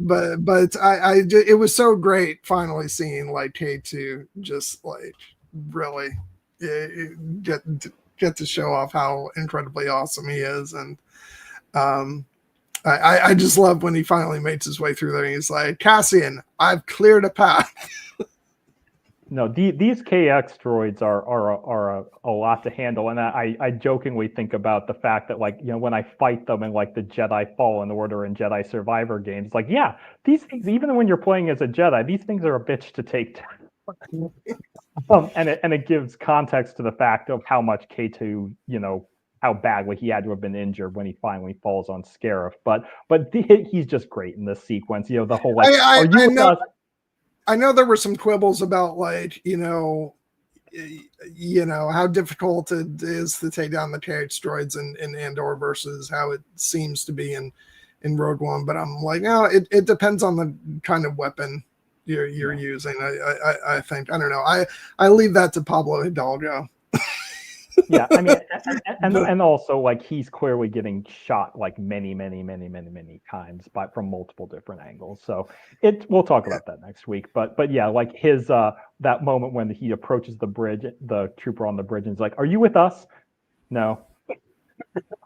it was so great finally seeing like K2 just like really get to show off how incredibly awesome he is. And I just love when he finally makes his way through there and he's like, Cassian, I've cleared a path. No, these KX droids are a lot to handle, and I jokingly think about the fact that, like, you know, when I fight them in like the Jedi Fallen Order and Jedi Survivor games, like, yeah, these things, even when you're playing as a Jedi, these things are a bitch to take down. And it gives context to the fact of how much K2, you know, how badly he had to have been injured when he finally falls on Scarif. But he's just great in this sequence. You know, the whole like, are you with us? I know there were some quibbles about like, you know, how difficult it is to take down the KH droids in Andor versus how it seems to be in Rogue One. But I'm like, no, it depends on the kind of weapon you're using. I think, I don't know. I leave that to Pablo Hidalgo. Yeah, I mean, and also like he's clearly getting shot like many times from multiple different angles. So we'll talk about that next week. But yeah, like his that moment when he approaches the bridge, the trooper on the bridge, and he's like, "Are you with us?" No.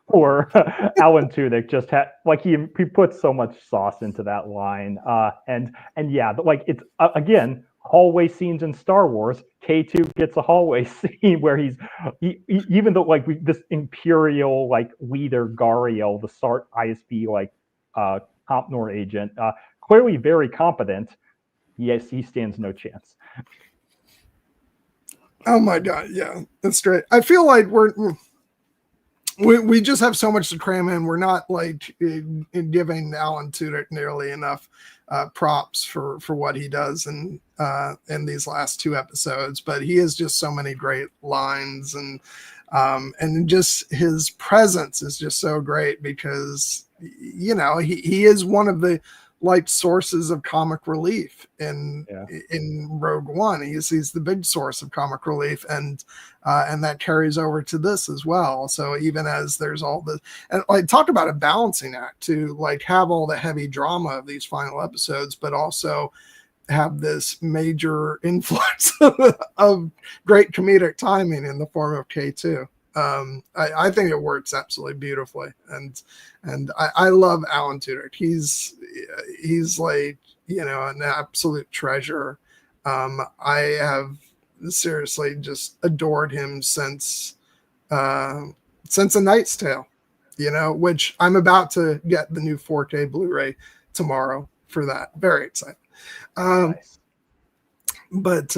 Or Alan Tudyk just had like he puts so much sauce into that line. And yeah, like it's again. Hallway scenes in Star Wars. K2 gets a hallway scene where he even though like this Imperial like leader Gariel, the Sart ISB like Compnor agent, clearly very competent. Yes, he stands no chance. Oh my god, yeah, that's great. I feel like we just have so much to cram in. We're not like giving Alan Tudyk nearly enough props for what he does in these last 2 episodes, but he has just so many great lines, and just his presence is just so great because, you know, he is one of the like sources of comic relief in Rogue One. He's the big source of comic relief, and that carries over to this as well. So even as there's all the, and like talk about a balancing act to like have all the heavy drama of these final episodes, but also have this major influx of great comedic timing in the form of K2. I think it works absolutely beautifully, and I love Alan Tudyk. He's like, you know, an absolute treasure. I have seriously just adored him since A Knight's Tale, you know, which I'm about to get the new 4K Blu-ray tomorrow for that. Very excited. Nice. But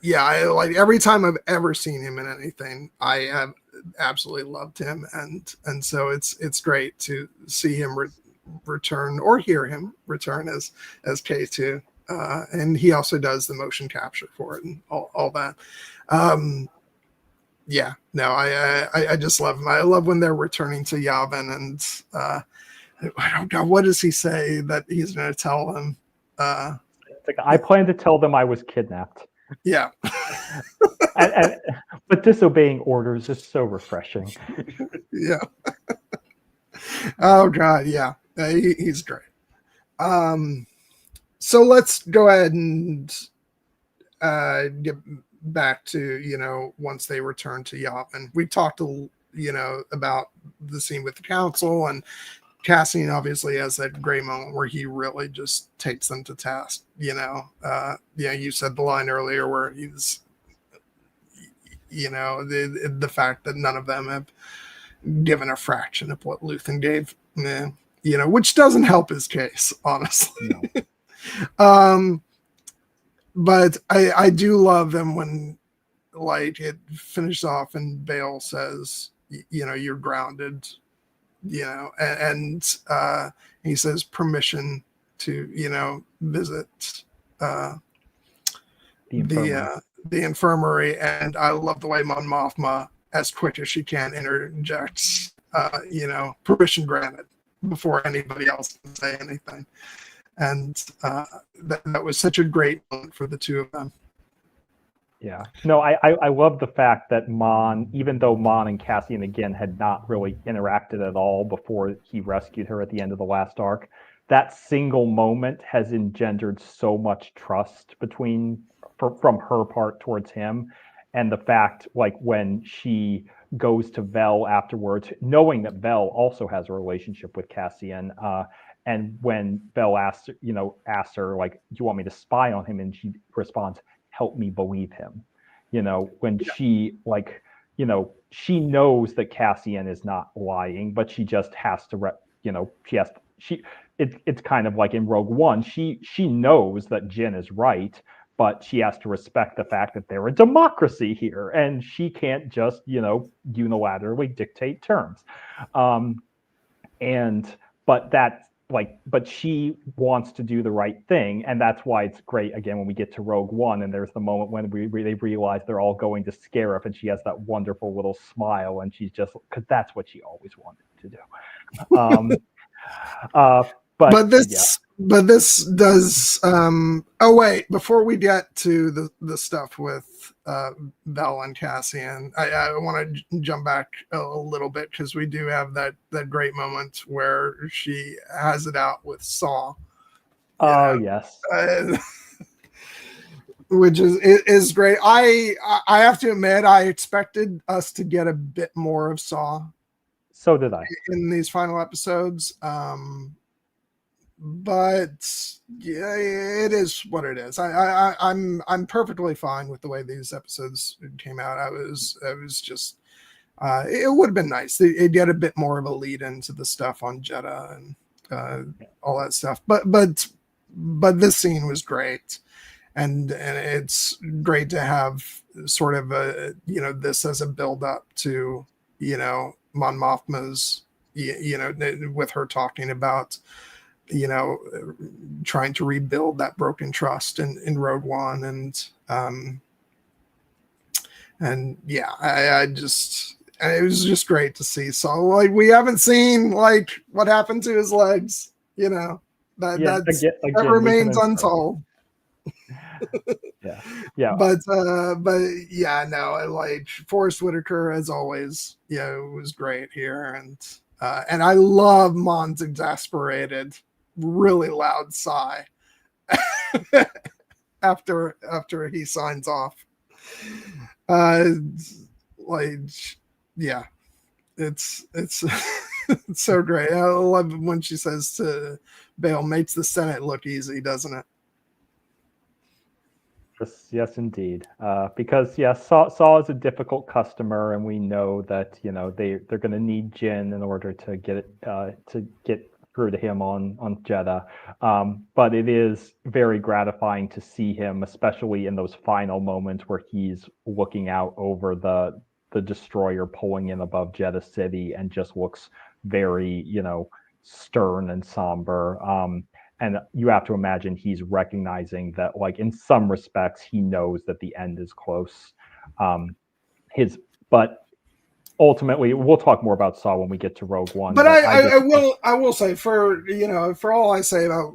yeah, I like every time I've ever seen him in anything, I have absolutely loved him, and so it's great to see him return or hear him return as K2, and he also does the motion capture for it and all that. Yeah, no, I just love him. I love when they're returning to Yavin, and I don't know, what does he say that he's going to tell them? Like, I plan to tell them I was kidnapped. Yeah. But disobeying orders is so refreshing. Yeah. Oh god, yeah. He's great. So let's go ahead and get back to, you know, once they return to Yavin. We talked you know, about the scene with the council and Cassian obviously has that great moment where he really just takes them to task. You said the line earlier where he's, the fact that none of them have given a fraction of what Luthen gave, which doesn't help his case, honestly. No. But I do love them when, like, it finishes off and Bale says, you're grounded, and he says permission to, visit the infirmary. And I love the way Mon Mothma, as quick as she can, interjects, permission granted before anybody else can say anything. And that was such a great moment for the two of them. Yeah. No, I love the fact that Mon, even though Mon and Cassian, again, had not really interacted at all before he rescued her at the end of the last arc, that single moment has engendered so much trust from her part towards him. And the fact, like, when she goes to Vel afterwards, knowing that Vel also has a relationship with Cassian, and when Vel asks her, like, do you want me to spy on him? And she responds, help me believe him. When she, like, she knows that Cassian is not lying, but she just has to, it's kind of like in Rogue One, she knows that Jyn is right, but she has to respect the fact that they're a democracy here, and she can't just, unilaterally dictate terms. But she wants to do the right thing, and that's why it's great, again, when we get to Rogue One, and there's the moment when they realize they're all going to Scarif, and she has that wonderful little smile, and she's just, because that's what she always wanted to do. But this does. Before we get to the stuff with Vel and Cassian, I want to jump back a little bit, because we do have that great moment where she has it out with Saw. Yes. Which is great. I have to admit, I expected us to get a bit more of Saw. So did I. In these final episodes. But yeah, it is what it is. I'm perfectly fine with the way these episodes came out. I was just it would have been nice. It'd get a bit more of a lead into the stuff on Jeddah and all that stuff. But this scene was great, and it's great to have sort of this as a build up to Mon Mothma's with her talking about trying to rebuild that broken trust in Rogue One, and yeah, I just, it was just great to see. So, like, we haven't seen, like, what happened to his legs, that remains untold. yeah. But yeah, no, like, Forrest Whitaker, as always, it was great here, and I love Mon's exasperated, really loud sigh after he signs off. Like, yeah, it's it's so great. I love when she says to Bale, makes the Senate look easy, doesn't it? Yes, indeed. Because Saw is a difficult customer, and we know that they're going to need Jyn in order to get through to him on Jeddah. But it is very gratifying to see him, especially in those final moments where he's looking out over the destroyer pulling in above Jeddah City, and just looks very stern and somber. And you have to imagine he's recognizing that, like, in some respects, he knows that the end is close. But ultimately, we'll talk more about Saw when we get to Rogue One. But I will say, for all I say about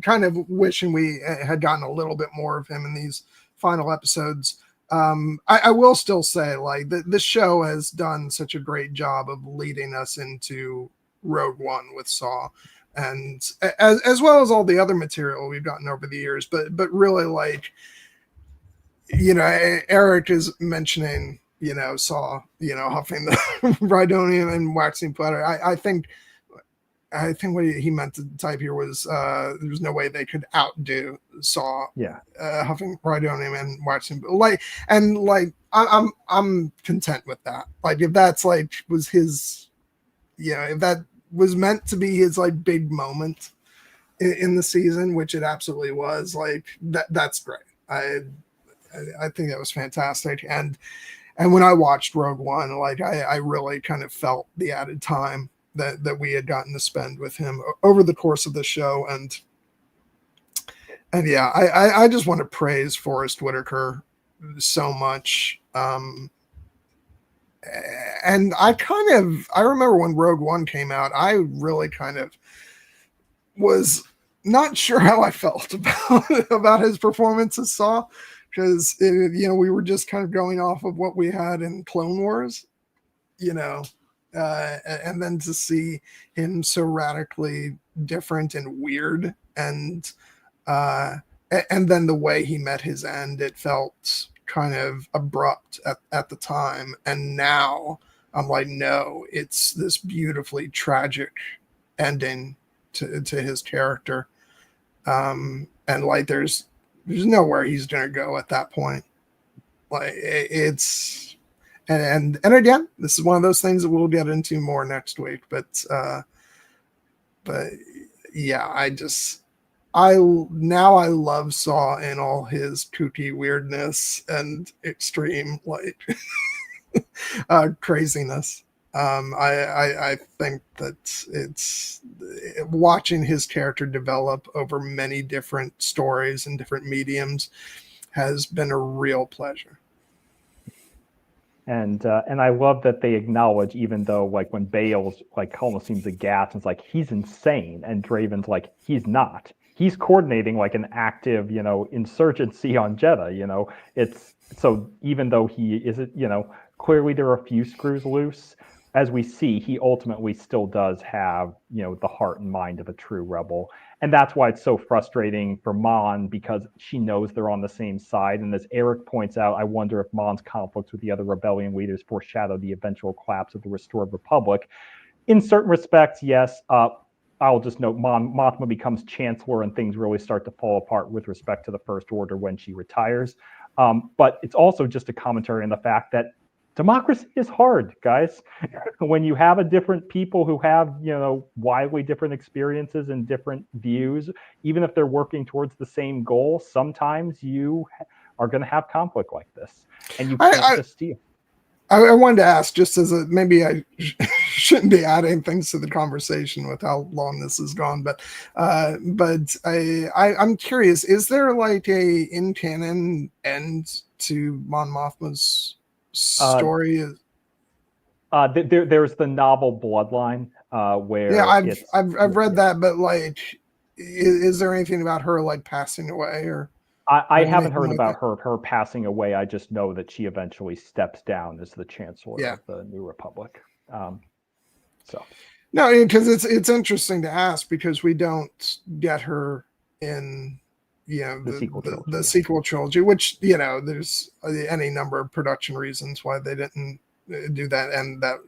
kind of wishing we had gotten a little bit more of him in these final episodes. I will still say, like, this show has done such a great job of leading us into Rogue One with Saw, and as well as all the other material we've gotten over the years. But really, like, Eric is mentioning, saw, huffing the Rhydonium and waxing poetic. I think what he meant to type here was there's no way they could outdo Saw. Yeah. Huffing Rhydonium and waxing I'm content with that. Like if that's like was his, if that was meant to be his like big moment in the season, which it absolutely was, like that's great. I think that was fantastic. And when I watched Rogue One, like I really kind of felt the added time that we had gotten to spend with him over the course of the show. And yeah, I just want to praise Forrest Whitaker so much. And I remember when Rogue One came out, I really kind of was not sure how I felt about his performance as Saw, because we were just kind of going off of what we had in Clone Wars, and then to see him so radically different and weird, and then the way he met his end, it felt kind of abrupt at the time, and now I'm like, no, it's this beautifully tragic ending to his character, and like there's nowhere he's gonna go at that point. Like it's and again, this is one of those things that we'll get into more next week, but yeah, I love Saw in all his kooky weirdness and extreme like craziness. I think that it's watching his character develop over many different stories and different mediums has been a real pleasure. And I love that they acknowledge, even though like when Bale's like almost seems aghast, it's like he's insane, and Draven's like he's not. He's coordinating like an active, insurgency on Jedha. It's so even though he isn't, clearly there are a few screws loose. As we see, he ultimately still does have, the heart and mind of a true rebel. And that's why it's so frustrating for Mon, because she knows they're on the same side. And as Eric points out, I wonder if Mon's conflicts with the other rebellion leaders foreshadow the eventual collapse of the restored Republic. In certain respects, yes. I'll just note Mon Mothma becomes chancellor and things really start to fall apart with respect to the First Order when she retires. But it's also just a commentary on the fact that democracy is hard, guys. When you have a different people who have, widely different experiences and different views, even if they're working towards the same goal, sometimes you are going to have conflict like this, and you can't just steal. I wanted to ask, just as maybe I shouldn't be adding things to the conversation with how long this has gone, but I'm curious, is there like a in canon end to Mon Mothma's story? There's the novel Bloodline, where I've read that, but like, is there anything about her like passing away or? I haven't heard about her passing away. I just know that she eventually steps down as the chancellor of the New Republic. So no, because it's interesting to ask, because we don't get her in the sequel trilogy, which there's any number of production reasons why they didn't do that, and that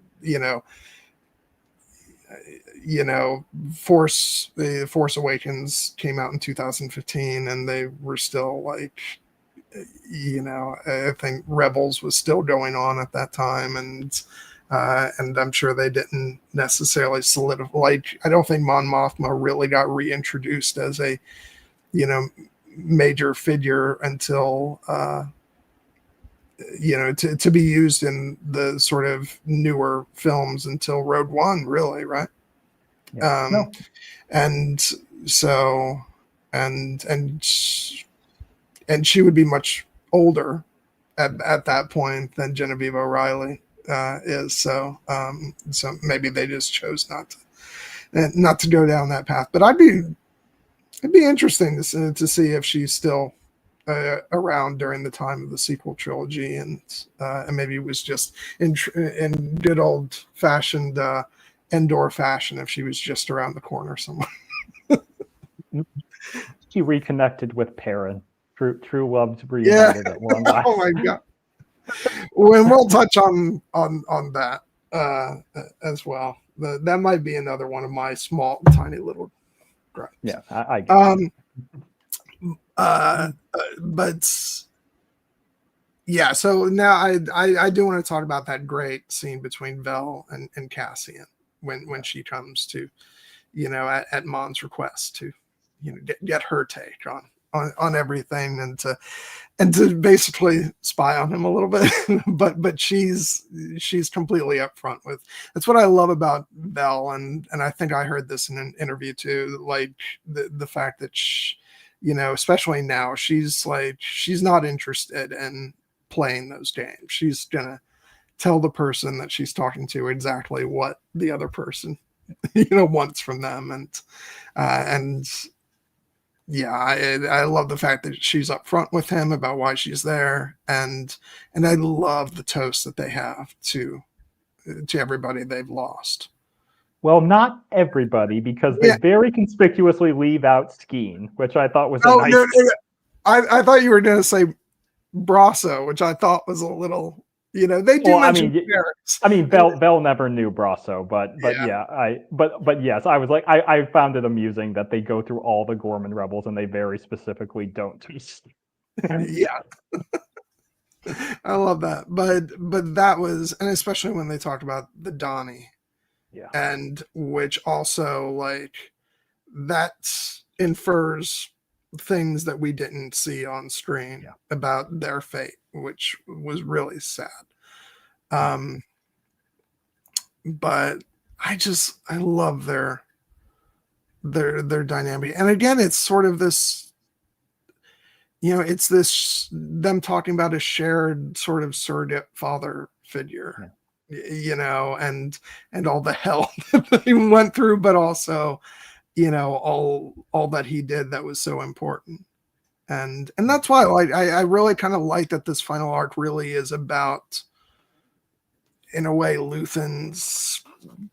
The Force Awakens came out in 2015, and they were still like, I think Rebels was still going on at that time, and I'm sure they didn't necessarily solidify. Like, I don't think Mon Mothma really got reintroduced as a, major figure until, to be used in the sort of newer films until Rogue One, really, right? Yeah. No. And so, and she would be much older at that point than Genevieve O'Reilly is. So maybe they just chose not to go down that path. But it'd be interesting to see if she's still around during the time of the sequel trilogy, and maybe it was just in good old fashioned Andor fashion, if she was just around the corner somewhere. She reconnected with Perrin. True love's reunited at long last. Oh my god. when we'll touch on that as well. That might be another one of my small, tiny little gripes. Yeah, I get it. But yeah, so now I do want to talk about that great scene between Vel and Cassian when she comes to, at Mon's request to, get her take on everything and to basically spy on him a little bit. but she's completely upfront with. That's what I love about Vel, and I think I heard this in an interview too, like the fact that especially now, she's not interested in playing those games. She's gonna tell the person that she's talking to exactly what the other person wants from them. And yeah, I love the fact that she's upfront with him about why she's there, and I love the toast that they have to everybody they've lost. Well, not everybody, because they very conspicuously leave out Skeen, which I thought was a nice. No. I thought you were going to say Brasso, which I thought was a little, they do mention Ferris. I mean, Bell never knew Brasso, but yes, I was like, I found it amusing that they go through all the Gorman rebels and they very specifically don't taste. Yeah. I love that. But that was, and especially when they talked about the Donnie. Yeah. And which also that infers things that we didn't see on screen about their fate, which was really sad. But I love their dynamic. And again, it's sort of this, it's this, them talking about a shared sort of surrogate father figure. And all the hell that he went through, but also, all that he did that was so important. And that's why I really kind of like that this final arc really is about, in a way, Luthen's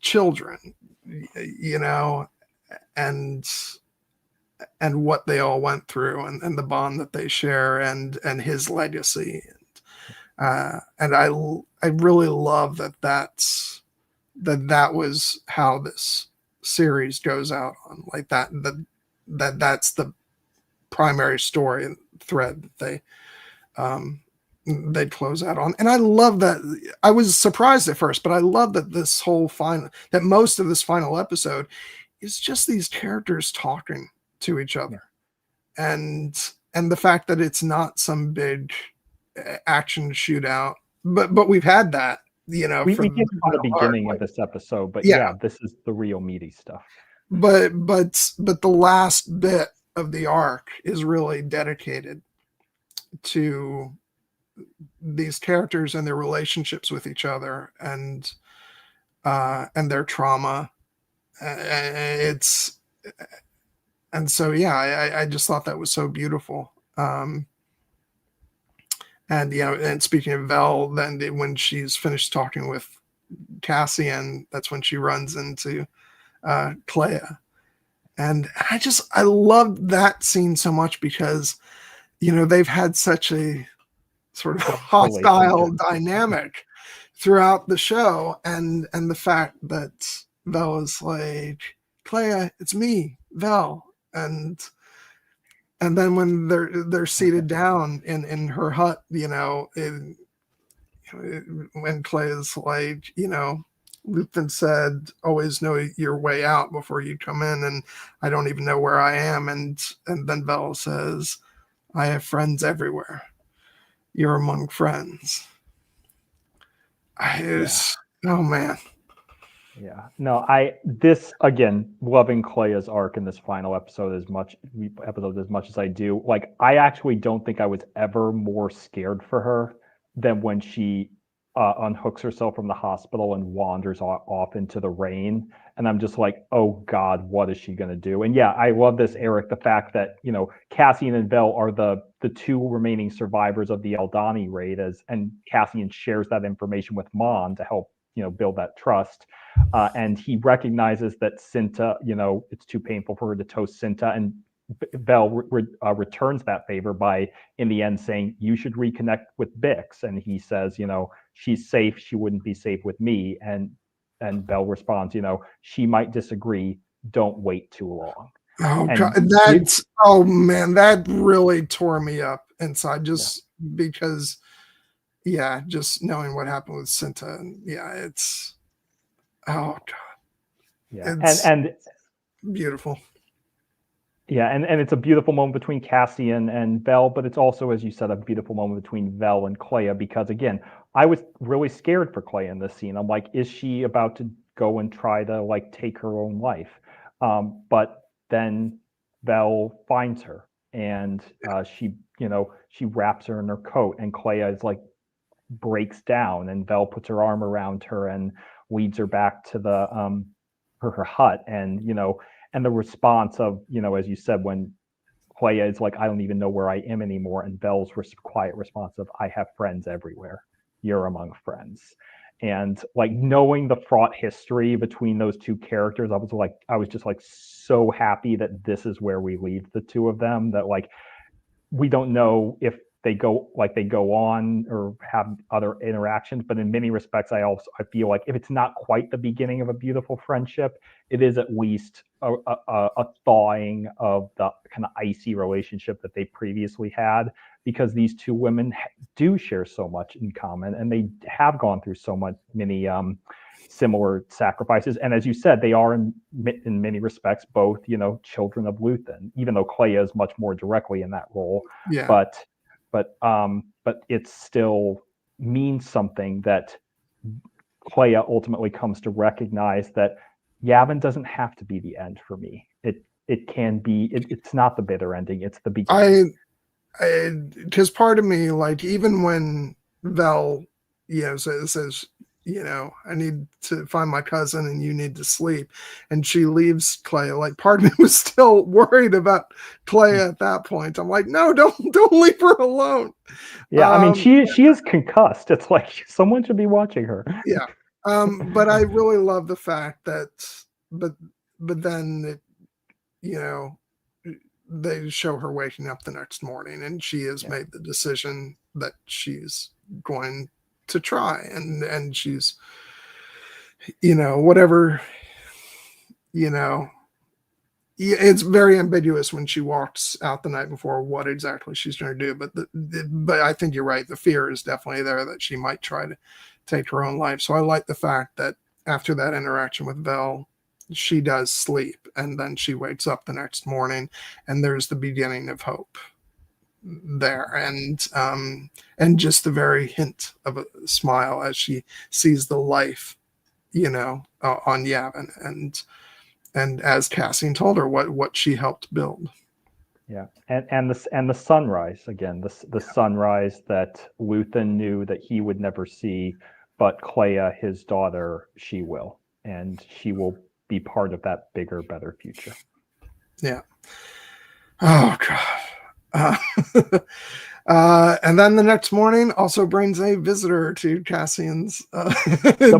children, and what they all went through, and the bond that they share, and his legacy. And I really love that was how this series goes out on, like that's the primary story thread that they'd close out on. And I love that. I was surprised at first, but I love that that most of this final episode is just these characters talking to each other, and the fact that it's not some big action shootout, but we've had that, we came from the beginning of this episode, but this is the real meaty stuff. But the last bit of the arc is really dedicated to these characters and their relationships with each other, and their trauma. And so I just thought that was so beautiful. And speaking of Vel, then when she's finished talking with Cassian, that's when she runs into Kleya. And I loved that scene so much because, they've had such a sort of hostile dynamic throughout the show. And the fact that Vel is like, Kleya, it's me, Vel. And then when they're seated down in her hut, when Kleya's like, Luthen said, always know your way out before you come in, and I don't even know where I am. And then Vel says, I have friends everywhere. You're among friends. Oh man. Yeah. No, this again, loving Kleya's arc in this final episode as much as I do. Like, I actually don't think I was ever more scared for her than when she unhooks herself from the hospital and wanders off into the rain. And I'm just like, oh God, what is she going to do? And yeah, I love this, Eric, the fact that, Cassian and Vel are the two remaining survivors of the Aldhani raid, and Cassian shares that information with Mon to help, build that trust. And he recognizes that Cinta, it's too painful for her to toast Cinta. And Vel returns that favor by, in the end, saying, you should reconnect with Bix. And he says, she's safe. She wouldn't be safe with me. And Vel responds, she might disagree. Don't wait too long. Oh, And God, oh man, that really tore me up inside just because, just knowing what happened with Cinta. And it's, oh God. Yeah. It's and beautiful. Yeah, and it's a beautiful moment between Cassian and Vel, but it's also, as you said, a beautiful moment between Vel and Clea, because again, I was really scared for Clea in this scene. I'm like, is she about to go and try to like take her own life? But then Vel finds her, and she wraps her in her coat, and Clea is like breaks down, and Vel puts her arm around her and leads her back to the her hut, and and the response of, as you said, when Clea is like, I don't even know where I am anymore, and Vel's quiet response of, I have friends everywhere. You're among friends. And like, knowing the fraught history between those two characters, I was just like so happy that this is where we leave the two of them, that like, we don't know if they go on or have other interactions, but in many respects, I feel like if it's not quite the beginning of a beautiful friendship, it is at least a thawing of the kind of icy relationship that they previously had, because these two women do share so much in common, and they have gone through many similar sacrifices. And as you said, they are in many respects both, children of Luthen, even though Clea is much more directly in that role. Yeah. But it still means something that Clea ultimately comes to recognize, that Yavin doesn't have to be the end for me. It can be. It's not the bitter ending. It's the beginning. Because part of me, like, even when Vel, says, I need to find my cousin and you need to sleep, and she leaves Clea, like, part of me was still worried about Clea at that point. I'm like, no, don't leave her alone. Yeah, I mean, she is concussed. It's like someone should be watching her. Yeah. But I really love the fact that, but then they show her waking up the next morning, and she has made the decision that she's going to try, and she's, whatever, it's very ambiguous when she walks out the night before what exactly she's going to do. But I think you're right. The fear is definitely there that she might try to take her own life. So I like the fact that after that interaction with Vel, she does sleep, and then she wakes up the next morning, and there's the beginning of hope there, and just the very hint of a smile as she sees the life, on Yavin, and as Cassian told her what she helped build. Yeah, and the sunrise again, the sunrise that Luthen knew that he would never see, but Clea, his daughter, she will, and she will be part of that bigger, better future. Yeah. Oh God. And then the next morning also brings a visitor to Cassian's. The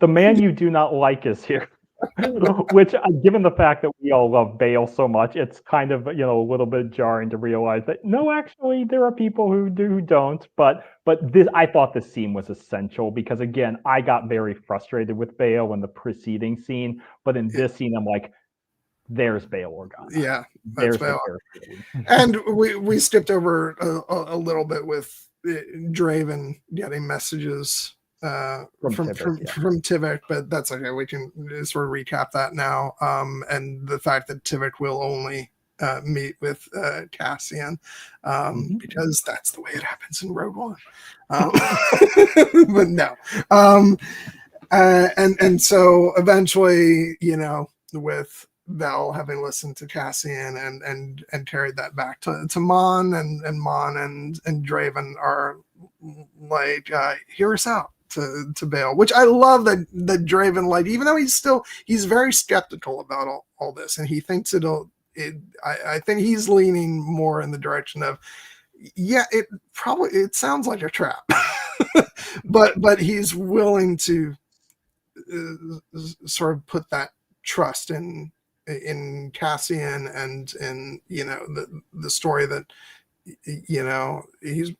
man you do not like is here. Which, given the fact that we all love Bale so much, it's kind of a little bit jarring to realize that no, actually, there are people who don't. But this, I thought this scene was essential, because again, I got very frustrated with Bale in the preceding scene, but in this scene, I'm like, there's Bale Organa. Yeah, there's Bale. And we skipped over a little bit with Draven getting messages from Tudyk, but that's okay. We can sort of recap that now. And the fact that Tudyk will only meet with Cassian, because that's the way it happens in Rogue One. But no. And so eventually, with Vel having listened to Cassian and carried that back to Mon, and Mon and Draven are like, hear us out to Bale, which I love that Draven, like, even though he's very skeptical about all this, and he thinks I think he's leaning more in the direction of, it sounds like a trap, but he's willing to sort of put that trust in in Cassian and in, the story that, he's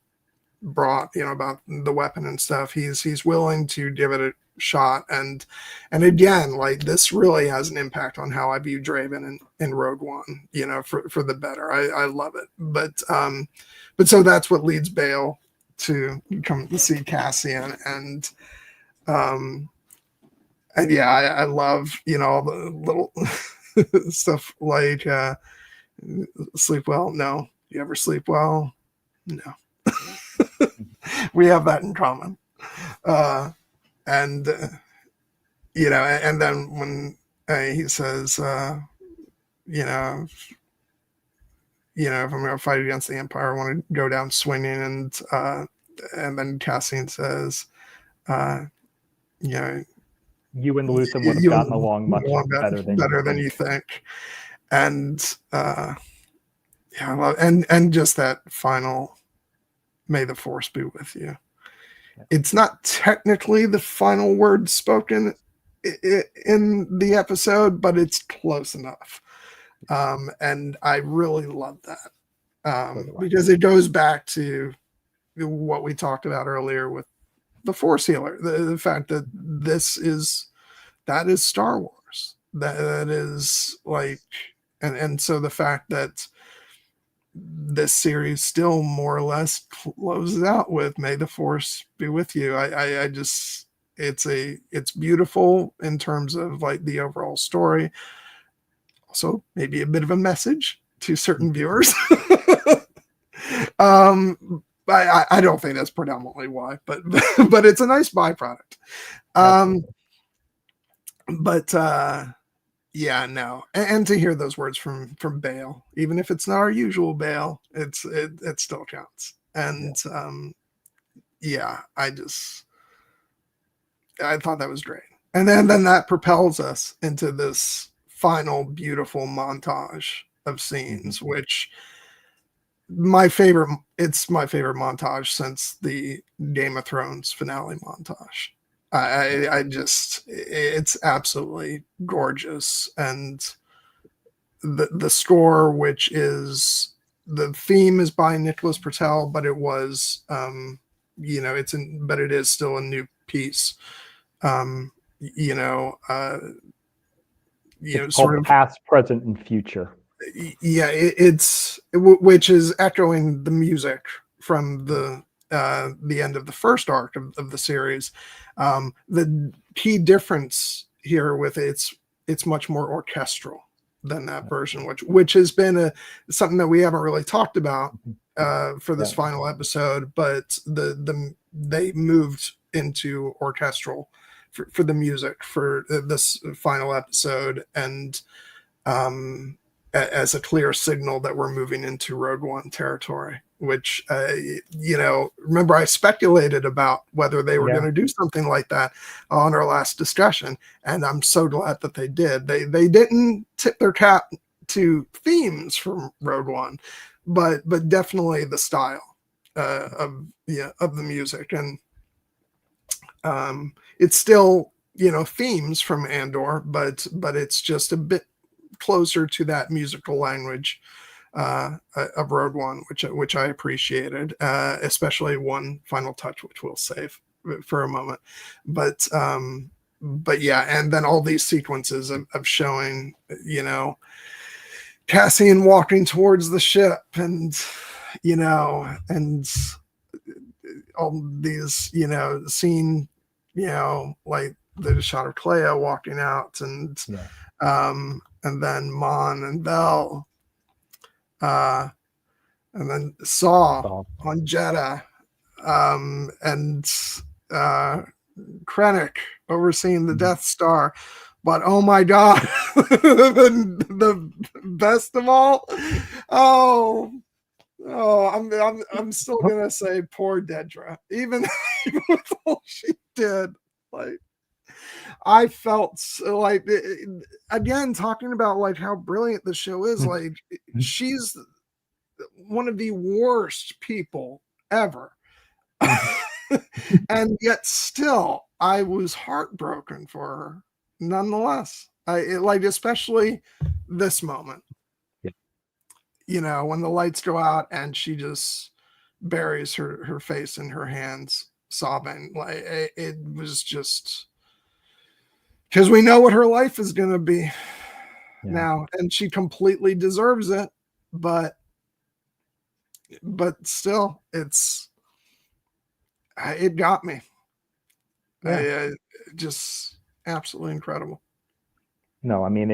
brought, about the weapon and stuff. He's willing to give it a shot, and again, like, this really has an impact on how I view Draven in Rogue One, for the better. I love it. But so that's what leads Bale to come to see Cassian, and yeah, I love, all the little stuff like sleep well. No. You ever sleep well? No. We have that in common. And and then when he says, if I'm going to fight against the Empire, I want to go down swinging. And then Cassian says, you and Luthen would have gotten along much better than you think. And I love, and just that final, may the force be with you. Yeah. It's not technically the final word spoken in the episode, but it's close enough. And I really love that. Because it goes back to what we talked about earlier with the Force Healer, the fact that that is Star Wars. That is like, and so the fact that this series still more or less closes out with "May the Force be with you." I just, it's beautiful in terms of like the overall story. Also, maybe a bit of a message to certain viewers. I don't think that's predominantly why, but it's a nice byproduct. Yeah, no, and to hear those words from Bale, even if it's not our usual Bale, it still counts. And I thought that was great. And then that propels us into this final beautiful montage of scenes, which it's my favorite montage since the Game of Thrones finale montage. I just, it's absolutely gorgeous. And the score, which is, the theme is by Nicholas Pertel, but it was, but it is still a new piece. It's sort of past, present, and future. Yeah, which is echoing the music from the end of the first arc of the series. The key difference here with it's much more orchestral than that version, which has been something that we haven't really talked about for this final episode, but they moved into orchestral for the music for this final episode, and as a clear signal that we're moving into Rogue One territory, which, remember I speculated about whether they were going to do something like that on our last discussion. And I'm so glad that they did. They didn't tip their cap to themes from Rogue One, but definitely the style of the music. And it's still, themes from Andor, but it's just a bit closer to that musical language of Rogue One, which I appreciated, especially one final touch, which we'll save for a moment. But yeah, and then all these sequences of showing, Cassian walking towards the ship, and and all these, seeing, like the shot of Clea walking out, and then Mon and Bell, and then Saw on Jeddah, and Krennic overseeing the Death Star. But oh my God, the best of all, I'm still gonna say poor Dedra, even with all she did. Like, I felt like, again, talking about like how brilliant the show is, like she's one of the worst people ever. And yet still I was heartbroken for her nonetheless. Like especially this moment. Yeah. You know, when the lights go out and she just buries her face in her hands, sobbing. Like it was just because we know what her life is going to be now, and she completely deserves it. But still, it got me. Just absolutely incredible. No, I mean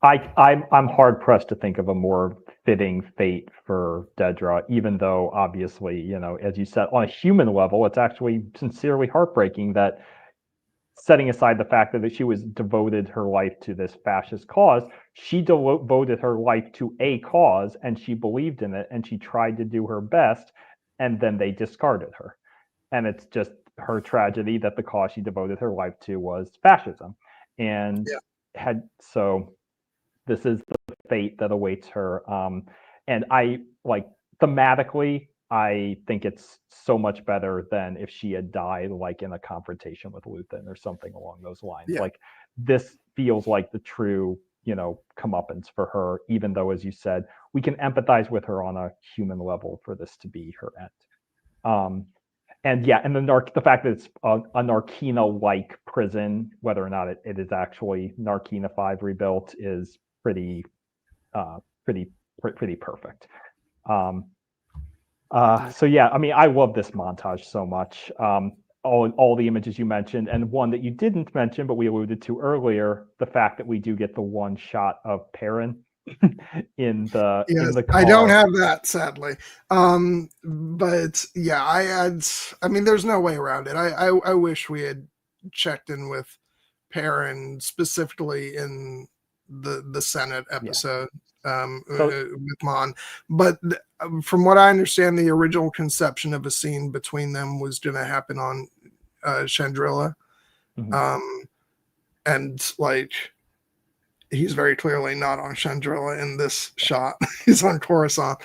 I'm hard pressed to think of a more fitting fate for Dedra, even though obviously, you know, as you said, on a human level, it's actually sincerely heartbreaking that, setting aside the fact that she was devoted her life to this fascist cause, she devoted her life to a cause and she believed in it and she tried to do her best, and then they discarded her. And it's just her tragedy that the cause she devoted her life to was fascism. And so this is the fate that awaits her. And I like thematically, I think it's so much better than if she had died like in a confrontation with Luthen or something along those lines. Yeah. Like this feels like the true, you know, comeuppance for her, even though, as you said, we can empathize with her on a human level for this to be her end. And yeah, and the fact that it's a Narkina-like prison, whether or not it is actually Narkina 5 rebuilt, is pretty perfect. So yeah, I mean, I love this montage so much. All the images you mentioned, and one that you didn't mention, but we alluded to earlier, the fact that we do get the one shot of Perrin in the car. I don't have that, sadly. But yeah, I mean, there's no way around it. I wish we had checked in with Perrin specifically in the Senate episode. With Mon, but from what I understand, the original conception of a scene between them was going to happen on Chandrila, and like he's very clearly not on Chandrila in this shot. He's on Coruscant,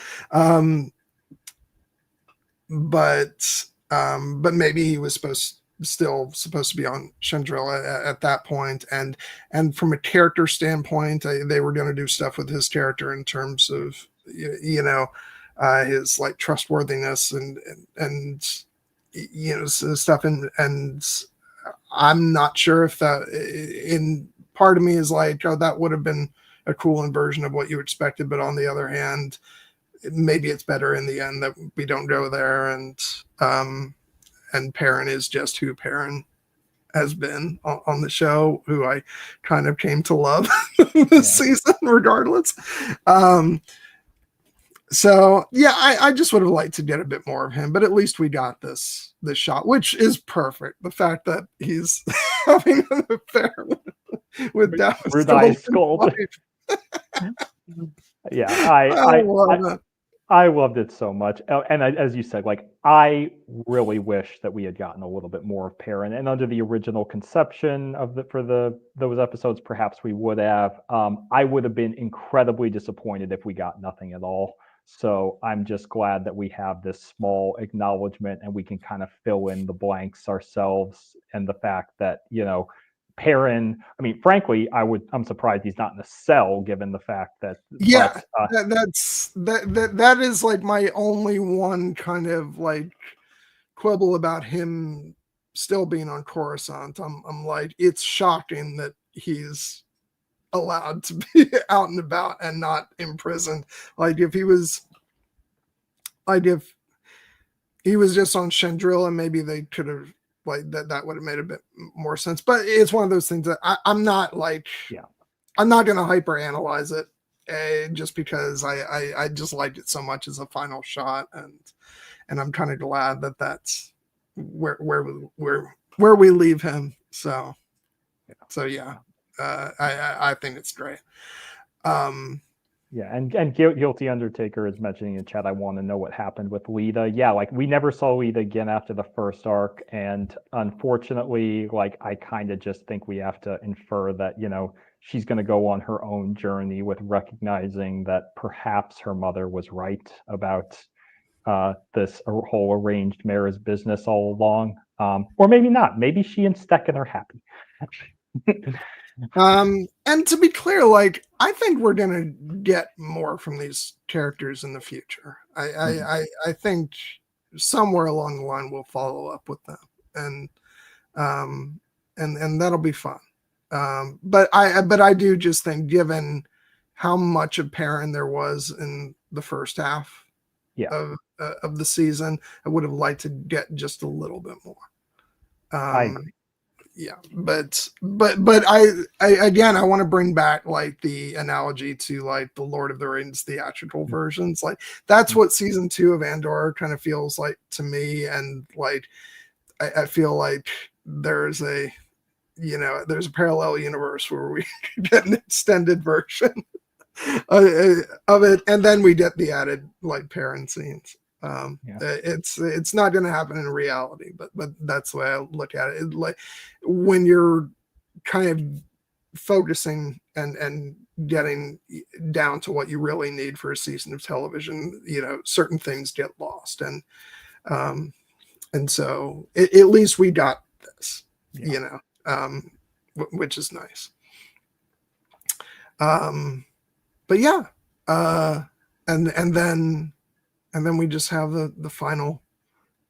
but maybe he was still supposed to be on Chandrila at that point, and from a character standpoint, they were going to do stuff with his character in terms of his like trustworthiness and you know stuff, and I'm not sure if that, in part of me is like, oh, that would have been a cool inversion of what you expected, but on the other hand, maybe it's better in the end that we don't go there, and Perrin is just who Perrin has been on the show, who I kind of came to love this season, regardless. So yeah, I just would have liked to get a bit more of him, but at least we got this shot, which is perfect. The fact that he's having an affair with Davos Gold. Yeah, I loved it so much. And as you said, like, I really wish that we had gotten a little bit more of Perrin. And under the original conception for those episodes, perhaps we would have. I would have been incredibly disappointed if we got nothing at all. So I'm just glad that we have this small acknowledgement and we can kind of fill in the blanks ourselves. And the fact that, you know, Perrin, I mean, frankly, I'm surprised he's not in a cell, given the fact that that is like my only one kind of like quibble about him still being on Coruscant. I'm like, it's shocking that he's allowed to be out and about and not imprisoned. Like if he was just on Chandrila, maybe they could have, like, that would have made a bit more sense. But it's one of those things that I'm not like, I'm not going to hyper analyze it just because I just liked it so much as a final shot, and I'm kind of glad that that's where we leave him. So yeah, I think it's great. Yeah, and Guilty Undertaker is mentioning in chat, I want to know what happened with Lita. Yeah, like, we never saw Lita again after the first arc, and unfortunately, like, I kind of just think we have to infer that, you know, she's going to go on her own journey with recognizing that perhaps her mother was right about this whole arranged marriage business all along. Or maybe not. Maybe she and Stecken are happy. And to be clear, like, I think we're gonna get more from these characters in the future. I think somewhere along the line we'll follow up with them, and that'll be fun. But I do just think, given how much of Perrin there was in the first half of the season, I would have liked to get just a little bit more. I agree. Yeah, but I again, I want to bring back like the analogy to like the Lord of the Rings theatrical versions. Like, that's what season 2 of Andor kind of feels like to me. And like, I feel like there's a parallel universe where we get an extended version of it, and then we get the added like Perrin scenes. It's not going to happen in reality, but that's the way I look at it. Like, when you're kind of focusing and getting down to what you really need for a season of television, certain things get lost, and so at least we got this, which is nice. But yeah, and then we just have the final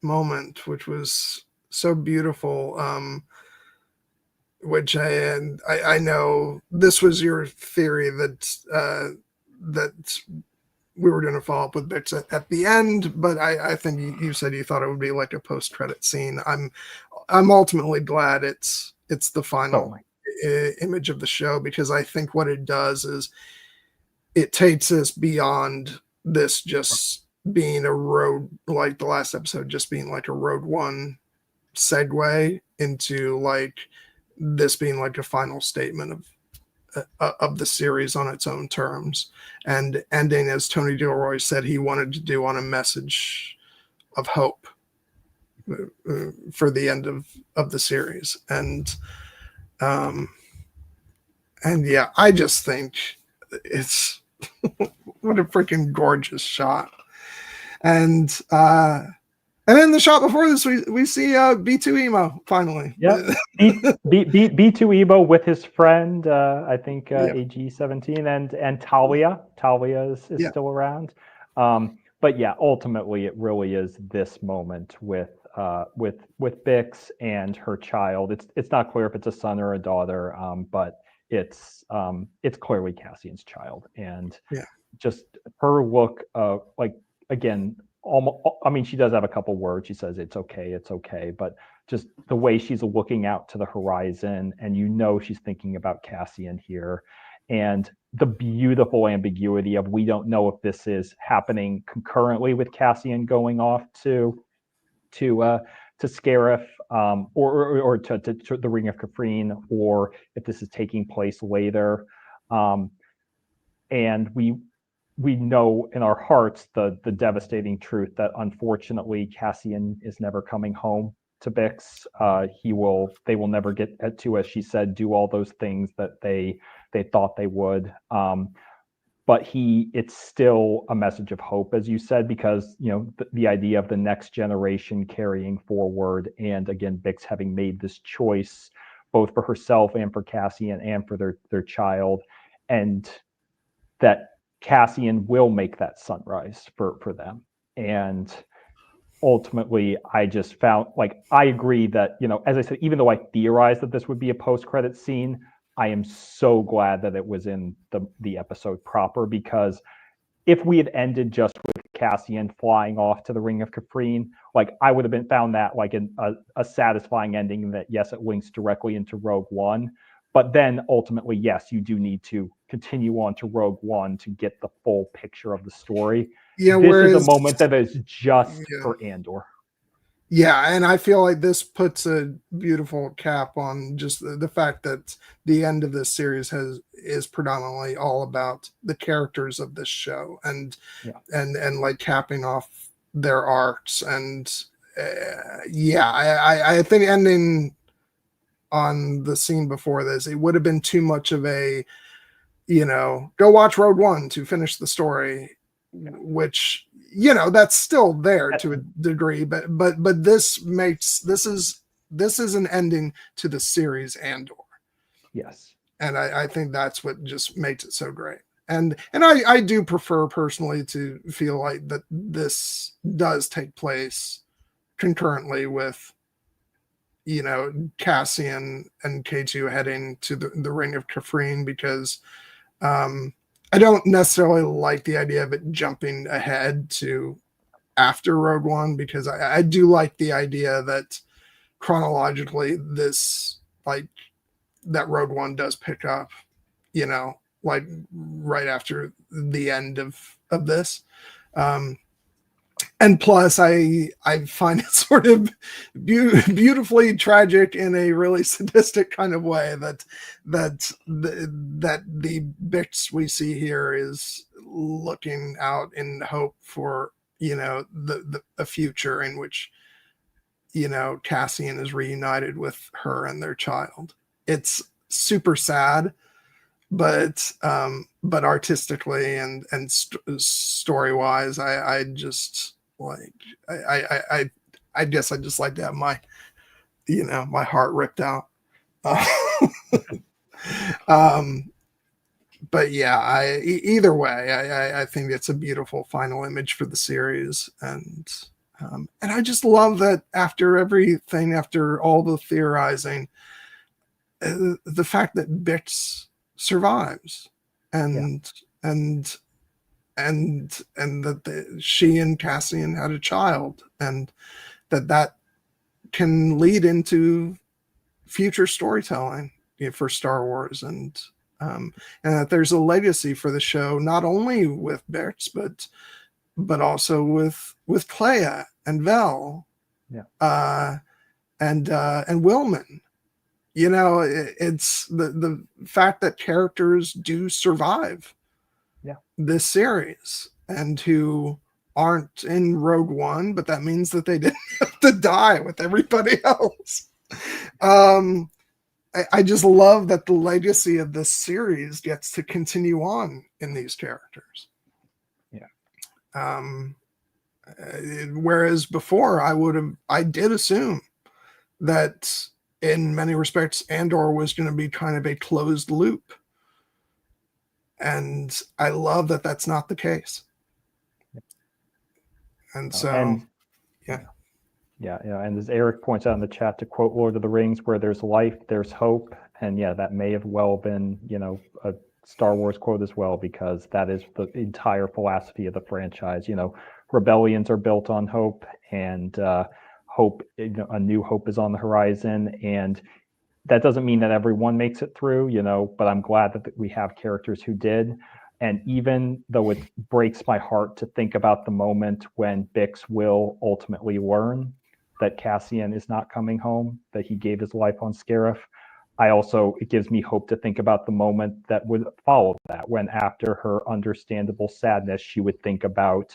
moment, which was so beautiful. Which I know this was your theory that we were going to follow up with bits at the end, but I think you said you thought it would be like a post-credit scene. I'm ultimately glad it's the final image of the show, because I think what it does is it takes us beyond this just being a road, like the last episode just being like a Rogue One segue into like this being like a final statement of the series on its own terms, and ending, as Tony Gilroy said he wanted to do, on a message of hope for the end of the series. And yeah, I just think it's what a freaking gorgeous shot. And then the shot before this, we see B2 Emo finally. Yeah, B2 Emo with his friend, I think AG-17, and Talia. Talia is still around. But yeah, ultimately, it really is this moment with Bix and her child. It's not clear if it's a son or a daughter, but it's clearly Cassian's child, and just her look of, like, again, almost, I mean, she does have a couple words. She says it's okay, but just the way she's looking out to the horizon, and she's thinking about Cassian here, and the beautiful ambiguity of, we don't know if this is happening concurrently with Cassian going off to Scarif, or to the Ring of Kathryn, or if this is taking place later. And we know in our hearts the devastating truth that, unfortunately, Cassian is never coming home to Bix. They will never get to, as she said, do all those things that they thought they would. But it's still a message of hope, as you said, because the idea of the next generation carrying forward, and again, Bix having made this choice both for herself and for Cassian and for their child, and that Cassian will make that sunrise for them. And ultimately, I just found, like, I agree that, as I said, even though I theorized that this would be a post-credit scene, I am so glad that it was in the episode proper, because if we had ended just with Cassian flying off to the Ring of Kathryn, like, I would have found that like a satisfying ending, that yes, it links directly into Rogue One. But then ultimately, yes, you do need to continue on to Rogue One to get the full picture of the story. Yeah, this is a moment that is just for Andor. Yeah, and I feel like this puts a beautiful cap on just the fact that the end of this series is predominantly all about the characters of this show, and like capping off their arcs. And I think ending on the scene before this, it would have been too much of a, go watch Rogue One to finish the story, which, that's still there to a degree, but this is an ending to the series Andor. Yes. And I think that's what just makes it so great. And I do prefer personally to feel like that this does take place concurrently with, you know, Cassian and K2 heading to the Ring of Kathryn, because I don't necessarily like the idea of it jumping ahead to after Rogue One, because I do like the idea that chronologically this, like, that Rogue One does pick up, you know, like right after the end of this. And plus, I find it sort of beautifully tragic in a really sadistic kind of way that the Bix we see here is looking out in hope for, you know, the future in which, you know, Cassian is reunited with her and their child. It's super sad, but artistically and story wise, I just like I guess I just like to have my, you know, my heart ripped out. But yeah, either way, I think it's a beautiful final image for the series, and I just love that after everything, after all the theorizing, the fact that Bix survives, and that she and Cassian had a child, and that can lead into future storytelling, you know, for Star Wars, and that there's a legacy for the show, not only with Bix, but also with Clea and Vel, and Wilman. You know, it's the fact that characters do survive this series, and who aren't in Rogue One, but that means that they didn't have to die with everybody else. I just love that the legacy of this series gets to continue on in these characters. Whereas before, I did assume that in many respects Andor was going to be kind of a closed loop, and I love that that's not the case. And so, and as Eric points out in the chat, to quote Lord of the Rings, where there's life, there's hope. And that may have well been, you know, a Star Wars quote as well, because that is the entire philosophy of the franchise. You know, rebellions are built on hope, and hope, you know, a new hope is on the horizon. And that doesn't mean that everyone makes it through, you know, but I'm glad that we have characters who did. And even though it breaks my heart to think about the moment when Bix will ultimately learn that Cassian is not coming home, that he gave his life on Scarif, it gives me hope to think about the moment that would follow that, when after her understandable sadness, she would think about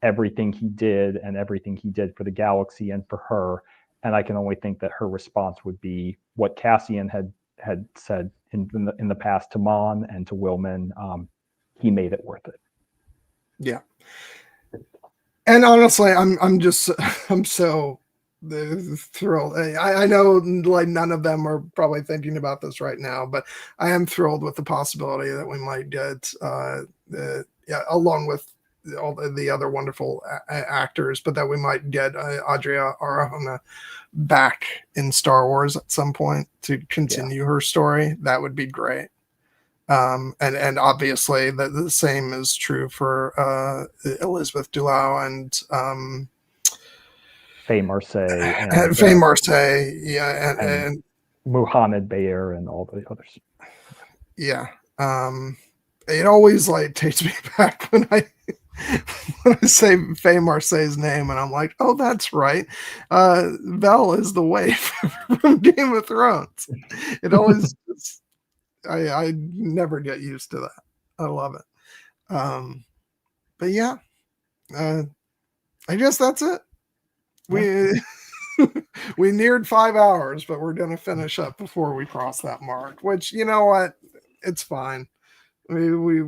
everything he did and everything he did for the galaxy and for her. And I can only think that her response would be what Cassian had said in the past to Mon and to Wilman. He made it worth it. Yeah. And honestly, I'm so thrilled. I know, like, none of them are probably thinking about this right now, but I am thrilled with the possibility that we might get, along with all the other wonderful actors, but that we might get Adria Arjona back in Star Wars at some point to continue her story. That would be great. And obviously the same is true for Elizabeth Dulau and Faye Marsay, and Faye Marsay, and Muhannad, Bhaier, and all the others. Yeah, it always like takes me back when I say Faye Marsay's name, and I'm like, oh, that's right. Vel is the waif from Game of Thrones. It always, I never get used to that. I love it. But yeah, I guess that's it. We neared 5 hours, but we're going to finish up before we cross that mark, which, you know what? It's fine. We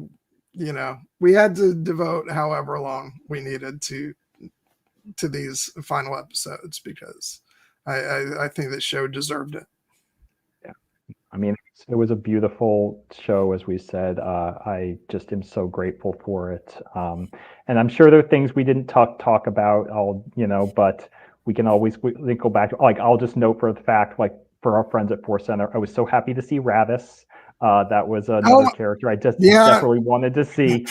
had to devote however long we needed to these final episodes, because I think this show deserved it. Yeah. I mean, it was a beautiful show, as we said. I just am so grateful for it. And I'm sure there are things we didn't talk about, but we can always go back to, like, I'll just note for the fact, like, for our friends at Force Center, I was so happy to see Ravis. That was another character I just desperately wanted to see.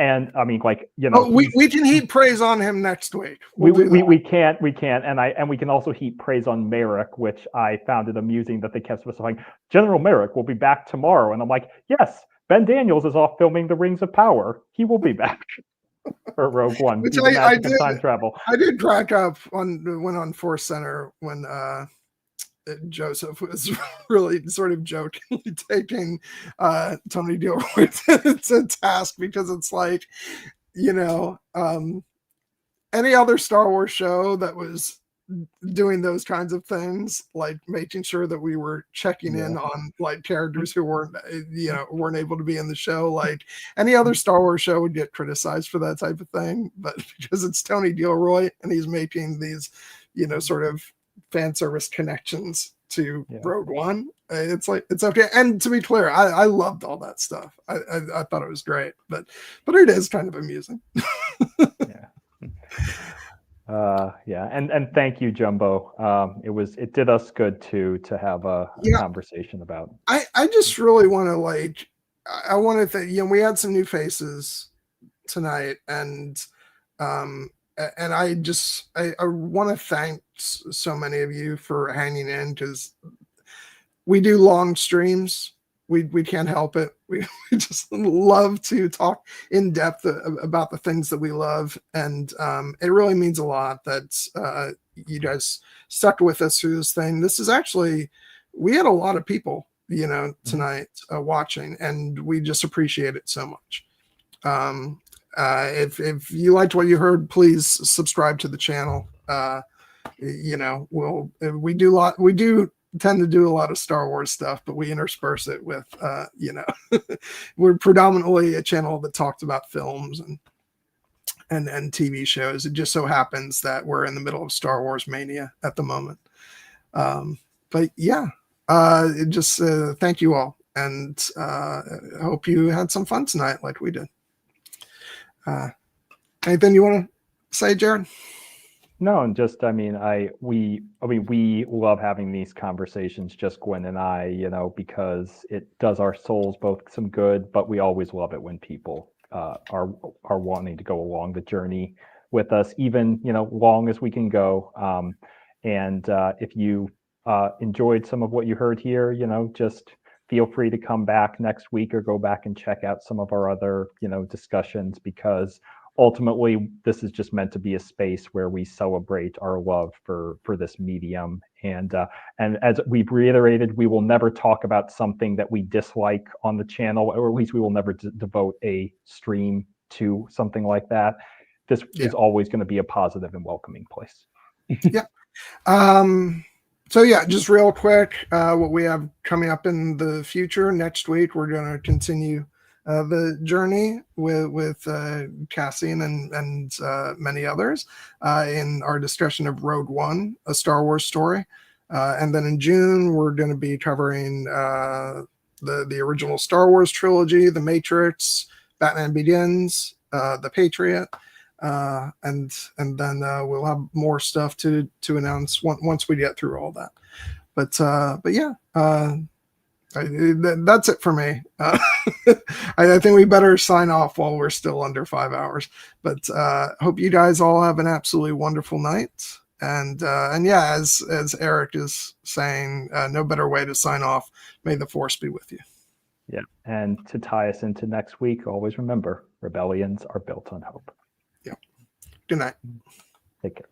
And I mean, like, we can heap praise on him next week. We can't, and we can also heap praise on Merrick, which I found it amusing that they kept specifying General Merrick will be back tomorrow, and I'm like, yes, Ben Daniels is off filming The Rings of Power. He will be back for Rogue One. Which I did time travel. I did crack up on Force Center when Joseph was really sort of jokingly taking Tony Gilroy to task, because it's like, any other Star Wars show that was doing those kinds of things, like making sure that we were checking in on like characters who weren't able to be in the show, like any other Star Wars show would get criticized for that type of thing. But because it's Tony Gilroy and he's making these, sort of fan service connections to Rogue One, it's like, it's okay. And to be clear, I loved all that stuff. I thought it was great, but it is kind of amusing. And thank you, Jumbo. It did us good to have a conversation about. I just really want to I want to think, we had some new faces tonight, and I want to thank so many of you for hanging in, because we do long streams. We can't help it. We just love to talk in depth about the things that we love. And it really means a lot that you guys stuck with us through this thing. This is actually, we had a lot of people, tonight watching, and we just appreciate it so much. If you liked what you heard, please subscribe to the channel. We do tend to do a lot of Star Wars stuff, but we intersperse it with we're predominantly a channel that talks about films and TV shows. It just so happens that we're in the middle of Star Wars mania at the moment. But thank you all, and I hope you had some fun tonight like we did. Anything you want to say, Jared? No, and just, we love having these conversations, just Gwen and I, because it does our souls both some good, but we always love it when people are wanting to go along the journey with us, even, long as we can go. And if you enjoyed some of what you heard here, just feel free to come back next week or go back and check out some of our other, discussions, because ultimately, this is just meant to be a space where we celebrate our love for this medium. And as we've reiterated, we will never talk about something that we dislike on the channel, or at least we will never devote a stream to something like that. This is always going to be a positive and welcoming place. So just real quick, what we have coming up in the future next week, we're going to continue the journey with Cassian and many others in our discussion of Rogue One, a Star Wars story. And then in June, we're going to be covering the original Star Wars trilogy, The Matrix, Batman Begins, The Patriot. And then we'll have more stuff to announce once we get through all that. But that's it for me. I think we better sign off while we're still under 5 hours. But hope you guys all have an absolutely wonderful night. And as Eric is saying, no better way to sign off. May the Force be with you. Yeah, and to tie us into next week, always remember, rebellions are built on hope. Yeah. Good night. Take care.